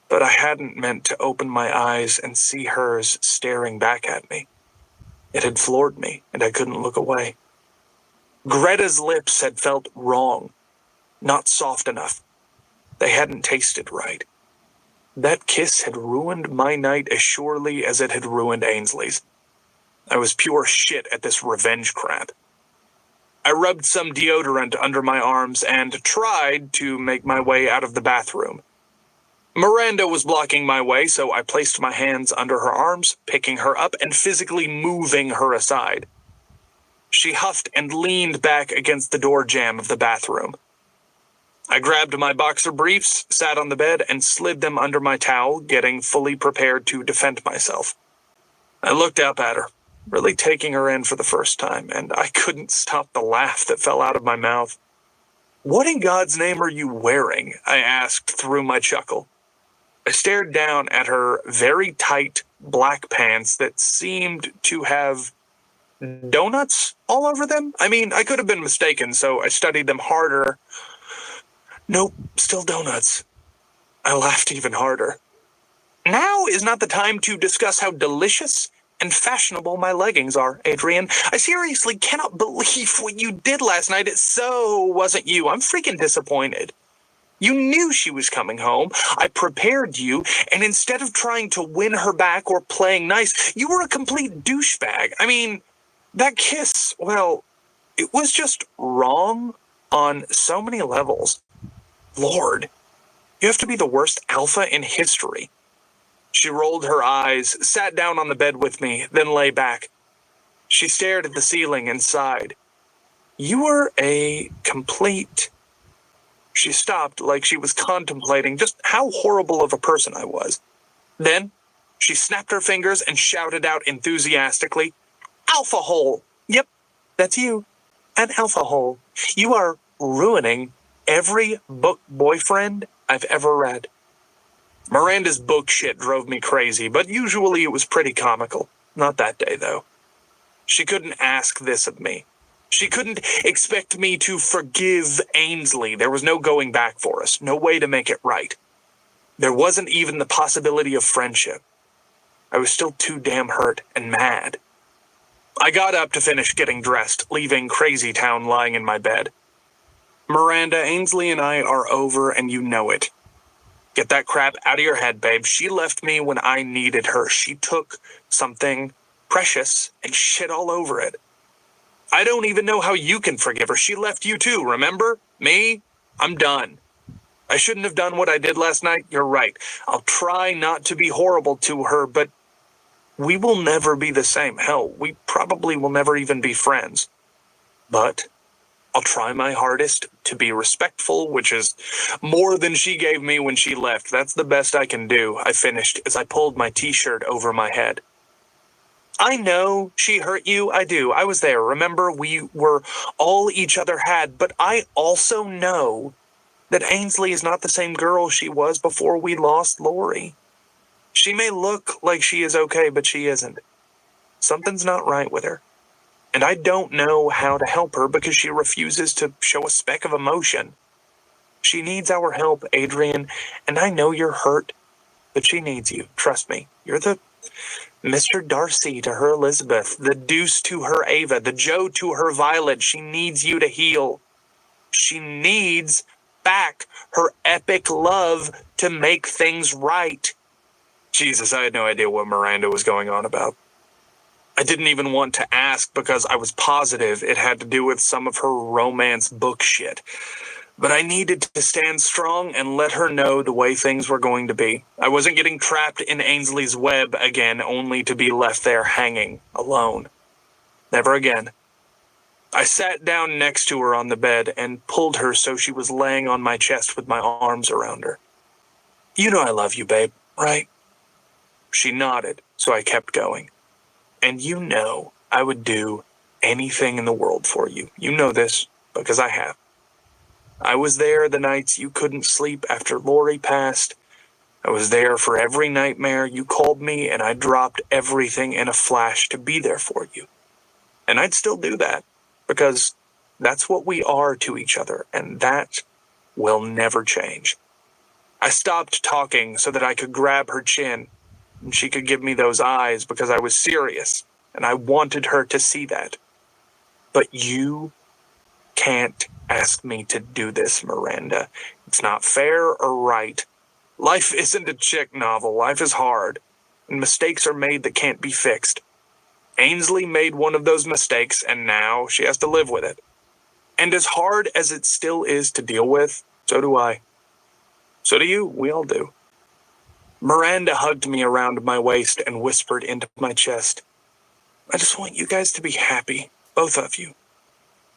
but I hadn't meant to open my eyes and see hers staring back at me. It had floored me, and I couldn't look away. Greta's lips had felt wrong, not soft enough. They hadn't tasted right. That kiss had ruined my night as surely as it had ruined Ainsley's. I was pure shit at this revenge crap. I rubbed some deodorant under my arms and tried to make my way out of the bathroom. Miranda was blocking my way, so I placed my hands under her arms, picking her up and physically moving her aside. She huffed and leaned back against the door jamb of the bathroom. I grabbed my boxer briefs, sat on the bed, and slid them under my towel, getting fully prepared to defend myself. I looked up at her, really taking her in for the first time, and I couldn't stop the laugh that fell out of my mouth. What in God's name are you wearing? I asked through my chuckle. I stared down at her very tight black pants that seemed to have donuts all over them. I mean, I could have been mistaken, so I studied them harder. Nope, still donuts. I laughed even harder. Now is not the time to discuss how delicious and fashionable my leggings are, Adrian. I seriously cannot believe what you did last night. It so wasn't you. I'm freaking disappointed. You knew she was coming home. I prepared you, and instead of trying to win her back or playing nice, you were a complete douchebag. I mean, that kiss, well, it was just wrong on so many levels. Lord, you have to be the worst alpha in history. She rolled her eyes, sat down on the bed with me, then lay back. She stared at the ceiling and sighed. You were a complete... She stopped like she was contemplating just how horrible of a person I was. Then, she snapped her fingers and shouted out enthusiastically, Alpha hole! Yep, that's you. An alpha hole. You are ruining every book boyfriend I've ever read. Miranda's book shit drove me crazy, but usually it was pretty comical. Not that day, though. She couldn't ask this of me. She couldn't expect me to forgive Ainsley. There was no going back for us, no way to make it right. There wasn't even the possibility of friendship. I was still too damn hurt and mad. I got up to finish getting dressed, leaving Crazy Town lying in my bed. Miranda, Ainsley and I are over, and you know it. Get that crap out of your head, babe. She left me when I needed her. She took something precious and shit all over it. I don't even know how you can forgive her. She left you too, remember? Me? I'm done. I shouldn't have done what I did last night. You're right. I'll try not to be horrible to her, but we will never be the same. Hell, we probably will never even be friends. But I'll try my hardest to be respectful, which is more than she gave me when she left. That's the best I can do, I finished as I pulled my t-shirt over my head. I know she hurt you. I do. I was there. Remember, we were all each other had, but I also know that Ainsley is not the same girl she was before we lost Lori. She may look like she is okay, but she isn't. Something's not right with her. And I don't know how to help her because she refuses to show a speck of emotion. She needs our help, Adrian, and I know you're hurt, but she needs you. Trust me. You're the Mr. Darcy to her Elizabeth, the Deuce to her Ava, the Joe to her Violet. She needs you to heal. She needs back her epic love to make things right. Jesus, I had no idea what Miranda was going on about. I didn't even want to ask because I was positive it had to do with some of her romance book shit. But I needed to stand strong and let her know the way things were going to be. I wasn't getting trapped in Ainsley's web again, only to be left there hanging, alone. Never again. I sat down next to her on the bed and pulled her so she was laying on my chest with my arms around her. You know I love you, babe, right? She nodded, so I kept going. And you know I would do anything in the world for you. You know this, because I have. I was there the nights you couldn't sleep after Lori passed. I was there for every nightmare. You called me and I dropped everything in a flash to be there for you. And I'd still do that because that's what we are to each other, and that will never change. I stopped talking so that I could grab her chin and she could give me those eyes because I was serious and I wanted her to see that. But you can't ask me to do this, Miranda. It's not fair or right. Life isn't a chick novel. Life is hard, and mistakes are made that can't be fixed. Ainsley made one of those mistakes, and now she has to live with it. And as hard as it still is to deal with, so do I. So do you. We all do. Miranda hugged me around my waist and whispered into my chest, I just want you guys to be happy, both of you.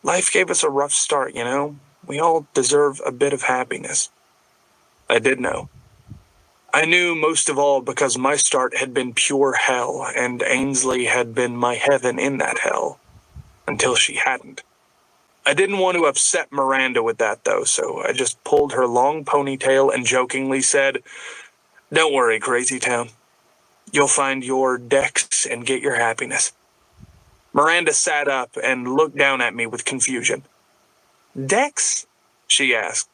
Life gave us a rough start, you know? We all deserve a bit of happiness. I did know. I knew most of all because my start had been pure hell, and Ainsley had been my heaven in that hell, until she hadn't. I didn't want to upset Miranda with that, though, so I just pulled her long ponytail and jokingly said, "Don't worry, Crazy Town. You'll find your Dex and get your happiness." Miranda sat up and looked down at me with confusion. "Dex?" she asked.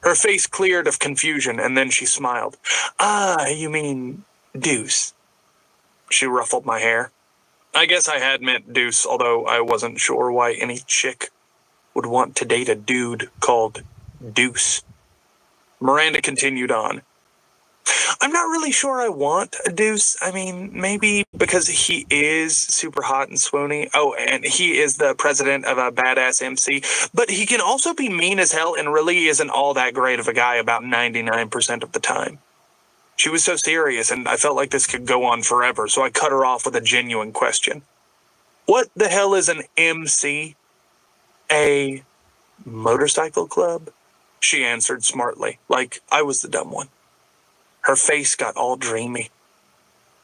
Her face cleared of confusion, and then she smiled. "Ah, you mean deuce." She ruffled my hair. I guess I had meant deuce, although I wasn't sure why any chick would want to date a dude called Deuce. Miranda continued on. "I'm not really sure I want a deuce. I mean, maybe because he is super hot and swoony. Oh, and he is the president of a badass MC. But he can also be mean as hell and really isn't all that great of a guy about 99% of the time." She was so serious, and I felt like this could go on forever, so I cut her off with a genuine question. "What the hell is an MC?" "A motorcycle club?" she answered smartly, like I was the dumb one. Her face got all dreamy.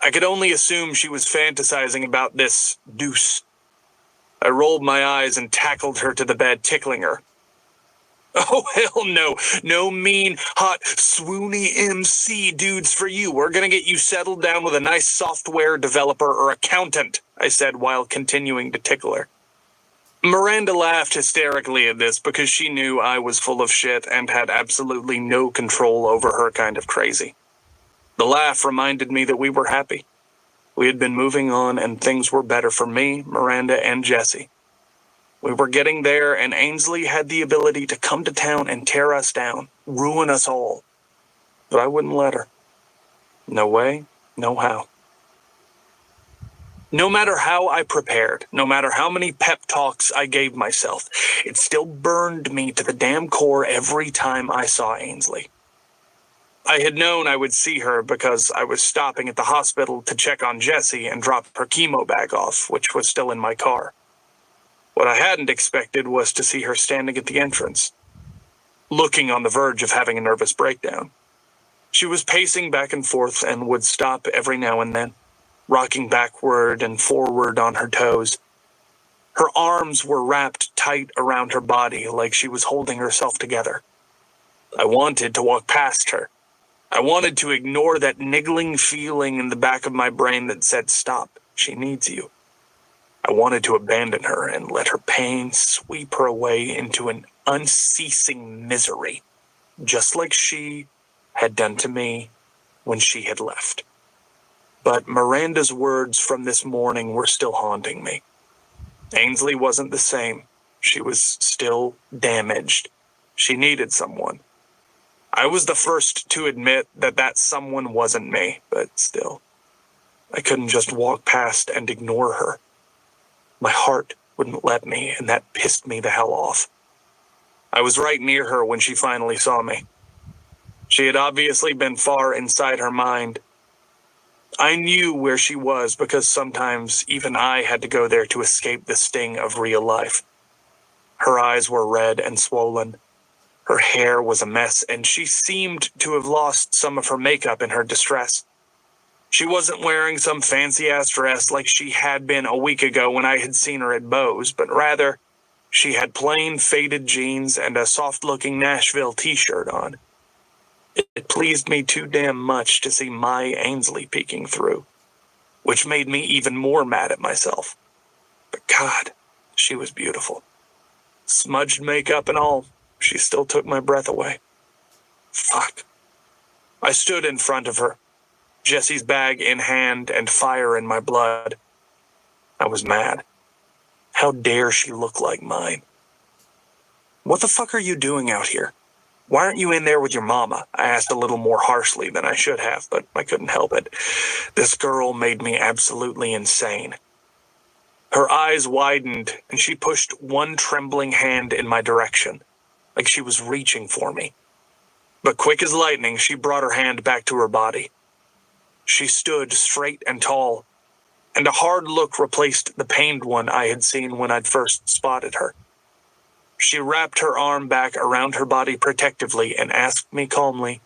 I could only assume she was fantasizing about this deuce. I rolled my eyes and tackled her to the bed, tickling her. "Oh, hell no. No mean, hot, swoony MC dudes for you. We're gonna get you settled down with a nice software developer or accountant," I said while continuing to tickle her. Miranda laughed hysterically at this because she knew I was full of shit and had absolutely no control over her kind of crazy. The laugh reminded me that we were happy. We had been moving on and things were better for me, Miranda, and Jesse. We were getting there, and Ainsley had the ability to come to town and tear us down, ruin us all. But I wouldn't let her. No way, no how. No matter how I prepared, no matter how many pep talks I gave myself, it still burned me to the damn core every time I saw Ainsley. I had known I would see her because I was stopping at the hospital to check on Jessie and drop her chemo bag off, which was still in my car. What I hadn't expected was to see her standing at the entrance, looking on the verge of having a nervous breakdown. She was pacing back and forth and would stop every now and then, rocking backward and forward on her toes. Her arms were wrapped tight around her body like she was holding herself together. I wanted to walk past her. I wanted to ignore that niggling feeling in the back of my brain that said, "Stop, she needs you." I wanted to abandon her and let her pain sweep her away into an unceasing misery, just like she had done to me when she had left. But Miranda's words from this morning were still haunting me. Ainsley wasn't the same. She was still damaged. She needed someone. I was the first to admit that that someone wasn't me, but still, I couldn't just walk past and ignore her. My heart wouldn't let me, and that pissed me the hell off. I was right near her when she finally saw me. She had obviously been far inside her mind. I knew where she was because sometimes even I had to go there to escape the sting of real life. Her eyes were red and swollen. Her hair was a mess, and she seemed to have lost some of her makeup in her distress. She wasn't wearing some fancy-ass dress like she had been a week ago when I had seen her at Beau's, but rather, she had plain faded jeans and a soft-looking Nashville t-shirt on. It pleased me too damn much to see my Ainsley peeking through, which made me even more mad at myself. But God, she was beautiful. Smudged makeup and all, she still took my breath away. Fuck. I stood in front of her, Jesse's bag in hand and fire in my blood. I was mad. How dare she look like mine? "What the fuck are you doing out here? Why aren't you in there with your mama?" I asked a little more harshly than I should have, but I couldn't help it. This girl made me absolutely insane. Her eyes widened, and she pushed one trembling hand in my direction, like she was reaching for me. But quick as lightning, she brought her hand back to her body. She stood straight and tall, and a hard look replaced the pained one I had seen when I'd first spotted her. She wrapped her arm back around her body protectively and asked me calmly,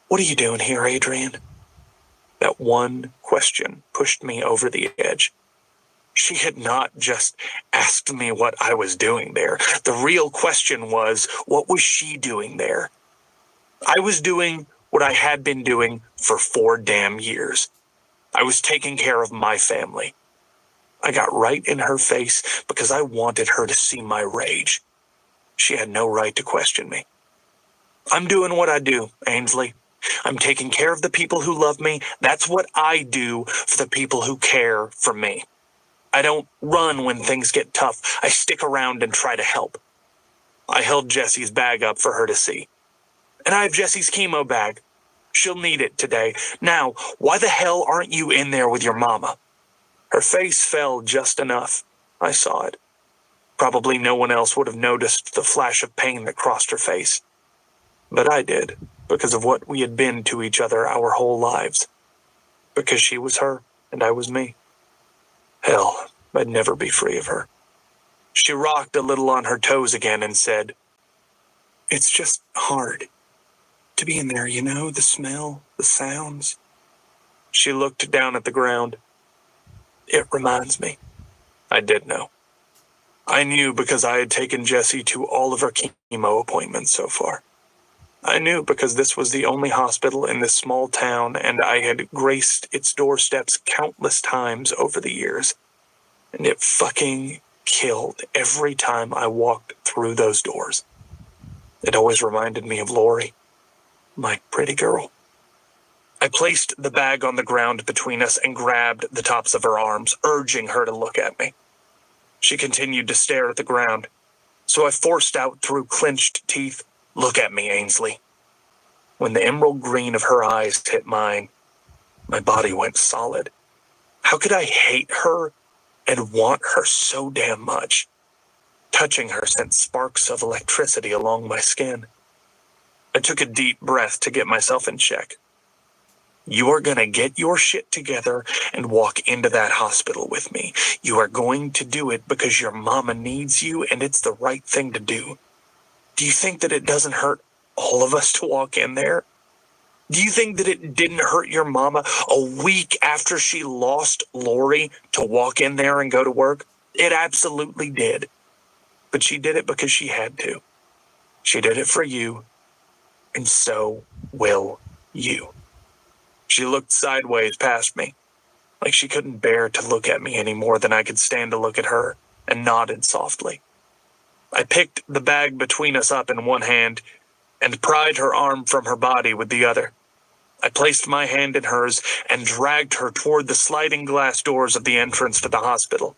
"What are you doing here, Adrian?" That one question pushed me over the edge. She had not just asked me what I was doing there. The real question was, what was she doing there? I was doing what I had been doing for 4 damn years. I was taking care of my family. I got right in her face because I wanted her to see my rage. She had no right to question me. I'm doing what I do, Ainsley. I'm taking care of the people who love me. That's what I do for the people who care for me. I don't run when things get tough. I stick around and try to help. I held Jessie's bag up for her to see. And I have Jessie's chemo bag. She'll need it today. Now, why the hell aren't you in there with your mama? Her face fell just enough. I saw it. Probably no one else would have noticed the flash of pain that crossed her face. But I did, because of what we had been to each other our whole lives. Because she was her, and I was me. Hell, I'd never be free of her. She rocked a little on her toes again and said, "It's just hard to be in there, you know, the smell, the sounds." She looked down at the ground. "It reminds me." I did know. I knew because I had taken Jessie to all of her chemo appointments so far. I knew because this was the only hospital in this small town, and I had graced its doorsteps countless times over the years. And it fucking killed every time I walked through those doors. It always reminded me of Lori, my pretty girl. I placed the bag on the ground between us and grabbed the tops of her arms, urging her to look at me. She continued to stare at the ground, so I forced out through clenched teeth, "Look at me, Ainsley." When the emerald green of her eyes hit mine, my body went solid. How could I hate her and want her so damn much? Touching her sent sparks of electricity along my skin. I took a deep breath to get myself in check. "You are going to get your shit together and walk into that hospital with me. You are going to do it because your mama needs you and it's the right thing to do. Do you think that it doesn't hurt all of us to walk in there? Do you think that it didn't hurt your mama a week after she lost Lori to walk in there and go to work? It absolutely did. But she did it because she had to. She did it for you, and so will you." She looked sideways past me, like she couldn't bear to look at me any more than I could stand to look at her, and nodded softly. I picked the bag between us up in one hand and pried her arm from her body with the other. I placed my hand in hers and dragged her toward the sliding glass doors of the entrance to the hospital.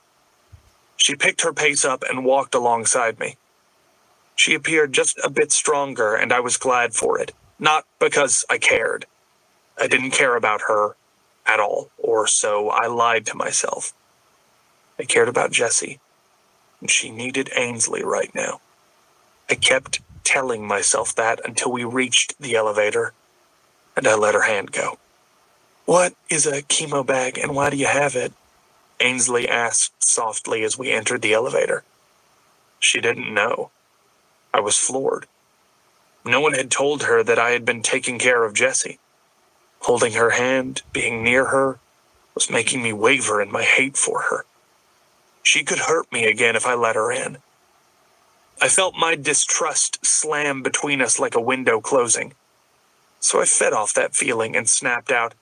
She picked her pace up and walked alongside me. She appeared just a bit stronger, and I was glad for it, not because I cared. I didn't care about her at all, or so I lied to myself. I cared about Jessie, and she needed Ainsley right now. I kept telling myself that until we reached the elevator, and I let her hand go. "What is a chemo bag, and why do you have it?" Ainsley asked softly as we entered the elevator. She didn't know. I was floored. No one had told her that I had been taking care of Jessie. Holding her hand, being near her, was making me waver in my hate for her. She could hurt me again if I let her in. I felt my distrust slam between us like a window closing. So I fed off that feeling and snapped out,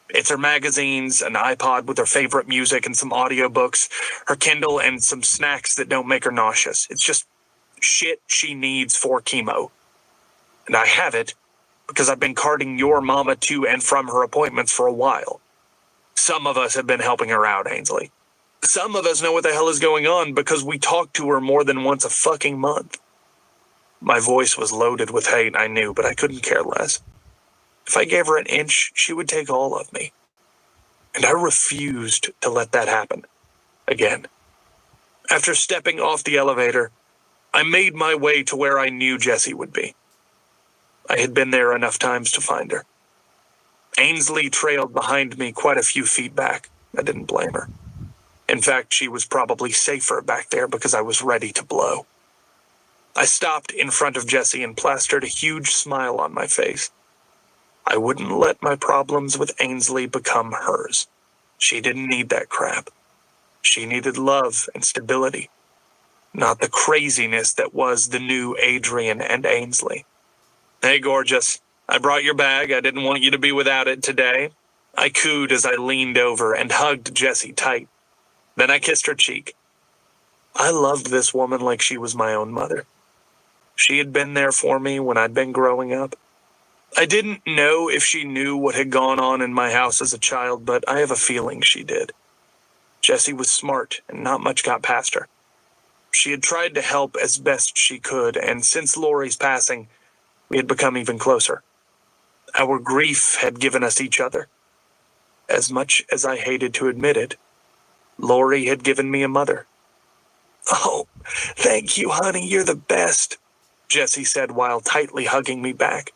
"It's her magazines, an iPod with her favorite music and some audiobooks, her Kindle and some snacks that don't make her nauseous. It's just shit she needs for chemo. And I have it because I've been carting your mama to and from her appointments for a while. Some of us have been helping her out, Ainsley. Some of us know what the hell is going on because we talk to her more than once a fucking month." My voice was loaded with hate, I knew, but I couldn't care less. If I gave her an inch, she would take all of me. And I refused to let that happen. Again. After stepping off the elevator, I made my way to where I knew Jessie would be. I had been there enough times to find her. Ainsley trailed behind me quite a few feet back. I didn't blame her. In fact, she was probably safer back there because I was ready to blow. I stopped in front of Jessie and plastered a huge smile on my face. I wouldn't let my problems with Ainsley become hers. She didn't need that crap. She needed love and stability, not the craziness that was the new Adrian and Ainsley. "Hey, gorgeous. I brought your bag. I didn't want you to be without it today." I cooed as I leaned over and hugged Jessie tight. Then I kissed her cheek. I loved this woman like she was my own mother. She had been there for me when I'd been growing up. I didn't know if she knew what had gone on in my house as a child, but I have a feeling she did. Jessie was smart, and not much got past her. She had tried to help as best she could, and since Lori's passing, we had become even closer. Our grief had given us each other. As much as I hated to admit it, Lori had given me a mother. "Oh, thank you, honey. You're the best," Jessie said while tightly hugging me back.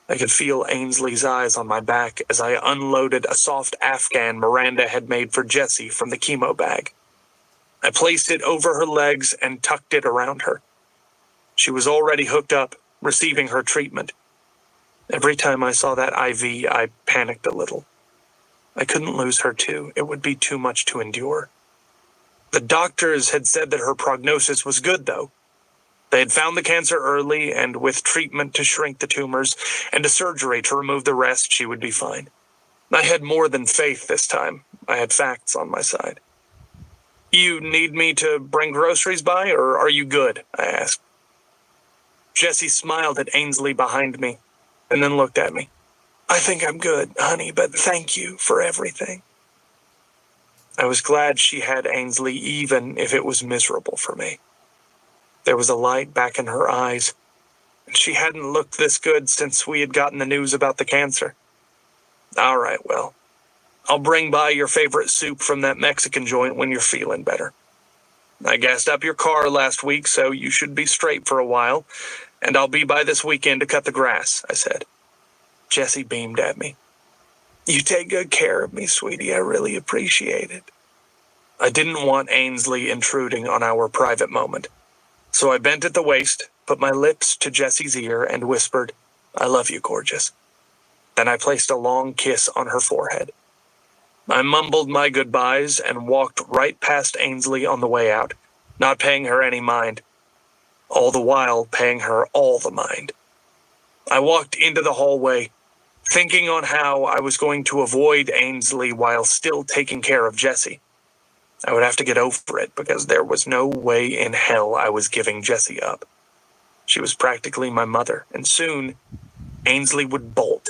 I could feel Ainsley's eyes on my back as I unloaded a soft Afghan Miranda had made for Jessie from the chemo bag. I placed it over her legs and tucked it around her. She was already hooked up, receiving her treatment. Every time I saw that IV, I panicked a little. I couldn't lose her too. It would be too much to endure. The doctors had said that her prognosis was good, though. They had found the cancer early, and with treatment to shrink the tumors and a surgery to remove the rest, she would be fine. I had more than faith this time. I had facts on my side. "You need me to bring groceries by, or are you good?" I asked. Jessie smiled at Ainsley behind me, and then looked at me. "I think I'm good, honey, but thank you for everything." I was glad she had Ainsley, even if it was miserable for me. There was a light back in her eyes, and she hadn't looked this good since we had gotten the news about the cancer. "All right, well, I'll bring by your favorite soup from that Mexican joint when you're feeling better. I gassed up your car last week, so you should be straight for a while, and I'll be by this weekend to cut the grass," I said. Jessie beamed at me. "You take good care of me, sweetie. I really appreciate it." I didn't want Ainsley intruding on our private moment, so I bent at the waist, put my lips to Jessie's ear, and whispered, "I love you, gorgeous." Then I placed a long kiss on her forehead. I mumbled my goodbyes and walked right past Ainsley on the way out, not paying her any mind, all the while paying her all the mind. I walked into the hallway, thinking on how I was going to avoid Ainsley while still taking care of Jessie. I would have to get over it because there was no way in hell I was giving Jessie up. She was practically my mother, and soon Ainsley would bolt,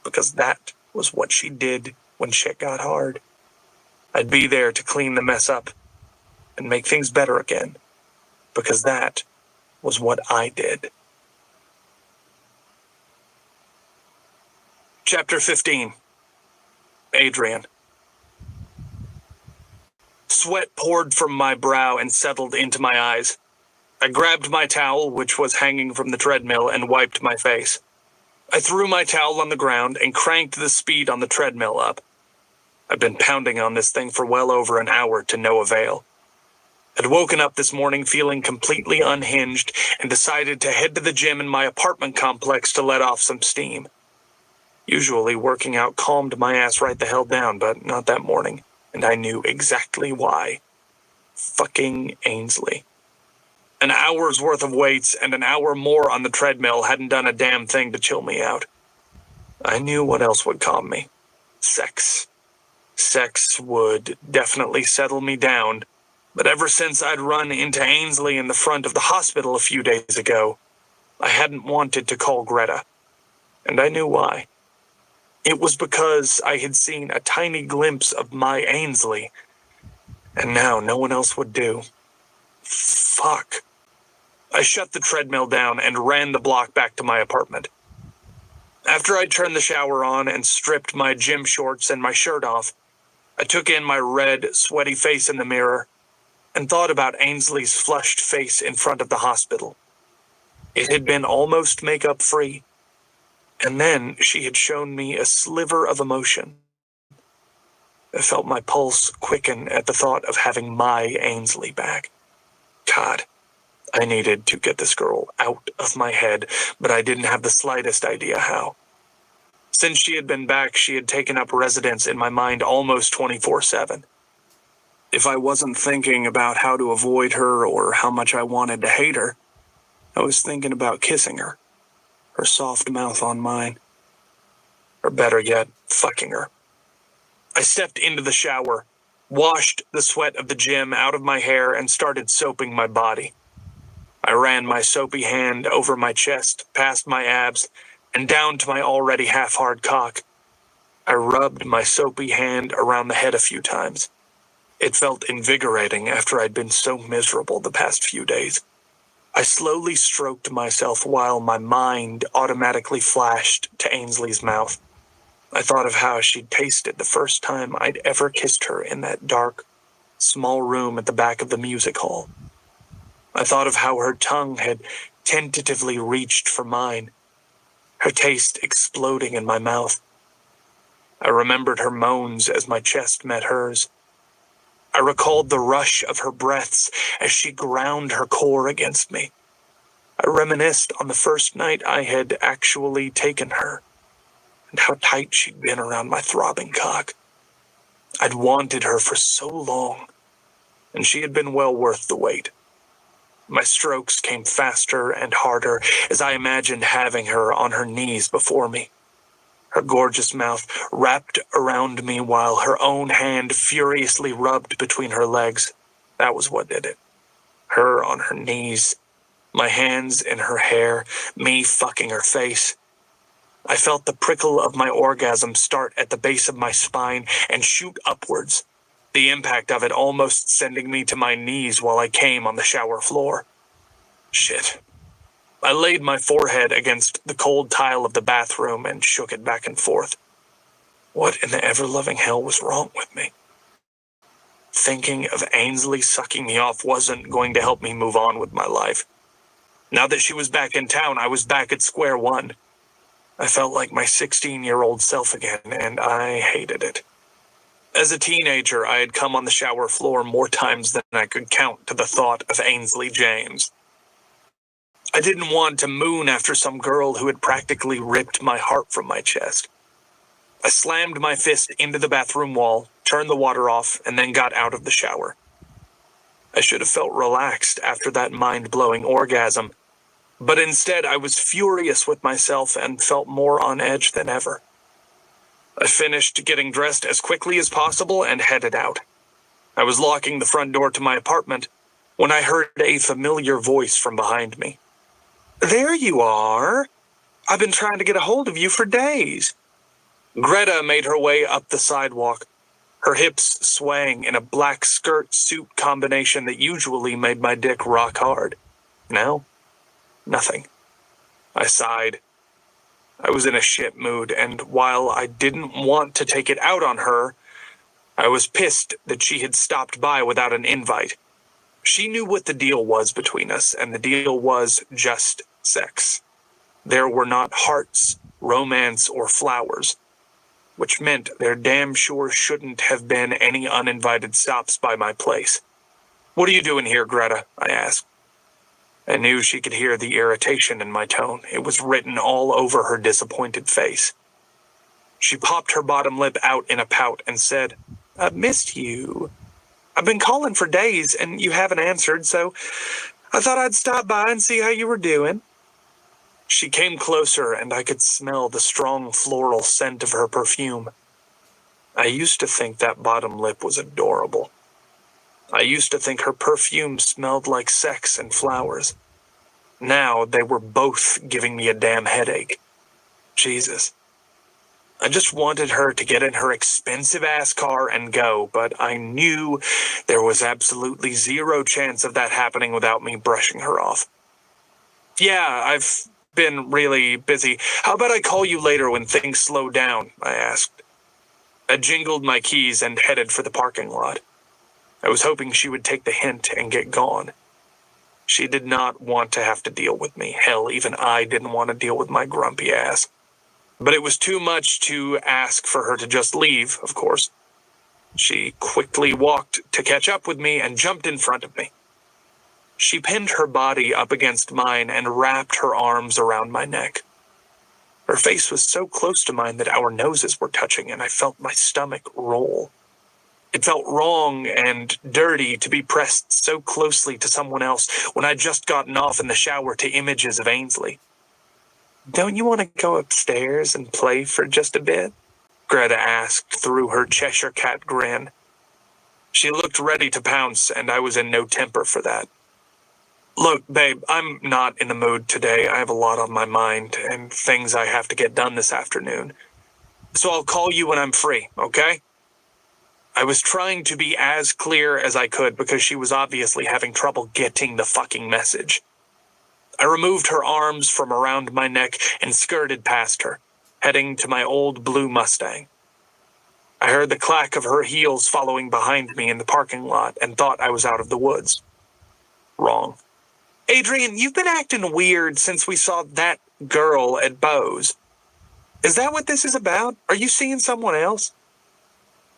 because that was what she did when shit got hard. I'd be there to clean the mess up and make things better again, because that was what I did. Chapter 15. Adrian. Sweat poured from my brow and settled into my eyes. I grabbed my towel, which was hanging from the treadmill, and wiped my face. I threw my towel on the ground and cranked the speed on the treadmill up. I've been pounding on this thing for well over an hour to no avail. I'd woken up this morning feeling completely unhinged and decided to head to the gym in my apartment complex to let off some steam. Usually working out calmed my ass right the hell down, but not that morning, and I knew exactly why. Fucking Ainsley. An hour's worth of weights and an hour more on the treadmill hadn't done a damn thing to chill me out. I knew what else would calm me. Sex. Sex would definitely settle me down, but ever since I'd run into Ainsley in the front of the hospital a few days ago, I hadn't wanted to call Greta. And I knew why. It was because I had seen a tiny glimpse of my Ainsley, and now no one else would do. Fuck. I shut the treadmill down and ran the block back to my apartment. After I turned the shower on and stripped my gym shorts and my shirt off, I took in my red, sweaty face in the mirror and thought about Ainsley's flushed face in front of the hospital. It had been almost makeup-free, and then she had shown me a sliver of emotion. I felt my pulse quicken at the thought of having my Ainsley back. God, I needed to get this girl out of my head, but I didn't have the slightest idea how. Since she had been back, she had taken up residence in my mind almost 24/7. If I wasn't thinking about how to avoid her or how much I wanted to hate her, I was thinking about kissing her soft mouth on mine, or better yet, fucking her. I stepped into the shower, washed the sweat of the gym out of my hair, and started soaping my body. I ran my soapy hand over my chest, past my abs, and down to my already half-hard cock. I rubbed my soapy hand around the head a few times. It felt invigorating after I'd been so miserable the past few days. I slowly stroked myself while my mind automatically flashed to Ainsley's mouth. I thought of how she'd tasted the first time I'd ever kissed her in that dark, small room at the back of the music hall. I thought of how her tongue had tentatively reached for mine, her taste exploding in my mouth. I remembered her moans as my chest met hers. I recalled the rush of her breaths as she ground her core against me. I reminisced on the first night I had actually taken her, and how tight she'd been around my throbbing cock. I'd wanted her for so long, and she had been well worth the wait. My strokes came faster and harder as I imagined having her on her knees before me. Her gorgeous mouth wrapped around me while her own hand furiously rubbed between her legs. That was what did it. Her on her knees, my hands in her hair, me fucking her face. I felt the prickle of my orgasm start at the base of my spine and shoot upwards, the impact of it almost sending me to my knees while I came on the shower floor. Shit. I laid my forehead against the cold tile of the bathroom and shook it back and forth. What in the ever-loving hell was wrong with me? Thinking of Ainsley sucking me off wasn't going to help me move on with my life. Now that she was back in town, I was back at square one. I felt like my 16-year-old self again, and I hated it. As a teenager, I had come on the shower floor more times than I could count to the thought of Ainsley James. I didn't want to moon after some girl who had practically ripped my heart from my chest. I slammed my fist into the bathroom wall, turned the water off, and then got out of the shower. I should have felt relaxed after that mind-blowing orgasm, but instead I was furious with myself and felt more on edge than ever. I finished getting dressed as quickly as possible and headed out. I was locking the front door to my apartment when I heard a familiar voice from behind me. "There you are. I've been trying to get a hold of you for days." Greta made her way up the sidewalk, her hips swaying in a black skirt-suit combination that usually made my dick rock hard. Now, nothing. I sighed. I was in a shit mood, and while I didn't want to take it out on her, I was pissed that she had stopped by without an invite. She knew what the deal was between us, and the deal was just sex. There were not hearts, romance, or flowers, which meant there damn sure shouldn't have been any uninvited stops by my place. "What are you doing here, Greta?" I asked. I knew she could hear the irritation in my tone. It was written all over her disappointed face. She popped her bottom lip out in a pout and said, "I've missed you. I've been calling for days, and you haven't answered, so I thought I'd stop by and see how you were doing." She came closer, and I could smell the strong floral scent of her perfume. I used to think that bottom lip was adorable. I used to think her perfume smelled like sex and flowers. Now they were both giving me a damn headache. Jesus. I just wanted her to get in her expensive-ass car and go, but I knew there was absolutely zero chance of that happening without me brushing her off. "Yeah, I've been really busy. How about I call you later when things slow down?" I asked. I jingled my keys and headed for the parking lot. I was hoping she would take the hint and get gone. She did not want to have to deal with me. Hell, even I didn't want to deal with my grumpy ass. But it was too much to ask for her to just leave, of course. She quickly walked to catch up with me and jumped in front of me. She pinned her body up against mine and wrapped her arms around my neck. Her face was so close to mine that our noses were touching, and I felt my stomach roll. It felt wrong and dirty to be pressed so closely to someone else when I'd just gotten off in the shower to images of Ainsley. Don't you want to go upstairs and play for just a bit? Greta asked through her Cheshire Cat grin. She looked ready to pounce, and I was in no temper for that. Look, babe, I'm not in the mood today. I have a lot on my mind and things I have to get done this afternoon. So I'll call you when I'm free, okay? I was trying to be as clear as I could because she was obviously having trouble getting the fucking message. I removed her arms from around my neck and skirted past her, heading to my old blue Mustang. I heard the clack of her heels following behind me in the parking lot and thought I was out of the woods. Wrong. Adrian, you've been acting weird since we saw that girl at Bo's. Is that what this is about? Are you seeing someone else?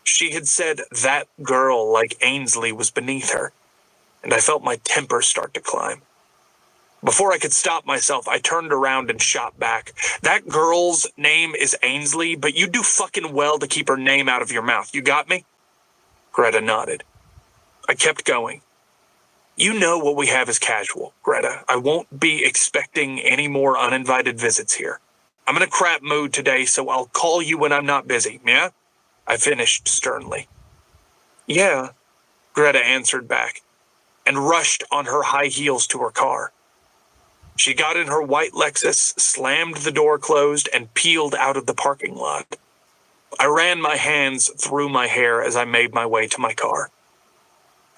She had said that girl like Ainsley was beneath her, and I felt my temper start to climb. Before I could stop myself, I turned around and shot back. That girl's name is Ainsley, but you do fucking well to keep her name out of your mouth. You got me? Greta nodded. I kept going. You know what we have is casual, Greta. I won't be expecting any more uninvited visits here. I'm in a crap mood today, so I'll call you when I'm not busy, yeah? I finished sternly. Yeah, Greta answered back, and rushed on her high heels to her car. She got in her white Lexus, slammed the door closed, and peeled out of the parking lot. I ran my hands through my hair as I made my way to my car.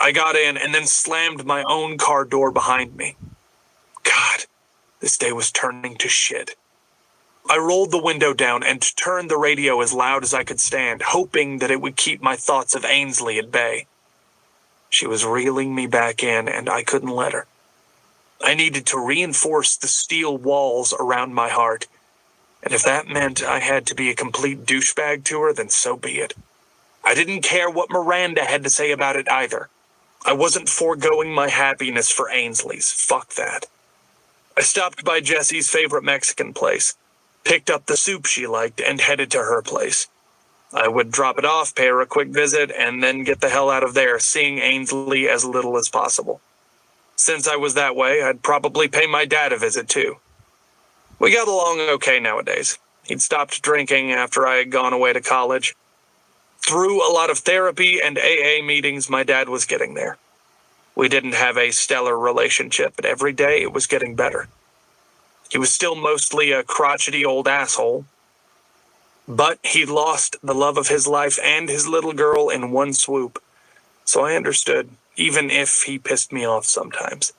I got in and then slammed my own car door behind me. God, this day was turning to shit. I rolled the window down and turned the radio as loud as I could stand, hoping that it would keep my thoughts of Ainsley at bay. She was reeling me back in, and I couldn't let her. I needed to reinforce the steel walls around my heart, and if that meant I had to be a complete douchebag to her, then so be it. I didn't care what Miranda had to say about it either. I wasn't foregoing my happiness for Ainsley's. Fuck that. I stopped by Jessie's favorite Mexican place, picked up the soup she liked, and headed to her place. I would drop it off, pay her a quick visit, and then get the hell out of there, seeing Ainsley as little as possible. Since I was that way, I'd probably pay my dad a visit too. We got along okay nowadays. He'd stopped drinking after I had gone away to college. Through a lot of therapy and AA meetings, my dad was getting there. We didn't have a stellar relationship, but every day it was getting better. He was still mostly a crotchety old asshole, but he'd lost the love of his life and his little girl in one swoop, so I understood, even if he pissed me off sometimes.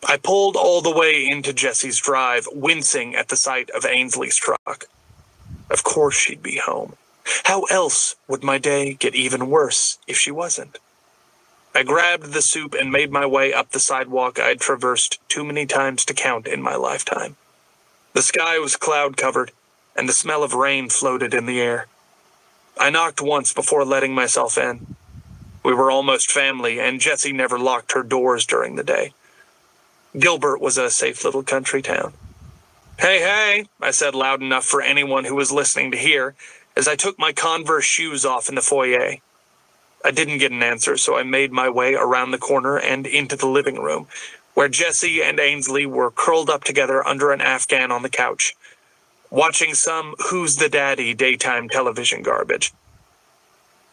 I pulled all the way into Jessie's drive, wincing at the sight of Ainsley's truck. Of course she'd be home. How else would my day get even worse if she wasn't? I grabbed the soup and made my way up the sidewalk I'd traversed too many times to count in my lifetime. The sky was cloud-covered, and the smell of rain floated in the air. I knocked once before letting myself in. We were almost family, and Jessie never locked her doors during the day. Gilbert was a safe little country town. Hey, hey, I said loud enough for anyone who was listening to hear, as I took my Converse shoes off in the foyer. I didn't get an answer, so I made my way around the corner and into the living room, where Jessie and Ainsley were curled up together under an Afghan on the couch, watching some Who's the Daddy daytime television garbage.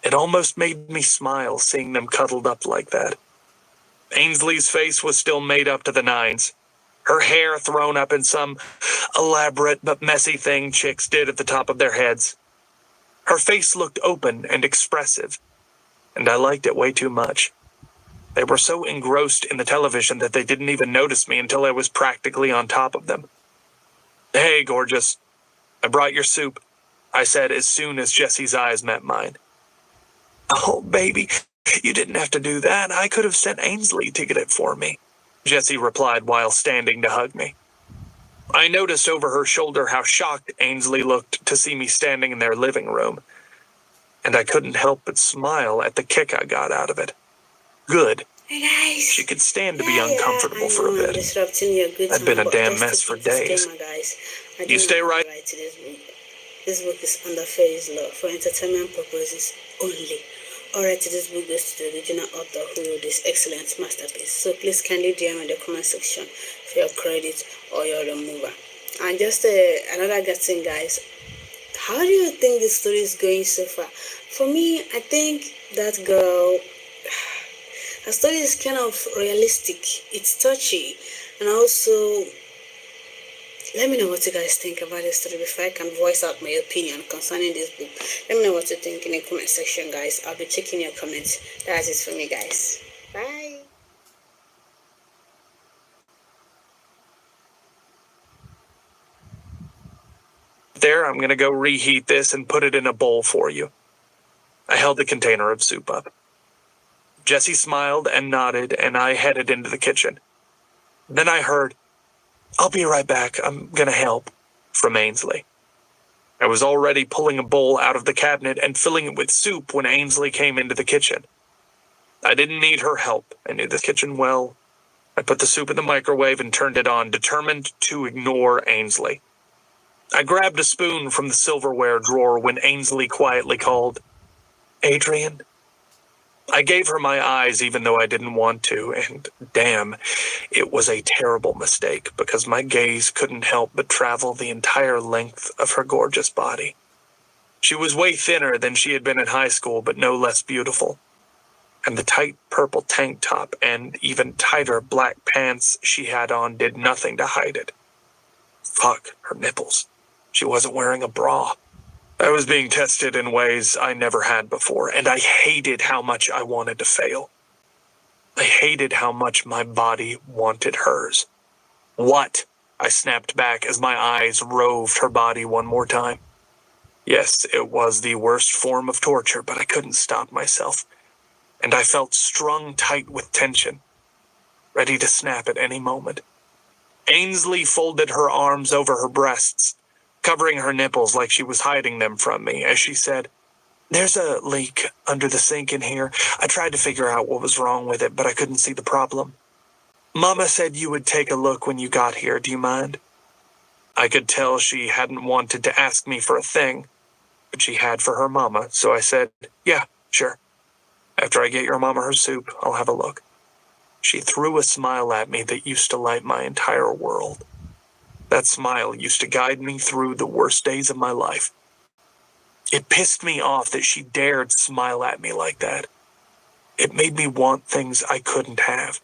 It almost made me smile seeing them cuddled up like that. Ainsley's face was still made up to the nines, her hair thrown up in some elaborate but messy thing chicks did at the top of their heads. Her face looked open and expressive, and I liked it way too much. They were so engrossed in the television that they didn't even notice me until I was practically on top of them. Hey, gorgeous. I brought your soup, I said as soon as Jessie's eyes met mine. Oh, baby, you didn't have to do that. I could have sent Ainsley to get it for me, Jessie replied while standing to hug me. I noticed over her shoulder how shocked Ainsley looked to see me standing in their living room, and I couldn't help but smile at the kick I got out of it. Good. Hey guys. She could stand to be uncomfortable for a bit. I'd been a damn mess for days. You stay right. This book is under phase law for entertainment purposes only. Alright, this book goes to the original author who wrote this excellent masterpiece. So please kindly DM in the comment section for your credit or your remover. And just another good thing, guys. How do you think the story is going so far? For me, I think that girl, her story is kind of realistic. It's touchy, and also let me know what you guys think about this story before I can voice out my opinion concerning this book. Let me know what you think in the comment section, guys. I'll be checking your comments. That's it for me, guys. Bye. There, I'm going to go reheat this and put it in a bowl for you. I held the container of soup up. Jessie smiled and nodded, and I headed into the kitchen. Then I heard, "I'll be right back, I'm gonna help," from Ainsley. I was already pulling a bowl out of the cabinet and filling it with soup when Ainsley came into the kitchen. I didn't need her help. I knew the kitchen well. I put the soup in the microwave and turned it on, determined to ignore Ainsley. I grabbed a spoon from the silverware drawer when Ainsley quietly called, "Adrian?" I gave her my eyes even though I didn't want to, and damn, it was a terrible mistake because my gaze couldn't help but travel the entire length of her gorgeous body. She was way thinner than she had been in high school, but no less beautiful. And the tight purple tank top and even tighter black pants she had on did nothing to hide it. Fuck, her nipples. She wasn't wearing a bra. I was being tested in ways I never had before, and I hated how much I wanted to fail. I hated how much my body wanted hers. "What?" I snapped back as my eyes roved her body one more time. Yes, it was the worst form of torture, but I couldn't stop myself, and I felt strung tight with tension, ready to snap at any moment. Ainsley folded her arms over her breasts, covering her nipples like she was hiding them from me, as she said, "There's a leak under the sink in here. I tried to figure out what was wrong with it, but I couldn't see the problem. Mama said you would take a look when you got here. Do you mind?" I could tell she hadn't wanted to ask me for a thing, but she had for her mama, so I said, "Yeah, sure. After I get your mama her soup, I'll have a look." She threw a smile at me that used to light my entire world. That smile used to guide me through the worst days of my life. It pissed me off that she dared smile at me like that. It made me want things I couldn't have.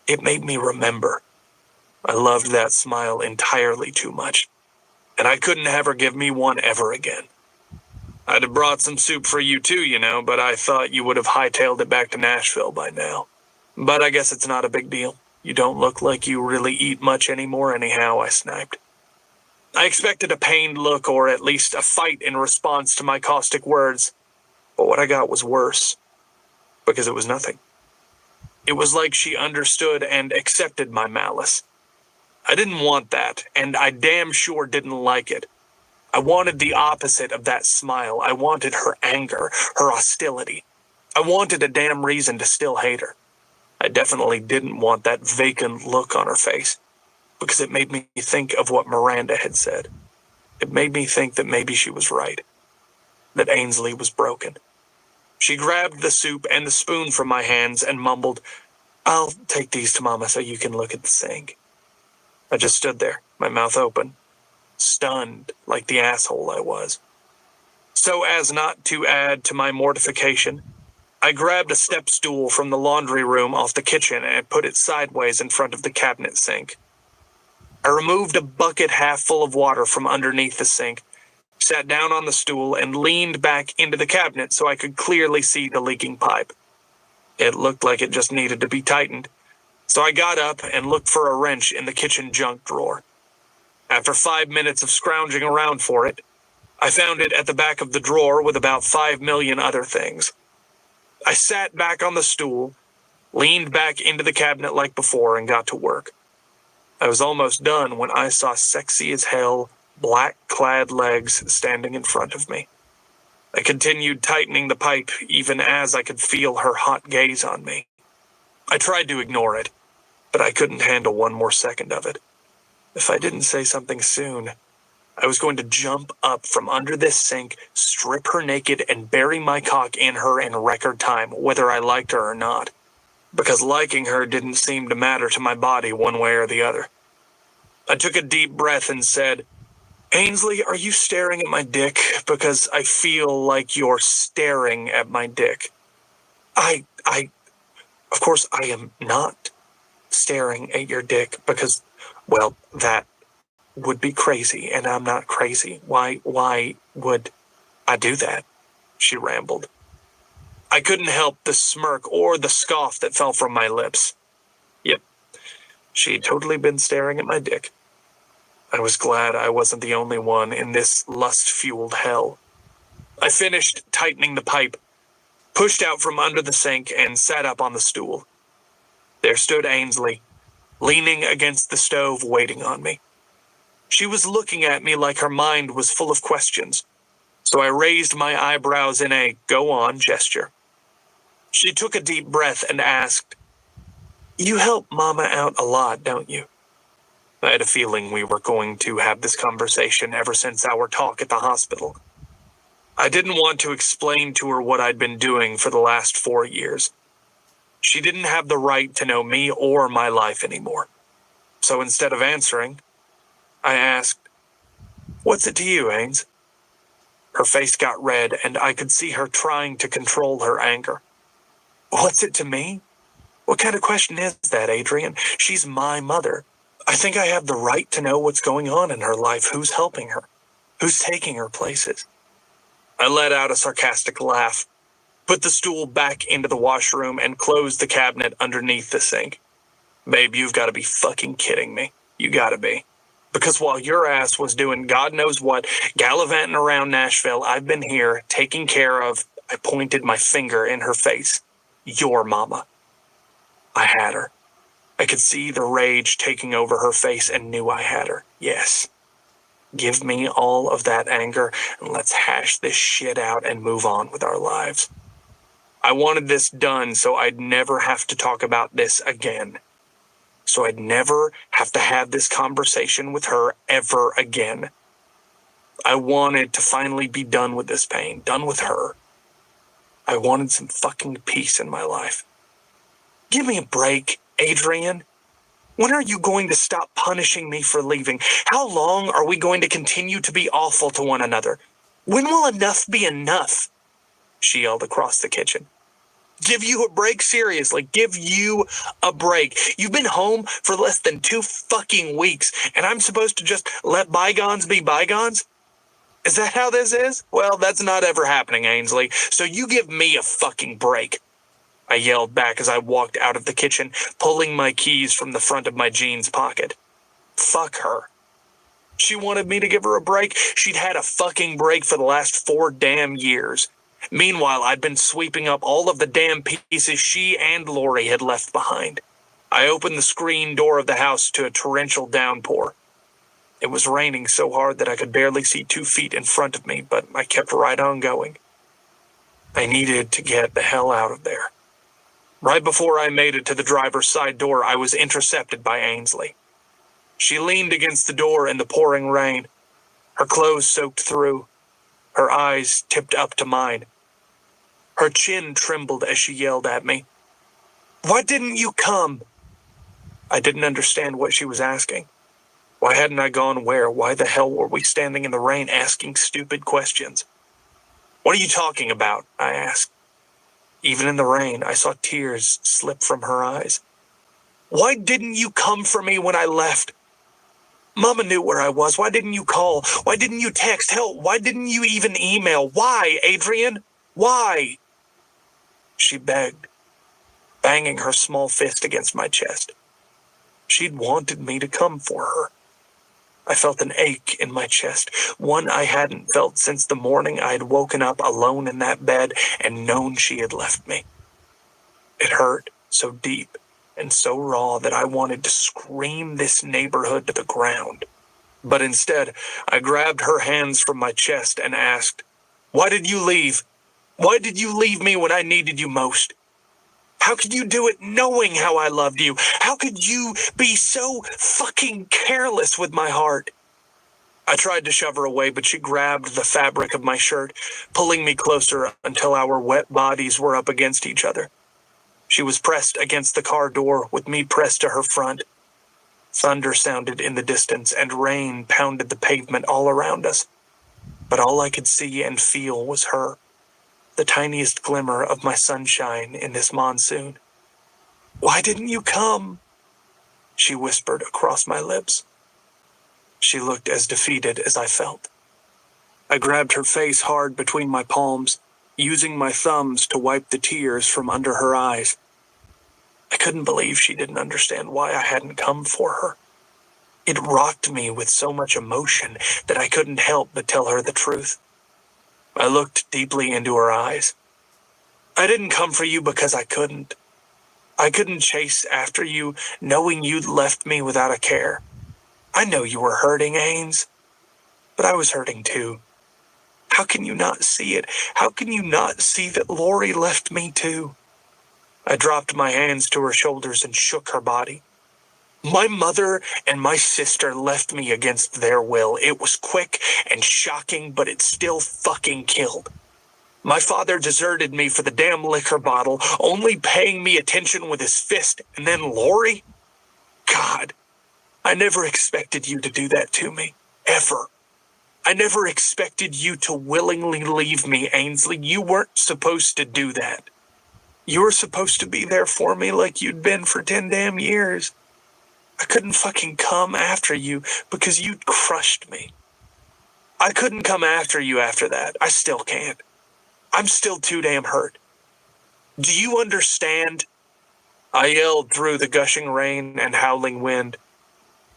It made me remember. I loved that smile entirely too much, and I couldn't have her give me one ever again. I'd have brought some soup for you too, but I thought you would have hightailed it back to Nashville by now. But I guess it's not a big deal. You don't look like you really eat much anymore anyhow, I sniped. I expected a pained look or at least a fight in response to my caustic words, but what I got was worse, because it was nothing. It was like she understood and accepted my malice. I didn't want that, and I damn sure didn't like it. I wanted the opposite of that smile. I wanted her anger, her hostility. I wanted a damn reason to still hate her. I definitely didn't want that vacant look on her face, because it made me think of what Miranda had said. It made me think that maybe she was right, that Ainsley was broken. She grabbed the soup and the spoon from my hands and mumbled, "I'll take these to Mama so you can look at the sink." I just stood there, my mouth open, stunned like the asshole I was. So as not to add to my mortification, I grabbed a step stool from the laundry room off the kitchen and put it sideways in front of the cabinet sink. I removed a bucket half full of water from underneath the sink, sat down on the stool, and leaned back into the cabinet so I could clearly see the leaking pipe. It looked like it just needed to be tightened, so I got up and looked for a wrench in the kitchen junk drawer. After 5 minutes of scrounging around for it, I found it at the back of the drawer with about 5 million other things. I sat back on the stool, leaned back into the cabinet like before, and got to work. I was almost done when I saw sexy as hell, black-clad legs standing in front of me. I continued tightening the pipe even as I could feel her hot gaze on me. I tried to ignore it, but I couldn't handle one more second of it. If I didn't say something soon, I was going to jump up from under this sink, strip her naked, and bury my cock in her in record time, whether I liked her or not. Because liking her didn't seem to matter to my body one way or the other. I took a deep breath and said, "Ainsley, are you staring at my dick? Because I feel like you're staring at my dick." Of course, I am not staring at your dick because, well, that would be crazy, and I'm not crazy. Why would I do that? She rambled. I couldn't help the smirk or the scoff that fell from my lips. Yep, she'd totally been staring at my dick. I was glad I wasn't the only one in this lust-fueled hell. I finished tightening the pipe, pushed out from under the sink, and sat up on the stool. There stood Ainsley, leaning against the stove, waiting on me. She was looking at me like her mind was full of questions, so I raised my eyebrows in a go-on gesture. She took a deep breath and asked, "You help Mama out a lot, don't you?" I had a feeling we were going to have this conversation ever since our talk at the hospital. I didn't want to explain to her what I'd been doing for the last 4 years. She didn't have the right to know me or my life anymore. So instead of answering, I asked, "What's it to you, Ains?" Her face got red, and I could see her trying to control her anger. What's it to me? What kind of question is that, Adrian? She's my mother. I think I have the right to know what's going on in her life, who's helping her, who's taking her places. I let out a sarcastic laugh, put the stool back into the washroom, and closed the cabinet underneath the sink. Babe, you've got to be fucking kidding me. You gotta be. Because while your ass was doing God knows what, gallivanting around Nashville, I've been here taking care of, I pointed my finger in her face, your mama. I had her. I could see the rage taking over her face and knew I had her. Yes. Give me all of that anger and let's hash this shit out and move on with our lives. I wanted this done so I'd never have to talk about this again. So I'd never have to have this conversation with her ever again. I wanted to finally be done with this pain, done with her. I wanted some fucking peace in my life. Give me a break, Adrian. When are you going to stop punishing me for leaving? How long are we going to continue to be awful to one another? When will enough be enough? She yelled across the kitchen. Give you a break? Seriously, give you a break. You've been home for less than 2 fucking weeks, and I'm supposed to just let bygones be bygones? Is that how this is? Well, that's not ever happening, Ainsley, so you give me a fucking break. I yelled back as I walked out of the kitchen, pulling my keys from the front of my jeans pocket. Fuck her. She wanted me to give her a break. She'd had a fucking break for the last 4 damn years. Meanwhile, I'd been sweeping up all of the damn pieces she and Lori had left behind. I opened the screen door of the house to a torrential downpour. It was raining so hard that I could barely see 2 feet in front of me, but I kept right on going. I needed to get the hell out of there. Right before I made it to the driver's side door, I was intercepted by Ainsley. She leaned against the door in the pouring rain, her clothes soaked through, her eyes tipped up to mine. Her chin trembled as she yelled at me. "Why didn't you come?" I didn't understand what she was asking. Why hadn't I gone where? Why the hell were we standing in the rain asking stupid questions? "What are you talking about?" I asked. Even in the rain, I saw tears slip from her eyes. "Why didn't you come for me when I left? Mama knew where I was. Why didn't you call? Why didn't you text? Hell, why didn't you even email? Why, Adrian? Why?" She begged, banging her small fist against my chest. She'd wanted me to come for her. I felt an ache in my chest, one I hadn't felt since the morning I had woken up alone in that bed and known she had left me. It hurt so deep and so raw that I wanted to scream this neighborhood to the ground. But instead, I grabbed her hands from my chest and asked, "Why did you leave? Why did you leave me when I needed you most? How could you do it knowing how I loved you? How could you be so fucking careless with my heart?" I tried to shove her away, but she grabbed the fabric of my shirt, pulling me closer until our wet bodies were up against each other. She was pressed against the car door, with me pressed to her front. Thunder sounded in the distance, and rain pounded the pavement all around us. But all I could see and feel was her, the tiniest glimmer of my sunshine in this monsoon. "Why didn't you come?" she whispered across my lips. She looked as defeated as I felt. I grabbed her face hard between my palms, using my thumbs to wipe the tears from under her eyes. I couldn't believe she didn't understand why I hadn't come for her. It rocked me with so much emotion that I couldn't help but tell her the truth. I looked deeply into her eyes. "I didn't come for you because I couldn't. I couldn't chase after you, knowing you'd left me without a care. I know you were hurting, Ains, but I was hurting too. How can you not see it? How can you not see that Lori left me too?" I dropped my hands to her shoulders and shook her body. "My mother and my sister left me against their will. It was quick and shocking, but it still fucking killed. My father deserted me for the damn liquor bottle, only paying me attention with his fist, and then Lori? God, I never expected you to do that to me, ever. I never expected you to willingly leave me, Ainsley. You weren't supposed to do that. You were supposed to be there for me like you'd been for 10 damn years. I couldn't fucking come after you because you'd crushed me. I couldn't come after you after that. I still can't. I'm still too damn hurt. Do you understand?" I yelled through the gushing rain and howling wind.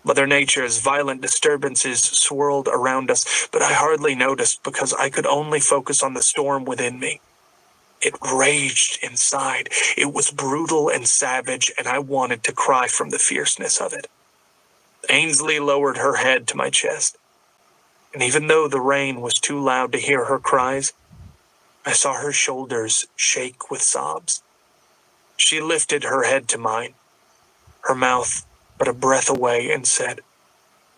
Mother Nature's violent disturbances swirled around us, but I hardly noticed because I could only focus on the storm within me. It raged inside. It was brutal and savage, and I wanted to cry from the fierceness of it. Ainsley lowered her head to my chest, and even though the rain was too loud to hear her cries, I saw her shoulders shake with sobs. She lifted her head to mine, her mouth but a breath away, and said,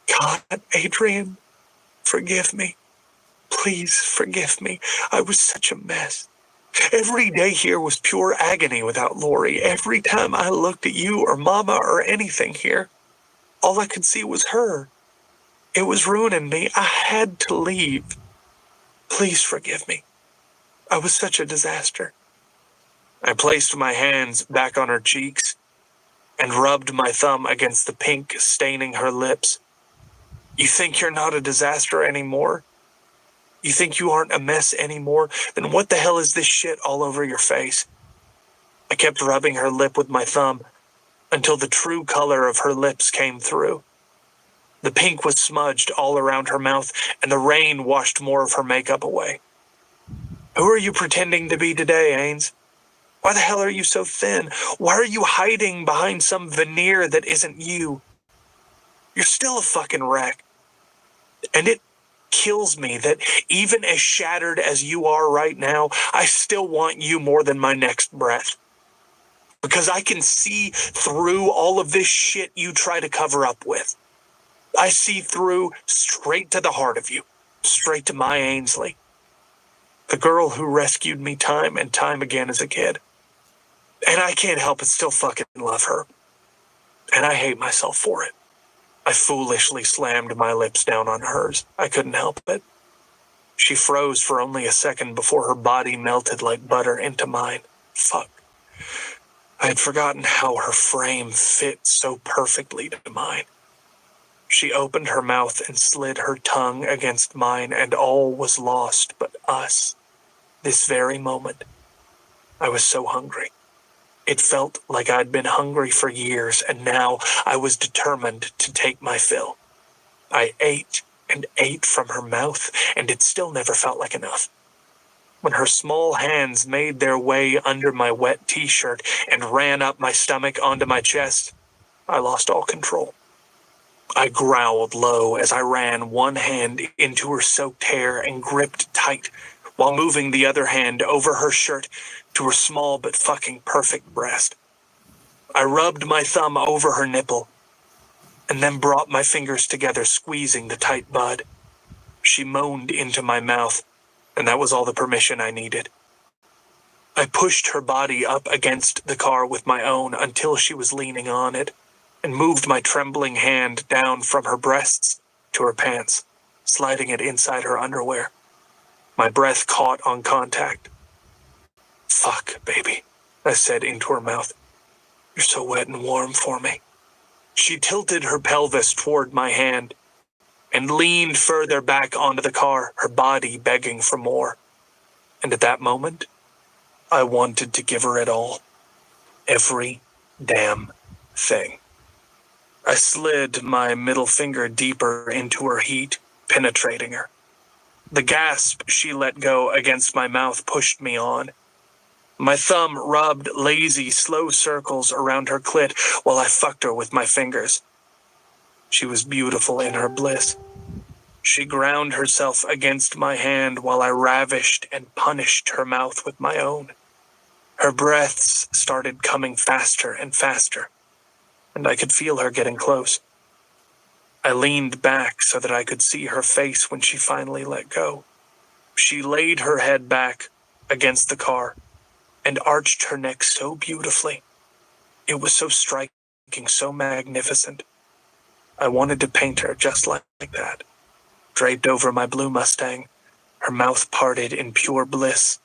"God, Adrian, forgive me. Please forgive me. I was such a mess. Every day here was pure agony without Lori. Every time I looked at you or Mama or anything here, all I could see was her. It was ruining me. I had to leave. Please forgive me. I was such a disaster." I placed my hands back on her cheeks and rubbed my thumb against the pink staining her lips. "You think you're not a disaster anymore? You think you aren't a mess anymore? Then what the hell is this shit all over your face?" I kept rubbing her lip with my thumb until the true color of her lips came through. The pink was smudged all around her mouth, and the rain washed more of her makeup away. "Who are you pretending to be today, Ains? Why the hell are you so thin? Why are you hiding behind some veneer that isn't you? You're still a fucking wreck. And it kills me that even as shattered as you are right now, I still want you more than my next breath. Because I can see through all of this shit you try to cover up with. I see through straight to the heart of you, straight to my Ainsley, the girl who rescued me time and time again as a kid. And I can't help but still fucking love her. And I hate myself for it." I foolishly slammed my lips down on hers. I couldn't help it. She froze for only a second before her body melted like butter into mine. Fuck. I had forgotten how her frame fit so perfectly to mine. She opened her mouth and slid her tongue against mine, and all was lost but us. This very moment. I was so hungry. It felt like I'd been hungry for years, and now I was determined to take my fill. I ate and ate from her mouth, and it still never felt like enough. When her small hands made their way under my wet t-shirt and ran up my stomach onto my chest, I lost all control. I growled low as I ran one hand into her soaked hair and gripped tight, while moving the other hand over her shirt to her small but fucking perfect breast. I rubbed my thumb over her nipple, and then brought my fingers together, squeezing the tight bud. She moaned into my mouth, and that was all the permission I needed. I pushed her body up against the car with my own until she was leaning on it, and moved my trembling hand down from her breasts to her pants, sliding it inside her underwear. My breath caught on contact. "Fuck, baby," I said into her mouth. "You're so wet and warm for me." She tilted her pelvis toward my hand and leaned further back onto the car, her body begging for more. And at that moment, I wanted to give her it all. Every damn thing. I slid my middle finger deeper into her heat, penetrating her. The gasp she let go against my mouth pushed me on. My thumb rubbed lazy, slow circles around her clit while I fucked her with my fingers. She was beautiful in her bliss. She ground herself against my hand while I ravished and punished her mouth with my own. Her breaths started coming faster and faster, and I could feel her getting close. I leaned back so that I could see her face when she finally let go. She laid her head back against the car and arched her neck so beautifully. It was so striking, so magnificent. I wanted to paint her just like that. Draped over my blue Mustang, her mouth parted in pure bliss,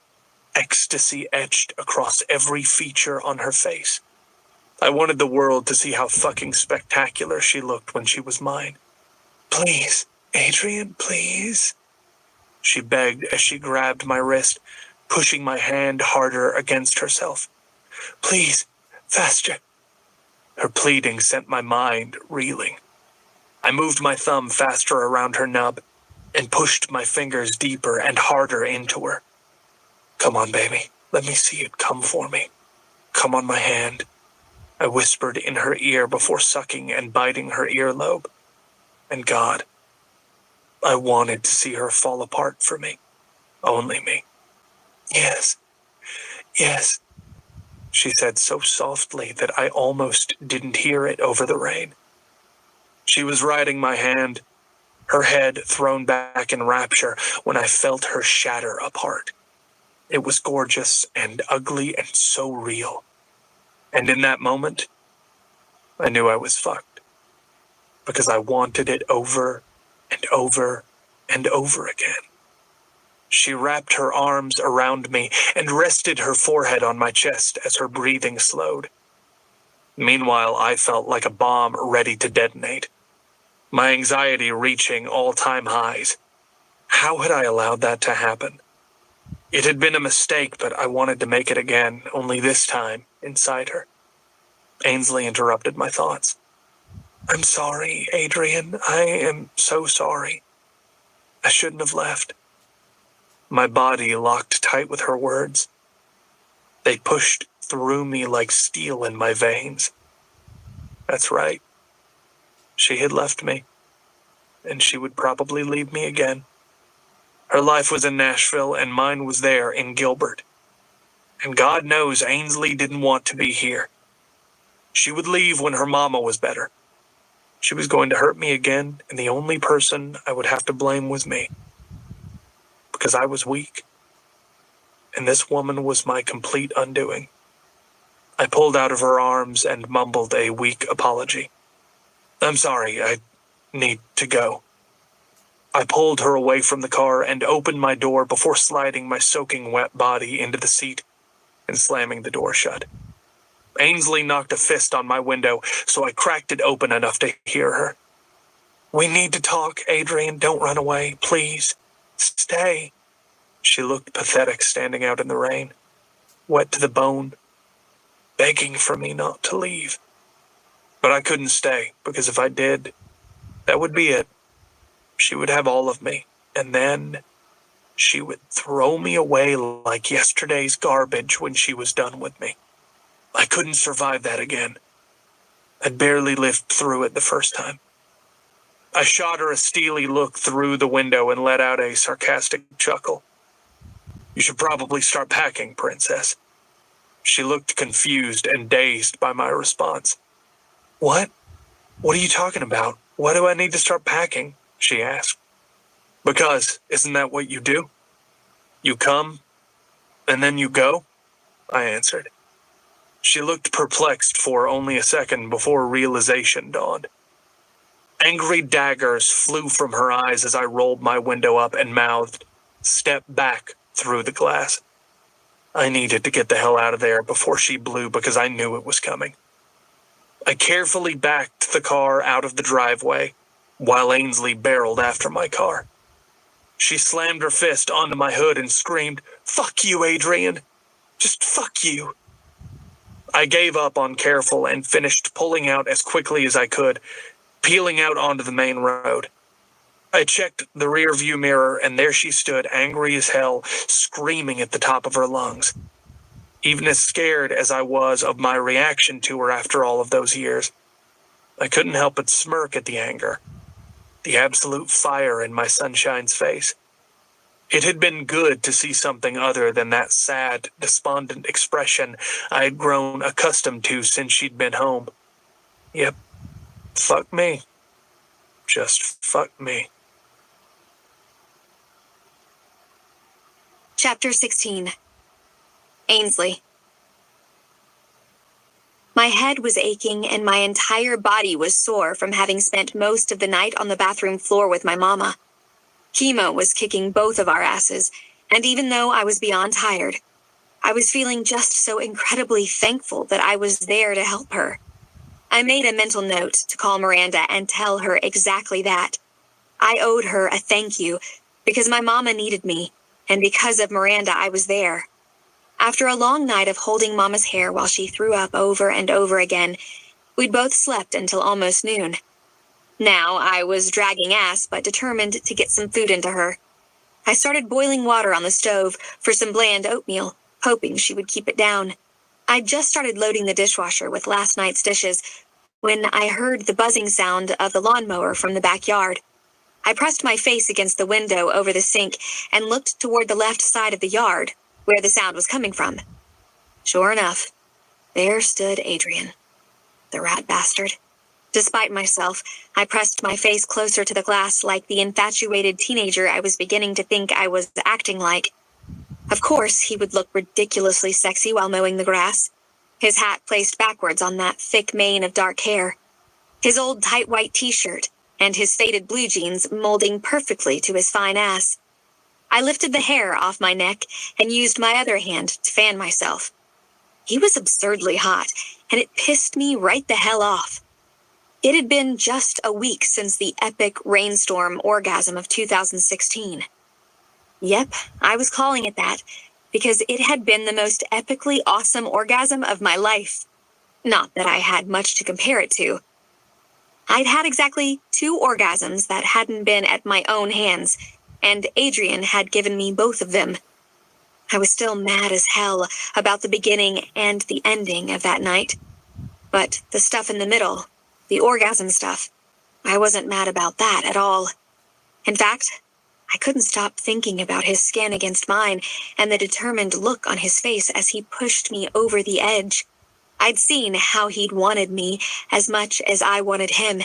ecstasy etched across every feature on her face. I wanted the world to see how fucking spectacular she looked when she was mine. "Please, Adrian, please," she begged as she grabbed my wrist, pushing my hand harder against herself. "Please, faster." Her pleading sent my mind reeling. I moved my thumb faster around her nub and pushed my fingers deeper and harder into her. "Come on, baby. Let me see it. Come for me. Come on my hand," I whispered in her ear before sucking and biting her earlobe. And God, I wanted to see her fall apart for me. Only me. "Yes, yes," she said so softly that I almost didn't hear it over the rain. She was riding my hand, her head thrown back in rapture when I felt her shatter apart. It was gorgeous and ugly and so real. And in that moment, I knew I was fucked. Because I wanted it over and over and over again. She wrapped her arms around me and rested her forehead on my chest as her breathing slowed. Meanwhile, I felt like a bomb ready to detonate. My anxiety reaching all-time highs. How had I allowed that to happen? It had been a mistake, but I wanted to make it again, only this time, inside her. Ainsley interrupted my thoughts. "I'm sorry, Adrian. I am so sorry. I shouldn't have left." My body locked tight with her words. They pushed through me like steel in my veins. That's right. She had left me, and she would probably leave me again. Her life was in Nashville, and mine was there in Gilbert. And God knows Ainsley didn't want to be here. She would leave when her mama was better. She was going to hurt me again, and the only person I would have to blame was me. Because I was weak. And this woman was my complete undoing. I pulled out of her arms and mumbled a weak apology. "I'm sorry, I need to go." I pulled her away from the car and opened my door before sliding my soaking wet body into the seat and slamming the door shut. Ainsley knocked a fist on my window, so I cracked it open enough to hear her. "We need to talk, Adrian. Don't run away, please. Stay." She looked pathetic standing out in the rain, wet to the bone, begging for me not to leave. But I couldn't stay, because if I did, that would be it. She would have all of me, and then she would throw me away like yesterday's garbage when she was done with me. I couldn't survive that again. I'd barely lived through it the first time. I shot her a steely look through the window and let out a sarcastic chuckle. "You should probably start packing, princess." She looked confused and dazed by my response. "What? What are you talking about? Why do I need to start packing?" she asked. Because isn't that what you do? You come, and then you go, I answered. She looked perplexed for only a second before realization dawned. Angry daggers flew from her eyes as I rolled my window up and mouthed, "Step back," through the glass. I needed to get the hell out of there before she blew because I knew it was coming. I carefully backed the car out of the driveway while Ainsley barreled after my car. She slammed her fist onto my hood and screamed, "Fuck you, Adrian. Just fuck you." I gave up on careful and finished pulling out as quickly as I could, peeling out onto the main road. I checked the rearview mirror, and there she stood, angry as hell, screaming at the top of her lungs. Even as scared as I was of my reaction to her after all of those years, I couldn't help but smirk at the anger, the absolute fire in my sunshine's face. It had been good to see something other than that sad, despondent expression I had grown accustomed to since she'd been home. Yep, fuck me. Just fuck me. Chapter 16. Ainsley. My head was aching and my entire body was sore from having spent most of the night on the bathroom floor with my mama. Chemo was kicking both of our asses, and even though I was beyond tired, I was feeling just so incredibly thankful that I was there to help her. I made a mental note to call Miranda and tell her exactly that. I owed her a thank you because my mama needed me, and because of Miranda, I was there. After a long night of holding Mama's hair while she threw up over and over again, we'd both slept until almost noon. Now I was dragging ass but determined to get some food into her. I started boiling water on the stove for some bland oatmeal, hoping she would keep it down. I'd just started loading the dishwasher with last night's dishes when I heard the buzzing sound of the lawnmower from the backyard. I pressed my face against the window over the sink and looked toward the left side of the yard, where the sound was coming from. Sure enough, there stood Adrian, the rat bastard. Despite myself, I pressed my face closer to the glass like the infatuated teenager I was beginning to think I was acting like. Of course, he would look ridiculously sexy while mowing the grass, his hat placed backwards on that thick mane of dark hair, his old tight white t-shirt, and his faded blue jeans molding perfectly to his fine ass. I lifted the hair off my neck and used my other hand to fan myself. He was absurdly hot, and it pissed me right the hell off. It had been just a week since the epic rainstorm orgasm of 2016. Yep, I was calling it that, because it had been the most epically awesome orgasm of my life. Not that I had much to compare it to. I'd had exactly 2 orgasms that hadn't been at my own hands, and Adrian had given me both of them. I was still mad as hell about the beginning and the ending of that night. But the stuff in the middle, the orgasm stuff, I wasn't mad about that at all. In fact, I couldn't stop thinking about his skin against mine and the determined look on his face as he pushed me over the edge. I'd seen how he'd wanted me as much as I wanted him,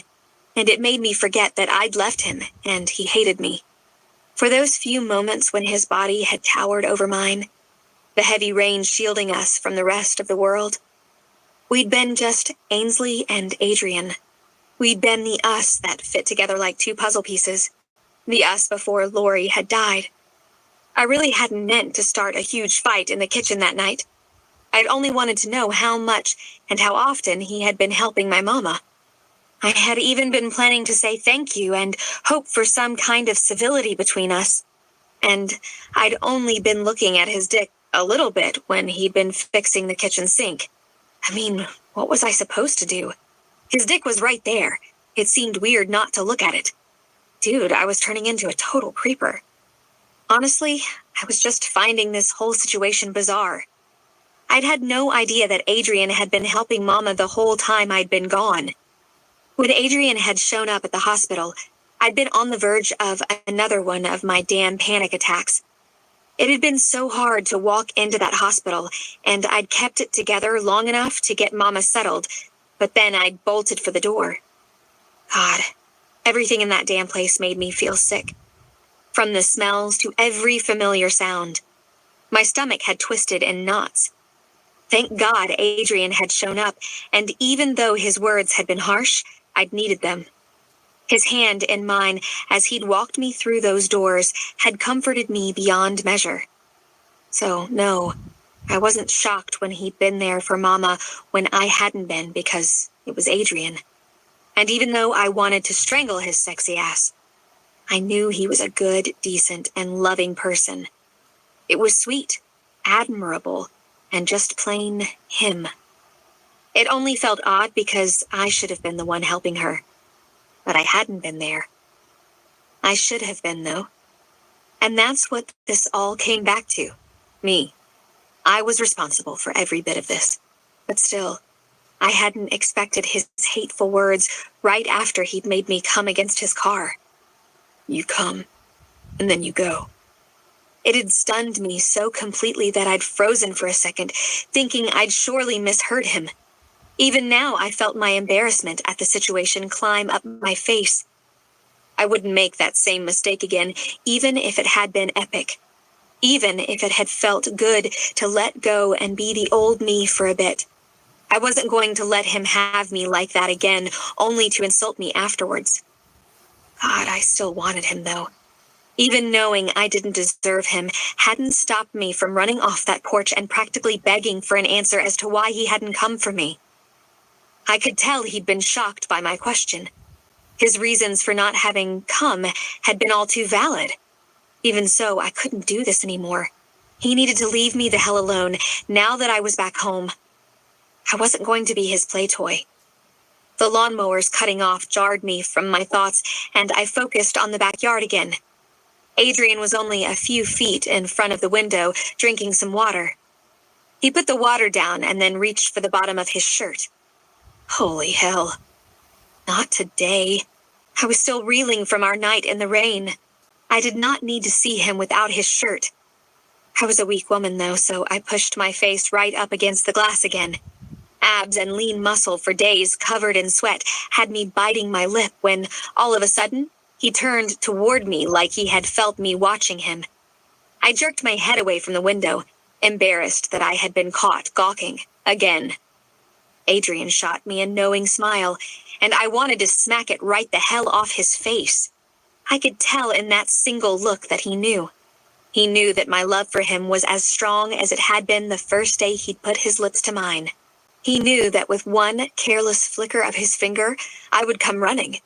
and it made me forget that I'd left him and he hated me. For those few moments when his body had towered over mine, the heavy rain shielding us from the rest of the world, we'd been just Ainsley and Adrian. We'd been the us that fit together like 2 puzzle pieces, the us before Lori had died. I really hadn't meant to start a huge fight in the kitchen that night. I'd only wanted to know how much and how often he had been helping my mama. I had even been planning to say thank you and hope for some kind of civility between us. And I'd only been looking at his dick a little bit when he'd been fixing the kitchen sink. I mean, what was I supposed to do? His dick was right there. It seemed weird not to look at it. Dude, I was turning into a total creeper. Honestly, I was just finding this whole situation bizarre. I'd had no idea that Adrian had been helping Mama the whole time I'd been gone. When Adrian had shown up at the hospital, I'd been on the verge of another one of my damn panic attacks. It had been so hard to walk into that hospital, and I'd kept it together long enough to get Mama settled, but then I'd bolted for the door. God, everything in that damn place made me feel sick. From the smells to every familiar sound. My stomach had twisted in knots. Thank God Adrian had shown up, and even though his words had been harsh, I'd needed them. His hand in mine, as he'd walked me through those doors, had comforted me beyond measure. So, no, I wasn't shocked when he'd been there for Mama when I hadn't been because it was Adrian. And even though I wanted to strangle his sexy ass, I knew he was a good, decent, and loving person. It was sweet, admirable, and just plain him. It only felt odd because I should have been the one helping her. But I hadn't been there. I should have been, though. And that's what this all came back to. Me. I was responsible for every bit of this. But still, I hadn't expected his hateful words right after he'd made me come against his car. You come, and then you go. It had stunned me so completely that I'd frozen for a second, thinking I'd surely misheard him. Even now, I felt my embarrassment at the situation climb up my face. I wouldn't make that same mistake again, even if it had been epic. Even if it had felt good to let go and be the old me for a bit. I wasn't going to let him have me like that again, only to insult me afterwards. God, I still wanted him, though. Even knowing I didn't deserve him hadn't stopped me from running off that porch and practically begging for an answer as to why he hadn't come for me. I could tell he'd been shocked by my question. His reasons for not having come had been all too valid. Even so, I couldn't do this anymore. He needed to leave me the hell alone now that I was back home. I wasn't going to be his play toy. The lawnmower's cutting off jarred me from my thoughts, and I focused on the backyard again. Adrian was only a few feet in front of the window, drinking some water. He put the water down and then reached for the bottom of his shirt. Holy hell. Not today. I was still reeling from our night in the rain. I did not need to see him without his shirt. I was a weak woman, though, so I pushed my face right up against the glass again. Abs and lean muscle for days covered in sweat had me biting my lip when, all of a sudden, he turned toward me like he had felt me watching him. I jerked my head away from the window, embarrassed that I had been caught gawking again. Adrian shot me a knowing smile, and I wanted to smack it right the hell off his face. I could tell in that single look that he knew. He knew that my love for him was as strong as it had been the first day he'd put his lips to mine. He knew that with one careless flicker of his finger, I would come running.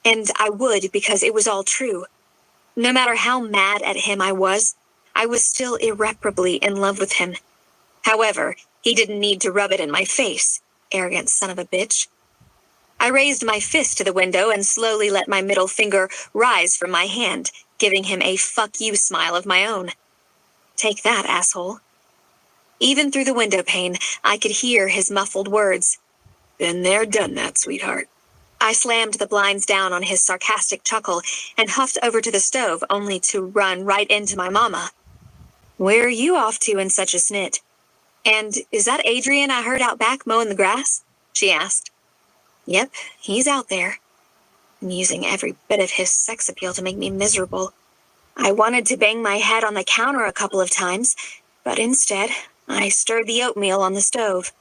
And I would because it was all true. No matter how mad at him I was still irreparably in love with him. However, he didn't need to rub it in my face, arrogant son of a bitch. I raised my fist to the window and slowly let my middle finger rise from my hand, giving him a fuck you smile of my own. Take that, asshole. Even through the window pane, I could hear his muffled words. Been there, done that, sweetheart. I slammed the blinds down on his sarcastic chuckle and huffed over to the stove, only to run right into my mama. Where are you off to in such a snit? And is that Adrian I heard out back mowing the grass? She asked. Yep, he's out there. And using every bit of his sex appeal to make me miserable. I wanted to bang my head on the counter a couple of times, but instead, I stirred the oatmeal on the stove.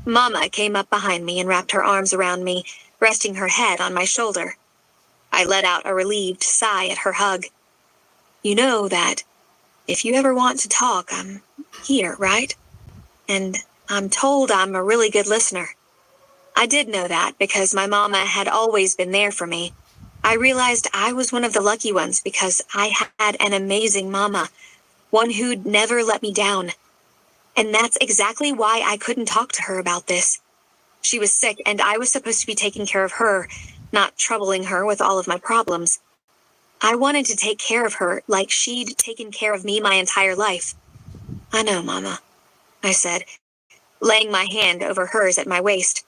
Mama came up behind me and wrapped her arms around me, resting her head on my shoulder. I let out a relieved sigh at her hug. You know that if you ever want to talk, I'm here, right? And I'm told I'm a really good listener. I did know that because my mama had always been there for me. I realized I was one of the lucky ones because I had an amazing mama, one who'd never let me down. And that's exactly why I couldn't talk to her about this. She was sick and I was supposed to be taking care of her, not troubling her with all of my problems. I wanted to take care of her like she'd taken care of me my entire life. I know, Mama, I said, laying my hand over hers at my waist.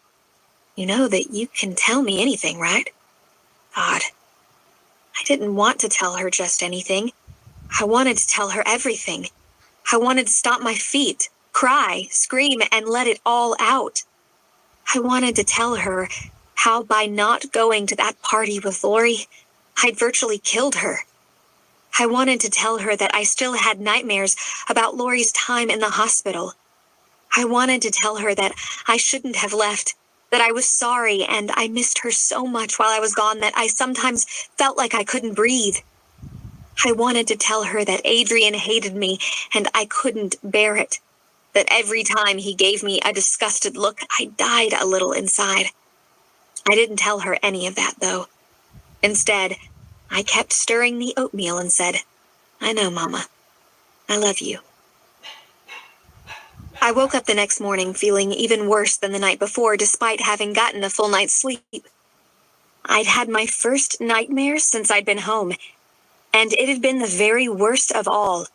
You know that you can tell me anything, right? God, I didn't want to tell her just anything. I wanted to tell her everything. I wanted to stomp my feet, cry, scream, and let it all out. I wanted to tell her how by not going to that party with Lori, I'd virtually killed her. I wanted to tell her that I still had nightmares about Lori's time in the hospital. I wanted to tell her that I shouldn't have left, that I was sorry and I missed her so much while I was gone that I sometimes felt like I couldn't breathe. I wanted to tell her that Adrian hated me and I couldn't bear it, that every time he gave me a disgusted look, I died a little inside. I didn't tell her any of that, though. Instead, I kept stirring the oatmeal and said, "I know, Mama. I love you." I woke up the next morning feeling even worse than the night before, despite having gotten a full night's sleep. I'd had my first nightmare since I'd been home, and it had been the very worst of all.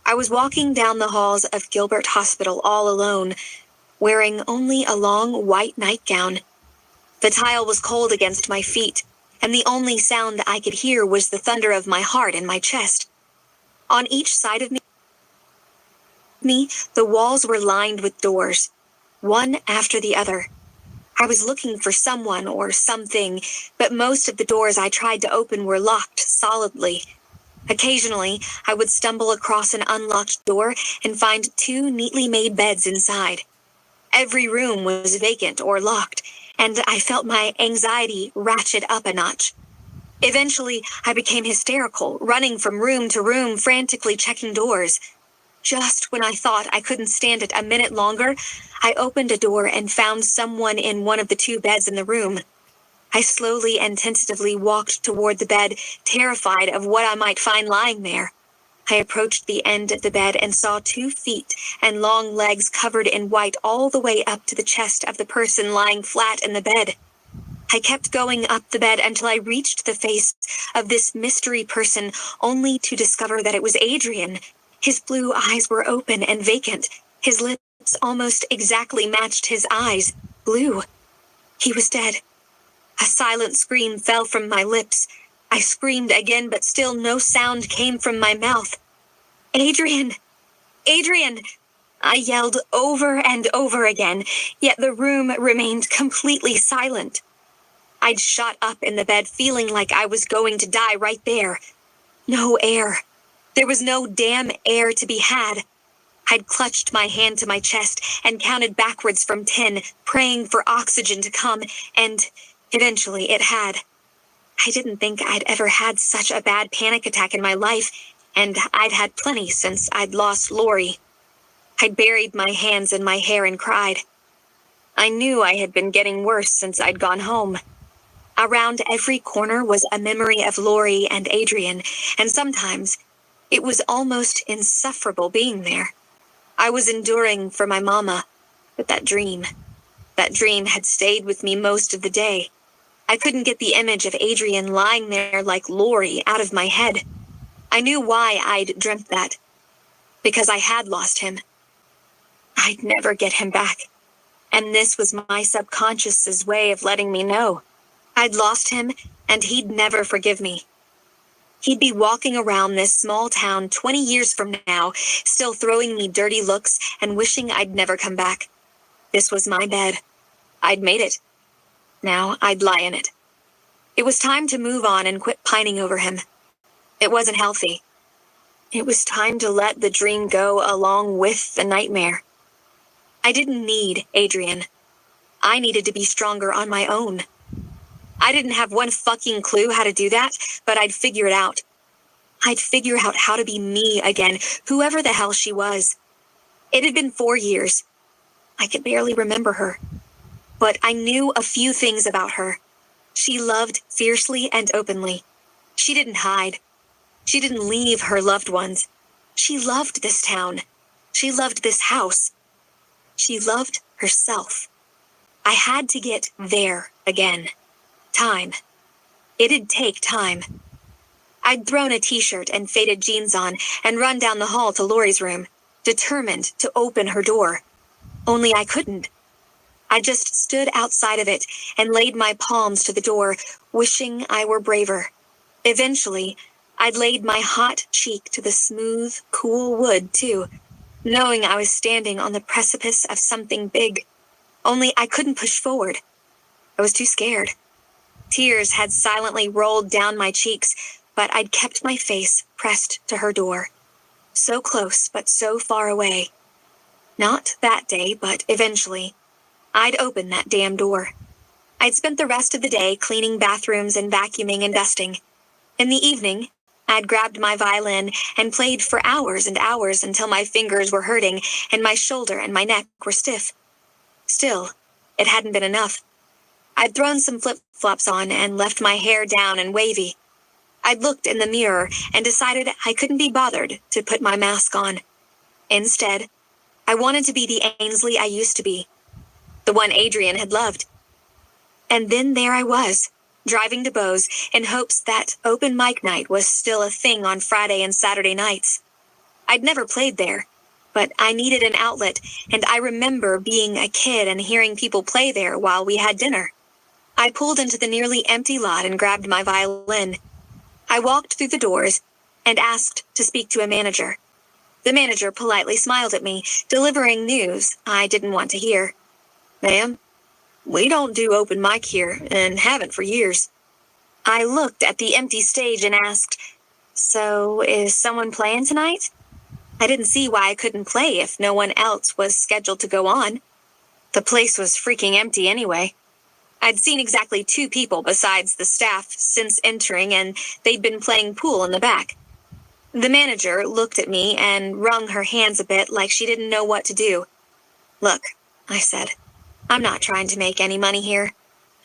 I was walking down the halls of Gilbert Hospital all alone, wearing only a long white nightgown. The tile was cold against my feet, and the only sound I could hear was the thunder of my heart in my chest. On each side of me, the walls were lined with doors, one after the other. I was looking for someone or something, but most of the doors I tried to open were locked solidly. Occasionally, I would stumble across an unlocked door and find two neatly made beds inside. Every room was vacant or locked, and I felt my anxiety ratchet up a notch. Eventually, I became hysterical, running from room to room, frantically checking doors. Just when I thought I couldn't stand it a minute longer, I opened a door and found someone in one of the two beds in the room. I slowly and tentatively walked toward the bed, terrified of what I might find lying there. I approached the end of the bed and saw 2 feet and long legs covered in white all the way up to the chest of the person lying flat in the bed. I kept going up the bed until I reached the face of this mystery person, only to discover that it was Adrian. His blue eyes were open and vacant. His lips almost exactly matched his eyes, blue. He was dead. A silent scream fell from my lips. I screamed again, but still no sound came from my mouth. "Adrian! Adrian!" I yelled over and over again, yet the room remained completely silent. I'd shot up in the bed, feeling like I was going to die right there. No air. There was no damn air to be had. I'd clutched my hand to my chest and counted backwards from 10, praying for oxygen to come, and eventually it had. I didn't think I'd ever had such a bad panic attack in my life, and I'd had plenty since I'd lost Lori. I'd buried my hands in my hair and cried. I knew I had been getting worse since I'd gone home. Around every corner was a memory of Lori and Adrian, and sometimes it was almost insufferable being there. I was enduring for my mama, but that dream had stayed with me most of the day. I couldn't get the image of Adrian lying there like Lori out of my head. I knew why I'd dreamt that. Because I had lost him. I'd never get him back. And this was my subconscious's way of letting me know. I'd lost him, and he'd never forgive me. He'd be walking around this small town 20 years from now, still throwing me dirty looks and wishing I'd never come back. This was my bed. I'd made it. Now I'd lie in it. It was time to move on and quit pining over him. It wasn't healthy. It was time to let the dream go along with the nightmare. I didn't need Adrian. I needed to be stronger on my own. I didn't have one fucking clue how to do that, but I'd figure it out. I'd figure out how to be me again, whoever the hell she was. It had been 4 years. I could barely remember her. But I knew a few things about her. She loved fiercely and openly. She didn't hide. She didn't leave her loved ones. She loved this town. She loved this house. She loved herself. I had to get there again. Time. It'd take time. I'd thrown a t-shirt and faded jeans on and run down the hall to Lori's room, determined to open her door. Only I couldn't. I just stood outside of it and laid my palms to the door, wishing I were braver. Eventually, I'd laid my hot cheek to the smooth, cool wood, too, knowing I was standing on the precipice of something big. Only I couldn't push forward. I was too scared. Tears had silently rolled down my cheeks, but I'd kept my face pressed to her door. So close, but so far away. Not that day, but eventually. I'd open that damn door. I'd spent the rest of the day cleaning bathrooms and vacuuming and dusting. In the evening, I'd grabbed my violin and played for hours and hours until my fingers were hurting and my shoulder and my neck were stiff. Still, it hadn't been enough. I'd thrown some flip-flops on and left my hair down and wavy. I'd looked in the mirror and decided I couldn't be bothered to put my mask on. Instead, I wanted to be the Ainsley I used to be, the one Adrian had loved. And then there I was, driving to Beau's in hopes that open mic night was still a thing on Friday and Saturday nights. I'd never played there, but I needed an outlet, and I remember being a kid and hearing people play there while we had dinner. I pulled into the nearly empty lot and grabbed my violin. I walked through the doors and asked to speak to a manager. The manager politely smiled at me, delivering news I didn't want to hear. "Ma'am, we don't do open mic here, and haven't for years." I looked at the empty stage and asked, "So is someone playing tonight?" I didn't see why I couldn't play if no one else was scheduled to go on. The place was freaking empty anyway. I'd seen exactly 2 people besides the staff since entering, and they'd been playing pool in the back. The manager looked at me and wrung her hands a bit like she didn't know what to do. "Look," I said, "I'm not trying to make any money here.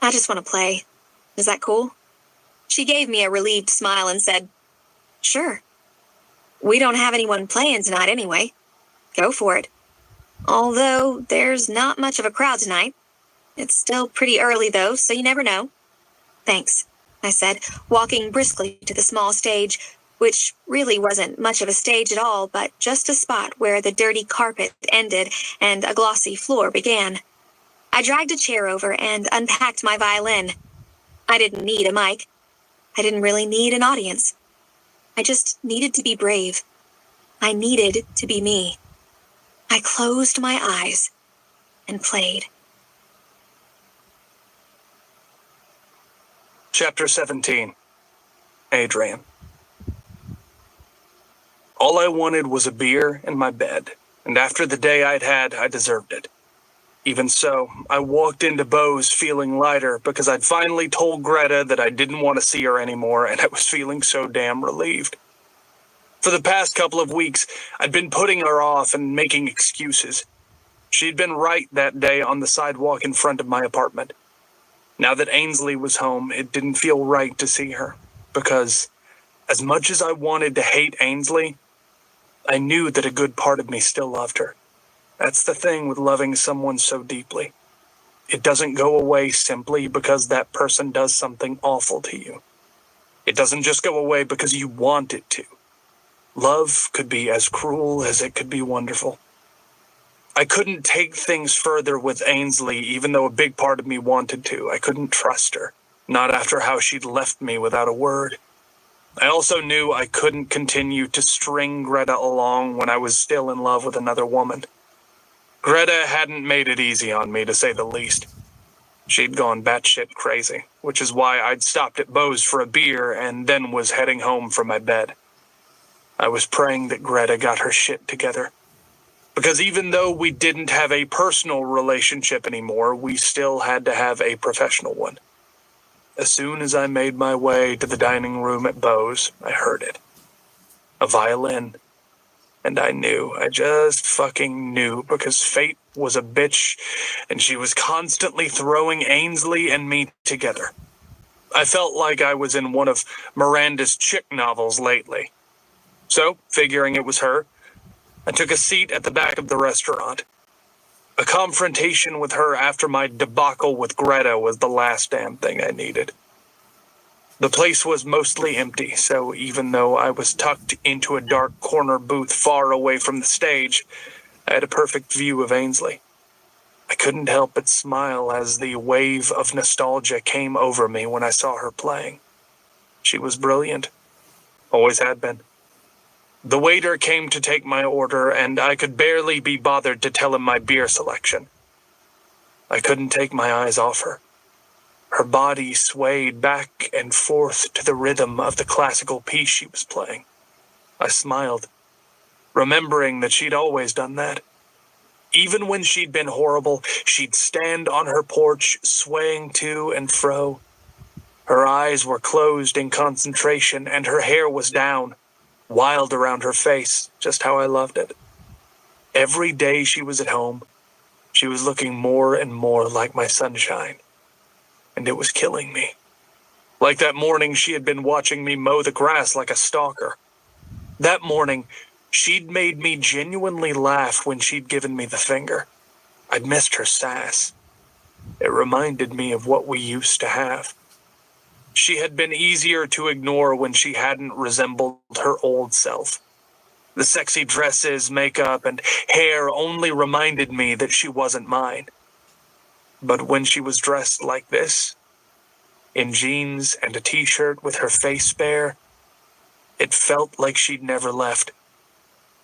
I just want to play. Is that cool?" She gave me a relieved smile and said, "Sure. We don't have anyone playing tonight anyway. Go for it. Although there's not much of a crowd tonight. It's still pretty early though, so you never know." "Thanks," I said, walking briskly to the small stage, which really wasn't much of a stage at all, but just a spot where the dirty carpet ended and a glossy floor began. I dragged a chair over and unpacked my violin. I didn't need a mic. I didn't really need an audience. I just needed to be brave. I needed to be me. I closed my eyes and played. Chapter 17. Adrian. All I wanted was a beer and my bed, and after the day I'd had, I deserved it. Even so, I walked into Beau's feeling lighter because I'd finally told Greta that I didn't want to see her anymore, and I was feeling so damn relieved. For the past couple of weeks, I'd been putting her off and making excuses. She'd been right that day on the sidewalk in front of my apartment. Now that Ainsley was home, it didn't feel right to see her, because as much as I wanted to hate Ainsley, I knew that a good part of me still loved her. That's the thing with loving someone so deeply. It doesn't go away simply because that person does something awful to you. It doesn't just go away because you want it to. Love could be as cruel as it could be wonderful. I couldn't take things further with Ainsley, even though a big part of me wanted to. I couldn't trust her, not after how she'd left me without a word. I also knew I couldn't continue to string Greta along when I was still in love with another woman. Greta hadn't made it easy on me, to say the least. She'd gone batshit crazy, which is why I'd stopped at Beau's for a beer and then was heading home from my bed. I was praying that Greta got her shit together. Because even though we didn't have a personal relationship anymore, we still had to have a professional one. As soon as I made my way to the dining room at Beau's, I heard it. A violin. And I knew. I just fucking knew, because fate was a bitch, and she was constantly throwing Ainsley and me together. I felt like I was in one of Miranda's chick novels lately. So, figuring it was her, I took a seat at the back of the restaurant. A confrontation with her after my debacle with Greta was the last damn thing I needed. The place was mostly empty, so even though I was tucked into a dark corner booth far away from the stage, I had a perfect view of Ainsley. I couldn't help but smile as the wave of nostalgia came over me when I saw her playing. She was brilliant. Always had been. The waiter came to take my order, and I could barely be bothered to tell him my beer selection. I couldn't take my eyes off her. Her body swayed back and forth to the rhythm of the classical piece she was playing. I smiled, remembering that she'd always done that. Even when she'd been horrible, she'd stand on her porch, swaying to and fro. Her eyes were closed in concentration, and her hair was down, wild around her face, just how I loved it. Every day she was at home, she was looking more and more like my sunshine, and it was killing me. Like that morning she had been watching me mow the grass like a stalker. That morning, she'd made me genuinely laugh when she'd given me the finger. I'd missed her sass. It reminded me of what we used to have. She had been easier to ignore when she hadn't resembled her old self. The sexy dresses, makeup, and hair only reminded me that she wasn't mine. But when she was dressed like this, in jeans and a t-shirt with her face bare, it felt like she'd never left.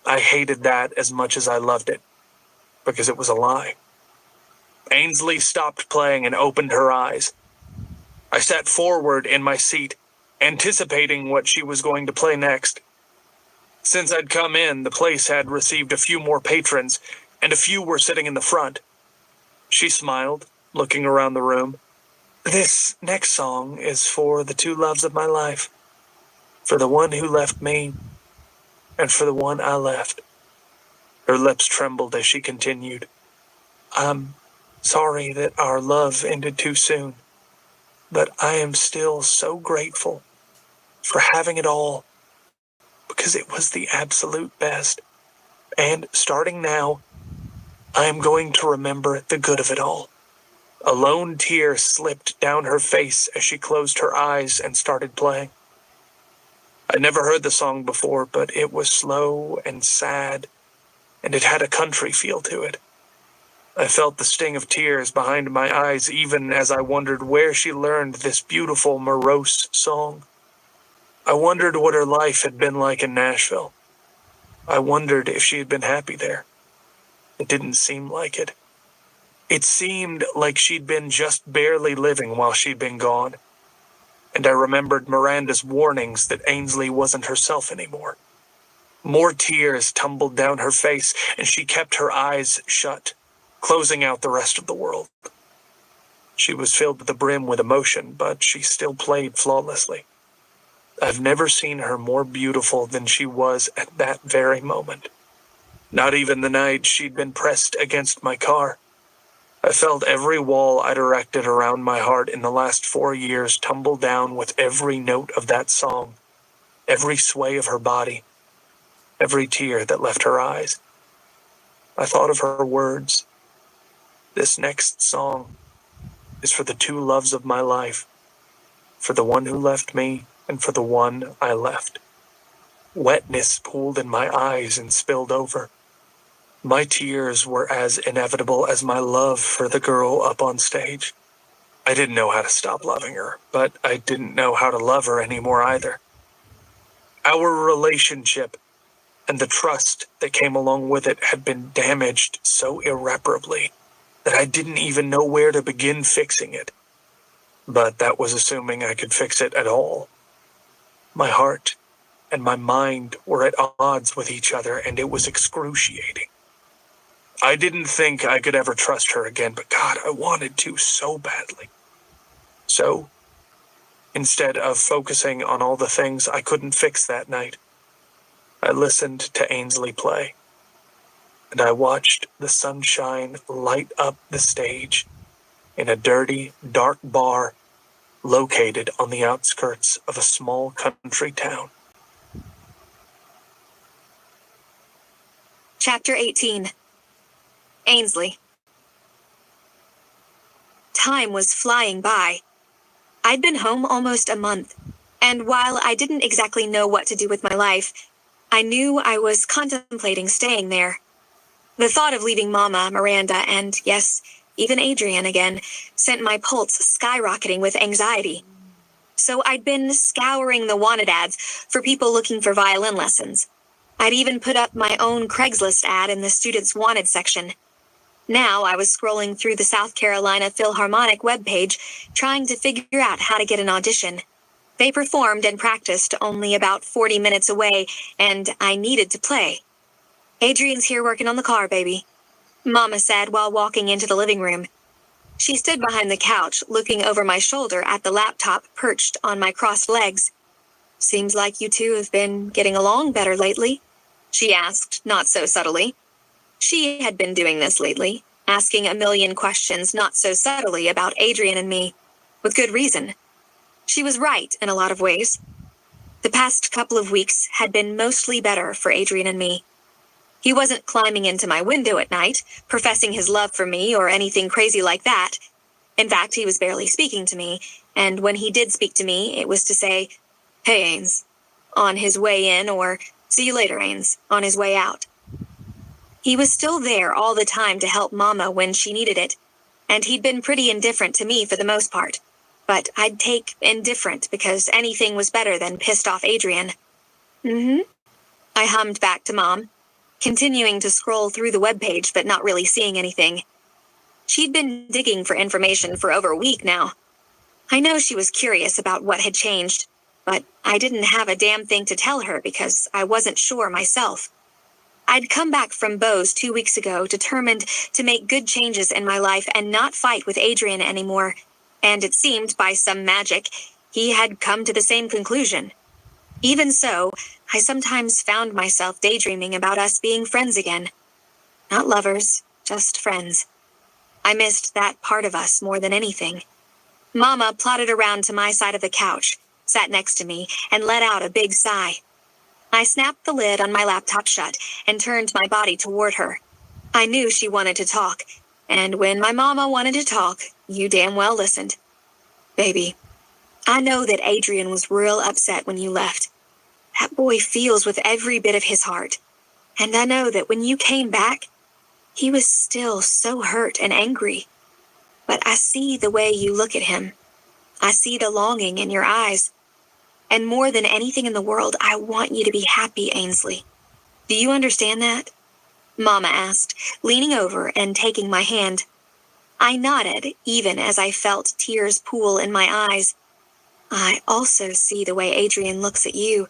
I hated that as much as I loved it, because it was a lie. Ainsley stopped playing and opened her eyes. I sat forward in my seat, anticipating what she was going to play next. Since I'd come in, the place had received a few more patrons, and a few were sitting in the front. She smiled, looking around the room. This next song is for the two loves of my life, for the one who left me, and for the one I left. Her lips trembled as she continued. I'm sorry that our love ended too soon, but I am still so grateful for having it all, because it was the absolute best. And starting now, I am going to remember the good of it all. A lone tear slipped down her face as she closed her eyes and started playing. I'd never heard the song before, but it was slow and sad, and it had a country feel to it. I felt the sting of tears behind my eyes even as I wondered where she learned this beautiful, morose song. I wondered what her life had been like in Nashville. I wondered if she had been happy there. It didn't seem like it. It seemed like she'd been just barely living while she'd been gone. And I remembered Miranda's warnings that Ainsley wasn't herself anymore. More tears tumbled down her face, and she kept her eyes shut, closing out the rest of the world. She was filled to the brim with emotion, but she still played flawlessly. I've never seen her more beautiful than she was at that very moment. Not even the night she'd been pressed against my car. I felt every wall I'd erected around my heart in the last 4 years tumble down with every note of that song, every sway of her body, every tear that left her eyes. I thought of her words. This next song is for the two loves of my life, for the one who left me and for the one I left. Wetness pooled in my eyes and spilled over. My tears were as inevitable as my love for the girl up on stage. I didn't know how to stop loving her, but I didn't know how to love her anymore either. Our relationship and the trust that came along with it had been damaged so irreparably that I didn't even know where to begin fixing it. But that was assuming I could fix it at all. My heart and my mind were at odds with each other, and it was excruciating. I didn't think I could ever trust her again, but God, I wanted to so badly. So, instead of focusing on all the things I couldn't fix that night, I listened to Ainsley play, and I watched the sunshine light up the stage in a dirty, dark bar located on the outskirts of a small country town. Chapter 18. Ainsley. Time was flying by. I'd been home almost a month, and while I didn't exactly know what to do with my life, I knew I was contemplating staying there. The thought of leaving Mama, Miranda, and yes, even Adrian again, sent my pulse skyrocketing with anxiety. So I'd been scouring the wanted ads for people looking for violin lessons. I'd even put up my own Craigslist ad in the Students Wanted section. Now I was scrolling through the South Carolina Philharmonic webpage, trying to figure out how to get an audition. They performed and practiced only about 40 minutes away, and I needed to play. Adrian's here working on the car, baby, Mama said while walking into the living room. She stood behind the couch, looking over my shoulder at the laptop perched on my crossed legs. Seems like you two have been getting along better lately, she asked, not so subtly. She had been doing this lately, asking a million questions not so subtly about Adrian and me, with good reason. She was right in a lot of ways. The past couple of weeks had been mostly better for Adrian and me. He wasn't climbing into my window at night, professing his love for me or anything crazy like that. In fact, he was barely speaking to me, and when he did speak to me, it was to say, "Hey, Ains," on his way in, or "See you later, Ains," on his way out. He was still there all the time to help Mama when she needed it, and he'd been pretty indifferent to me for the most part. But I'd take indifferent because anything was better than pissed off Adrian. I hummed back to Mom, continuing to scroll through the webpage but not really seeing anything. She'd been digging for information for over a week now. I know she was curious about what had changed, but I didn't have a damn thing to tell her because I wasn't sure myself. I'd come back from Bose 2 weeks ago, determined to make good changes in my life and not fight with Adrian anymore, and it seemed, by some magic, he had come to the same conclusion. Even so, I sometimes found myself daydreaming about us being friends again. Not lovers, just friends. I missed that part of us more than anything. Mama plodded around to my side of the couch, sat next to me, and let out a big sigh. I snapped the lid on my laptop shut and turned my body toward her. I knew she wanted to talk, and when my mama wanted to talk, you damn well listened. Baby, I know that Adrian was real upset when you left. That boy feels with every bit of his heart. And I know that when you came back, he was still so hurt and angry. But I see the way you look at him. I see the longing in your eyes. And more than anything in the world, I want you to be happy, Ainsley. Do you understand that? Mama asked, leaning over and taking my hand. I nodded, even as I felt tears pool in my eyes. I also see the way Adrian looks at you.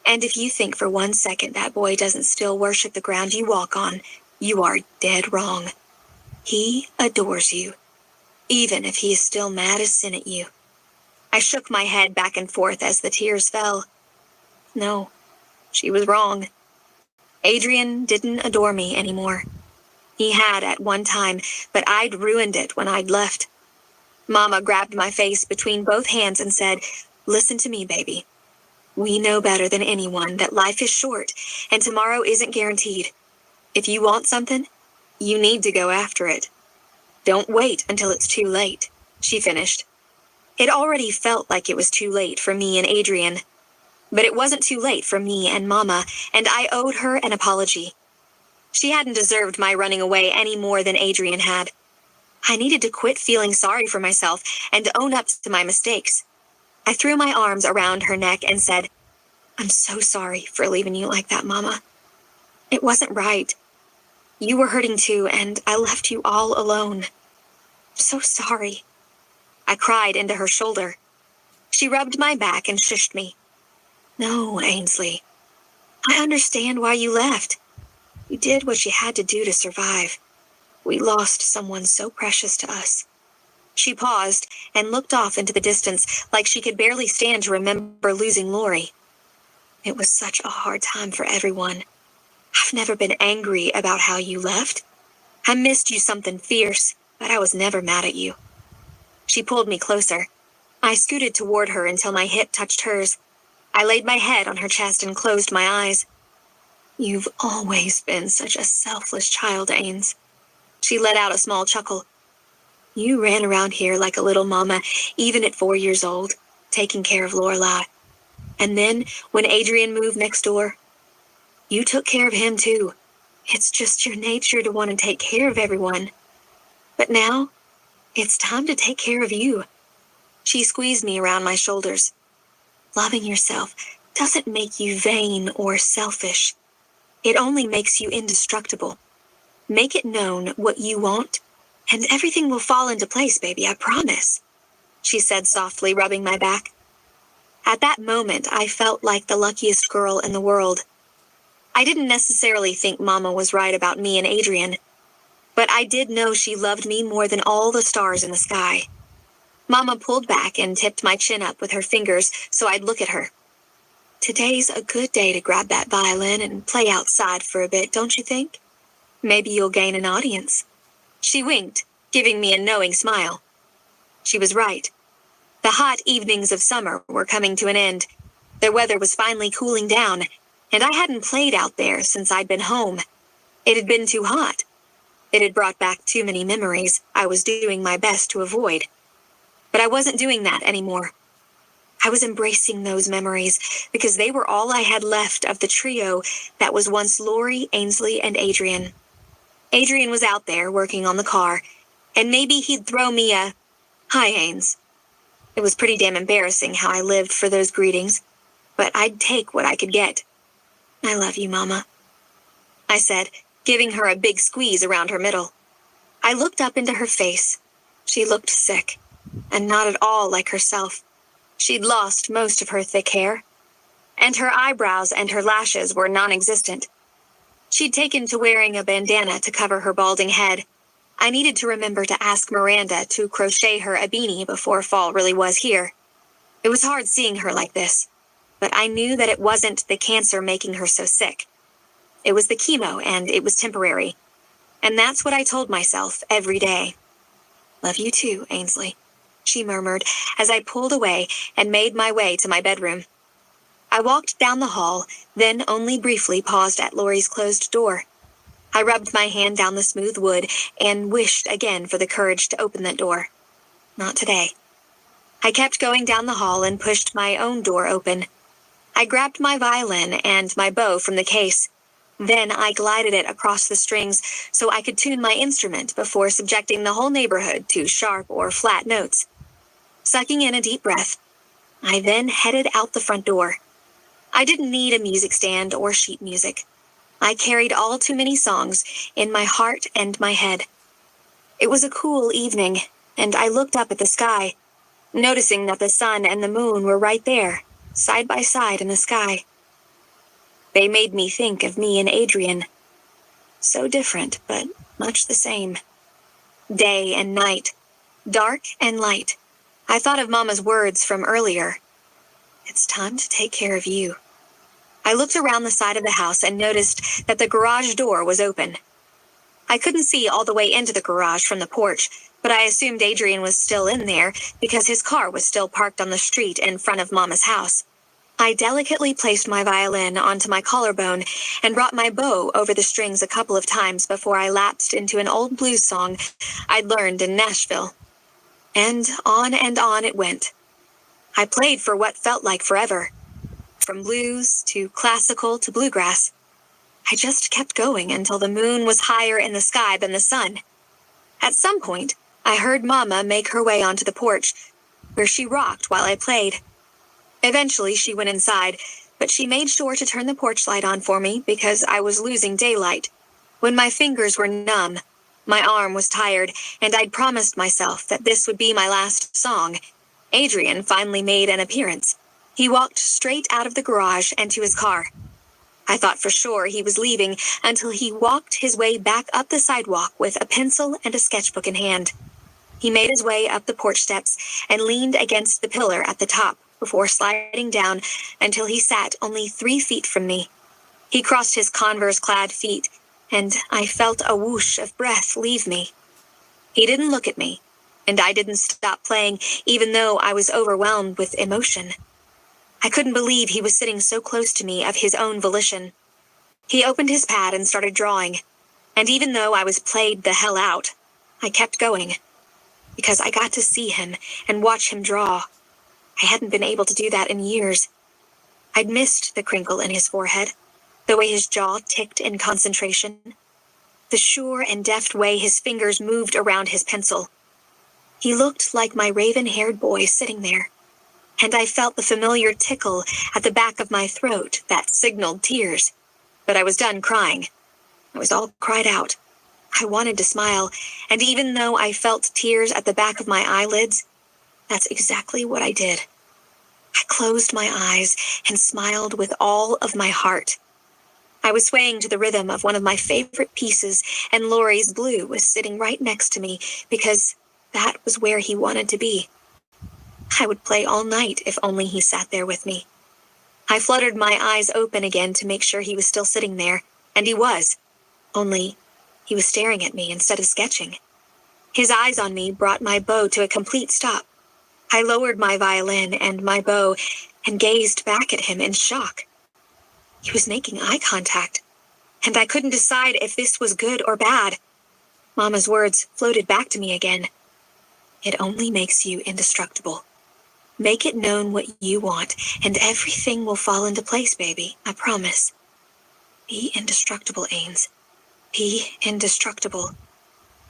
And if you think for 1 second that boy doesn't still worship the ground you walk on, you are dead wrong. He adores you, even if he is still mad as sin at you. I shook my head back and forth as the tears fell. No, she was wrong. Adrian didn't adore me anymore. He had at one time, but I'd ruined it when I'd left. Mama grabbed my face between both hands and said, "Listen to me, baby. We know better than anyone that life is short and tomorrow isn't guaranteed. If you want something, you need to go after it. Don't wait until it's too late," she finished. It already felt like it was too late for me and Adrian. But it wasn't too late for me and Mama, and I owed her an apology. She hadn't deserved my running away any more than Adrian had. I needed to quit feeling sorry for myself and own up to my mistakes. I threw my arms around her neck and said, "I'm so sorry for leaving you like that, Mama. It wasn't right. You were hurting too, and I left you all alone. I'm so sorry." I cried into her shoulder. She rubbed my back and shushed me. "No, Ainsley. I understand why you left. You did what you had to do to survive. We lost someone so precious to us." She paused and looked off into the distance like she could barely stand to remember losing Lori. "It was such a hard time for everyone. I've never been angry about how you left. I missed you something fierce, but I was never mad at you." She pulled me closer. I scooted toward her until my hip touched hers. I laid my head on her chest and closed my eyes. "You've always been such a selfless child, Ains." She let out a small chuckle. "You ran around here like a little mama, even at 4 years old, taking care of Lorelai. And then, when Adrian moved next door, you took care of him too. It's just your nature to want to take care of everyone. But now, it's time to take care of you." She squeezed me around my shoulders. "Loving yourself doesn't make you vain or selfish. It only makes you indestructible. Make it known what you want, and everything will fall into place, baby, I promise, she said softly, rubbing my back. At that moment, I felt like the luckiest girl in the world. I didn't necessarily think Mama was right about me and Adrian, but I did know she loved me more than all the stars in the sky. Mama pulled back and tipped my chin up with her fingers so I'd look at her. Today's a good day to grab that violin and play outside for a bit, don't you think? Maybe you'll gain an audience. She winked, giving me a knowing smile. She was right. The hot evenings of summer were coming to an end. The weather was finally cooling down, and I hadn't played out there since I'd been home. It had been too hot. It had brought back too many memories I was doing my best to avoid. But I wasn't doing that anymore. I was embracing those memories because they were all I had left of the trio that was once Lori, Ainsley, and Adrian. Adrian was out there working on the car, and maybe he'd throw me a, "Hi, Ains." It was pretty damn embarrassing how I lived for those greetings, but I'd take what I could get. "I love you, Mama," I said, giving her a big squeeze around her middle. I looked up into her face. She looked sick, and not at all like herself. She'd lost most of her thick hair, and her eyebrows and her lashes were non-existent. She'd taken to wearing a bandana to cover her balding head. I needed to remember to ask Miranda to crochet her a beanie before fall really was here. It was hard seeing her like this, but I knew that it wasn't the cancer making her so sick. It was the chemo, and it was temporary. And that's what I told myself every day. "Love you too, Ainsley," she murmured as I pulled away and made my way to my bedroom. I walked down the hall, then only briefly paused at Lori's closed door. I rubbed my hand down the smooth wood and wished again for the courage to open that door. Not today. I kept going down the hall and pushed my own door open. I grabbed my violin and my bow from the case. Then I glided it across the strings so I could tune my instrument before subjecting the whole neighborhood to sharp or flat notes. Sucking in a deep breath, I then headed out the front door. I didn't need a music stand or sheet music. I carried all too many songs in my heart and my head. It was a cool evening, and I looked up at the sky, noticing that the sun and the moon were right there, side by side in the sky. They made me think of me and Adrian. So different, but much the same. Day and night, dark and light. I thought of Mama's words from earlier. "It's time to take care of you." I looked around the side of the house and noticed that the garage door was open. I couldn't see all the way into the garage from the porch, but I assumed Adrian was still in there because his car was still parked on the street in front of Mama's house. I delicately placed my violin onto my collarbone and brought my bow over the strings a couple of times before I lapsed into an old blues song I'd learned in Nashville. And on it went. I played for what felt like forever. From blues to classical to bluegrass. I just kept going until the moon was higher in the sky than the sun. At some point, I heard Mama make her way onto the porch, where she rocked while I played. Eventually, she went inside, but she made sure to turn the porch light on for me because I was losing daylight. When my fingers were numb, my arm was tired, and I'd promised myself that this would be my last song, Adrian finally made an appearance. He walked straight out of the garage and to his car. I thought for sure he was leaving until he walked his way back up the sidewalk with a pencil and a sketchbook in hand. He made his way up the porch steps and leaned against the pillar at the top before sliding down until he sat only 3 feet from me. He crossed his Converse-clad feet, and I felt a whoosh of breath leave me. He didn't look at me, and I didn't stop playing even though I was overwhelmed with emotion. I couldn't believe he was sitting so close to me of his own volition. He opened his pad and started drawing, and even though I was played the hell out, I kept going, because I got to see him and watch him draw. I hadn't been able to do that in years. I'd missed the crinkle in his forehead, the way his jaw ticked in concentration, the sure and deft way his fingers moved around his pencil. He looked like my raven-haired boy sitting there, and I felt the familiar tickle at the back of my throat that signaled tears. But I was done crying. I was all cried out. I wanted to smile, and even though I felt tears at the back of my eyelids, that's exactly what I did. I closed my eyes and smiled with all of my heart. I was swaying to the rhythm of one of my favorite pieces, and Laurie's Blue was sitting right next to me because that was where he wanted to be. I would play all night if only he sat there with me. I fluttered my eyes open again to make sure he was still sitting there, and he was. Only he was staring at me instead of sketching. His eyes on me brought my bow to a complete stop. I lowered my violin and my bow and gazed back at him in shock. He was making eye contact, and I couldn't decide if this was good or bad. Mama's words floated back to me again. It only makes you indestructible. Make it known what you want, and everything will fall into place, baby, I promise. Be indestructible, Ains. Be indestructible.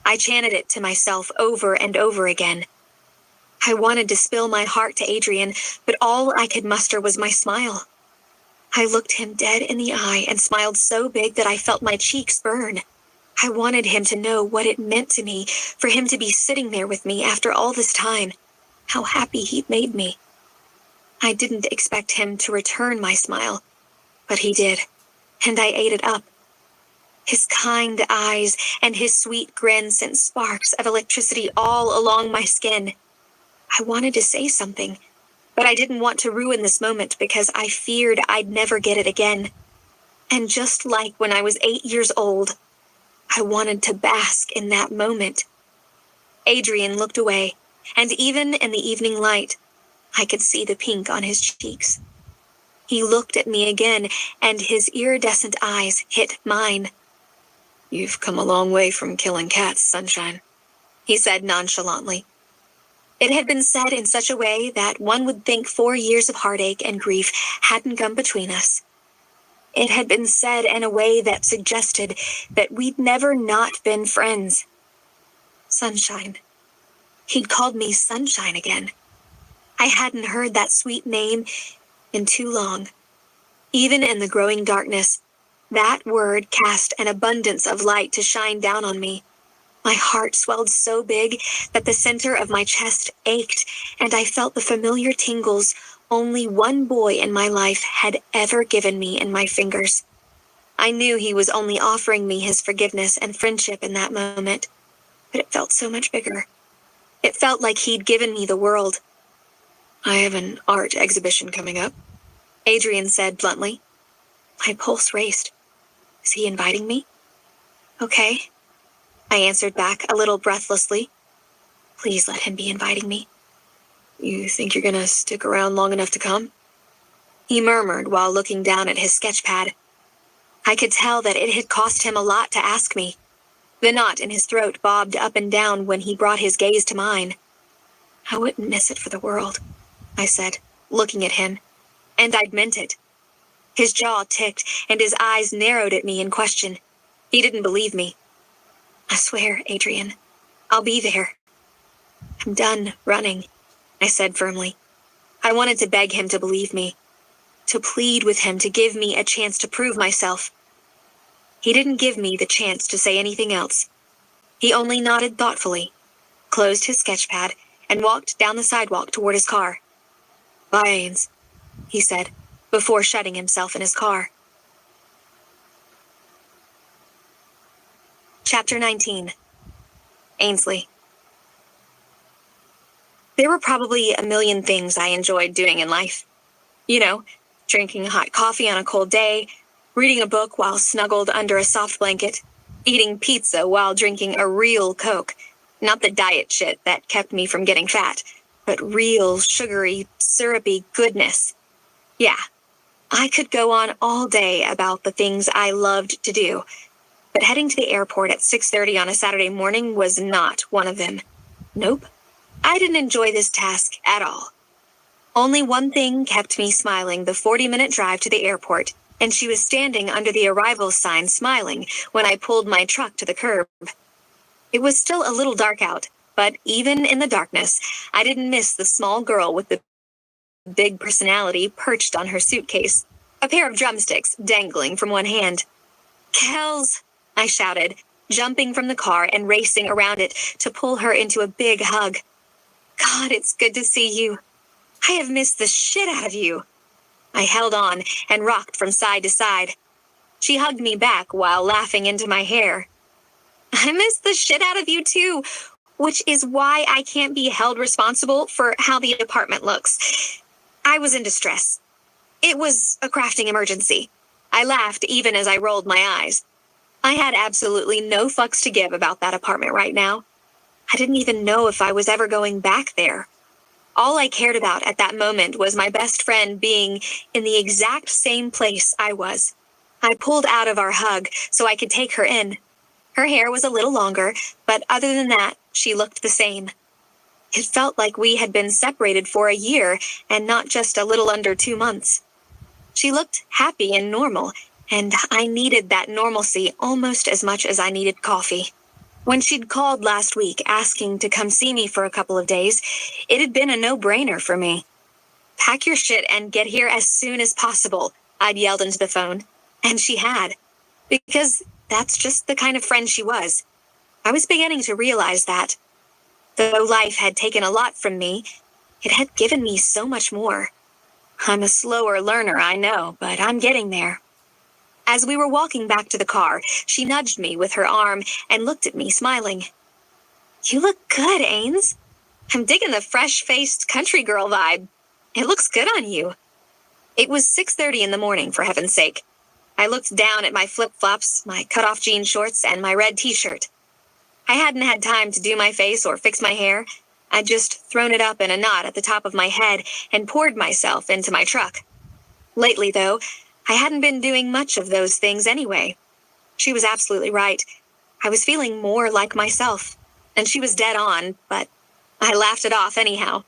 I chanted it to myself over and over again. I wanted to spill my heart to Adrian, but all I could muster was my smile. I looked him dead in the eye and smiled so big that I felt my cheeks burn. I wanted him to know what it meant to me, for him to be sitting there with me after all this time. How happy he'd made me. I didn't expect him to return my smile, but he did, and I ate it up. His kind eyes and his sweet grin sent sparks of electricity all along my skin. I wanted to say something, but I didn't want to ruin this moment because I feared I'd never get it again. And just like when I was 8 years old, I wanted to bask in that moment. Adrian looked away, and even in the evening light, I could see the pink on his cheeks. He looked at me again, and his iridescent eyes hit mine. You've come a long way from killing cats, Sunshine, he said nonchalantly. It had been said in such a way that one would think 4 years of heartache and grief hadn't come between us. It had been said in a way that suggested that we'd never not been friends. Sunshine. He'd called me Sunshine again. I hadn't heard that sweet name in too long. Even in the growing darkness, that word cast an abundance of light to shine down on me. My heart swelled so big that the center of my chest ached, and I felt the familiar tingles only one boy in my life had ever given me in my fingers. I knew he was only offering me his forgiveness and friendship in that moment, but it felt so much bigger. It felt like he'd given me the world. I have an art exhibition coming up, Adrian said bluntly. My pulse raced. Is he inviting me? Okay, I answered back a little breathlessly. Please let him be inviting me. You think you're gonna stick around long enough to come? He murmured while looking down at his sketch pad. I could tell that it had cost him a lot to ask me. The knot in his throat bobbed up and down when he brought his gaze to mine. I wouldn't miss it for the world, I said, looking at him, and I'd meant it. His jaw ticked, and his eyes narrowed at me in question. He didn't believe me. I swear, Adrian, I'll be there. I'm done running, I said firmly. I wanted to beg him to believe me, to plead with him to give me a chance to prove myself. He didn't give me the chance to say anything else. He only nodded thoughtfully, closed his sketch pad, and walked down the sidewalk toward his car. Bye, Ains, he said, before shutting himself in his car. Chapter 19. Ainsley. There were probably a million things I enjoyed doing in life. You know, drinking hot coffee on a cold day, reading a book while snuggled under a soft blanket, eating pizza while drinking a real Coke. Not the diet shit that kept me from getting fat, but real, sugary, syrupy goodness. Yeah, I could go on all day about the things I loved to do, but heading to the airport at 6:30 on a Saturday morning was not one of them. Nope, I didn't enjoy this task at all. Only one thing kept me smiling the 40-minute drive to the airport, and she was standing under the arrival sign smiling when I pulled my truck to the curb. It was still a little dark out, but even in the darkness, I didn't miss the small girl with the big personality perched on her suitcase, a pair of drumsticks dangling from one hand. Kels, I shouted, jumping from the car and racing around it to pull her into a big hug. God, it's good to see you. I have missed the shit out of you. I held on and rocked from side to side. She hugged me back while laughing into my hair. I miss the shit out of you too, which is why I can't be held responsible for how the apartment looks. I was in distress. It was a crafting emergency. I laughed even as I rolled my eyes. I had absolutely no fucks to give about that apartment right now. I didn't even know if I was ever going back there. All I cared about at that moment was my best friend being in the exact same place I was. I pulled out of our hug so I could take her in. Her hair was a little longer, but other than that, she looked the same. It felt like we had been separated for a year and not just a little under 2 months. She looked happy and normal, and I needed that normalcy almost as much as I needed coffee. When she'd called last week asking to come see me for a couple of days, it had been a no-brainer for me. Pack your shit and get here as soon as possible, I'd yelled into the phone. And she had. Because that's just the kind of friend she was. I was beginning to realize that. Though life had taken a lot from me, it had given me so much more. I'm a slower learner, I know, but I'm getting there. As we were walking back to the car, she nudged me with her arm and looked at me, smiling. You look good, Ains. I'm digging the fresh-faced country girl vibe. It looks good on you. It was 6:30 in the morning, for heaven's sake. I looked down at my flip-flops, my cut-off jean shorts, and my red t-shirt. I hadn't had time to do my face or fix my hair. I'd just thrown it up in a knot at the top of my head and poured myself into my truck. Lately, though, I hadn't been doing much of those things anyway. She was absolutely right. I was feeling more like myself, and she was dead on, but I laughed it off anyhow.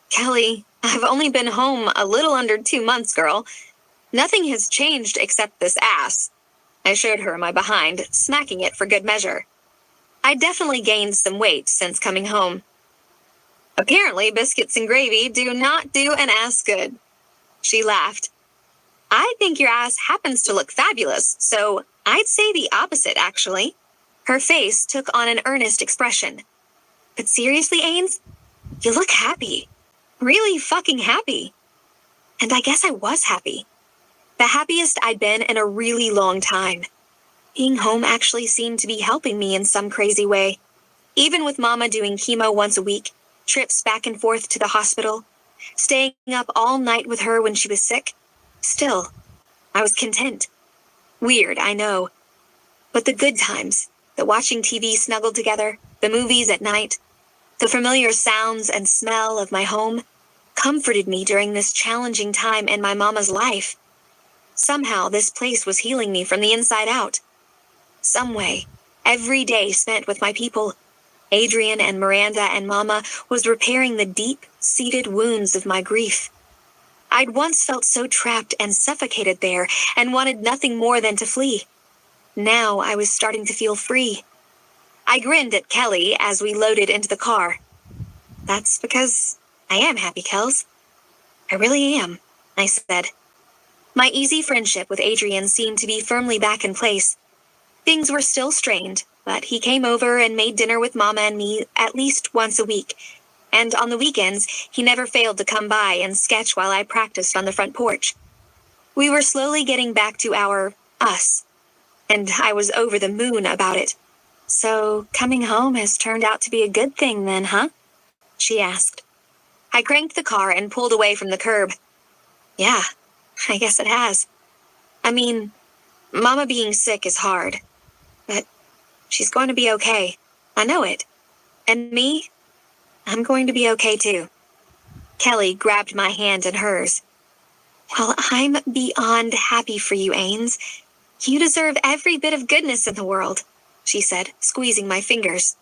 Kelly, I've only been home a little under 2 months, girl. Nothing has changed except this ass. I showed her my behind, smacking it for good measure. I definitely gained some weight since coming home. Apparently, biscuits and gravy do not do an ass good. She laughed. I think your ass happens to look fabulous, so I'd say the opposite, actually. Her face took on an earnest expression. But seriously, Ains, you look happy. Really fucking happy. And I guess I was happy. The happiest I'd been in a really long time. Being home actually seemed to be helping me in some crazy way. Even with Mama doing chemo once a week, trips back and forth to the hospital, staying up all night with her when she was sick, still, I was content. Weird, I know. But the good times, the watching TV snuggled together, the movies at night, the familiar sounds and smell of my home, comforted me during this challenging time in my mama's life. Somehow, this place was healing me from the inside out. Some way, every day spent with my people, Adrian and Miranda and Mama, was repairing the deep-seated wounds of my grief. I'd once felt so trapped and suffocated there and wanted nothing more than to flee. Now I was starting to feel free. I grinned at Kelly as we loaded into the car. That's because I am happy, Kels. I really am, I said. My easy friendship with Adrian seemed to be firmly back in place. Things were still strained, but he came over and made dinner with Mama and me at least once a week, and on the weekends, he never failed to come by and sketch while I practiced on the front porch. We were slowly getting back to our us, and I was over the moon about it. So coming home has turned out to be a good thing then, huh? She asked. I cranked the car and pulled away from the curb. Yeah, I guess it has. I mean, Mama being sick is hard, but she's going to be okay. I know it. And me? I'm going to be okay too. Kelly grabbed my hand in hers. Well, I'm beyond happy for you, Ains. You deserve every bit of goodness in the world, she said, squeezing my fingers.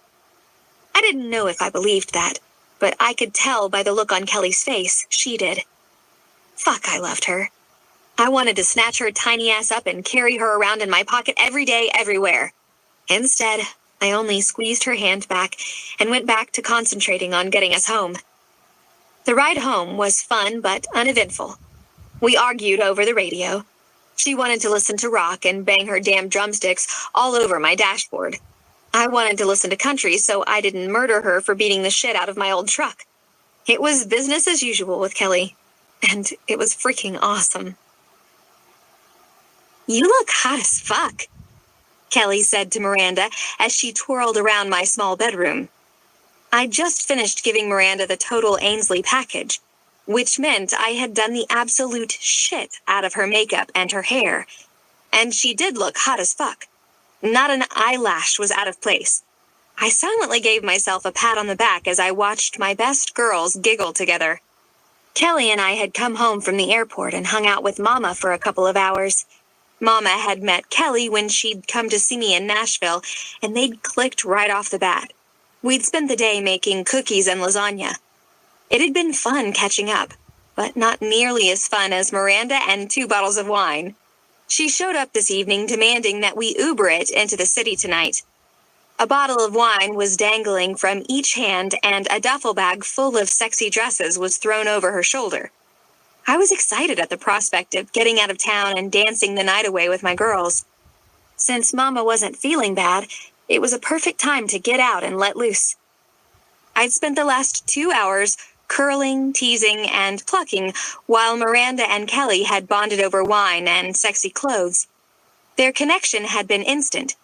I didn't know if I believed that, but I could tell by the look on Kelly's face she did. Fuck, I loved her. I wanted to snatch her tiny ass up and carry her around in my pocket every day, everywhere. Instead, I only squeezed her hand back and went back to concentrating on getting us home. The ride home was fun but uneventful. We argued over the radio. She wanted to listen to rock and bang her damn drumsticks all over my dashboard. I wanted to listen to country, so I didn't murder her for beating the shit out of my old truck. It was business as usual with Kelly, and it was freaking awesome. You look hot as fuck, Kelly said to Miranda as she twirled around my small bedroom. I'd just finished giving Miranda the total Ainsley package, which meant I had done the absolute shit out of her makeup and her hair, and she did look hot as fuck. Not an eyelash was out of place. I silently gave myself a pat on the back as I watched my best girls giggle together. Kelly and I had come home from the airport and hung out with Mama for a couple of hours. Mama had met Kelly when she'd come to see me in Nashville, and they'd clicked right off the bat. We'd spent the day making cookies and lasagna. It had been fun catching up, but not nearly as fun as Miranda and 2 bottles of wine. She showed up this evening demanding that we Uber it into the city tonight. A bottle of wine was dangling from each hand, and a duffel bag full of sexy dresses was thrown over her shoulder. I was excited at the prospect of getting out of town and dancing the night away with my girls. Since Mama wasn't feeling bad, it was a perfect time to get out and let loose. I'd spent the last 2 hours curling, teasing, and plucking while Miranda and Kelly had bonded over wine and sexy clothes. Their connection had been instant.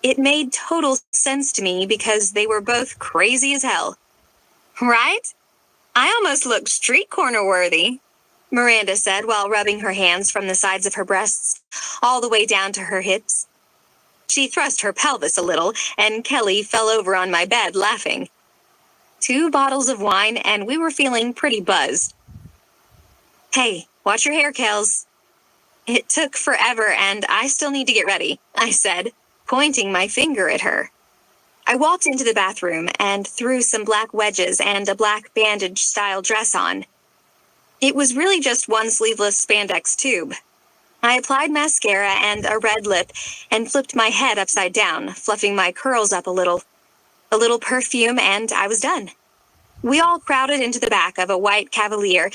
It made total sense to me because they were both crazy as hell. Right? I almost looked street corner worthy, Miranda said while rubbing her hands from the sides of her breasts all the way down to her hips. She thrust her pelvis a little, and Kelly fell over on my bed laughing. 2 bottles of wine, and we were feeling pretty buzzed. Hey, watch your hair, Kels. It took forever, and I still need to get ready, I said, pointing my finger at her. I walked into the bathroom and threw some black wedges and a black bandage-style dress on. It was really just one sleeveless spandex tube. I applied mascara and a red lip and flipped my head upside down, fluffing my curls up a little perfume, and I was done. We all crowded into the back of a white Cavalier,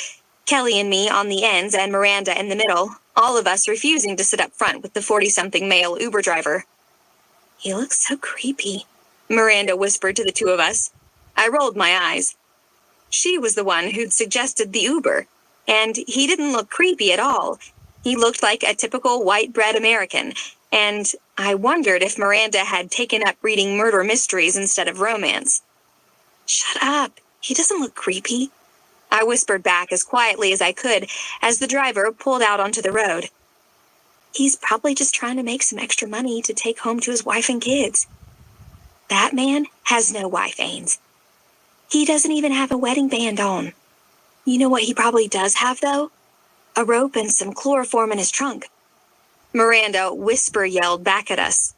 Kelly and me on the ends and Miranda in the middle, all of us refusing to sit up front with the 40-something male Uber driver. He looks so creepy, Miranda whispered to the 2 of us. I rolled my eyes. She was the one who'd suggested the Uber, and he didn't look creepy at all. He looked like a typical white-bread American, and I wondered if Miranda had taken up reading murder mysteries instead of romance. Shut up. He doesn't look creepy, I whispered back as quietly as I could as the driver pulled out onto the road. He's probably just trying to make some extra money to take home to his wife and kids. That man has no wife, Ains. He doesn't even have a wedding band on. You know what he probably does have, though? A rope and some chloroform in his trunk. Miranda whisper-yelled back at us.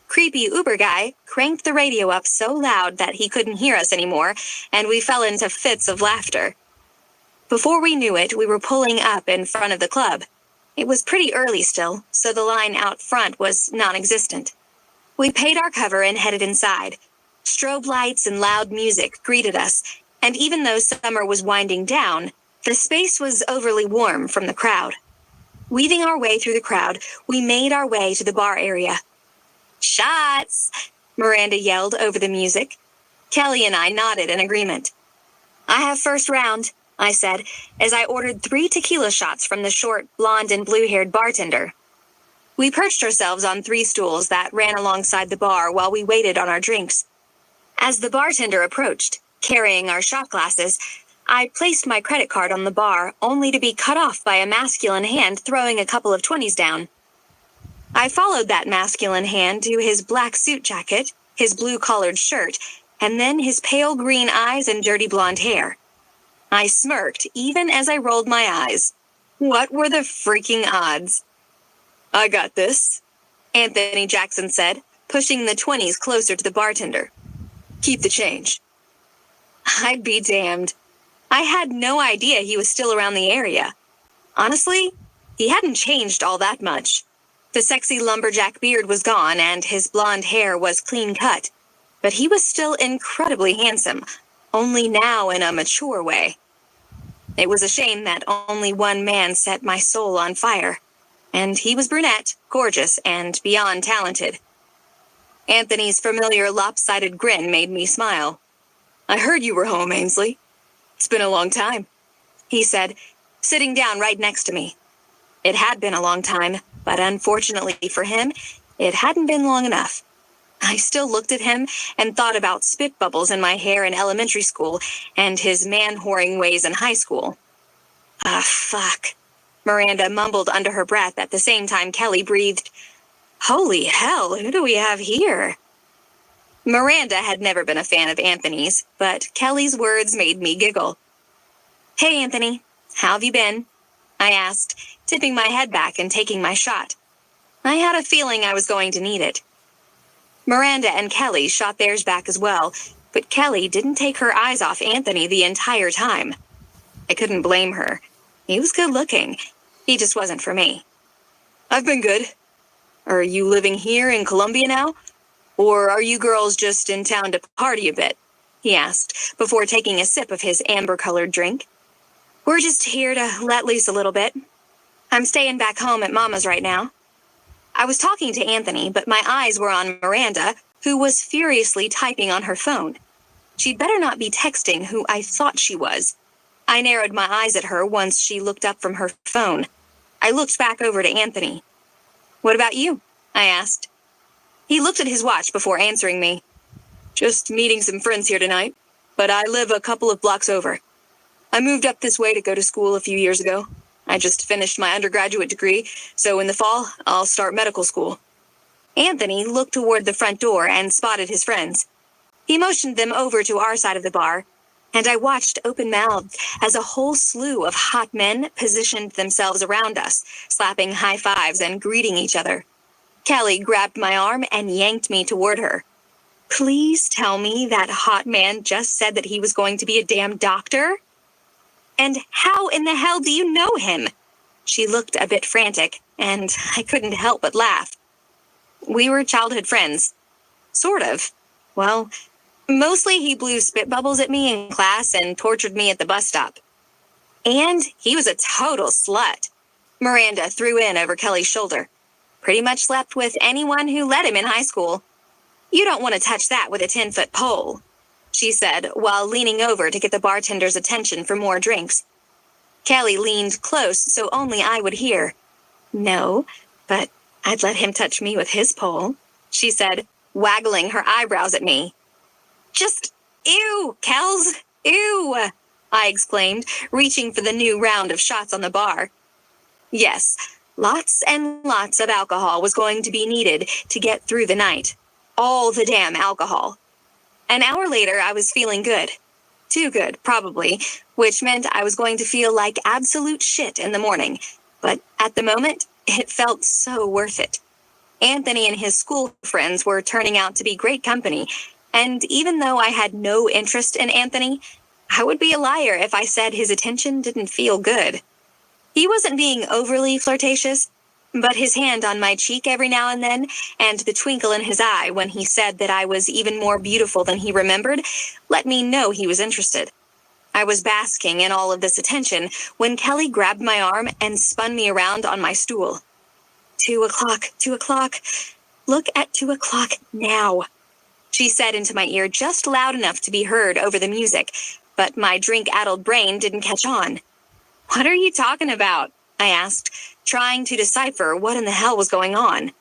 Creepy Uber guy cranked the radio up so loud that he couldn't hear us anymore, and we fell into fits of laughter. Before we knew it, we were pulling up in front of the club. It was pretty early still, so the line out front was non-existent. We paid our cover and headed inside. Strobe lights and loud music greeted us, and even though summer was winding down, the space was overly warm from the crowd. Weaving our way through the crowd, we made our way to the bar area. Shots! Miranda yelled over the music. Kelly and I nodded in agreement. I have first round, I said, as I ordered 3 tequila shots from the short, blonde and blue-haired bartender. We perched ourselves on 3 stools that ran alongside the bar while we waited on our drinks. As the bartender approached, carrying our shot glasses, I placed my credit card on the bar, only to be cut off by a masculine hand throwing a couple of 20s down. I followed that masculine hand to his black suit jacket, his blue-collared shirt, and then his pale green eyes and dirty blonde hair. I smirked even as I rolled my eyes. What were the freaking odds? I got this, Anthony Jackson said, pushing the 20s closer to the bartender. Keep the change. I'd be damned. I had no idea he was still around the area. Honestly, he hadn't changed all that much. The sexy lumberjack beard was gone and his blonde hair was clean cut, but he was still incredibly handsome, only now in a mature way. It was a shame that only one man set my soul on fire, and he was brunette, gorgeous, and beyond talented. Anthony's familiar lopsided grin made me smile. I heard you were home, Ainsley. It's been a long time, he said, sitting down right next to me. It had been a long time, but unfortunately for him, it hadn't been long enough. I still looked at him and thought about spit bubbles in my hair in elementary school and his man-whoring ways in high school. Ah, fuck, Miranda mumbled under her breath at the same time Kelly breathed, Holy hell, who do we have here? Miranda had never been a fan of Anthony's, but Kelly's words made me giggle. Hey, Anthony, how have you been? I asked, tipping my head back and taking my shot. I had a feeling I was going to need it. Miranda and Kelly shot theirs back as well, but Kelly didn't take her eyes off Anthony the entire time. I couldn't blame her. He was good looking. He just wasn't for me. I've been good. Are you living here in Columbia now? Or are you girls just in town to party a bit? He asked, before taking a sip of his amber-colored drink. We're just here to let loose a little bit. I'm staying back home at Mama's right now. I was talking to Anthony, but my eyes were on Miranda, who was furiously typing on her phone. She'd better not be texting who I thought she was. I narrowed my eyes at her once she looked up from her phone. I looked back over to Anthony. What about you? I asked. He looked at his watch before answering me. Just meeting some friends here tonight, but I live a couple of blocks over. I moved up this way to go to school a few years ago. I just finished my undergraduate degree, so in the fall, I'll start medical school. Anthony looked toward the front door and spotted his friends. He motioned them over to our side of the bar, and I watched open-mouthed as a whole slew of hot men positioned themselves around us, slapping high fives and greeting each other. Kelly grabbed my arm and yanked me toward her. Please tell me that hot man just said that he was going to be a damn doctor? And how in the hell do you know him? She looked a bit frantic, and I couldn't help but laugh. We were childhood friends. Sort of. Well, mostly he blew spit bubbles at me in class and tortured me at the bus stop. And he was a total slut. Miranda threw in over Kelly's shoulder. Pretty much slept with anyone who let him in high school. You don't want to touch that with a 10-foot pole, she said, while leaning over to get the bartender's attention for more drinks. Kelly leaned close so only I would hear. No, but I'd let him touch me with his pole, she said, waggling her eyebrows at me. Just, ew, Kels, ew, I exclaimed, reaching for the new round of shots on the bar. Yes, lots and lots of alcohol was going to be needed to get through the night. All the damn alcohol. An hour later, I was feeling good. Too good, probably, which meant I was going to feel like absolute shit in the morning. But at the moment, it felt so worth it. Anthony and his school friends were turning out to be great company, and even though I had no interest in Anthony, I would be a liar if I said his attention didn't feel good. He wasn't being overly flirtatious, but his hand on my cheek every now and then, and the twinkle in his eye when he said that I was even more beautiful than he remembered, let me know he was interested. I was basking in all of this attention when Kelly grabbed my arm and spun me around on my stool. 2 o'clock, 2 o'clock. Look at 2 o'clock now, she said into my ear just loud enough to be heard over the music, but my drink-addled brain didn't catch on. What are you talking about? I asked, trying to decipher what in the hell was going on.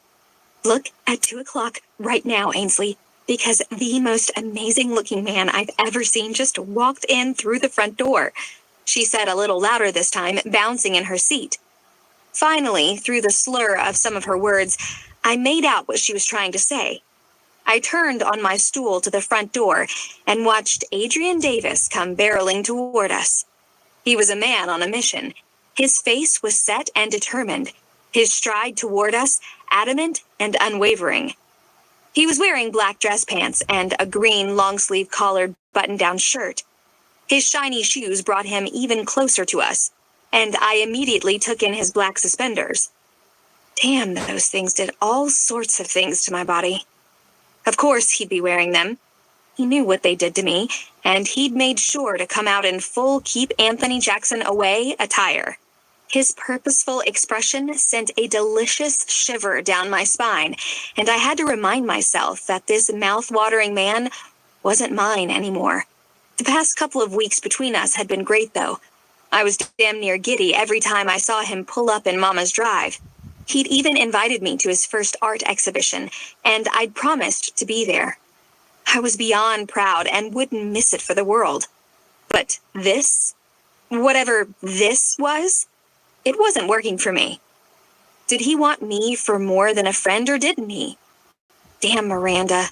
Look at 2 o'clock right now, Ainsley, because the most amazing-looking man I've ever seen just walked in through the front door, she said a little louder this time, bouncing in her seat. Finally, through the slur of some of her words, I made out what she was trying to say. I turned on my stool to the front door and watched Adrian Davis come barreling toward us. He was a man on a mission. His face was set and determined, his stride toward us adamant and unwavering. He was wearing black dress pants and a green long-sleeve collared button-down shirt. His shiny shoes brought him even closer to us, and I immediately took in his black suspenders. Damn, those things did all sorts of things to my body. Of course he'd be wearing them. He knew what they did to me, and he'd made sure to come out in full Keep Anthony Jackson Away attire. His purposeful expression sent a delicious shiver down my spine, and I had to remind myself that this mouth-watering man wasn't mine anymore. The past couple of weeks between us had been great, though. I was damn near giddy every time I saw him pull up in Mama's drive. He'd even invited me to his first art exhibition, and I'd promised to be there. I was beyond proud and wouldn't miss it for the world. But this, whatever this was, it wasn't working for me. Did he want me for more than a friend, or didn't he? Damn Miranda.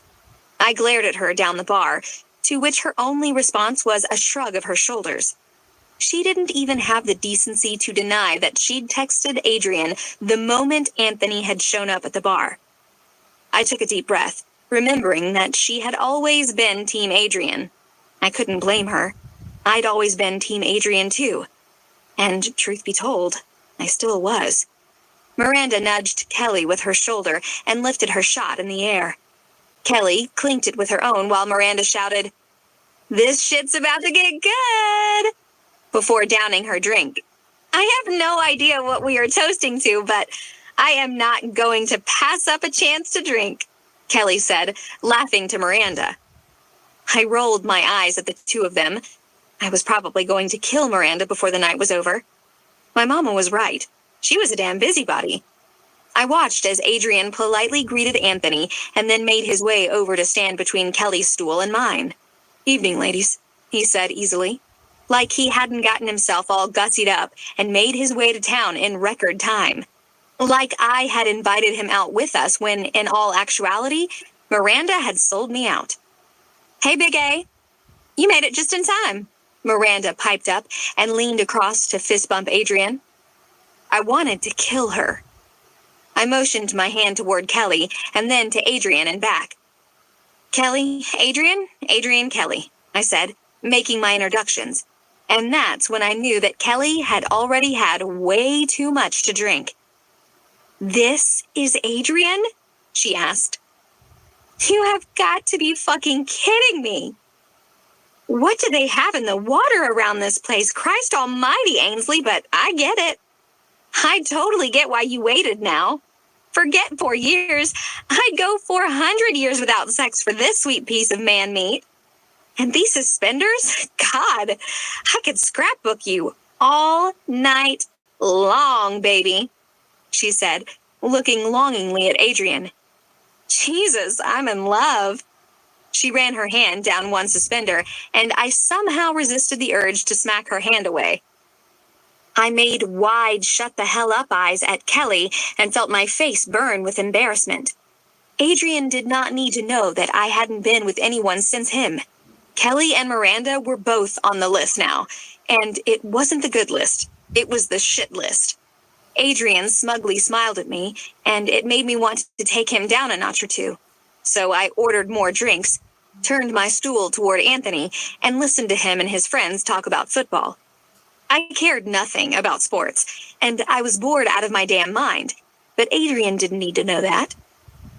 I glared at her down the bar, to which her only response was a shrug of her shoulders. She didn't even have the decency to deny that she'd texted Adrian the moment Anthony had shown up at the bar. I took a deep breath, remembering that she had always been Team Adrian. I couldn't blame her. I'd always been Team Adrian too. And truth be told, I still was. Miranda nudged Kelly with her shoulder and lifted her shot in the air. Kelly clinked it with her own while Miranda shouted, "This shit's about to get good," before downing her drink. I have no idea what we are toasting to, but I am not going to pass up a chance to drink, Kelly said, laughing to Miranda. I rolled my eyes at the two of them. I was probably going to kill Miranda before the night was over. My mama was right. She was a damn busybody. I watched as Adrian politely greeted Anthony and then made his way over to stand between Kelly's stool and mine. "Evening, ladies," he said easily, like he hadn't gotten himself all gutsied up and made his way to town in record time. Like I had invited him out with us when, in all actuality, Miranda had sold me out. "Hey, Big A. You made it just in time," Miranda piped up and leaned across to fist bump Adrian. I wanted to kill her. I motioned my hand toward Kelly and then to Adrian and back. "Kelly, Adrian, Adrian, Kelly," I said, making my introductions. And that's when I knew that Kelly had already had way too much to drink. "This is Adrian?" she asked. "You have got to be fucking kidding me. What do they have in the water around this place? Christ almighty, Ainsley, but I get it. I totally get why you waited now. Forget 4 years. I'd go 400 years without sex for this sweet piece of man meat. And these suspenders? God, I could scrapbook you all night long, baby," she said, looking longingly at Adrian. "Jesus, I'm in love." She ran her hand down one suspender, and I somehow resisted the urge to smack her hand away. I made wide shut-the-hell-up eyes at Kelly and felt my face burn with embarrassment. Adrian did not need to know that I hadn't been with anyone since him. Kelly and Miranda were both on the list now, and it wasn't the good list. It was the shit list. Adrian smugly smiled at me, and it made me want to take him down a notch or two. So I ordered more drinks, turned my stool toward Anthony, and listened to him and his friends talk about football. I cared nothing about sports, and I was bored out of my damn mind, but Adrian didn't need to know that.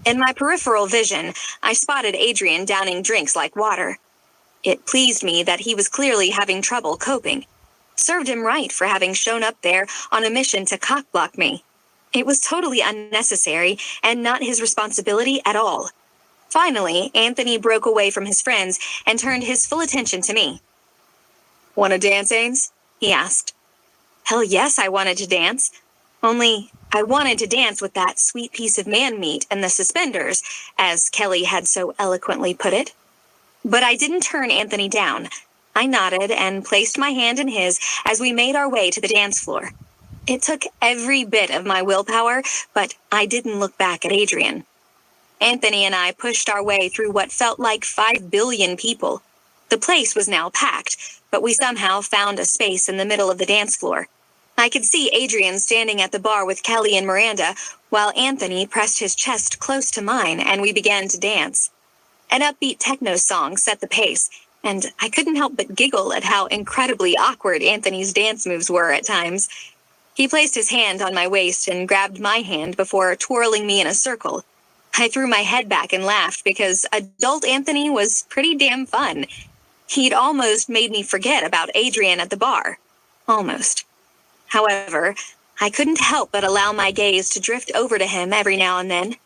In my peripheral vision, I spotted Adrian downing drinks like water. It pleased me that he was clearly having trouble coping. Served him right for having shown up there on a mission to cockblock me. It was totally unnecessary and not his responsibility at all. Finally, Anthony broke away from his friends and turned his full attention to me. "Want to dance, Ains?" he asked. Hell yes, I wanted to dance. Only I wanted to dance with that sweet piece of man meat and the suspenders, as Kelly had so eloquently put it. But I didn't turn Anthony down. I nodded and placed my hand in his as we made our way to the dance floor. It took every bit of my willpower, but I didn't look back at Adrian. Anthony and I pushed our way through what felt like 5 billion people. The place was now packed, but we somehow found a space in the middle of the dance floor. I could see Adrian standing at the bar with Kelly and Miranda, while Anthony pressed his chest close to mine and we began to dance. An upbeat techno song set the pace, and I couldn't help but giggle at how incredibly awkward Anthony's dance moves were at times. He placed his hand on my waist and grabbed my hand before twirling me in a circle. I threw my head back and laughed because adult Anthony was pretty damn fun. He'd almost made me forget about Adrian at the bar. Almost. However, I couldn't help but allow my gaze to drift over to him every now and then.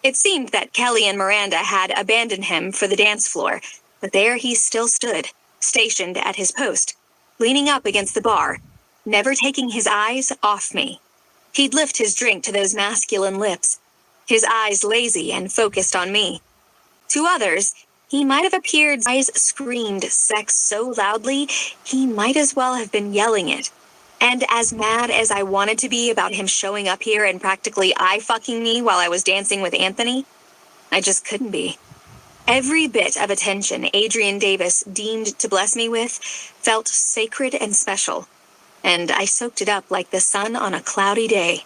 It seemed that Kelly and Miranda had abandoned him for the dance floor, but there he still stood, stationed at his post, leaning up against the bar, never taking his eyes off me. He'd lift his drink to those masculine lips, his eyes lazy and focused on me. To others, he might have appeared, eyes screamed sex so loudly, he might as well have been yelling it. And as mad as I wanted to be about him showing up here and practically eye-fucking me while I was dancing with Anthony, I just couldn't be. Every bit of attention Adrian Davis deemed to bless me with felt sacred and special, and I soaked it up like the sun on a cloudy day.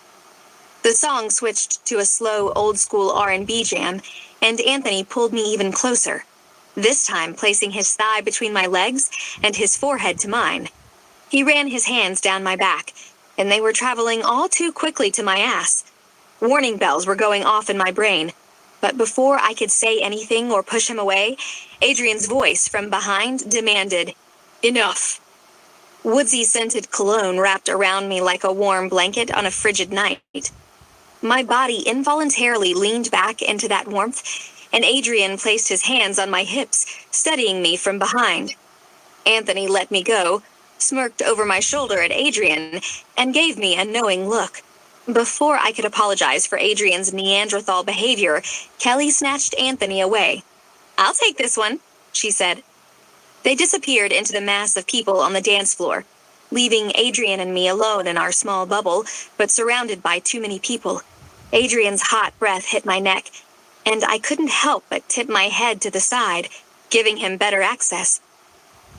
The song switched to a slow, old-school R&B jam, and Anthony pulled me even closer, this time placing his thigh between my legs and his forehead to mine. He ran his hands down my back, and they were traveling all too quickly to my ass. Warning bells were going off in my brain, but before I could say anything or push him away, Adrian's voice from behind demanded, "Enough." Woodsy-scented cologne wrapped around me like a warm blanket on a frigid night. My body involuntarily leaned back into that warmth, and Adrian placed his hands on my hips, steadying me from behind. Anthony let me go, smirked over my shoulder at Adrian, and gave me a knowing look. Before I could apologize for Adrian's Neanderthal behavior, Kelly snatched Anthony away. "I'll take this one," she said. They disappeared into the mass of people on the dance floor, leaving Adrian and me alone in our small bubble, but surrounded by too many people. Adrian's hot breath hit my neck, and I couldn't help but tip my head to the side, giving him better access.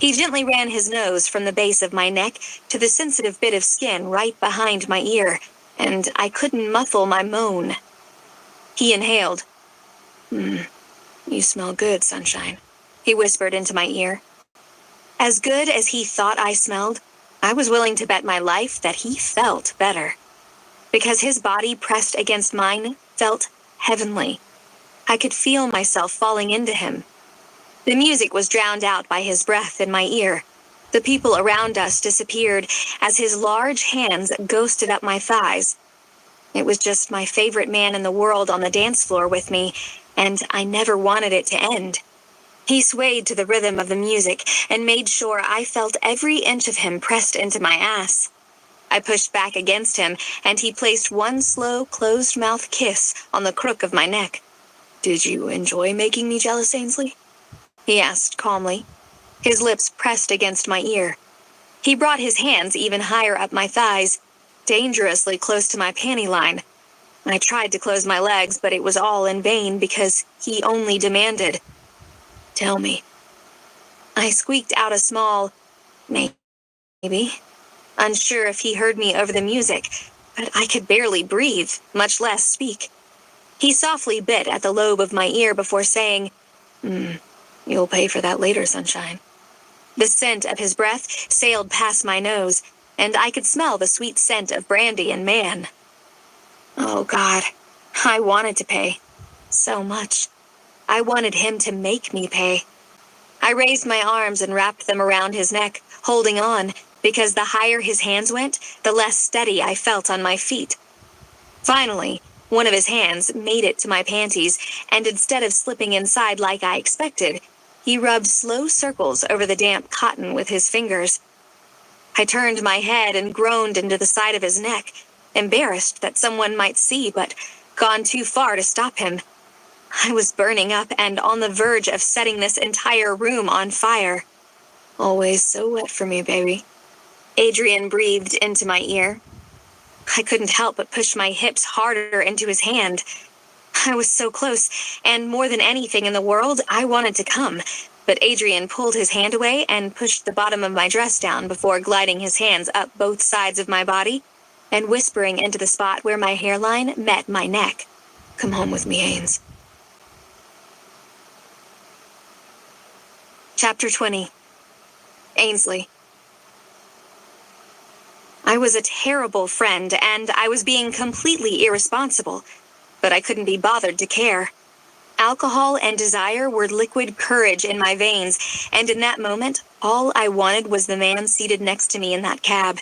He gently ran his nose from the base of my neck to the sensitive bit of skin right behind my ear, and I couldn't muffle my moan. He inhaled. You smell good, sunshine," he whispered into my ear. As good as he thought I smelled, I was willing to bet my life that he felt better, because his body pressed against mine felt heavenly. I could feel myself falling into him. The music was drowned out by his breath in my ear. The people around us disappeared as his large hands ghosted up my thighs. It was just my favorite man in the world on the dance floor with me, and I never wanted it to end. He swayed to the rhythm of the music and made sure I felt every inch of him pressed into my ass. I pushed back against him, and he placed one slow, closed-mouth kiss on the crook of my neck. "Did you enjoy making me jealous, Ainsley?" he asked calmly. His lips pressed against my ear. He brought his hands even higher up my thighs, dangerously close to my panty line. I tried to close my legs, but it was all in vain because he only demanded, "Tell me." I squeaked out a small, maybe, unsure if he heard me over the music, but I could barely breathe, much less speak. He softly bit at the lobe of my ear before saying, "You'll pay for that later, sunshine." The scent of his breath sailed past my nose, and I could smell the sweet scent of brandy and man. Oh, God, I wanted to pay. So much. I wanted him to make me pay. I raised my arms and wrapped them around his neck, holding on, because the higher his hands went, the less steady I felt on my feet. Finally, one of his hands made it to my panties, and instead of slipping inside like I expected, he rubbed slow circles over the damp cotton with his fingers. I turned my head and groaned into the side of his neck, embarrassed that someone might see, but gone too far to stop him. I was burning up and on the verge of setting this entire room on fire. "Always so wet for me, baby," Adrian breathed into my ear. I couldn't help but push my hips harder into his hand. I was so close, and more than anything in the world, I wanted to come, but Adrian pulled his hand away and pushed the bottom of my dress down before gliding his hands up both sides of my body and whispering into the spot where my hairline met my neck. "Come home with me, Ains." Chapter 20. Ainsley. I was a terrible friend, and I was being completely irresponsible, but I couldn't be bothered to care. Alcohol and desire were liquid courage in my veins, and in that moment, all I wanted was the man seated next to me in that cab.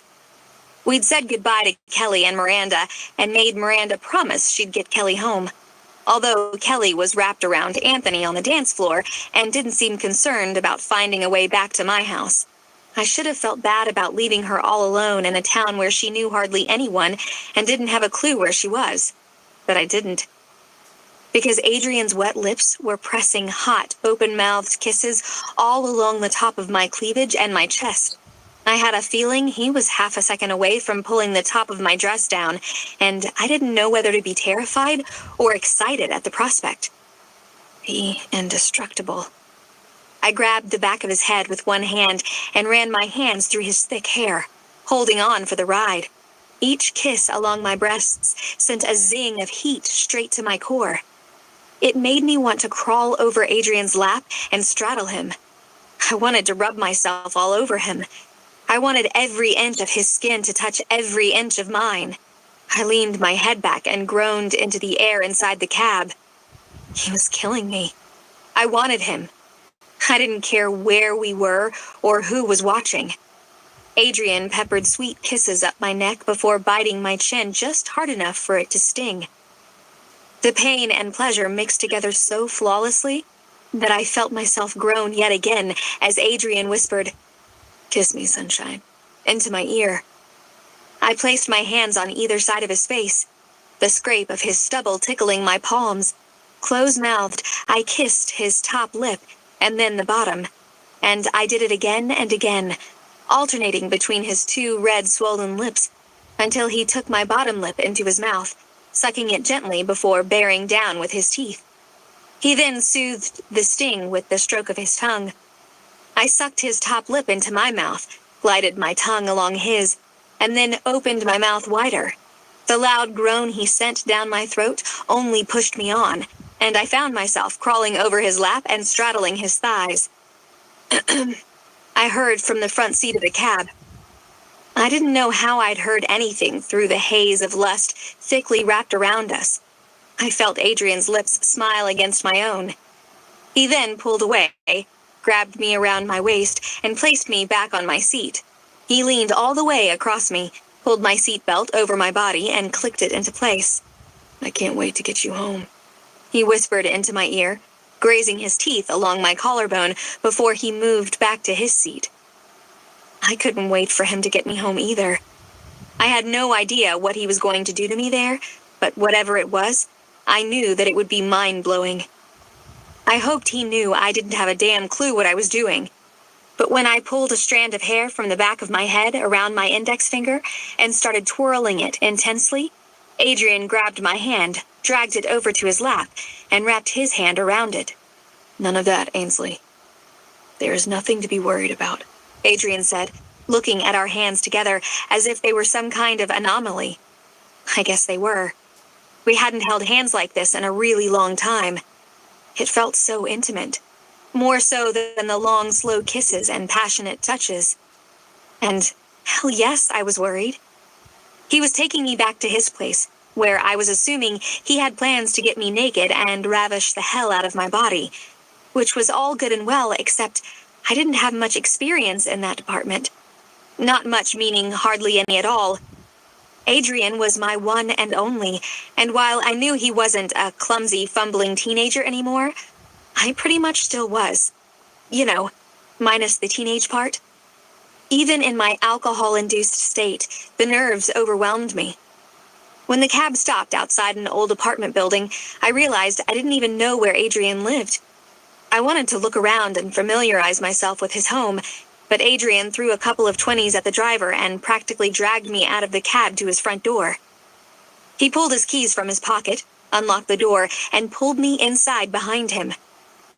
We'd said goodbye to Kelly and Miranda and made Miranda promise she'd get Kelly home. Although Kelly was wrapped around Anthony on the dance floor and didn't seem concerned about finding a way back to my house. I should have felt bad about leaving her all alone in a town where she knew hardly anyone and didn't have a clue where she was. But I didn't. Because Adrian's wet lips were pressing hot, open-mouthed kisses all along the top of my cleavage and my chest. I had a feeling he was half a second away from pulling the top of my dress down, and I didn't know whether to be terrified or excited at the prospect. The indestructible. I grabbed the back of his head with one hand and ran my hands through his thick hair, holding on for the ride. Each kiss along my breasts sent a zing of heat straight to my core. It made me want to crawl over Adrian's lap and straddle him. I wanted to rub myself all over him. I wanted every inch of his skin to touch every inch of mine. I leaned my head back and groaned into the air inside the cab. He was killing me. I wanted him. I didn't care where we were or who was watching. Adrian peppered sweet kisses up my neck before biting my chin just hard enough for it to sting. The pain and pleasure mixed together so flawlessly that I felt myself groan yet again as Adrian whispered, "Kiss me, sunshine," into my ear. I placed my hands on either side of his face, the scrape of his stubble tickling my palms. Close-mouthed, I kissed his top lip and then the bottom, and I did it again and again, alternating between his two red swollen lips until he took my bottom lip into his mouth, sucking it gently before bearing down with his teeth. He then soothed the sting with the stroke of his tongue. I sucked his top lip into my mouth, glided my tongue along his, and then opened my mouth wider. The loud groan he sent down my throat only pushed me on, and I found myself crawling over his lap and straddling his thighs. I heard from the front seat of the cab. I didn't know how I'd heard anything through the haze of lust thickly wrapped around us. I felt Adrian's lips smile against my own. He then pulled away, grabbed me around my waist, and placed me back on my seat. He leaned all the way across me, pulled my seatbelt over my body, and clicked it into place. "I can't wait to get you home," he whispered into my ear, grazing his teeth along my collarbone before he moved back to his seat. I couldn't wait for him to get me home either. I had no idea what he was going to do to me there, but whatever it was, I knew that it would be mind-blowing. I hoped he knew I didn't have a damn clue what I was doing. But when I pulled a strand of hair from the back of my head around my index finger and started twirling it intensely, Adrian grabbed my hand, dragged it over to his lap, and wrapped his hand around it. "None of that, Ainsley. There is nothing to be worried about," Adrian said, looking at our hands together as if they were some kind of anomaly. I guess they were. We hadn't held hands like this in a really long time. It felt so intimate, more so than the long, slow kisses and passionate touches. And, hell yes, I was worried. He was taking me back to his place, where I was assuming he had plans to get me naked and ravish the hell out of my body, which was all good and well, except I didn't have much experience in that department. Not much meaning hardly any at all. Adrian was my one and only, and while I knew he wasn't a clumsy, fumbling teenager anymore, I pretty much still was. You know, minus the teenage part. Even in my alcohol-induced state, the nerves overwhelmed me. When the cab stopped outside an old apartment building, I realized I didn't even know where Adrian lived. I wanted to look around and familiarize myself with his home, but Adrian threw a couple of 20s at the driver and practically dragged me out of the cab to his front door. He pulled his keys from his pocket, unlocked the door, and pulled me inside behind him.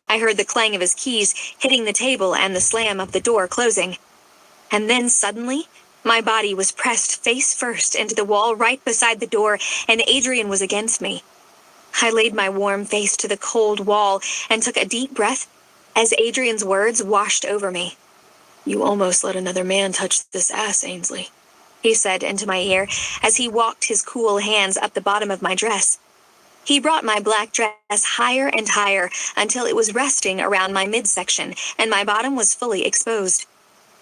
I heard the clang of his keys hitting the table and the slam of the door closing. And then suddenly, my body was pressed face first into the wall right beside the door, and Adrian was against me. I laid my warm face to the cold wall and took a deep breath as Adrian's words washed over me. "You almost let another man touch this ass, Ainsley," he said into my ear as he walked his cool hands up the bottom of my dress. He brought my black dress higher and higher until it was resting around my midsection and my bottom was fully exposed.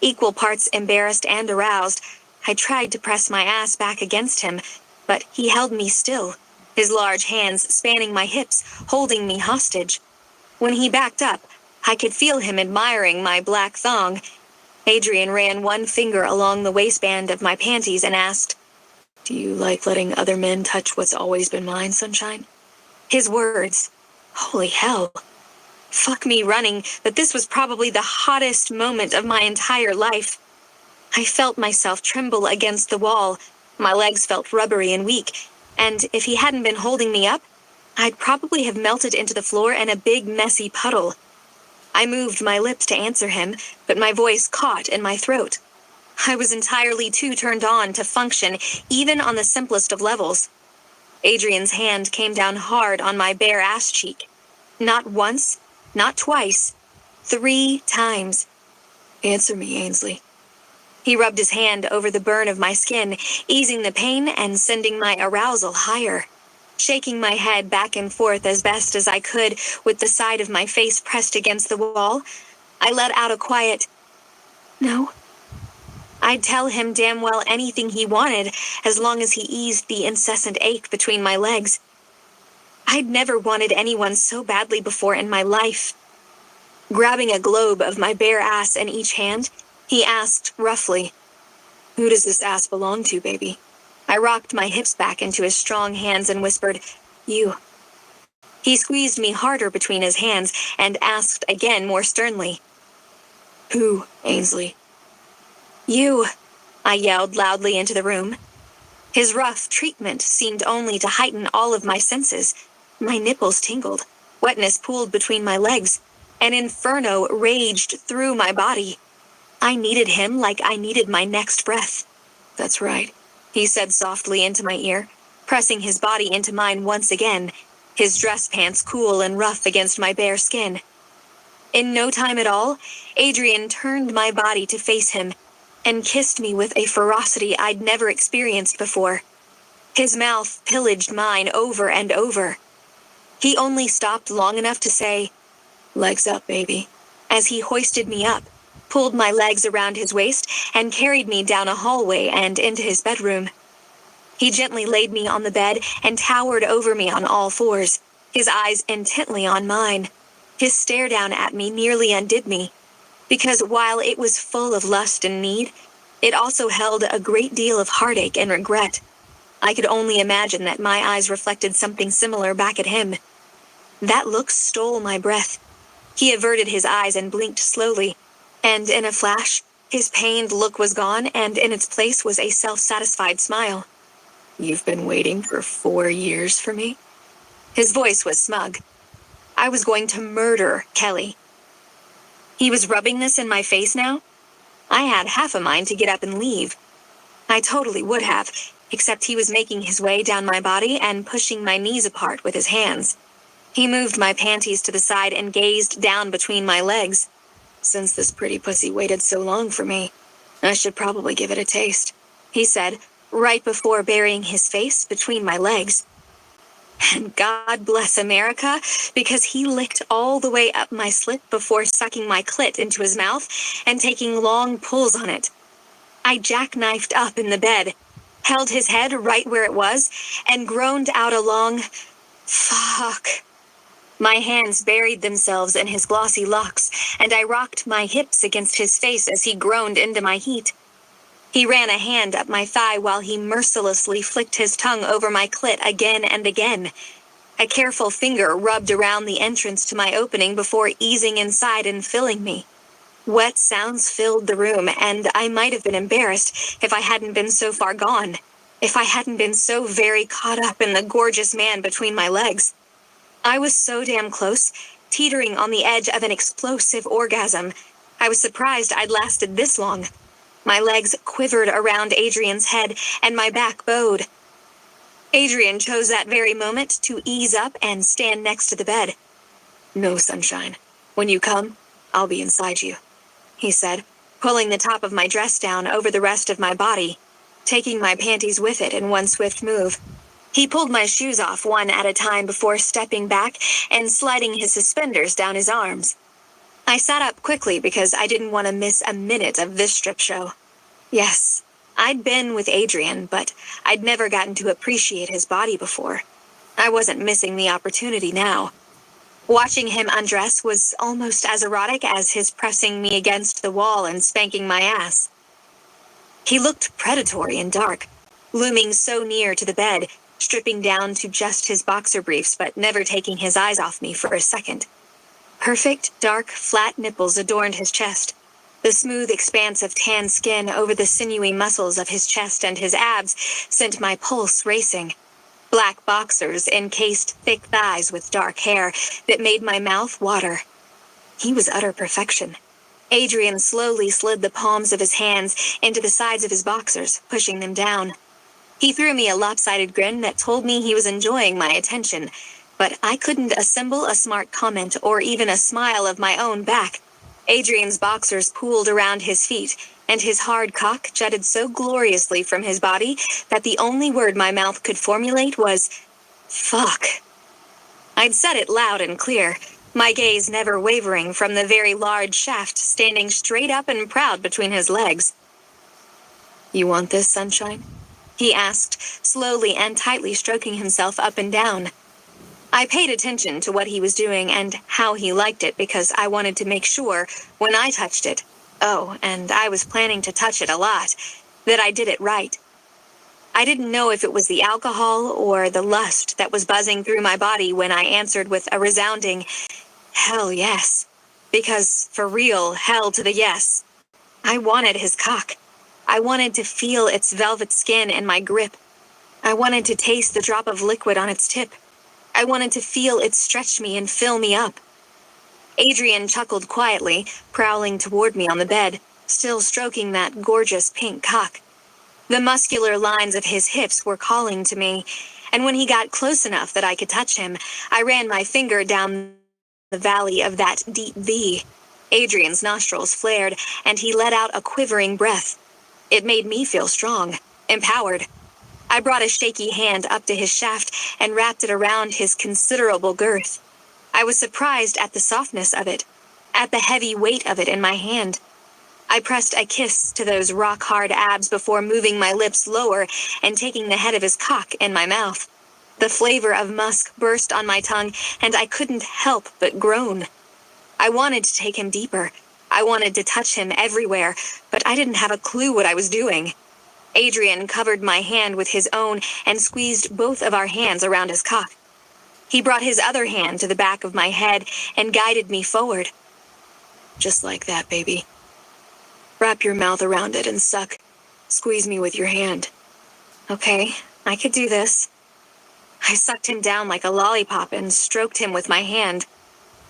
Equal parts embarrassed and aroused, I tried to press my ass back against him, but he held me still, his large hands spanning my hips, holding me hostage. When he backed up, I could feel him admiring my black thong. Adrian ran one finger along the waistband of my panties and asked, "Do you like letting other men touch what's always been mine, sunshine?" His words. Holy hell. Fuck me running, but this was probably the hottest moment of my entire life. I felt myself tremble against the wall. My legs felt rubbery and weak, and if he hadn't been holding me up, I'd probably have melted into the floor in a big, messy puddle. I moved my lips to answer him, but my voice caught in my throat. I was entirely too turned on to function, even on the simplest of levels. Adrian's hand came down hard on my bare ass cheek. Not once, not twice, 3 times. "Answer me, Ainsley." He rubbed his hand over the burn of my skin, easing the pain and sending my arousal higher. Shaking my head back and forth as best as I could, with the side of my face pressed against the wall, I let out a quiet, "No." I'd tell him damn well anything he wanted, as long as he eased the incessant ache between my legs. I'd never wanted anyone so badly before in my life. Grabbing a globe of my bare ass in each hand, he asked roughly, "Who does this ass belong to, baby?" I rocked my hips back into his strong hands and whispered, "You." He squeezed me harder between his hands and asked again more sternly, "Who, Ainsley?" "You," I yelled loudly into the room. His rough treatment seemed only to heighten all of my senses. My nipples tingled, wetness pooled between my legs, an inferno raged through my body. I needed him like I needed my next breath. "That's right," he said softly into my ear, pressing his body into mine once again, his dress pants cool and rough against my bare skin. In no time at all, Adrian turned my body to face him and kissed me with a ferocity I'd never experienced before. His mouth pillaged mine over and over. He only stopped long enough to say, "Legs up, baby," as he hoisted me up, pulled my legs around his waist, and carried me down a hallway and into his bedroom. He gently laid me on the bed and towered over me on all fours, his eyes intently on mine. His stare down at me nearly undid me, because while it was full of lust and need, it also held a great deal of heartache and regret. I could only imagine that my eyes reflected something similar back at him. That look stole my breath. He averted his eyes and blinked slowly, and in a flash, his pained look was gone, and in its place was a self-satisfied smile. "You've been waiting for 4 years for me?" His voice was smug. I was going to murder Kelly. He was rubbing this in my face now? I had half a mind to get up and leave. I totally would have, except he was making his way down my body and pushing my knees apart with his hands. He moved my panties to the side and gazed down between my legs. "Since this pretty pussy waited so long for me, I should probably give it a taste," he said, right before burying his face between my legs. And God bless America, because he licked all the way up my slit before sucking my clit into his mouth and taking long pulls on it. I jackknifed up in the bed, held his head right where it was, and groaned out a long, "Fuck." My hands buried themselves in his glossy locks, and I rocked my hips against his face as he groaned into my heat. He ran a hand up my thigh while he mercilessly flicked his tongue over my clit again and again. A careful finger rubbed around the entrance to my opening before easing inside and filling me. Wet sounds filled the room, and I might have been embarrassed if I hadn't been so far gone, if I hadn't been so very caught up in the gorgeous man between my legs. I was so damn close, teetering on the edge of an explosive orgasm. I was surprised I'd lasted this long. My legs quivered around Adrian's head, and my back bowed. Adrian chose that very moment to ease up and stand next to the bed. "No, sunshine. When you come, I'll be inside you," he said, pulling the top of my dress down over the rest of my body, taking my panties with it in one swift move. He pulled my shoes off one at a time before stepping back and sliding his suspenders down his arms. I sat up quickly because I didn't want to miss a minute of this strip show. Yes, I'd been with Adrian, but I'd never gotten to appreciate his body before. I wasn't missing the opportunity now. Watching him undress was almost as erotic as his pressing me against the wall and spanking my ass. He looked predatory and dark, looming so near to the bed, stripping down to just his boxer briefs but never taking his eyes off me for a second. Perfect, dark, flat nipples adorned his chest. The smooth expanse of tan skin over the sinewy muscles of his chest and his abs sent my pulse racing. Black boxers encased thick thighs with dark hair that made my mouth water. He was utter perfection. Adrian slowly slid the palms of his hands into the sides of his boxers, pushing them down. He threw me a lopsided grin that told me he was enjoying my attention, but I couldn't assemble a smart comment or even a smile of my own back. Adrian's boxers pooled around his feet, and his hard cock jutted so gloriously from his body that the only word my mouth could formulate was, fuck. I'd said it loud and clear, my gaze never wavering from the very large shaft standing straight up and proud between his legs. "You want this, sunshine?" he asked, slowly and tightly stroking himself up and down. I paid attention to what he was doing and how he liked it because I wanted to make sure, when I touched it, and I was planning to touch it a lot, that I did it right. I didn't know if it was the alcohol or the lust that was buzzing through my body when I answered with a resounding, hell yes. Because, for real, hell to the yes. I wanted his cock. I wanted to feel its velvet skin in my grip. I wanted to taste the drop of liquid on its tip. I wanted to feel it stretch me and fill me up. Adrian chuckled quietly, prowling toward me on the bed, still stroking that gorgeous pink cock. The muscular lines of his hips were calling to me, and when he got close enough that I could touch him, I ran my finger down the valley of that deep V. Adrian's nostrils flared, and he let out a quivering breath. It made me feel strong, empowered. I brought a shaky hand up to his shaft and wrapped it around his considerable girth. I was surprised at the softness of it, at the heavy weight of it in my hand. I pressed a kiss to those rock-hard abs before moving my lips lower and taking the head of his cock in my mouth. The flavor of musk burst on my tongue, and I couldn't help but groan. I wanted to take him deeper. I wanted to touch him everywhere, but I didn't have a clue what I was doing. Adrian covered my hand with his own and squeezed both of our hands around his cock. He brought his other hand to the back of my head and guided me forward. "Just like that, baby. Wrap your mouth around it and suck. Squeeze me with your hand." Okay, I could do this. I sucked him down like a lollipop and stroked him with my hand.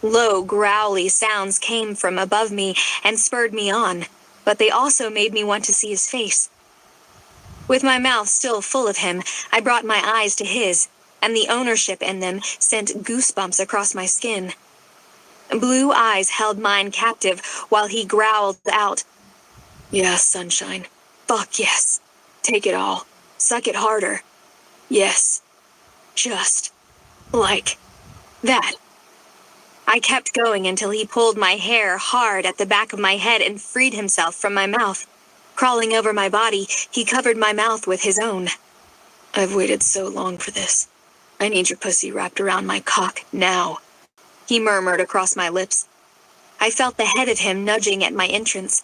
Low, growly sounds came from above me and spurred me on, but they also made me want to see his face. With my mouth still full of him, I brought my eyes to his, and the ownership in them sent goosebumps across my skin. Blue eyes held mine captive while he growled out, "Yes, sunshine. Fuck yes. Take it all. Suck it harder. Yes. Just like that." I kept going until he pulled my hair hard at the back of my head and freed himself from my mouth. Crawling over my body, he covered my mouth with his own. "I've waited so long for this. I need your pussy wrapped around my cock now," he murmured across my lips. I felt the head of him nudging at my entrance.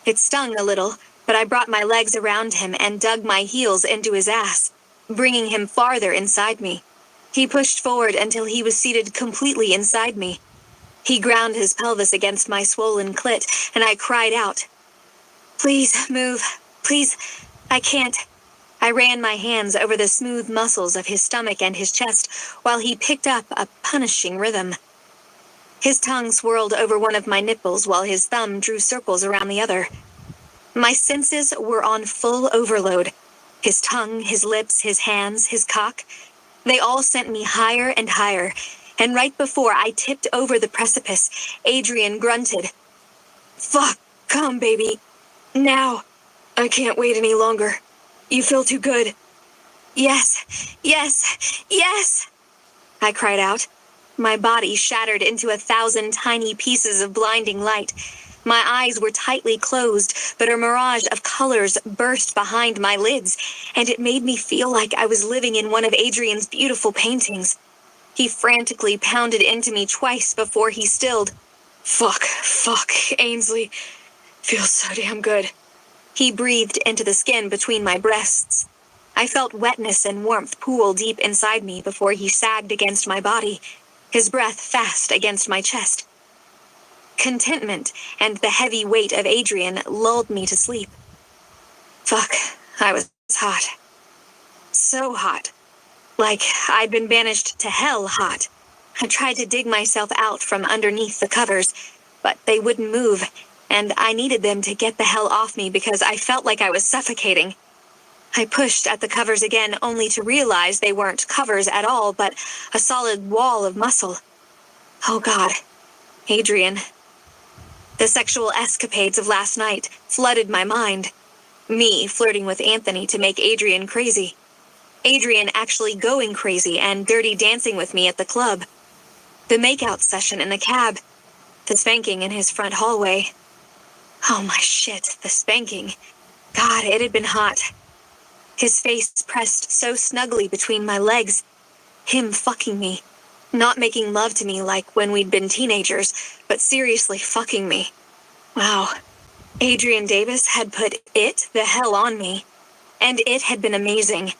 It stung a little, but I brought my legs around him and dug my heels into his ass, bringing him farther inside me. He pushed forward until he was seated completely inside me. He ground his pelvis against my swollen clit, and I cried out, "Please move. Please, I can't." I ran my hands over the smooth muscles of his stomach and his chest while he picked up a punishing rhythm. His tongue swirled over one of my nipples while his thumb drew circles around the other. My senses were on full overload. His tongue, his lips, his hands, his cock. They all sent me higher and higher, and right before I tipped over the precipice, Adrian grunted, "Fuck, come, baby. Now. I can't wait any longer. You feel too good." "Yes, yes, yes," I cried out. My body shattered into 1,000 tiny pieces of blinding light. My eyes were tightly closed, but a mirage of colors burst behind my lids, and it made me feel like I was living in one of Adrian's beautiful paintings. He frantically pounded into me twice before he stilled. Fuck, Ainsley. Feels so damn good. He breathed into the skin between my breasts. I felt wetness and warmth pool deep inside me before he sagged against my body, his breath fast against my chest. Contentment and the heavy weight of Adrian lulled me to sleep. Fuck, I was hot. So hot. Like I'd been banished to hell hot. I tried to dig myself out from underneath the covers, but they wouldn't move, and I needed them to get the hell off me because I felt like I was suffocating. I pushed at the covers again only to realize they weren't covers at all, but a solid wall of muscle. Oh God, Adrian. The sexual escapades of last night flooded my mind. Me flirting with Anthony to make Adrian crazy. Adrian actually going crazy and dirty dancing with me at the club. The makeout session in the cab. The spanking in his front hallway. Oh my shit, the spanking. God, it had been hot. His face pressed so snugly between my legs. Him fucking me. Not making love to me like when we'd been teenagers, but seriously fucking me. Wow. Adrian Davis had put it the hell on me. And it had been amazing.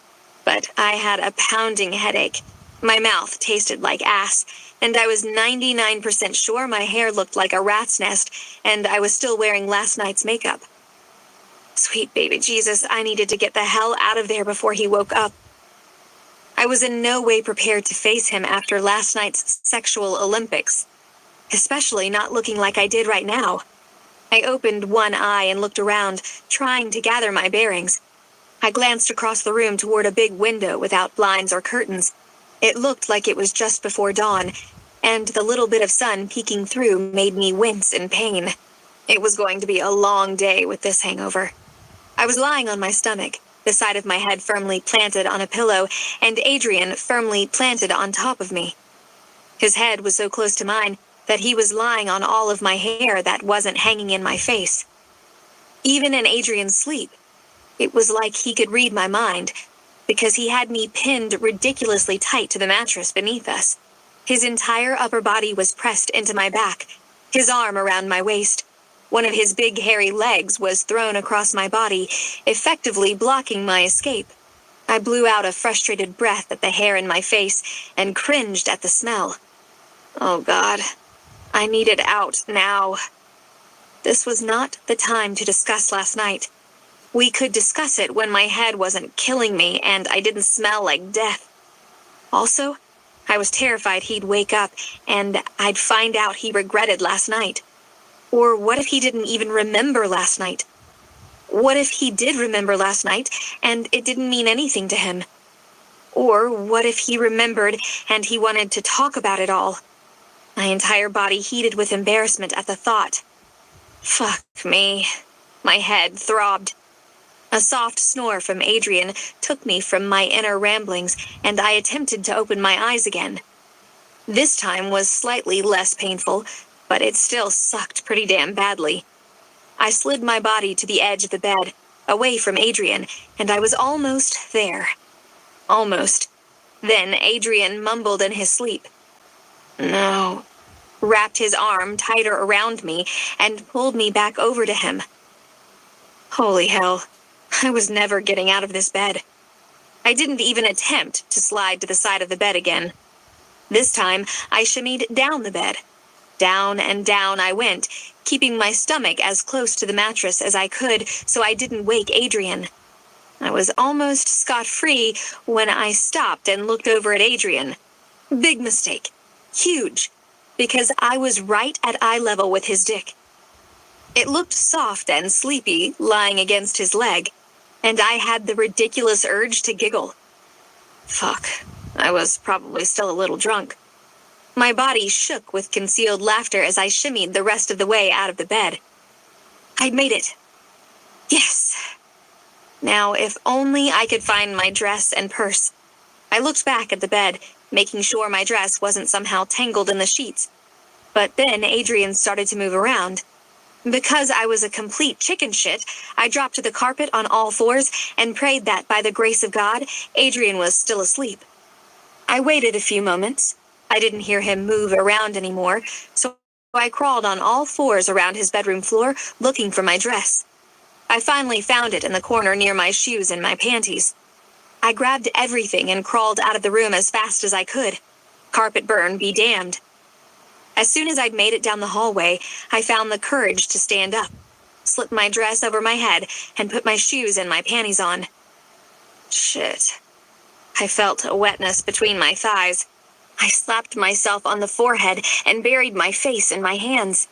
But I had a pounding headache. My mouth tasted like ass, and I was 99% sure my hair looked like a rat's nest, and I was still wearing last night's makeup. Sweet baby Jesus, I needed to get the hell out of there before he woke up. I was in no way prepared to face him after last night's sexual Olympics, especially not looking like I did right now. I opened one eye and looked around, trying to gather my bearings. I glanced across the room toward a big window without blinds or curtains. It looked like it was just before dawn, and the little bit of sun peeking through made me wince in pain. It was going to be a long day with this hangover. I was lying on my stomach, the side of my head firmly planted on a pillow, and Adrian firmly planted on top of me. His head was so close to mine that he was lying on all of my hair that wasn't hanging in my face. Even in Adrian's sleep, it was like he could read my mind, because he had me pinned ridiculously tight to the mattress beneath us. His entire upper body was pressed into my back, his arm around my waist. One of his big hairy legs was thrown across my body, effectively blocking my escape. I blew out a frustrated breath at the hair in my face and cringed at the smell. Oh God, I needed out now. This was not the time to discuss last night. We could discuss it when my head wasn't killing me and I didn't smell like death. Also, I was terrified he'd wake up and I'd find out he regretted last night. Or what if he didn't even remember last night? What if he did remember last night and it didn't mean anything to him? Or what if he remembered and he wanted to talk about it all? My entire body heated with embarrassment at the thought. Fuck me. My head throbbed. A soft snore from Adrian took me from my inner ramblings, and I attempted to open my eyes again. This time was slightly less painful, but it still sucked pretty damn badly. I slid my body to the edge of the bed, away from Adrian, and I was almost there. Almost. Then Adrian mumbled in his sleep. No. Wrapped his arm tighter around me and pulled me back over to him. Holy hell. I was never getting out of this bed. I didn't even attempt to slide to the side of the bed again. This time, I shimmied down the bed. Down and down I went, keeping my stomach as close to the mattress as I could so I didn't wake Adrian. I was almost scot-free when I stopped and looked over at Adrian. Big mistake. Huge. Because I was right at eye level with his dick. It looked soft and sleepy, lying against his leg, and I had the ridiculous urge to giggle. Fuck, I was probably still a little drunk. My body shook with concealed laughter as I shimmied the rest of the way out of the bed. I'd made it. Yes. Now, if only I could find my dress and purse. I looked back at the bed, making sure my dress wasn't somehow tangled in the sheets. But then Adrian started to move around. Because I was a complete chicken shit, I dropped to the carpet on all fours and prayed that, by the grace of God, Adrian was still asleep. I waited a few moments. I didn't hear him move around anymore, so I crawled on all fours around his bedroom floor, looking for my dress. I finally found it in the corner near my shoes and my panties. I grabbed everything and crawled out of the room as fast as I could. Carpet burn be damned. As soon as I'd made it down the hallway, I found the courage to stand up, slip my dress over my head, and put my shoes and my panties on. Shit. I felt a wetness between my thighs. I slapped myself on the forehead and buried my face in my hands.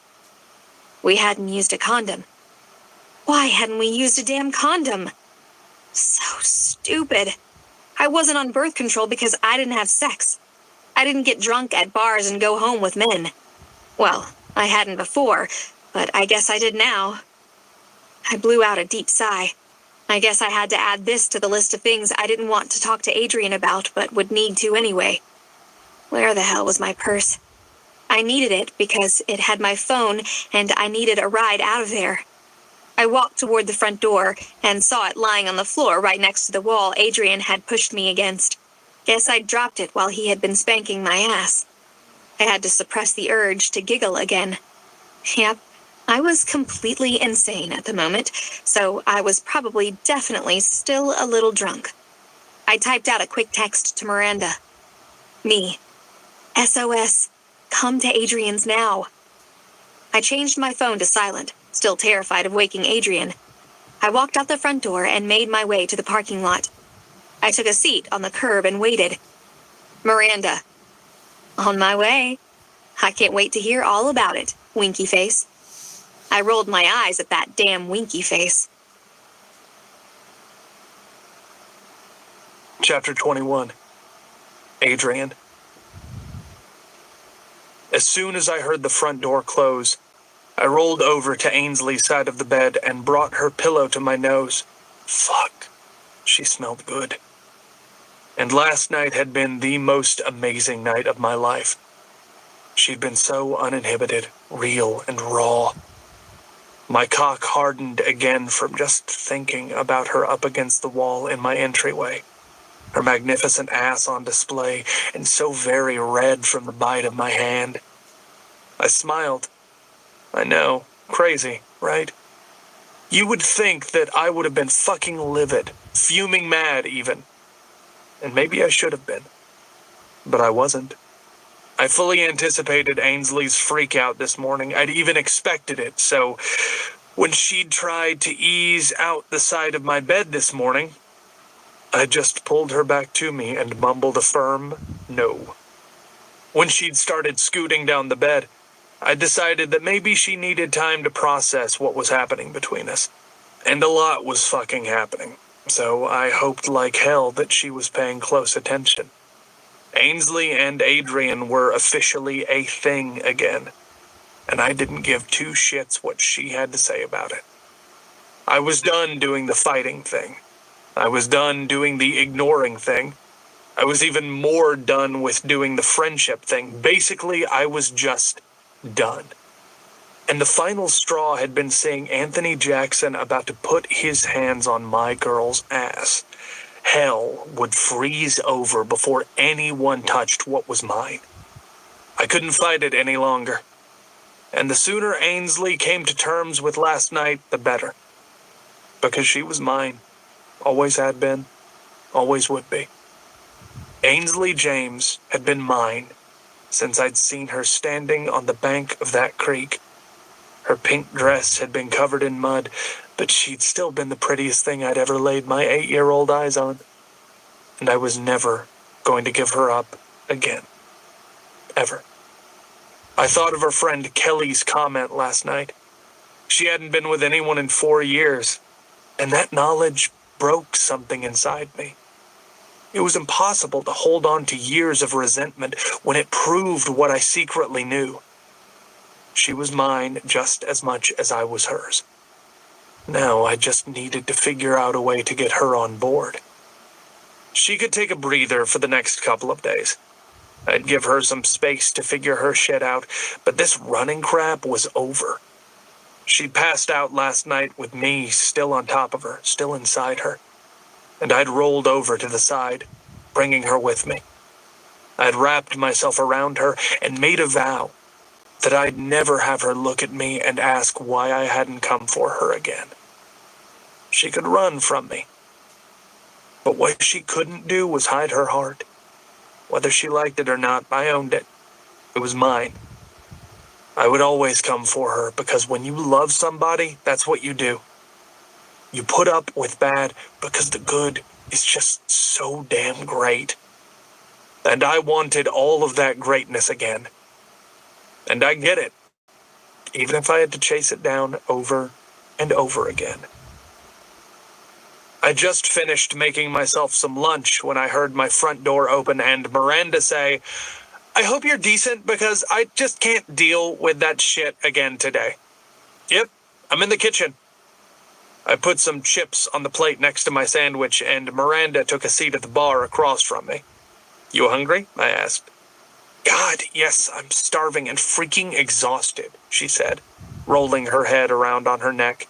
We hadn't used a condom. Why hadn't we used a damn condom? So stupid. I wasn't on birth control because I didn't have sex. I didn't get drunk at bars and go home with men. Well, I hadn't before, but I guess I did now. I blew out a deep sigh. I guess I had to add this to the list of things I didn't want to talk to Adrian about, but would need to anyway. Where the hell was my purse? I needed it because it had my phone, and I needed a ride out of there. I walked toward the front door and saw it lying on the floor right next to the wall Adrian had pushed me against. Guess I'd dropped it while he had been spanking my ass. I had to suppress the urge to giggle again. Yep, I was completely insane at the moment, so I was probably definitely still a little drunk. I typed out a quick text to Miranda. Me. SOS. Come to Adrian's now. I changed my phone to silent, still terrified of waking Adrian. I walked out the front door and made my way to the parking lot. I took a seat on the curb and waited. Miranda. On my way. I can't wait to hear all about it, winky face. I rolled my eyes at that damn winky face. Chapter 21. Adrian. As soon as I heard the front door close, I rolled over to Ainsley's side of the bed and brought her pillow to my nose. Fuck. She smelled good. And last night had been the most amazing night of my life. She'd been so uninhibited, real, and raw. My cock hardened again from just thinking about her up against the wall in my entryway. Her magnificent ass on display, and so very red from the bite of my hand. I smiled. I know, crazy, right? You would think that I would have been fucking livid, fuming mad even. And maybe I should have been. But I wasn't. I fully anticipated Ainsley's freak out this morning. I'd even expected it, so when she'd tried to ease out the side of my bed this morning, I just pulled her back to me and mumbled a firm no. When she'd started scooting down the bed, I decided that maybe she needed time to process what was happening between us. And a lot was fucking happening. So I hoped like hell that she was paying close attention. Ainsley and Adrian were officially a thing again, and I didn't give two shits what she had to say about it. I was done doing the fighting thing. I was done doing the ignoring thing. I was even more done with doing the friendship thing. Basically, I was just done. And the final straw had been seeing Anthony Jackson about to put his hands on my girl's ass. Hell would freeze over before anyone touched what was mine. I couldn't fight it any longer. And the sooner Ainsley came to terms with last night, the better. Because she was mine. Always had been. Always would be. Ainsley James had been mine since I'd seen her standing on the bank of that creek. Her pink dress had been covered in mud, but she'd still been the prettiest thing I'd ever laid my 8-year-old eyes on. And I was never going to give her up again. Ever. I thought of her friend Kelly's comment last night. She hadn't been with anyone in 4 years, and that knowledge broke something inside me. It was impossible to hold on to years of resentment when it proved what I secretly knew. She was mine just as much as I was hers. Now I just needed to figure out a way to get her on board. She could take a breather for the next couple of days. I'd give her some space to figure her shit out, but this running crap was over. She passed out last night with me still on top of her, still inside her. And I'd rolled over to the side, bringing her with me. I'd wrapped myself around her and made a vow that I'd never have her look at me and ask why I hadn't come for her again. She could run from me. But what she couldn't do was hide her heart. Whether she liked it or not, I owned it. It was mine. I would always come for her because when you love somebody, that's what you do. You put up with bad because the good is just so damn great. And I wanted all of that greatness again. And I get it, even if I had to chase it down over and over again. I just finished making myself some lunch when I heard my front door open and Miranda say, "I hope you're decent because I just can't deal with that shit again today." "Yep, I'm in the kitchen." I put some chips on the plate next to my sandwich and Miranda took a seat at the bar across from me. "You hungry?" I asked. "God, yes, I'm starving and freaking exhausted," she said, rolling her head around on her neck.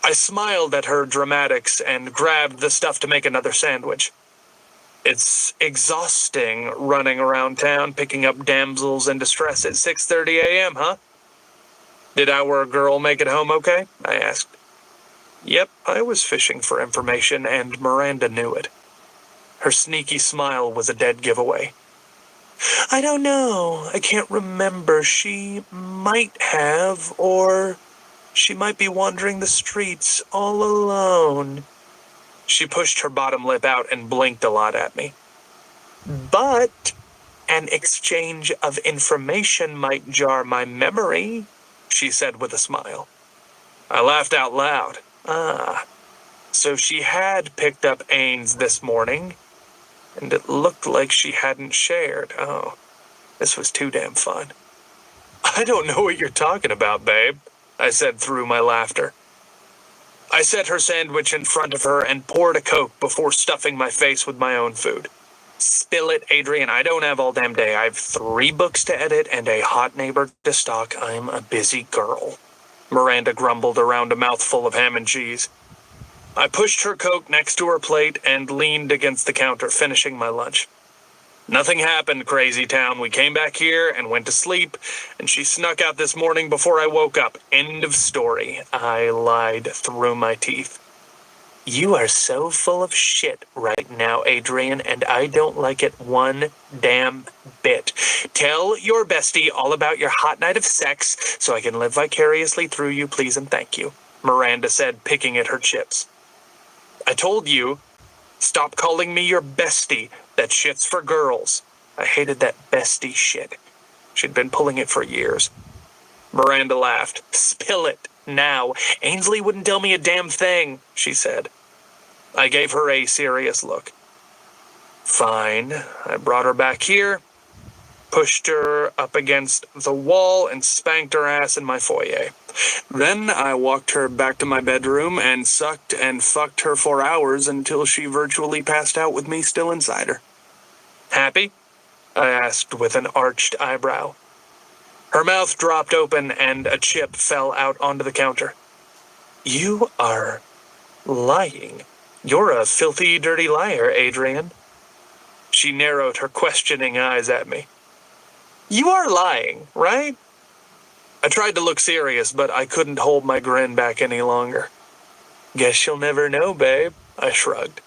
I smiled at her dramatics and grabbed the stuff to make another sandwich. "It's exhausting running around town picking up damsels in distress at 6:30 a.m., huh? Did our girl make it home okay?" I asked. Yep, I was fishing for information and Miranda knew it. Her sneaky smile was a dead giveaway. "I don't know. I can't remember. She might have, or she might be wandering the streets all alone." She pushed her bottom lip out and blinked a lot at me. "But an exchange of information might jar my memory," she said with a smile. I laughed out loud. So she had picked up Ains this morning, and it looked like she hadn't shared. Oh, this was too damn fun. "I don't know what you're talking about, babe," I said through my laughter. I set her sandwich in front of her and poured a Coke before stuffing my face with my own food. "Spill it, Adrian. I don't have all damn day. I have 3 books to edit and a hot neighbor to stalk. I'm a busy girl," Miranda grumbled around a mouthful of ham and cheese. I pushed her Coke next to her plate and leaned against the counter, finishing my lunch. "Nothing happened, crazy town. We came back here and went to sleep, and she snuck out this morning before I woke up. End of story," I lied through my teeth. "You are so full of shit right now, Adrian, and I don't like it one damn bit. Tell your bestie all about your hot night of sex so I can live vicariously through you, please and thank you," Miranda said, picking at her chips. "I told you, stop calling me your bestie. That shit's for girls." I hated that bestie shit. She'd been pulling it for years. Miranda laughed. "Spill it, now. Ainsley wouldn't tell me a damn thing," she said. I gave her a serious look. "Fine." I brought her back here, pushed her up against the wall, and spanked her ass in my foyer. Then I walked her back to my bedroom and sucked and fucked her for hours until she virtually passed out with me still inside her. "Happy?" I asked with an arched eyebrow. Her mouth dropped open and a chip fell out onto the counter. "You are lying. You're a filthy, dirty liar, Adrian." She narrowed her questioning eyes at me. "You are lying, right?" I tried to look serious, but I couldn't hold my grin back any longer. "Guess you'll never know, babe," I shrugged.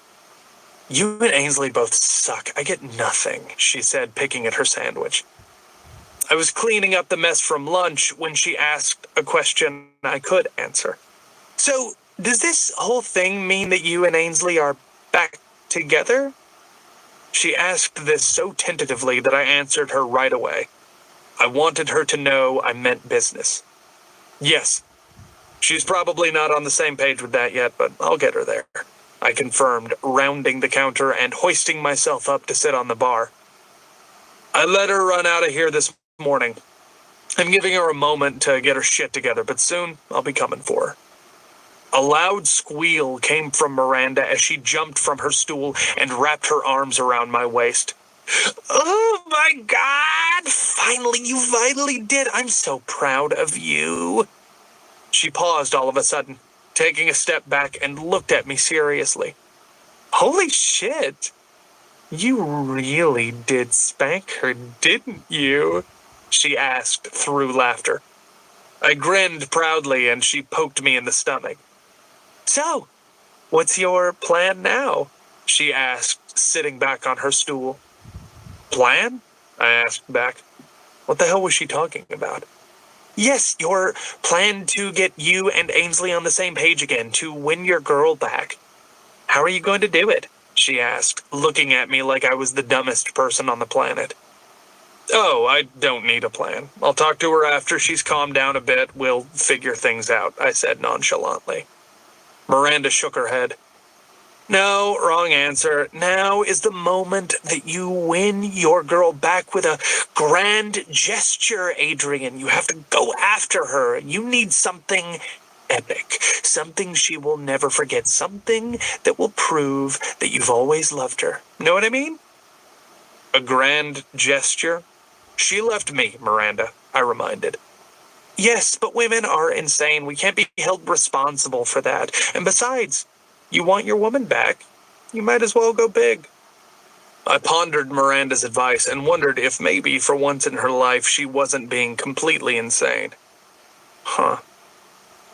"You and Ainsley both suck. I get nothing," she said, picking at her sandwich. I was cleaning up the mess from lunch when she asked a question I could answer. "So, does this whole thing mean that you and Ainsley are back together?" She asked this so tentatively that I answered her right away. I wanted her to know I meant business. "Yes. She's probably not on the same page with that yet, but I'll get her there," I confirmed, rounding the counter and hoisting myself up to sit on the bar. I let her run out of here this morning. I'm giving her a moment to get her shit together, but soon I'll be coming for her. A loud squeal came from Miranda as she jumped from her stool and wrapped her arms around my waist. "Oh my God! You finally did! I'm so proud of you!" She paused all of a sudden, taking a step back and looked at me seriously. Holy shit! You really did spank her, didn't you? She asked through laughter. I grinned proudly and she poked me in the stomach. So, what's your plan now? She asked, sitting back on her stool. Plan? I asked back. What the hell was she talking about? Yes, your plan to get you and Ainsley on the same page again, to win your girl back. How are you going to do it? She asked, looking at me like I was the dumbest person on the planet. Oh, I don't need a plan. I'll talk to her after she's calmed down a bit. We'll figure things out, I said nonchalantly. Miranda shook her head. No, wrong answer. Now is the moment that you win your girl back with a grand gesture, Adrian. You have to go after her. You need something epic. Something she will never forget. Something that will prove that you've always loved her. Know what I mean? A grand gesture? She left me, Miranda, I reminded. Yes, but women are insane. We can't be held responsible for that. And besides, you want your woman back? You might as well go big. I pondered Miranda's advice and wondered if maybe for once in her life she wasn't being completely insane. Huh.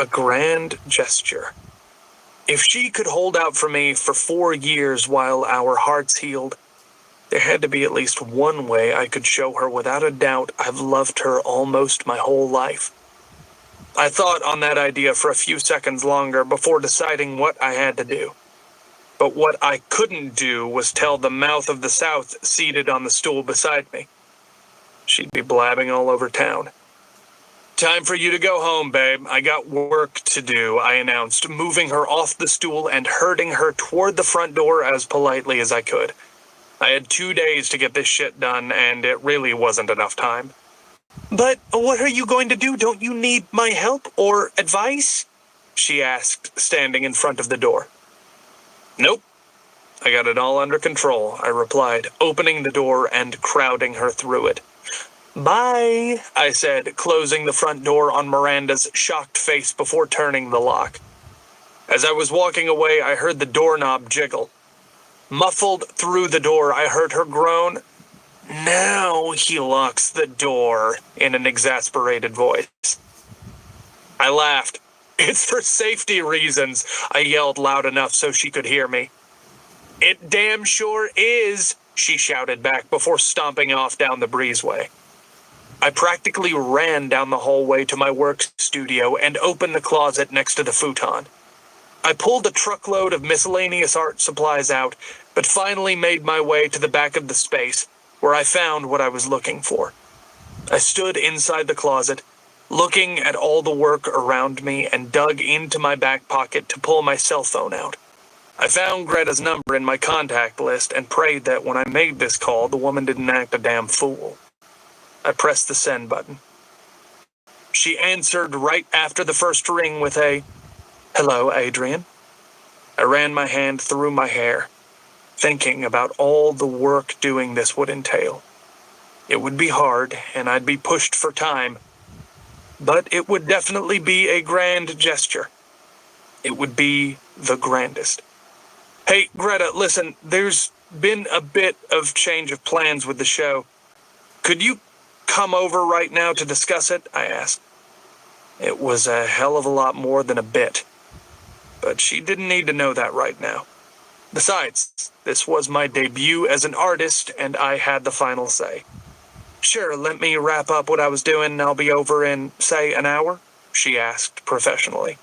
A grand gesture. If she could hold out for me for 4 years while our hearts healed, there had to be at least one way I could show her without a doubt I've loved her almost my whole life. I thought on that idea for a few seconds longer before deciding what I had to do. But what I couldn't do was tell the mouth of the South seated on the stool beside me. She'd be blabbing all over town. Time for you to go home, babe. I got work to do, I announced, moving her off the stool and herding her toward the front door as politely as I could. I had 2 days to get this shit done, and it really wasn't enough time. But what are you going to do? Don't you need my help or advice? She asked, standing in front of the door. Nope. I got it all under control, I replied, opening the door and crowding her through it. Bye, I said, closing the front door on Miranda's shocked face before turning the lock. As I was walking away, I heard the doorknob jiggle. Muffled through the door, I heard her groan. Now he locks the door, in an exasperated voice. I laughed. It's for safety reasons, I yelled loud enough so she could hear me. It damn sure is, she shouted back before stomping off down the breezeway. I practically ran down the hallway to my work studio and opened the closet next to the futon. I pulled a truckload of miscellaneous art supplies out, but finally made my way to the back of the space, where I found what I was looking for. I stood inside the closet, looking at all the work around me, and dug into my back pocket to pull my cell phone out. I found Greta's number in my contact list and prayed that when I made this call, the woman didn't act a damn fool. I pressed the send button. She answered right after the first ring with a, "Hello, Adrian." I ran my hand through my hair, thinking about all the work doing this would entail. It would be hard, and I'd be pushed for time, but it would definitely be a grand gesture. It would be the grandest. Hey, Greta, listen, there's been a bit of change of plans with the show. Could you come over right now to discuss it? I asked. It was a hell of a lot more than a bit, but she didn't need to know that right now. Besides, this was my debut as an artist, and I had the final say. Sure, let me wrap up what I was doing and I'll be over in, say, an hour? She asked professionally.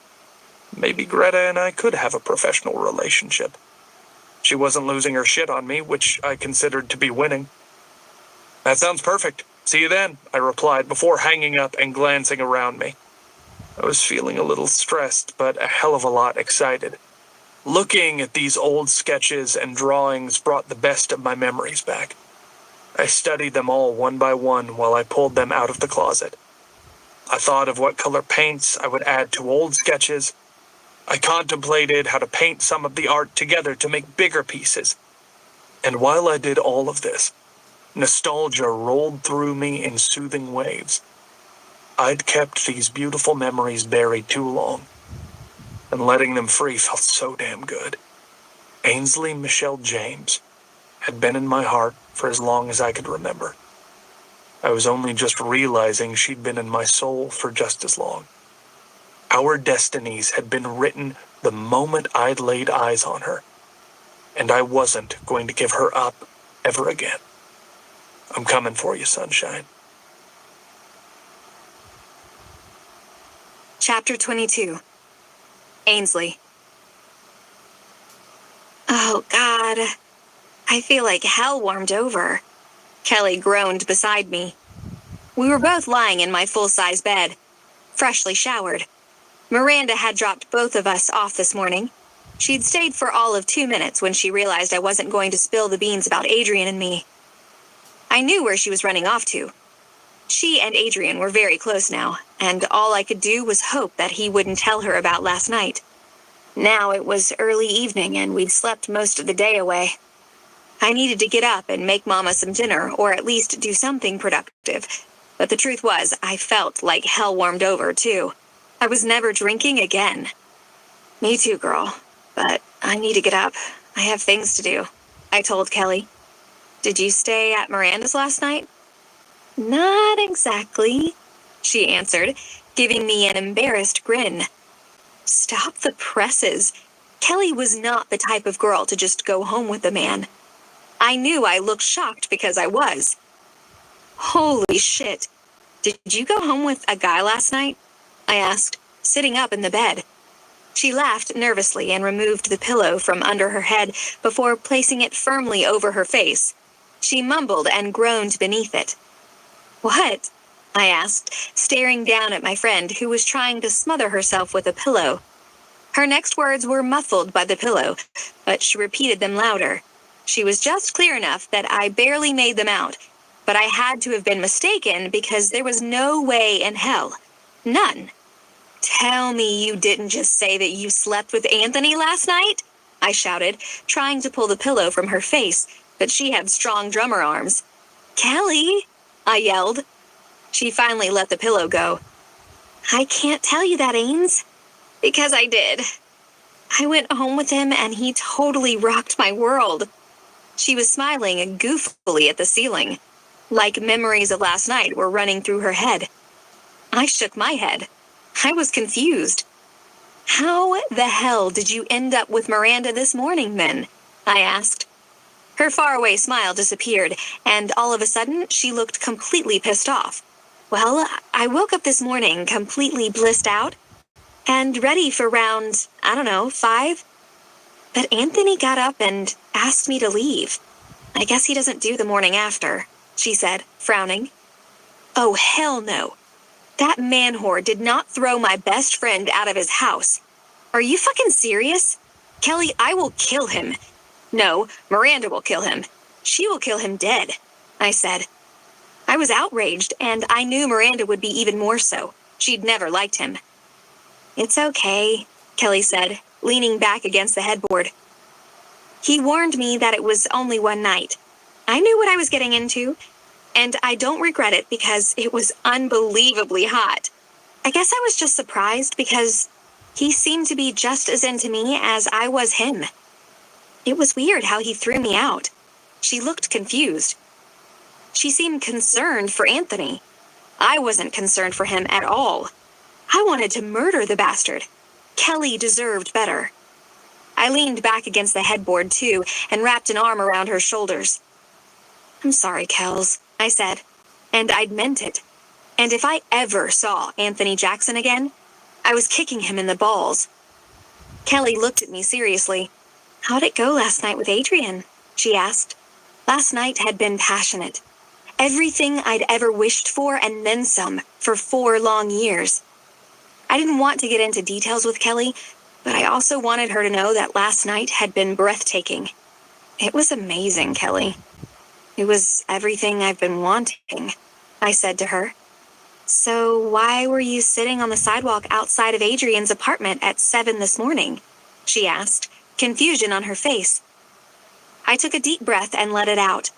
Maybe Greta and I could have a professional relationship. She wasn't losing her shit on me, which I considered to be winning. That sounds perfect. See you then, I replied before hanging up and glancing around me. I was feeling a little stressed, but a hell of a lot excited. Looking at these old sketches and drawings brought the best of my memories back. I studied them all one by one while I pulled them out of the closet. I thought of what color paints I would add to old sketches. I contemplated how to paint some of the art together to make bigger pieces. And while I did all of this, nostalgia rolled through me in soothing waves. I'd kept these beautiful memories buried too long, and letting them free felt so damn good. Ainsley Michelle James had been in my heart for as long as I could remember. I was only just realizing she'd been in my soul for just as long. Our destinies had been written the moment I'd laid eyes on her, and I wasn't going to give her up ever again. I'm coming for you, sunshine. Chapter 22. Ainsley. Oh, God. I feel like hell warmed over. Kelly groaned beside me. We were both lying in my full-size bed, freshly showered. Miranda had dropped both of us off this morning. She'd stayed for all of 2 minutes when she realized I wasn't going to spill the beans about Adrian and me. I knew where she was running off to. She and Adrian were very close now, and all I could do was hope that he wouldn't tell her about last night. Now it was early evening and we'd slept most of the day away. I needed to get up and make Mama some dinner, or at least do something productive. But the truth was, I felt like hell warmed over, too. I was never drinking again. Me too, girl. But I need to get up. I have things to do, I told Kelly. Did you stay at Miranda's last night? Not exactly, she answered, giving me an embarrassed grin. Stop the presses. Kelly was not the type of girl to just go home with a man. I knew I looked shocked because I was. Holy shit. Did you go home with a guy last night? I asked, sitting up in the bed. She laughed nervously and removed the pillow from under her head before placing it firmly over her face. She mumbled and groaned beneath it. What? I asked, staring down at my friend who was trying to smother herself with a pillow. Her next words were muffled by the pillow, but she repeated them louder. She was just clear enough that I barely made them out, but I had to have been mistaken because there was no way in hell. None. Tell me you didn't just say that you slept with Anthony last night? I shouted, trying to pull the pillow from her face, but she had strong drummer arms. Kelly, I yelled. She finally let the pillow go. I can't tell you that, Ains. Because I did. I went home with him and he totally rocked my world. She was smiling goofily at the ceiling, like memories of last night were running through her head. I shook my head. I was confused. How the hell did you end up with Miranda this morning, then? I asked. Her faraway smile disappeared, and all of a sudden, she looked completely pissed off. Well, I woke up this morning completely blissed out, and ready for round, 5. But Anthony got up and asked me to leave. I guess he doesn't do the morning after, she said, frowning. Oh, hell no. That man-whore did not throw my best friend out of his house. Are you fucking serious? Kelly, I will kill him. No, Miranda will kill him. She will kill him dead, I said. I was outraged, and I knew Miranda would be even more so. She'd never liked him. It's okay, Kelly said, leaning back against the headboard. He warned me that it was only one night. I knew what I was getting into, and I don't regret it because it was unbelievably hot. I guess I was just surprised because he seemed to be just as into me as I was him. It was weird how he threw me out. She looked confused. She seemed concerned for Anthony. I wasn't concerned for him at all. I wanted to murder the bastard. Kelly deserved better. I leaned back against the headboard, too, and wrapped an arm around her shoulders. I'm sorry, Kels, I said, and I'd meant it. And if I ever saw Anthony Jackson again, I was kicking him in the balls. Kelly looked at me seriously. How'd it go last night with Adrian? She asked. Last night had been passionate. Everything I'd ever wished for and then some for 4 long years. I didn't want to get into details with Kelly, but I also wanted her to know that last night had been breathtaking. It was amazing, Kelly. It was everything I've been wanting, I said to her. So why were you sitting on the sidewalk outside of Adrian's apartment at 7 this morning? She asked, confusion on her face. I took a deep breath and let it out.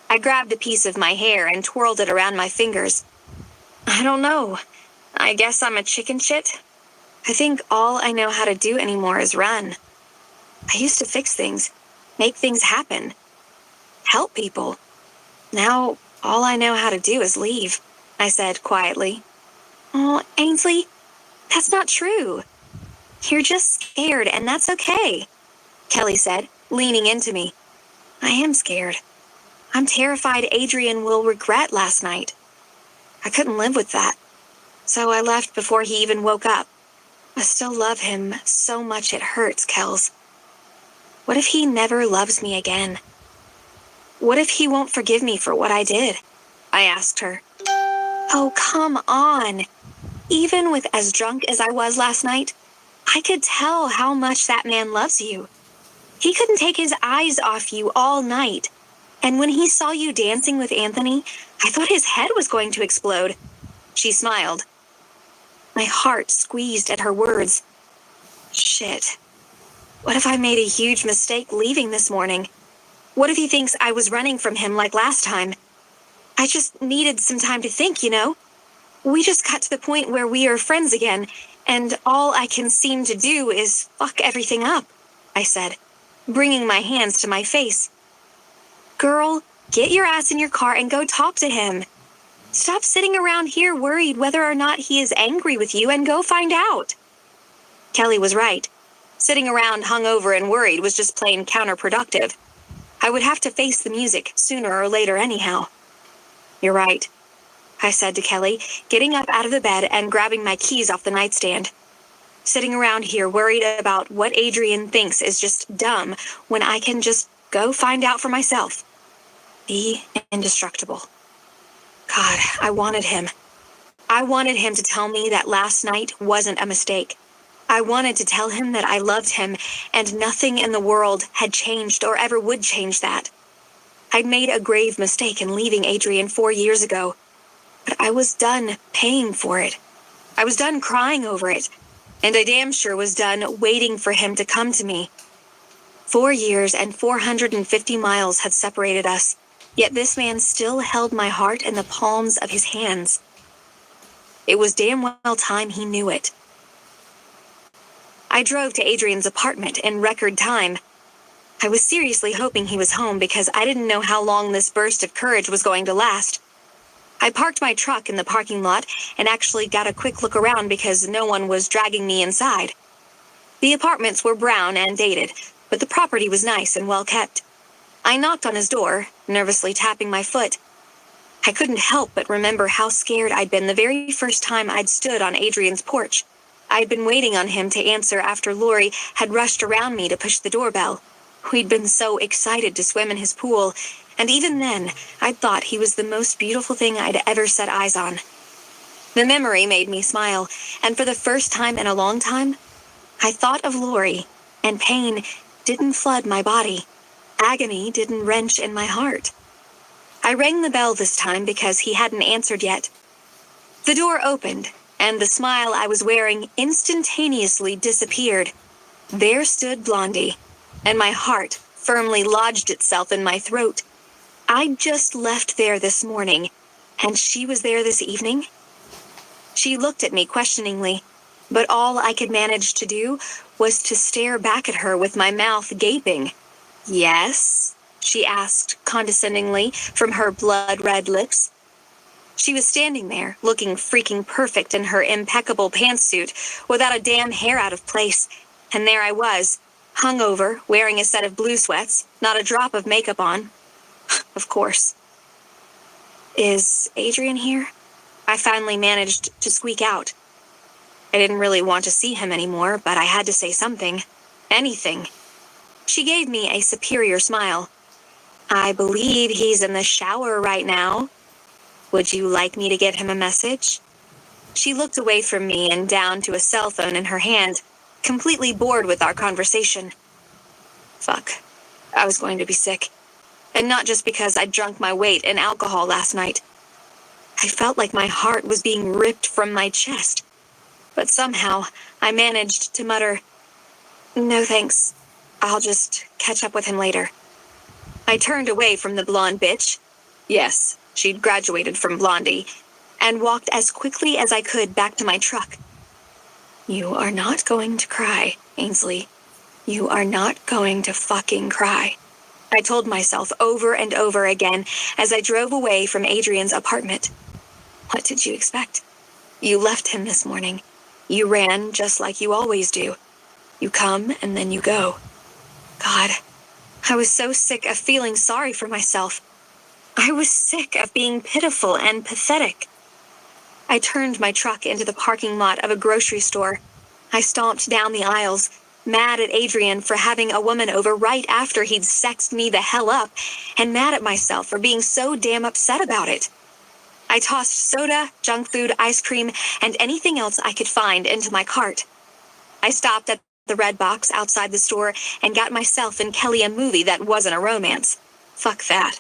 I grabbed a piece of my hair and twirled it around my fingers. I don't know. I guess I'm a chicken shit. I think all I know how to do anymore is run. I used to fix things, make things happen, help people. Now, all I know how to do is leave, I said quietly. Oh, Ainsley, that's not true. You're just scared, and that's okay, Kelly said, leaning into me. I am scared. I'm terrified Adrian will regret last night. I couldn't live with that, so I left before he even woke up. I still love him so much it hurts, Kels. What if he never loves me again? What if he won't forgive me for what I did? I asked her. Oh, come on. Even with as drunk as I was last night, I could tell how much that man loves you. He couldn't take his eyes off you all night. And when he saw you dancing with Anthony, I thought his head was going to explode. She smiled. My heart squeezed at her words. Shit. What if I made a huge mistake leaving this morning? What if he thinks I was running from him like last time? I just needed some time to think, you know? We just got to the point where we are friends again, and all I can seem to do is fuck everything up, I said, bringing my hands to my face. Girl, get your ass in your car and go talk to him. Stop sitting around here worried whether or not he is angry with you and go find out. Kelly was right. Sitting around hungover and worried was just plain counterproductive. I would have to face the music sooner or later anyhow. You're right, I said to Kelly, getting up out of the bed and grabbing my keys off the nightstand. Sitting around here worried about what Adrian thinks is just dumb when I can just go find out for myself. Be indestructible. God, I wanted him. I wanted him to tell me that last night wasn't a mistake. I wanted to tell him that I loved him and nothing in the world had changed or ever would change that. I'd made a grave mistake in leaving Adrian 4 years ago, but I was done paying for it. I was done crying over it, and I damn sure was done waiting for him to come to me. 4 years and 450 miles had separated us, yet this man still held my heart in the palms of his hands. It was damn well time he knew it. I drove to Adrian's apartment in record time. I was seriously hoping he was home because I didn't know how long this burst of courage was going to last. I parked my truck in the parking lot and actually got a quick look around because no one was dragging me inside. The apartments were brown and dated, but the property was nice and well kept. I knocked on his door, nervously tapping my foot. I couldn't help but remember how scared I'd been the very first time I'd stood on Adrian's porch. I'd been waiting on him to answer after Lori had rushed around me to push the doorbell. We'd been so excited to swim in his pool, and even then, I'd thought he was the most beautiful thing I'd ever set eyes on. The memory made me smile, and for the first time in a long time, I thought of Lori, and pain didn't flood my body. Agony didn't wrench in my heart. I rang the bell this time because he hadn't answered yet. The door opened, and the smile I was wearing instantaneously disappeared. There stood Blondie, and my heart firmly lodged itself in my throat. I'd just left there this morning, and she was there this evening? She looked at me questioningly, but all I could manage to do was to stare back at her with my mouth gaping. Yes? She asked condescendingly from her blood-red lips. She was standing there, looking freaking perfect in her impeccable pantsuit, without a damn hair out of place, and there I was, hungover, wearing a set of blue sweats, not a drop of makeup on. Of course. Is Adrian here? I finally managed to squeak out. I didn't really want to see him anymore, but I had to say something. Anything. She gave me a superior smile. I believe he's in the shower right now. Would you like me to give him a message? She looked away from me and down to a cell phone in her hand, completely bored with our conversation. Fuck. I was going to be sick. And not just because I'd drunk my weight in alcohol last night. I felt like my heart was being ripped from my chest. But somehow, I managed to mutter, "No thanks. I'll just catch up with him later." I turned away from the blonde bitch. Yes, she'd graduated from Blondie. and walked as quickly as I could back to my truck. You are not going to cry, Ainsley. You are not going to fucking cry, I told myself over and over again as I drove away from Adrian's apartment. What did you expect? You left him this morning. You ran just like you always do. You come and then you go. God, I was so sick of feeling sorry for myself. I was sick of being pitiful and pathetic. I turned my truck into the parking lot of a grocery store. I stomped down the aisles, mad at Adrian for having a woman over right after he'd sexed me the hell up, and mad at myself for being so damn upset about it. I tossed soda, junk food, ice cream, and anything else I could find into my cart. I stopped at the Red Box outside the store and got myself and Kelly a movie that wasn't a romance. Fuck that.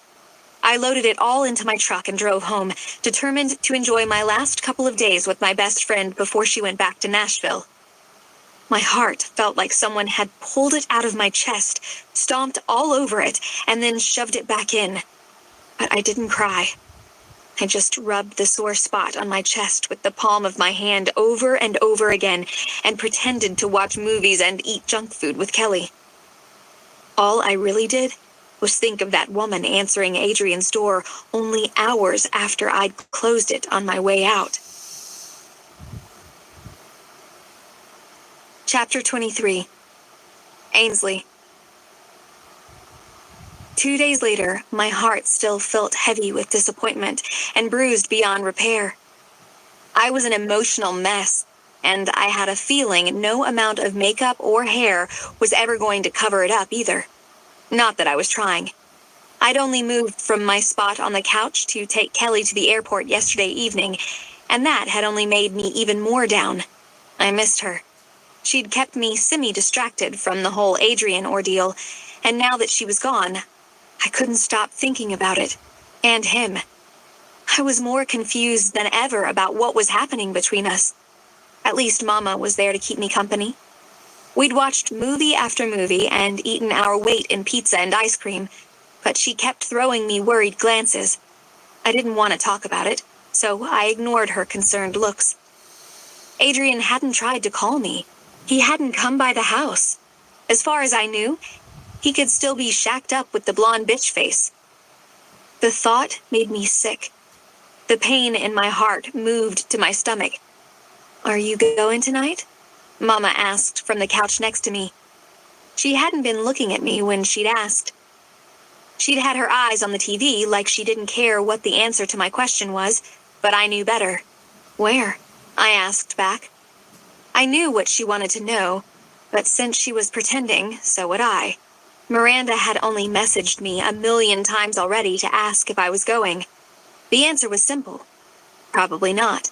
I loaded it all into my truck and drove home, determined to enjoy my last couple of days with my best friend before she went back to Nashville. My heart felt like someone had pulled it out of my chest, stomped all over it, and then shoved it back in. But I didn't cry. I just rubbed the sore spot on my chest with the palm of my hand over and over again and pretended to watch movies and eat junk food with Kelly. All I really did was think of that woman answering Adrian's door only hours after I'd closed it on my way out. Chapter 23. Ainsley. 2 days later, my heart still felt heavy with disappointment and bruised beyond repair. I was an emotional mess, and I had a feeling no amount of makeup or hair was ever going to cover it up either. Not that I was trying. I'd only moved from my spot on the couch to take Kelly to the airport yesterday evening, and that had only made me even more down. I missed her. She'd kept me semi-distracted from the whole Adrian ordeal, and now that she was gone, I couldn't stop thinking about it, and him. I was more confused than ever about what was happening between us. At least Mama was there to keep me company. We'd watched movie after movie and eaten our weight in pizza and ice cream, but she kept throwing me worried glances. I didn't want to talk about it, so I ignored her concerned looks. Adrian hadn't tried to call me. He hadn't come by the house. As far as I knew, he could still be shacked up with the blonde bitch face. The thought made me sick. The pain in my heart moved to my stomach. Are you going tonight? Mama asked from the couch next to me. She hadn't been looking at me when she'd asked. She'd had her eyes on the TV like she didn't care what the answer to my question was, but I knew better. Where? I asked back. I knew what she wanted to know, but since she was pretending, so would I. Miranda had only messaged me 1,000,000 times already to ask if I was going. The answer was simple. Probably not.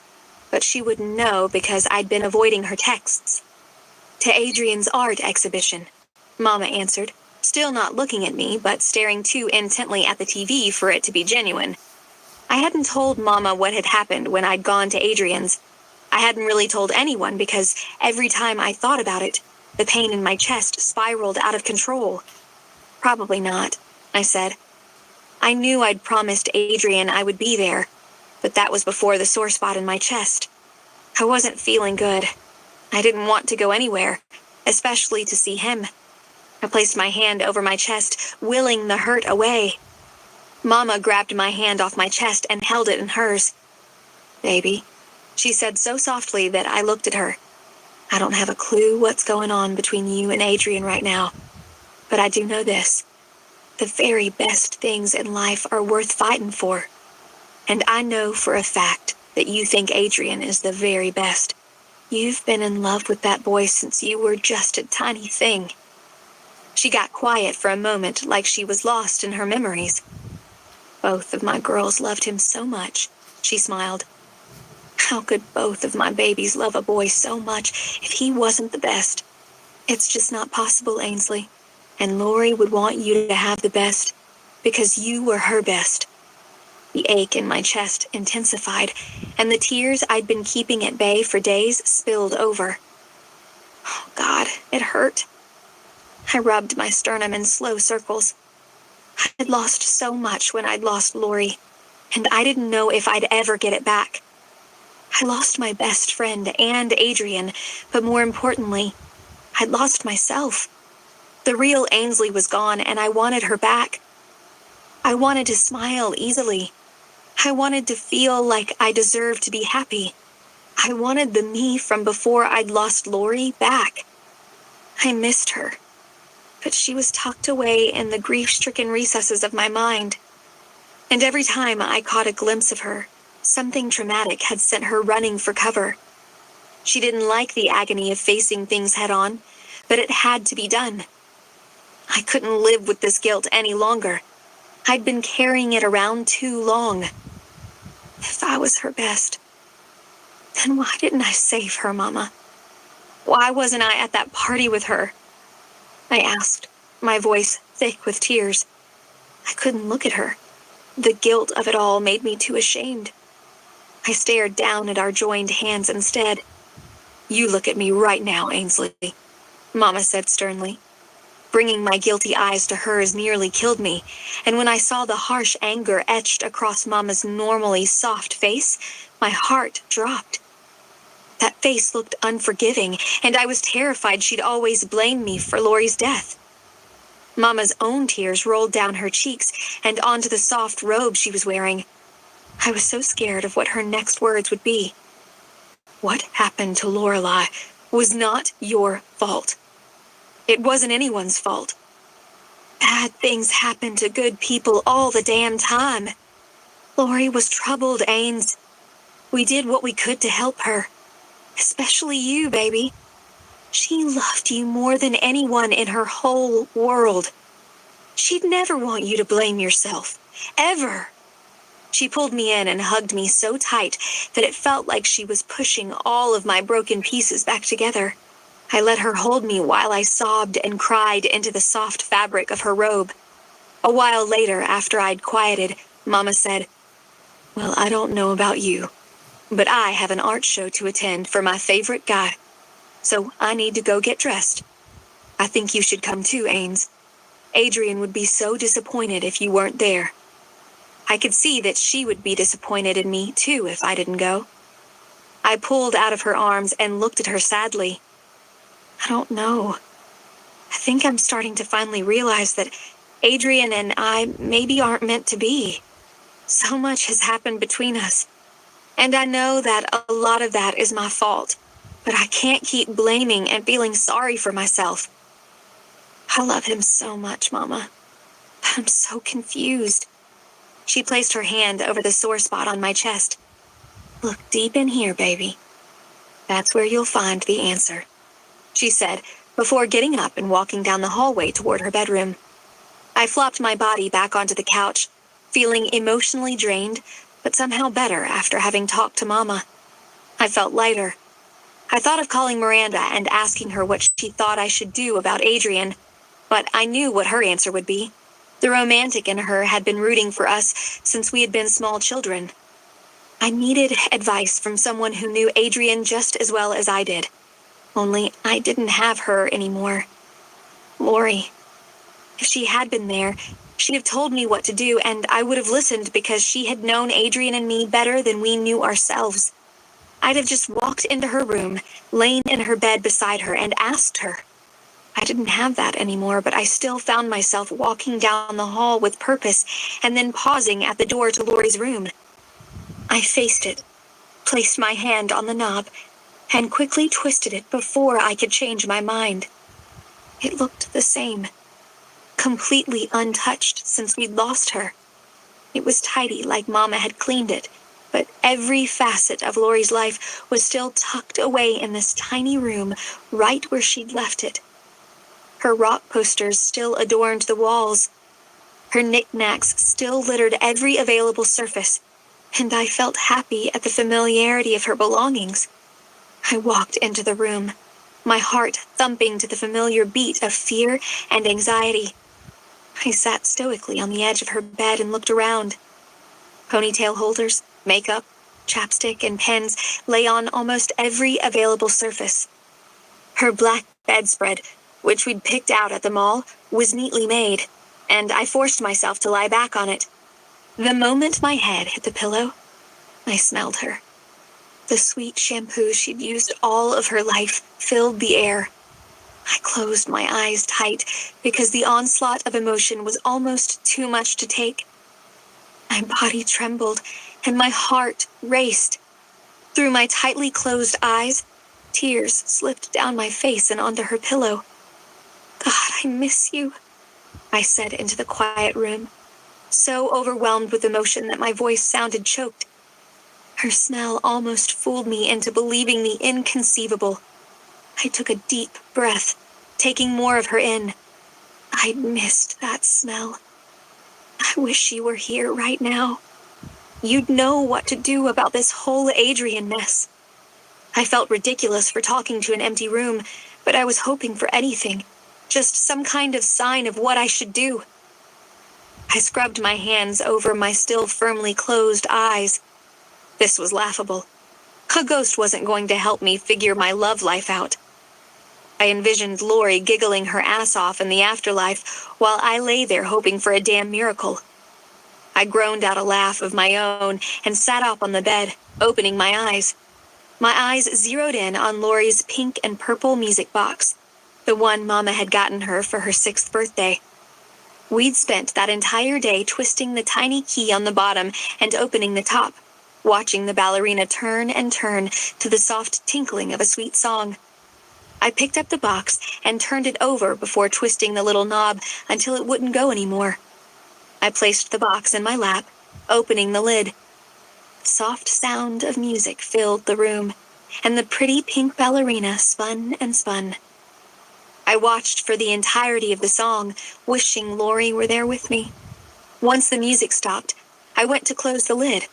But she wouldn't know because I'd been avoiding her texts. To Adrian's art exhibition, Mama answered, still not looking at me, but staring too intently at the TV for it to be genuine. I hadn't told Mama what had happened when I'd gone to Adrian's. I hadn't really told anyone because every time I thought about it, the pain in my chest spiraled out of control. Probably not, I said. I knew I'd promised Adrian I would be there, but that was before the sore spot in my chest. I wasn't feeling good. I didn't want to go anywhere, especially to see him. I placed my hand over my chest, willing the hurt away. Mama grabbed my hand off my chest and held it in hers. Baby, she said so softly that I looked at her. I don't have a clue what's going on between you and Adrian right now, but I do know this. The very best things in life are worth fighting for. And I know for a fact that you think Adrian is the very best. You've been in love with that boy since you were just a tiny thing. She got quiet for a moment like she was lost in her memories. Both of my girls loved him so much, she smiled. How could both of my babies love a boy so much if he wasn't the best? It's just not possible, Ainsley. And Lori would want you to have the best because you were her best. The ache in my chest intensified, and the tears I'd been keeping at bay for days spilled over. Oh, God, it hurt. I rubbed my sternum in slow circles. I'd lost so much when I'd lost Lori, and I didn't know if I'd ever get it back. I lost my best friend and Adrian, but more importantly, I'd lost myself. The real Ainsley was gone, and I wanted her back. I wanted to smile easily. I wanted to feel like I deserved to be happy. I wanted the me from before I'd lost Lori back. I missed her, but she was tucked away in the grief-stricken recesses of my mind. And every time I caught a glimpse of her, something traumatic had sent her running for cover. She didn't like the agony of facing things head-on, but it had to be done. I couldn't live with this guilt any longer. I'd been carrying it around too long. If I was her best, then why didn't I save her, Mama? Why wasn't I at that party with her? I asked, my voice thick with tears. I couldn't look at her. The guilt of it all made me too ashamed. I stared down at our joined hands instead. "You look at me right now, Ainsley," Mama said sternly. Bringing my guilty eyes to hers nearly killed me, and when I saw the harsh anger etched across Mama's normally soft face, my heart dropped. That face looked unforgiving, and I was terrified she'd always blame me for Lori's death. Mama's own tears rolled down her cheeks and onto the soft robe she was wearing. I was so scared of what her next words would be. "What happened to Lorelei was not your fault. It wasn't anyone's fault. Bad things happen to good people all the damn time. Lori was troubled, Ains. We did what we could to help her. Especially you, baby. She loved you more than anyone in her whole world. She'd never want you to blame yourself. Ever." She pulled me in and hugged me so tight that it felt like she was pushing all of my broken pieces back together. I let her hold me while I sobbed and cried into the soft fabric of her robe. A while later, after I'd quieted, Mama said, "Well, I don't know about you, but I have an art show to attend for my favorite guy, so I need to go get dressed. I think you should come too, Ains. Adrian would be so disappointed if you weren't there." I could see that she would be disappointed in me, too, if I didn't go. I pulled out of her arms and looked at her sadly. I don't know. I think I'm starting to finally realize that Adrian and I maybe aren't meant to be. So much has happened between us. And I know that a lot of that is my fault, but I can't keep blaming and feeling sorry for myself. I love him so much, Mama. But I'm so confused. She placed her hand over the sore spot on my chest. "Look deep in here, baby. That's where you'll find the answer," she said, before getting up and walking down the hallway toward her bedroom. I flopped my body back onto the couch, feeling emotionally drained, but somehow better after having talked to Mama. I felt lighter. I thought of calling Miranda and asking her what she thought I should do about Adrian, but I knew what her answer would be. The romantic in her had been rooting for us since we had been small children. I needed advice from someone who knew Adrian just as well as I did. Only I didn't have her anymore. Lori. If she had been there, she'd have told me what to do, and I would have listened because she had known Adrian and me better than we knew ourselves. I'd have just walked into her room, lain in her bed beside her, and asked her. I didn't have that anymore, but I still found myself walking down the hall with purpose and then pausing at the door to Lori's room. I faced it, placed my hand on the knob, and quickly twisted it before I could change my mind. It looked the same, completely untouched since we'd lost her. It was tidy like Mama had cleaned it, but every facet of Lori's life was still tucked away in this tiny room right where she'd left it. Her rock posters still adorned the walls. Her knickknacks still littered every available surface, and I felt happy at the familiarity of her belongings. I walked into the room, my heart thumping to the familiar beat of fear and anxiety. I sat stoically on the edge of her bed and looked around. Ponytail holders, makeup, chapstick, and pens lay on almost every available surface. Her black bedspread, which we'd picked out at the mall, was neatly made, and I forced myself to lie back on it. The moment my head hit the pillow, I smelled her. The sweet shampoo she'd used all of her life filled the air. I closed my eyes tight because the onslaught of emotion was almost too much to take. My body trembled and my heart raced. Through my tightly closed eyes, tears slipped down my face and onto her pillow. God, I miss you, I said into the quiet room, so overwhelmed with emotion that my voice sounded choked. Her smell almost fooled me into believing the inconceivable. I took a deep breath, taking more of her in. I'd missed that smell. I wish she were here right now. You'd know what to do about this whole Adrian mess. I felt ridiculous for talking to an empty room, but I was hoping for anything, just some kind of sign of what I should do. I scrubbed my hands over my still firmly closed eyes. This was laughable. A ghost wasn't going to help me figure my love life out. I envisioned Lori giggling her ass off in the afterlife while I lay there hoping for a damn miracle. I groaned out a laugh of my own and sat up on the bed, opening my eyes. My eyes zeroed in on Lori's pink and purple music box, the one Mama had gotten her for her 6th birthday. We'd spent that entire day twisting the tiny key on the bottom and opening the top, watching the ballerina turn and turn to the soft tinkling of a sweet song. I picked up the box and turned it over before twisting the little knob until it wouldn't go anymore. I placed the box in my lap, opening the lid. The soft sound of music filled the room, and the pretty pink ballerina spun and spun. I watched for the entirety of the song, wishing Lori were there with me. Once the music stopped, I went to close the lid,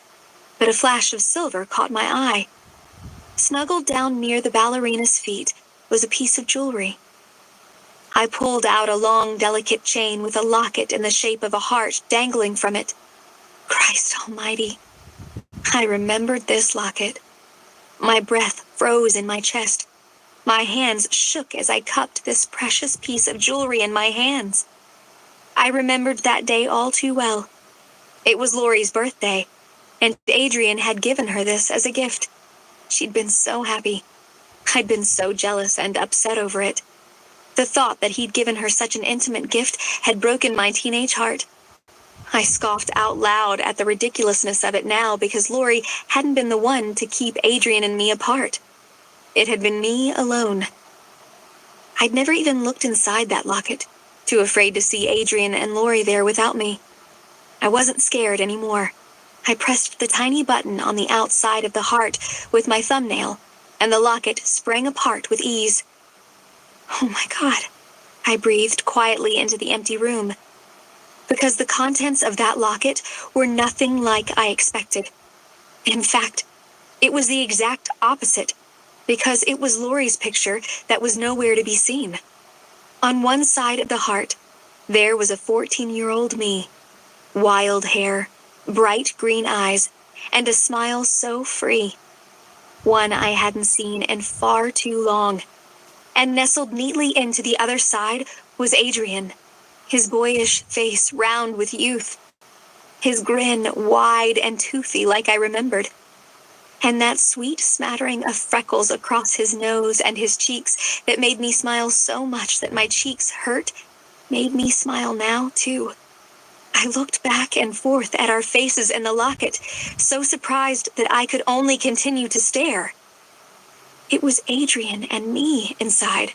but a flash of silver caught my eye. Snuggled down near the ballerina's feet was a piece of jewelry. I pulled out a long, delicate chain with a locket in the shape of a heart dangling from it. Christ almighty. I remembered this locket. My breath froze in my chest. My hands shook as I cupped this precious piece of jewelry in my hands. I remembered that day all too well. It was Lori's birthday, and Adrian had given her this as a gift. She'd been so happy. I'd been so jealous and upset over it. The thought that he'd given her such an intimate gift had broken my teenage heart. I scoffed out loud at the ridiculousness of it now because Lori hadn't been the one to keep Adrian and me apart. It had been me alone. I'd never even looked inside that locket, too afraid to see Adrian and Lori there without me. I wasn't scared anymore. I pressed the tiny button on the outside of the heart with my thumbnail, and the locket sprang apart with ease. Oh my God, I breathed quietly into the empty room, because the contents of that locket were nothing like I expected. In fact, it was the exact opposite, because it was Lori's picture that was nowhere to be seen. On one side of the heart, there was a 14-year-old me, wild hair, bright green eyes, and a smile so free. One I hadn't seen in far too long. And nestled neatly into the other side was Adrian, his boyish face round with youth, his grin wide and toothy like I remembered, and that sweet smattering of freckles across his nose and his cheeks that made me smile so much that my cheeks hurt, made me smile now, too. I looked back and forth at our faces in the locket, so surprised that I could only continue to stare. It was Adrian and me inside,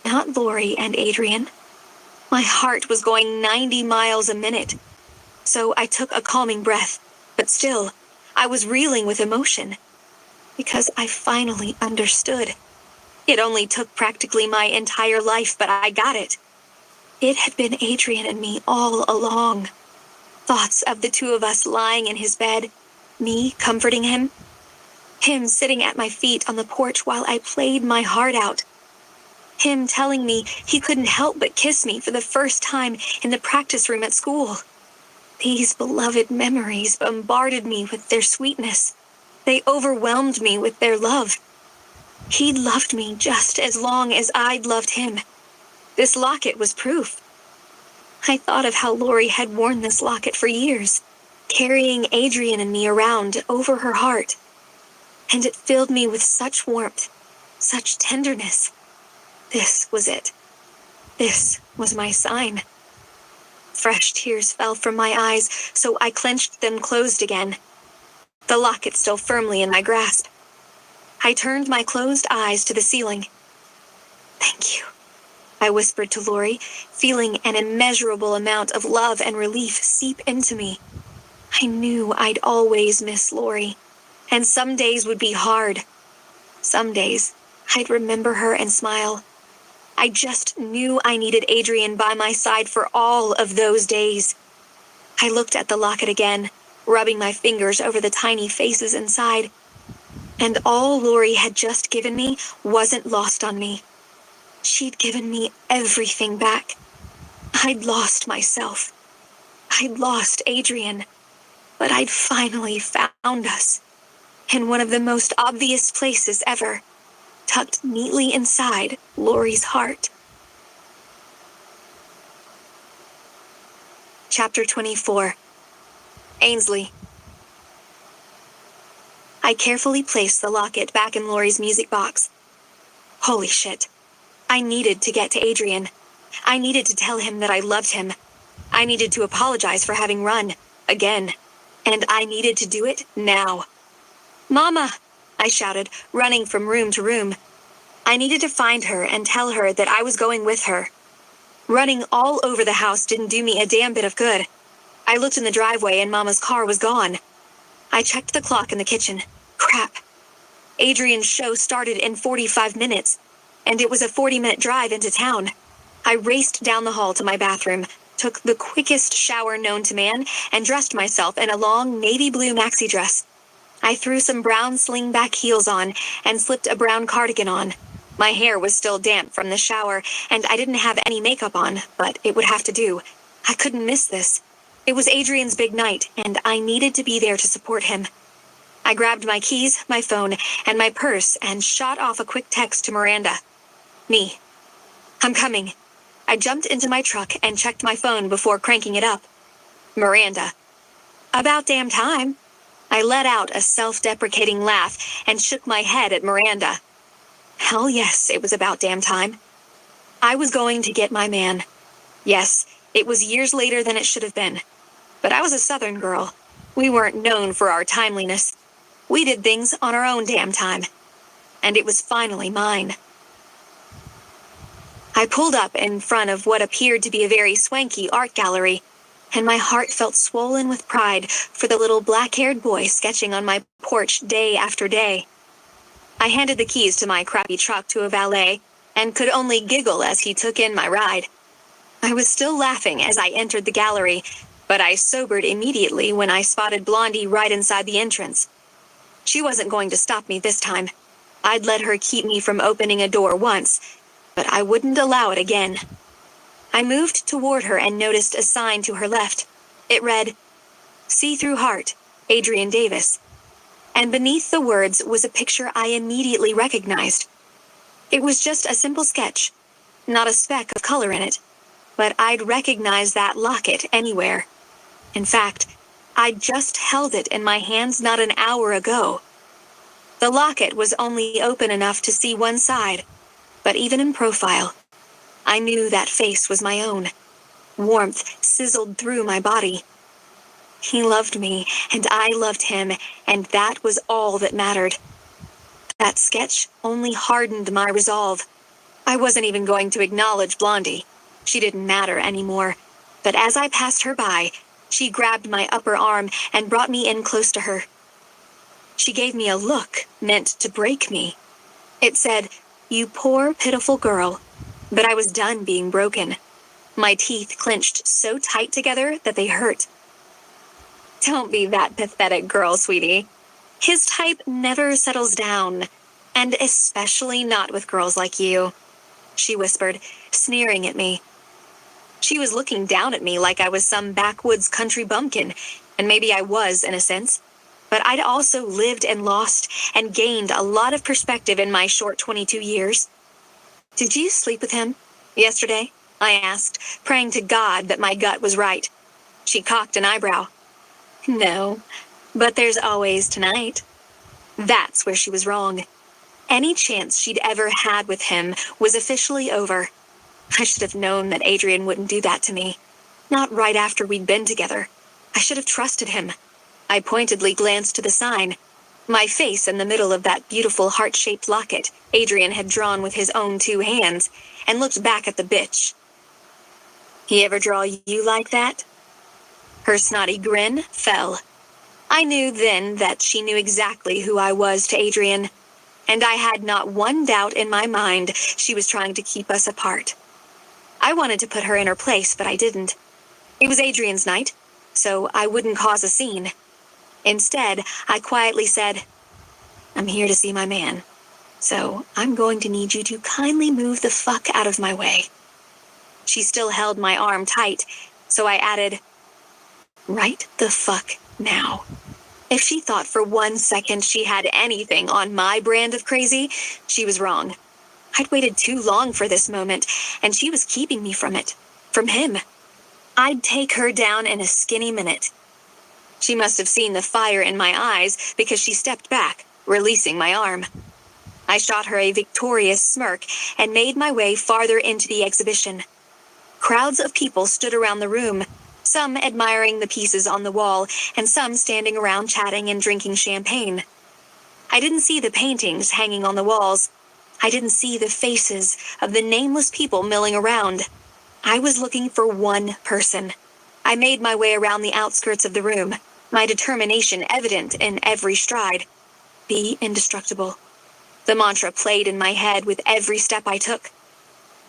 not Lori and Adrian. My heart was going 90 miles a minute, so I took a calming breath, but still, I was reeling with emotion, because I finally understood. It only took practically my entire life, but I got it. It had been Adrian and me all along. Thoughts of the two of us lying in his bed, me comforting him, him sitting at my feet on the porch while I played my heart out. Him telling me he couldn't help but kiss me for the first time in the practice room at school. These beloved memories bombarded me with their sweetness. They overwhelmed me with their love. He'd loved me just as long as I'd loved him. This locket was proof. I thought of how Lori had worn this locket for years, carrying Adrian and me around over her heart. and it filled me with such warmth, such tenderness. This was it. This was my sign. Fresh tears fell from my eyes, so I clenched them closed again, the locket still firmly in my grasp. I turned my closed eyes to the ceiling. "Thank you," I whispered to Lori, feeling an immeasurable amount of love and relief seep into me. I knew I'd always miss Lori, and some days would be hard. Some days, I'd remember her and smile. I just knew I needed Adrian by my side for all of those days. I looked at the locket again, rubbing my fingers over the tiny faces inside. And all Lori had just given me wasn't lost on me. She'd given me everything back. I'd lost myself. I'd lost Adrian. But I'd finally found us. In one of the most obvious places ever, tucked neatly inside Lori's heart. Chapter 24. Ainsley. I carefully placed the locket back in Lori's music box. Holy shit. I needed to get to Adrian. I needed to tell him that I loved him. I needed to apologize for having run, again. And I needed to do it now. "Mama!" I shouted, running from room to room. I needed to find her and tell her that I was going with her. Running all over the house didn't do me a damn bit of good. I looked in the driveway and Mama's car was gone. I checked the clock in the kitchen. Crap. Adrian's show started in 45 minutes, and it was a 40-minute drive into town. I raced down the hall to my bathroom, took the quickest shower known to man, and dressed myself in a long navy blue maxi dress. I threw some brown sling-back heels on and slipped a brown cardigan on. My hair was still damp from the shower, and I didn't have any makeup on, but it would have to do. I couldn't miss this. It was Adrian's big night, and I needed to be there to support him. I grabbed my keys, my phone, and my purse and shot off a quick text to Miranda. "Me. I'm coming." I jumped into my truck and checked my phone before cranking it up. Miranda. "About damn time." I let out a self-deprecating laugh and shook my head at Miranda. Hell yes, it was about damn time. I was going to get my man. Yes, it was years later than it should have been. But I was a Southern girl. We weren't known for our timeliness. We did things on our own damn time. And it was finally mine. I pulled up in front of what appeared to be a very swanky art gallery, and my heart felt swollen with pride for the little black-haired boy sketching on my porch day after day. I handed the keys to my crappy truck to a valet, and could only giggle as he took in my ride. I was still laughing as I entered the gallery, but I sobered immediately when I spotted Blondie right inside the entrance. She wasn't going to stop me this time. I'd let her keep me from opening a door once, but I wouldn't allow it again. I moved toward her and noticed a sign to her left. It read, "See-Through Heart, Adrian Davis." And beneath the words was a picture I immediately recognized. It was just a simple sketch, not a speck of color in it, but I'd recognize that locket anywhere. In fact, I'd just held it in my hands not an hour ago. The locket was only open enough to see one side, but even in profile, I knew that face was my own. Warmth sizzled through my body. He loved me, and I loved him, and that was all that mattered. That sketch only hardened my resolve. I wasn't even going to acknowledge Blondie. She didn't matter anymore. But as I passed her by, she grabbed my upper arm and brought me in close to her. She gave me a look meant to break me. It said, "You poor, pitiful girl." But I was done being broken. My teeth clenched so tight together that they hurt. "Don't be that pathetic girl, sweetie. His type never settles down, and especially not with girls like you," she whispered, sneering at me. She was looking down at me like I was some backwoods country bumpkin, and maybe I was in a sense. But I'd also lived and lost and gained a lot of perspective in my short 22 years. "Did you sleep with him yesterday?" I asked, praying to God that my gut was right. She cocked an eyebrow. "No, but there's always tonight." That's where she was wrong. Any chance she'd ever had with him was officially over. I should have known that Adrian wouldn't do that to me. Not right after we'd been together. I should have trusted him. I pointedly glanced to the sign. My face in the middle of that beautiful heart-shaped locket Adrian had drawn with his own 2 hands, and looked back at the bitch. He ever draw you like that? Her snotty grin fell. I knew then that she knew exactly who I was to Adrian, and I had not one doubt in my mind she was trying to keep us apart. I wanted to put her in her place, but I didn't. It was Adrian's night, so I wouldn't cause a scene. Instead, I quietly said, "I'm here to see my man, so I'm going to need you to kindly move the fuck out of my way." She still held my arm tight, so I added, "Right the fuck now." If she thought for 1 second she had anything on my brand of crazy, she was wrong. I'd waited too long for this moment, and she was keeping me from it. From him. I'd take her down in a skinny minute. She must have seen the fire in my eyes because she stepped back, releasing my arm. I shot her a victorious smirk and made my way farther into the exhibition. Crowds of people stood around the room, some admiring the pieces on the wall, and some standing around chatting and drinking champagne. I didn't see the paintings hanging on the walls. I didn't see the faces of the nameless people milling around. I was looking for one person. I made my way around the outskirts of the room, my determination evident in every stride. Be indestructible. The mantra played in my head with every step I took.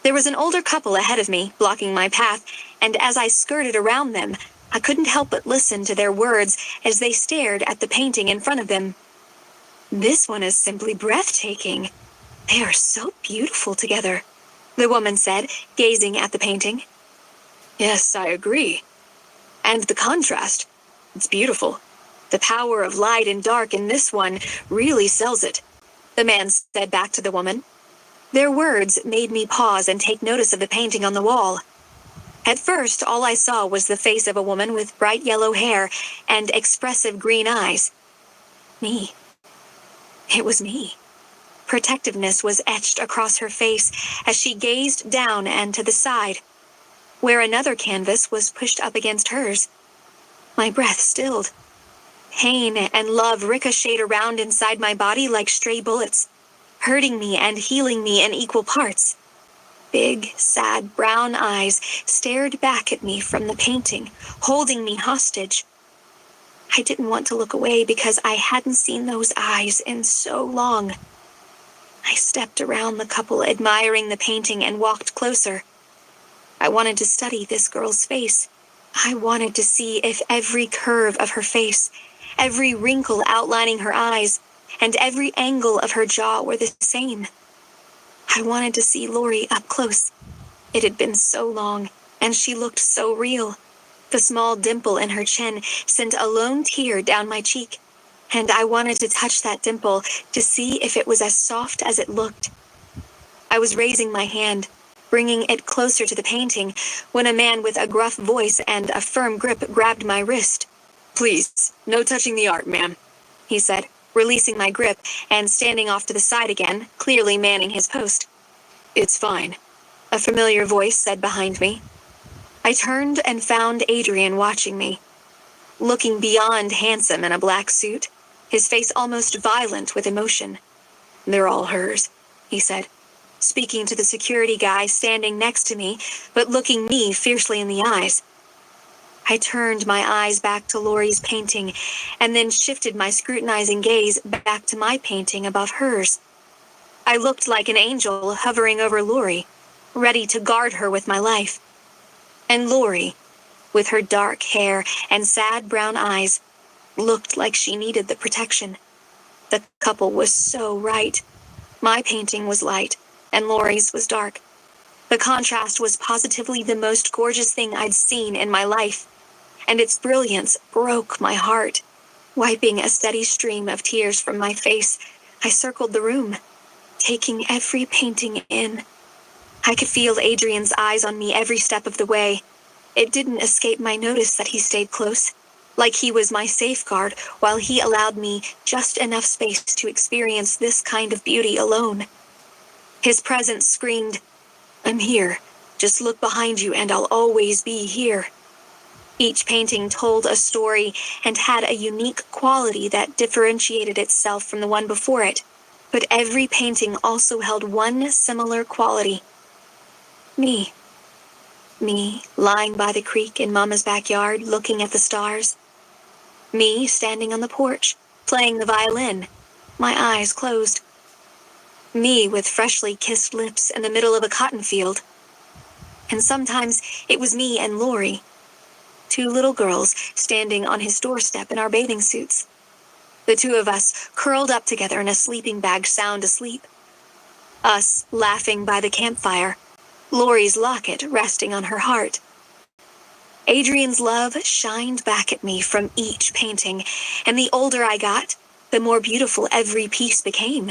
There was an older couple ahead of me, blocking my path, and as I skirted around them, I couldn't help but listen to their words as they stared at the painting in front of them. "This one is simply breathtaking. They are so beautiful together," the woman said, gazing at the painting. "Yes, I agree. And the contrast, it's beautiful. The power of light and dark in this one really sells it," the man said back to the woman. Their words made me pause and take notice of the painting on the wall. At first, all I saw was the face of a woman with bright yellow hair and expressive green eyes. Me. It was me. Protectiveness was etched across her face as she gazed down and to the side, where another canvas was pushed up against hers. My breath stilled. Pain and love ricocheted around inside my body like stray bullets, hurting me and healing me in equal parts. Big, sad brown eyes stared back at me from the painting, holding me hostage. I didn't want to look away because I hadn't seen those eyes in so long. I stepped around the couple, admiring the painting, and walked closer. I wanted to study this girl's face. I wanted to see if every curve of her face, every wrinkle outlining her eyes, and every angle of her jaw were the same. I wanted to see Lori up close. It had been so long, and she looked so real. The small dimple in her chin sent a lone tear down my cheek, and I wanted to touch that dimple to see if it was as soft as it looked. I was raising my hand, bringing it closer to the painting, when a man with a gruff voice and a firm grip grabbed my wrist. "Please, no touching the art, ma'am," he said, releasing my grip and standing off to the side again, clearly manning his post. "It's fine," a familiar voice said behind me. I turned and found Adrian watching me, looking beyond handsome in a black suit, his face almost violent with emotion. "They're all hers," he said, speaking to the security guy standing next to me, but looking me fiercely in the eyes. I turned my eyes back to Lori's painting, and then shifted my scrutinizing gaze back to my painting above hers. I looked like an angel hovering over Lori, ready to guard her with my life. And Lori, with her dark hair and sad brown eyes, looked like she needed the protection. The couple was so right. My painting was light, and Lori's was dark. The contrast was positively the most gorgeous thing I'd seen in my life, and its brilliance broke my heart. Wiping a steady stream of tears from my face, I circled the room, taking every painting in. I could feel Adrian's eyes on me every step of the way. It didn't escape my notice that he stayed close, like he was my safeguard while he allowed me just enough space to experience this kind of beauty alone. His presence screamed, "I'm here. Just look behind you and I'll always be here." Each painting told a story and had a unique quality that differentiated itself from the one before it, but every painting also held one similar quality. Me. Me, lying by the creek in Mama's backyard, looking at the stars. Me, standing on the porch, playing the violin, my eyes closed. Me with freshly kissed lips in the middle of a cotton field. And sometimes it was me and Lori, two little girls standing on his doorstep in our bathing suits. The two of us curled up together in a sleeping bag, sound asleep. Us laughing by the campfire, Lori's locket resting on her heart. Adrian's love shined back at me from each painting, and the older I got, the more beautiful every piece became.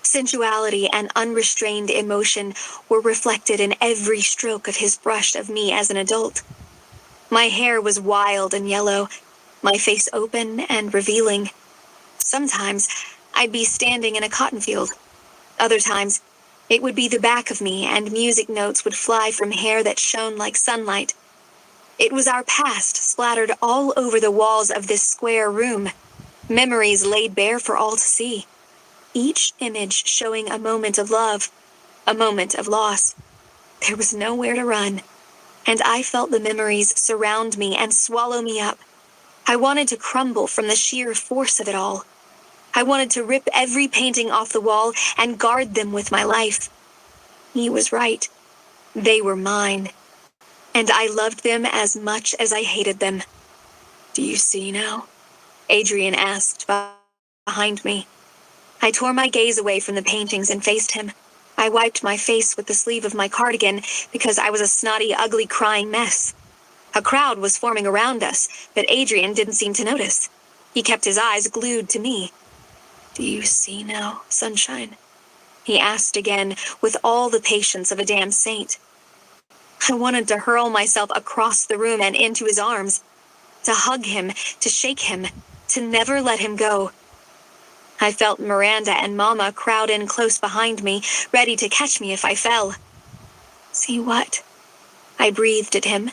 Sensuality and unrestrained emotion were reflected in every stroke of his brush of me as an adult. My hair was wild and yellow, my face open and revealing. Sometimes I'd be standing in a cotton field. Other times, it would be the back of me and music notes would fly from hair that shone like sunlight. It was our past splattered all over the walls of this square room, memories laid bare for all to see. Each image showing a moment of love, a moment of loss. There was nowhere to run, and I felt the memories surround me and swallow me up. I wanted to crumble from the sheer force of it all. I wanted to rip every painting off the wall and guard them with my life. He was right. They were mine, and I loved them as much as I hated them. "Do you see now?" Adrian asked behind me. I tore my gaze away from the paintings and faced him. I wiped my face with the sleeve of my cardigan because I was a snotty, ugly, crying mess. A crowd was forming around us, but Adrian didn't seem to notice. He kept his eyes glued to me. "Do you see now, sunshine?" he asked again with all the patience of a damn saint. I wanted to hurl myself across the room and into his arms, to hug him, to shake him, to never let him go. I felt Miranda and Mama crowd in close behind me, ready to catch me if I fell. "See what?" I breathed at him.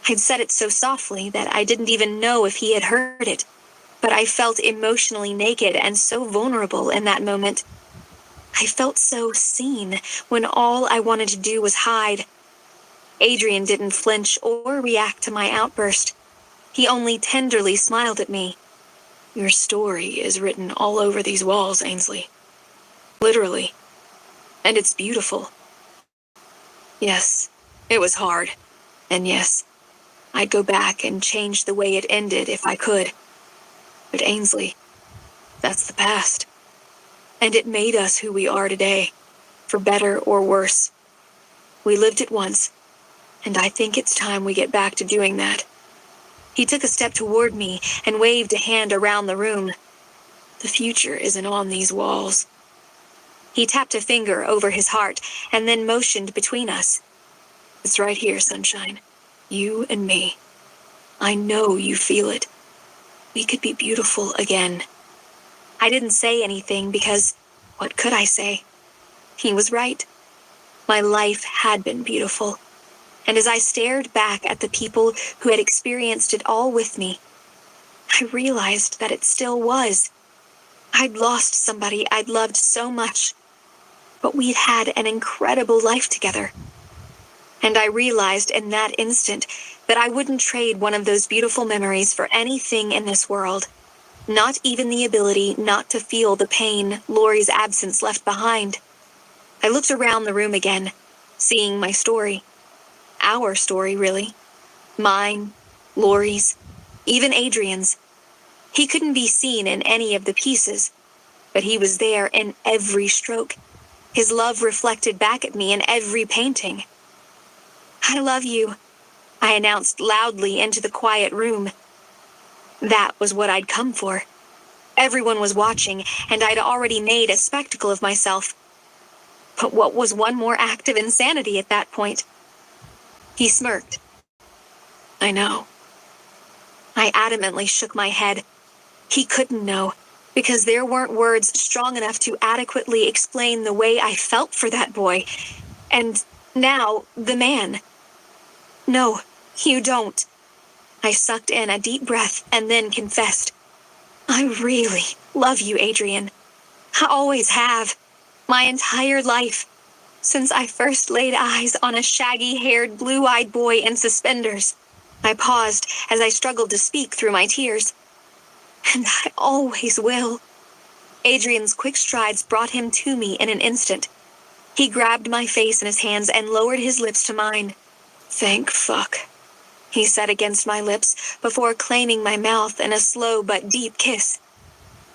I'd said it so softly that I didn't even know if he had heard it, but I felt emotionally naked and so vulnerable in that moment. I felt so seen when all I wanted to do was hide. Adrian didn't flinch or react to my outburst. He only tenderly smiled at me. "Your story is written all over these walls, Ainsley. Literally. And it's beautiful. Yes, it was hard. And yes, I'd go back and change the way it ended if I could. But Ainsley, that's the past. And it made us who we are today, for better or worse. We lived it once, and I think it's time we get back to doing that." He took a step toward me and waved a hand around the room. "The future isn't on these walls." He tapped a finger over his heart and then motioned between us. "It's right here, sunshine. You and me. I know you feel it. We could be beautiful again." I didn't say anything because, what could I say? He was right. My life had been beautiful. And as I stared back at the people who had experienced it all with me, I realized that it still was. I'd lost somebody I'd loved so much, but we'd had an incredible life together. And I realized in that instant that I wouldn't trade one of those beautiful memories for anything in this world, not even the ability not to feel the pain Lori's absence left behind. I looked around the room again, seeing my story. Our story, really. Mine, Lori's, even Adrian's. He couldn't be seen in any of the pieces, but he was there in every stroke. His love reflected back at me in every painting. "I love you," I announced loudly into the quiet room. That was what I'd come for. Everyone was watching, and I'd already made a spectacle of myself. But what was one more act of insanity at that point? He smirked. "I know. I adamantly shook my head. He couldn't know, because there weren't words strong enough to adequately explain the way I felt for that boy. And now, the man. No, you don't. I sucked in a deep breath and then confessed. I really love you, Adrian. I always have. My entire life. Since I first laid eyes on a shaggy-haired, blue-eyed boy in suspenders. I paused as I struggled to speak through my tears. And I always will. Adrian's quick strides brought him to me in an instant. He grabbed my face in his hands and lowered his lips to mine. Thank fuck, he said against my lips before claiming my mouth in a slow but deep kiss.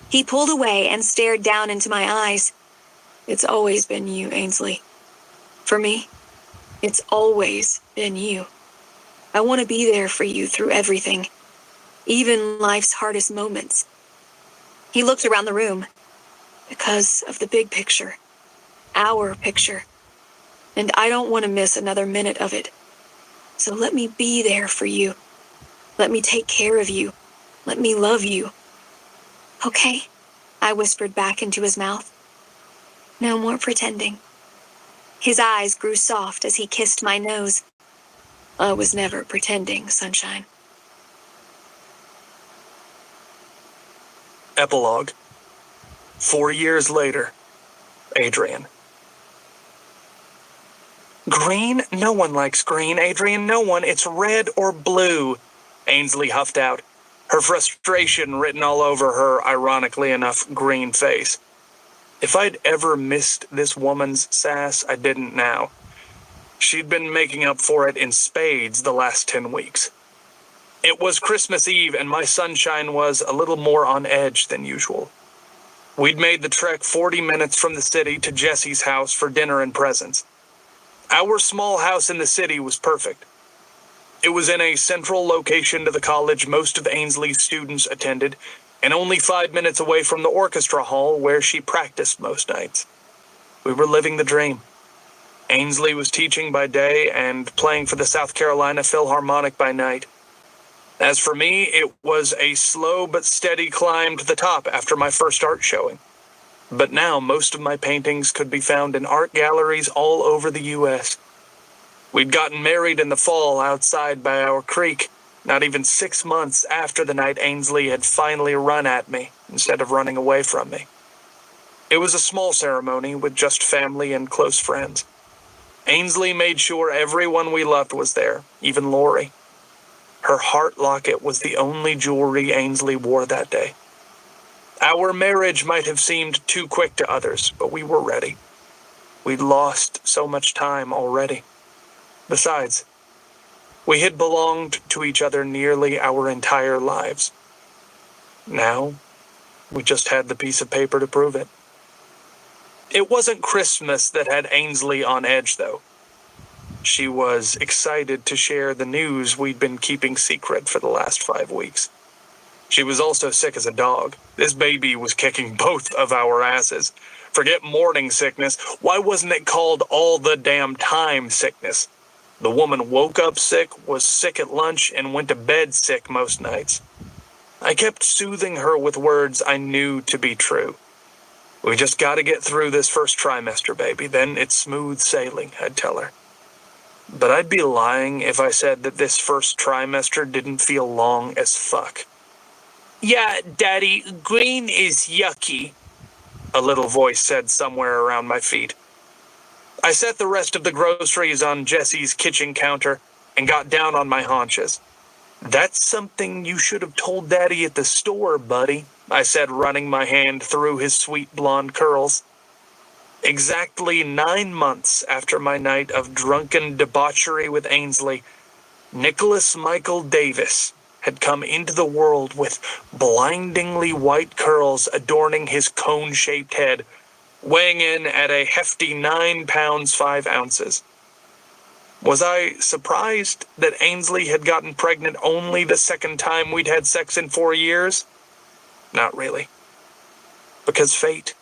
He pulled away and stared down into my eyes. It's always been you, Ainsley. For me, it's always been you. I want to be there for you through everything, even life's hardest moments. He looked around the room. Because of the big picture. Our picture. And I don't want to miss another minute of it. So let me be there for you. Let me take care of you. Let me love you. Okay, I whispered back into his mouth. No more pretending. His eyes grew soft as he kissed my nose. I was never pretending, sunshine. Epilogue. 4 years later. Adrian. Green? No one likes green, Adrian. No one. It's red or blue. Ainsley huffed out, her frustration written all over her, ironically enough, green face. If I'd ever missed this woman's sass, I didn't now. She'd been making up for it in spades the last 10 weeks. It was Christmas Eve, and my sunshine was a little more on edge than usual. We'd made the trek 40 minutes from the city to Jesse's house for dinner and presents. Our small house in the city was perfect. It was in a central location to the college most of Ainsley's students attended, and only 5 minutes away from the orchestra hall where she practiced most nights. We were living the dream. Ainsley was teaching by day and playing for the South Carolina Philharmonic by night. As for me, it was a slow but steady climb to the top after my first art showing. But now most of my paintings could be found in art galleries all over the U.S. We'd gotten married in the fall outside by our creek, not even 6 months after the night Ainsley had finally run at me instead of running away from me. It was a small ceremony with just family and close friends. Ainsley made sure everyone we loved was there, even Lori. Her heart locket was the only jewelry Ainsley wore that day. Our marriage might have seemed too quick to others, but we were ready. We'd lost so much time already. Besides, we had belonged to each other nearly our entire lives. Now, we just had the piece of paper to prove it. It wasn't Christmas that had Ainsley on edge, though. She was excited to share the news we'd been keeping secret for the last 5 weeks. She was also sick as a dog. This baby was kicking both of our asses. Forget morning sickness. Why wasn't it called all the damn time sickness? The woman woke up sick, was sick at lunch, and went to bed sick most nights. I kept soothing her with words I knew to be true. We just gotta get through this first trimester, baby. Then it's smooth sailing, I'd tell her. But I'd be lying if I said that this first trimester didn't feel long as fuck. Yeah, Daddy, green is yucky, a little voice said somewhere around my feet. I set the rest of the groceries on Jesse's kitchen counter and got down on my haunches. That's something you should have told Daddy at the store, buddy, I said, running my hand through his sweet blonde curls. Exactly 9 months after my night of drunken debauchery with Ainsley, Nicholas Michael Davis had come into the world with blindingly white curls adorning his cone-shaped head, weighing in at a hefty 9 pounds 5 ounces. Was I surprised that Ainsley had gotten pregnant only the second time we'd had sex in 4 years? Not really. Because fate.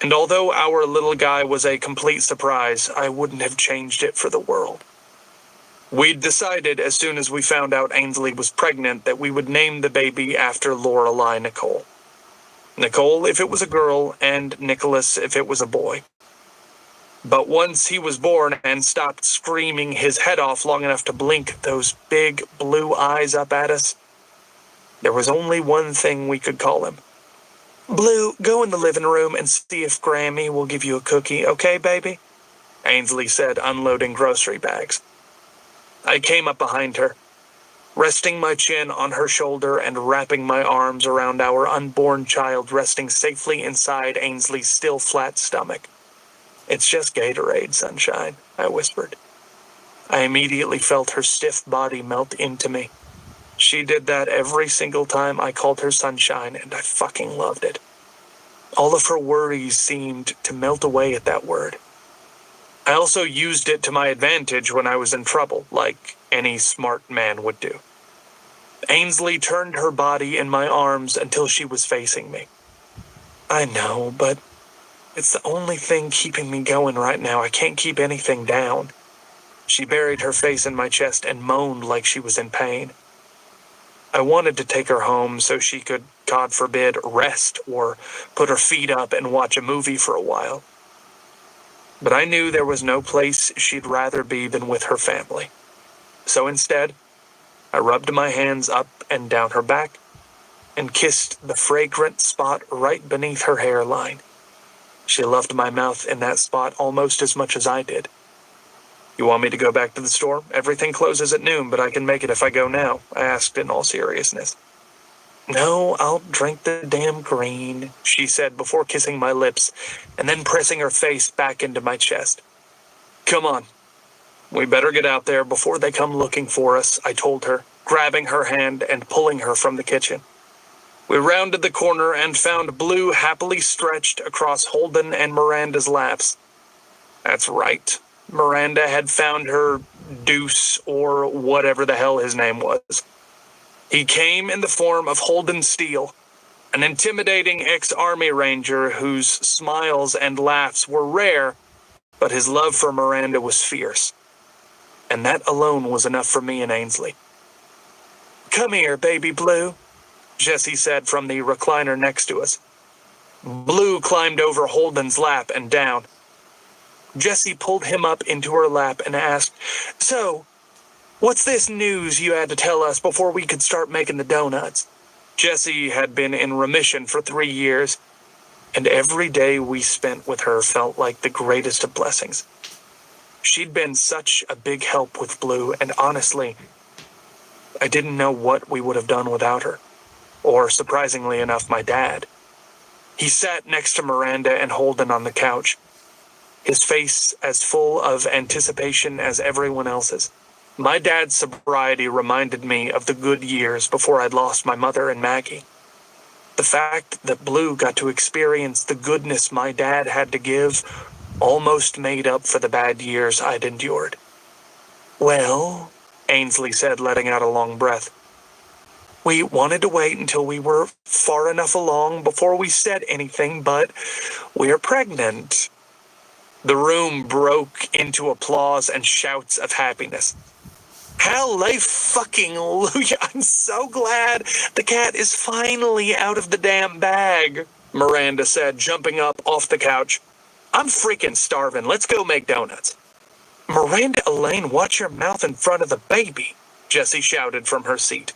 And although our little guy was a complete surprise, I wouldn't have changed it for the world. We'd decided as soon as we found out Ainsley was pregnant that we would name the baby after Lorelei Nicole. Nicole if it was a girl, and Nicholas if it was a boy. But once he was born and stopped screaming his head off long enough to blink those big blue eyes up at us, there was only one thing we could call him. Blue, go in the living room and see if Grammy will give you a cookie, okay, baby? Ainsley said, unloading grocery bags. I came up behind her, resting my chin on her shoulder and wrapping my arms around our unborn child resting safely inside Ainsley's still flat stomach. It's just Gatorade, sunshine, I whispered. I immediately felt her stiff body melt into me. She did that every single time I called her sunshine, and I fucking loved it. All of her worries seemed to melt away at that word. I also used it to my advantage when I was in trouble, like any smart man would do. Ainsley turned her body in my arms until she was facing me. I know, but it's the only thing keeping me going right now. I can't keep anything down. She buried her face in my chest and moaned like she was in pain. I wanted to take her home so she could, God forbid, rest or put her feet up and watch a movie for a while. But I knew there was no place she'd rather be than with her family. So instead, I rubbed my hands up and down her back and kissed the fragrant spot right beneath her hairline. She loved my mouth in that spot almost as much as I did. You want me to go back to the store? Everything closes at noon, but I can make it if I go now, I asked in all seriousness. No, I'll drink the damn green, she said before kissing my lips and then pressing her face back into my chest. Come on. We better get out there before they come looking for us, I told her, grabbing her hand and pulling her from the kitchen. We rounded the corner and found Blue happily stretched across Holden and Miranda's laps. That's right. Miranda had found her deuce, or whatever the hell his name was. He came in the form of Holden Steele, an intimidating ex-Army Ranger whose smiles and laughs were rare, but his love for Miranda was fierce. And that alone was enough for me and Ainsley. Come here, baby Blue, Jessie said from the recliner next to us. Blue climbed over Holden's lap and down. Jessie pulled him up into her lap and asked, So, what's this news you had to tell us before we could start making the donuts? Jessie had been in remission for 3 years, and every day we spent with her felt like the greatest of blessings. She'd been such a big help with Blue, and honestly, I didn't know what we would have done without her. Or, surprisingly enough, my dad. He sat next to Miranda and Holden on the couch, his face as full of anticipation as everyone else's. My dad's sobriety reminded me of the good years before I'd lost my mother and Maggie. The fact that Blue got to experience the goodness my dad had to give almost made up for the bad years I'd endured. Well, Ainsley said, letting out a long breath. We wanted to wait until we were far enough along before we said anything, but we're pregnant. The room broke into applause and shouts of happiness. Hallelujah! I'm so glad the cat is finally out of the damn bag, Miranda said, jumping up off the couch. I'm freaking starving. Let's go make donuts. Miranda Elaine, watch your mouth in front of the baby, Jessie shouted from her seat.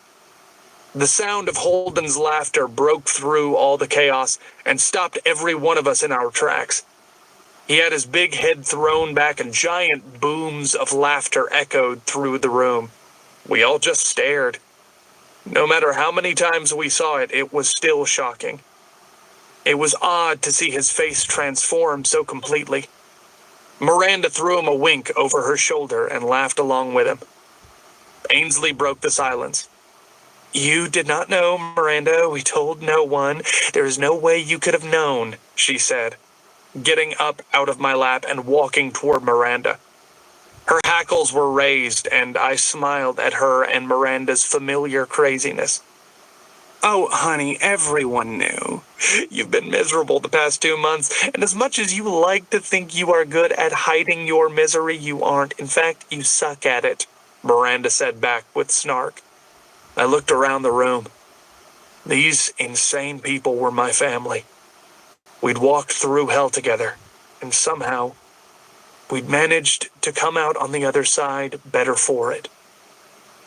The sound of Holden's laughter broke through all the chaos and stopped every one of us in our tracks. He had his big head thrown back and giant booms of laughter echoed through the room. We all just stared. No matter how many times we saw it, it was still shocking. It was odd to see his face transform so completely. Miranda threw him a wink over her shoulder and laughed along with him. Ainsley broke the silence. You did not know, Miranda. We told no one. There is no way you could have known, she said, getting up out of my lap and walking toward Miranda. Her hackles were raised, and I smiled at her and Miranda's familiar craziness. Oh, honey, everyone knew. You've been miserable the past 2 months, and as much as you like to think you are good at hiding your misery, you aren't. In fact, you suck at it. Miranda said back with snark. I looked around the room. These insane people were my family. We'd walked through hell together, and somehow, we'd managed to come out on the other side better for it.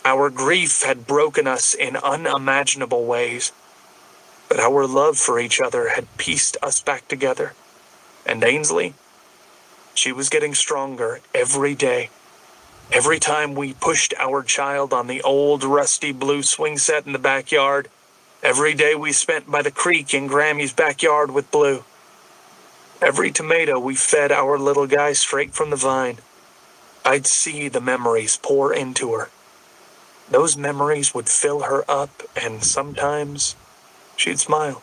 Our grief had broken us in unimaginable ways, but our love for each other had pieced us back together. And Ainsley, she was getting stronger every day. Every time we pushed our child on the old rusty blue swing set in the backyard, every day we spent by the creek in Grammy's backyard with Blue, every tomato we fed our little guy straight from the vine, I'd see the memories pour into her. Those memories would fill her up, and sometimes she'd smile.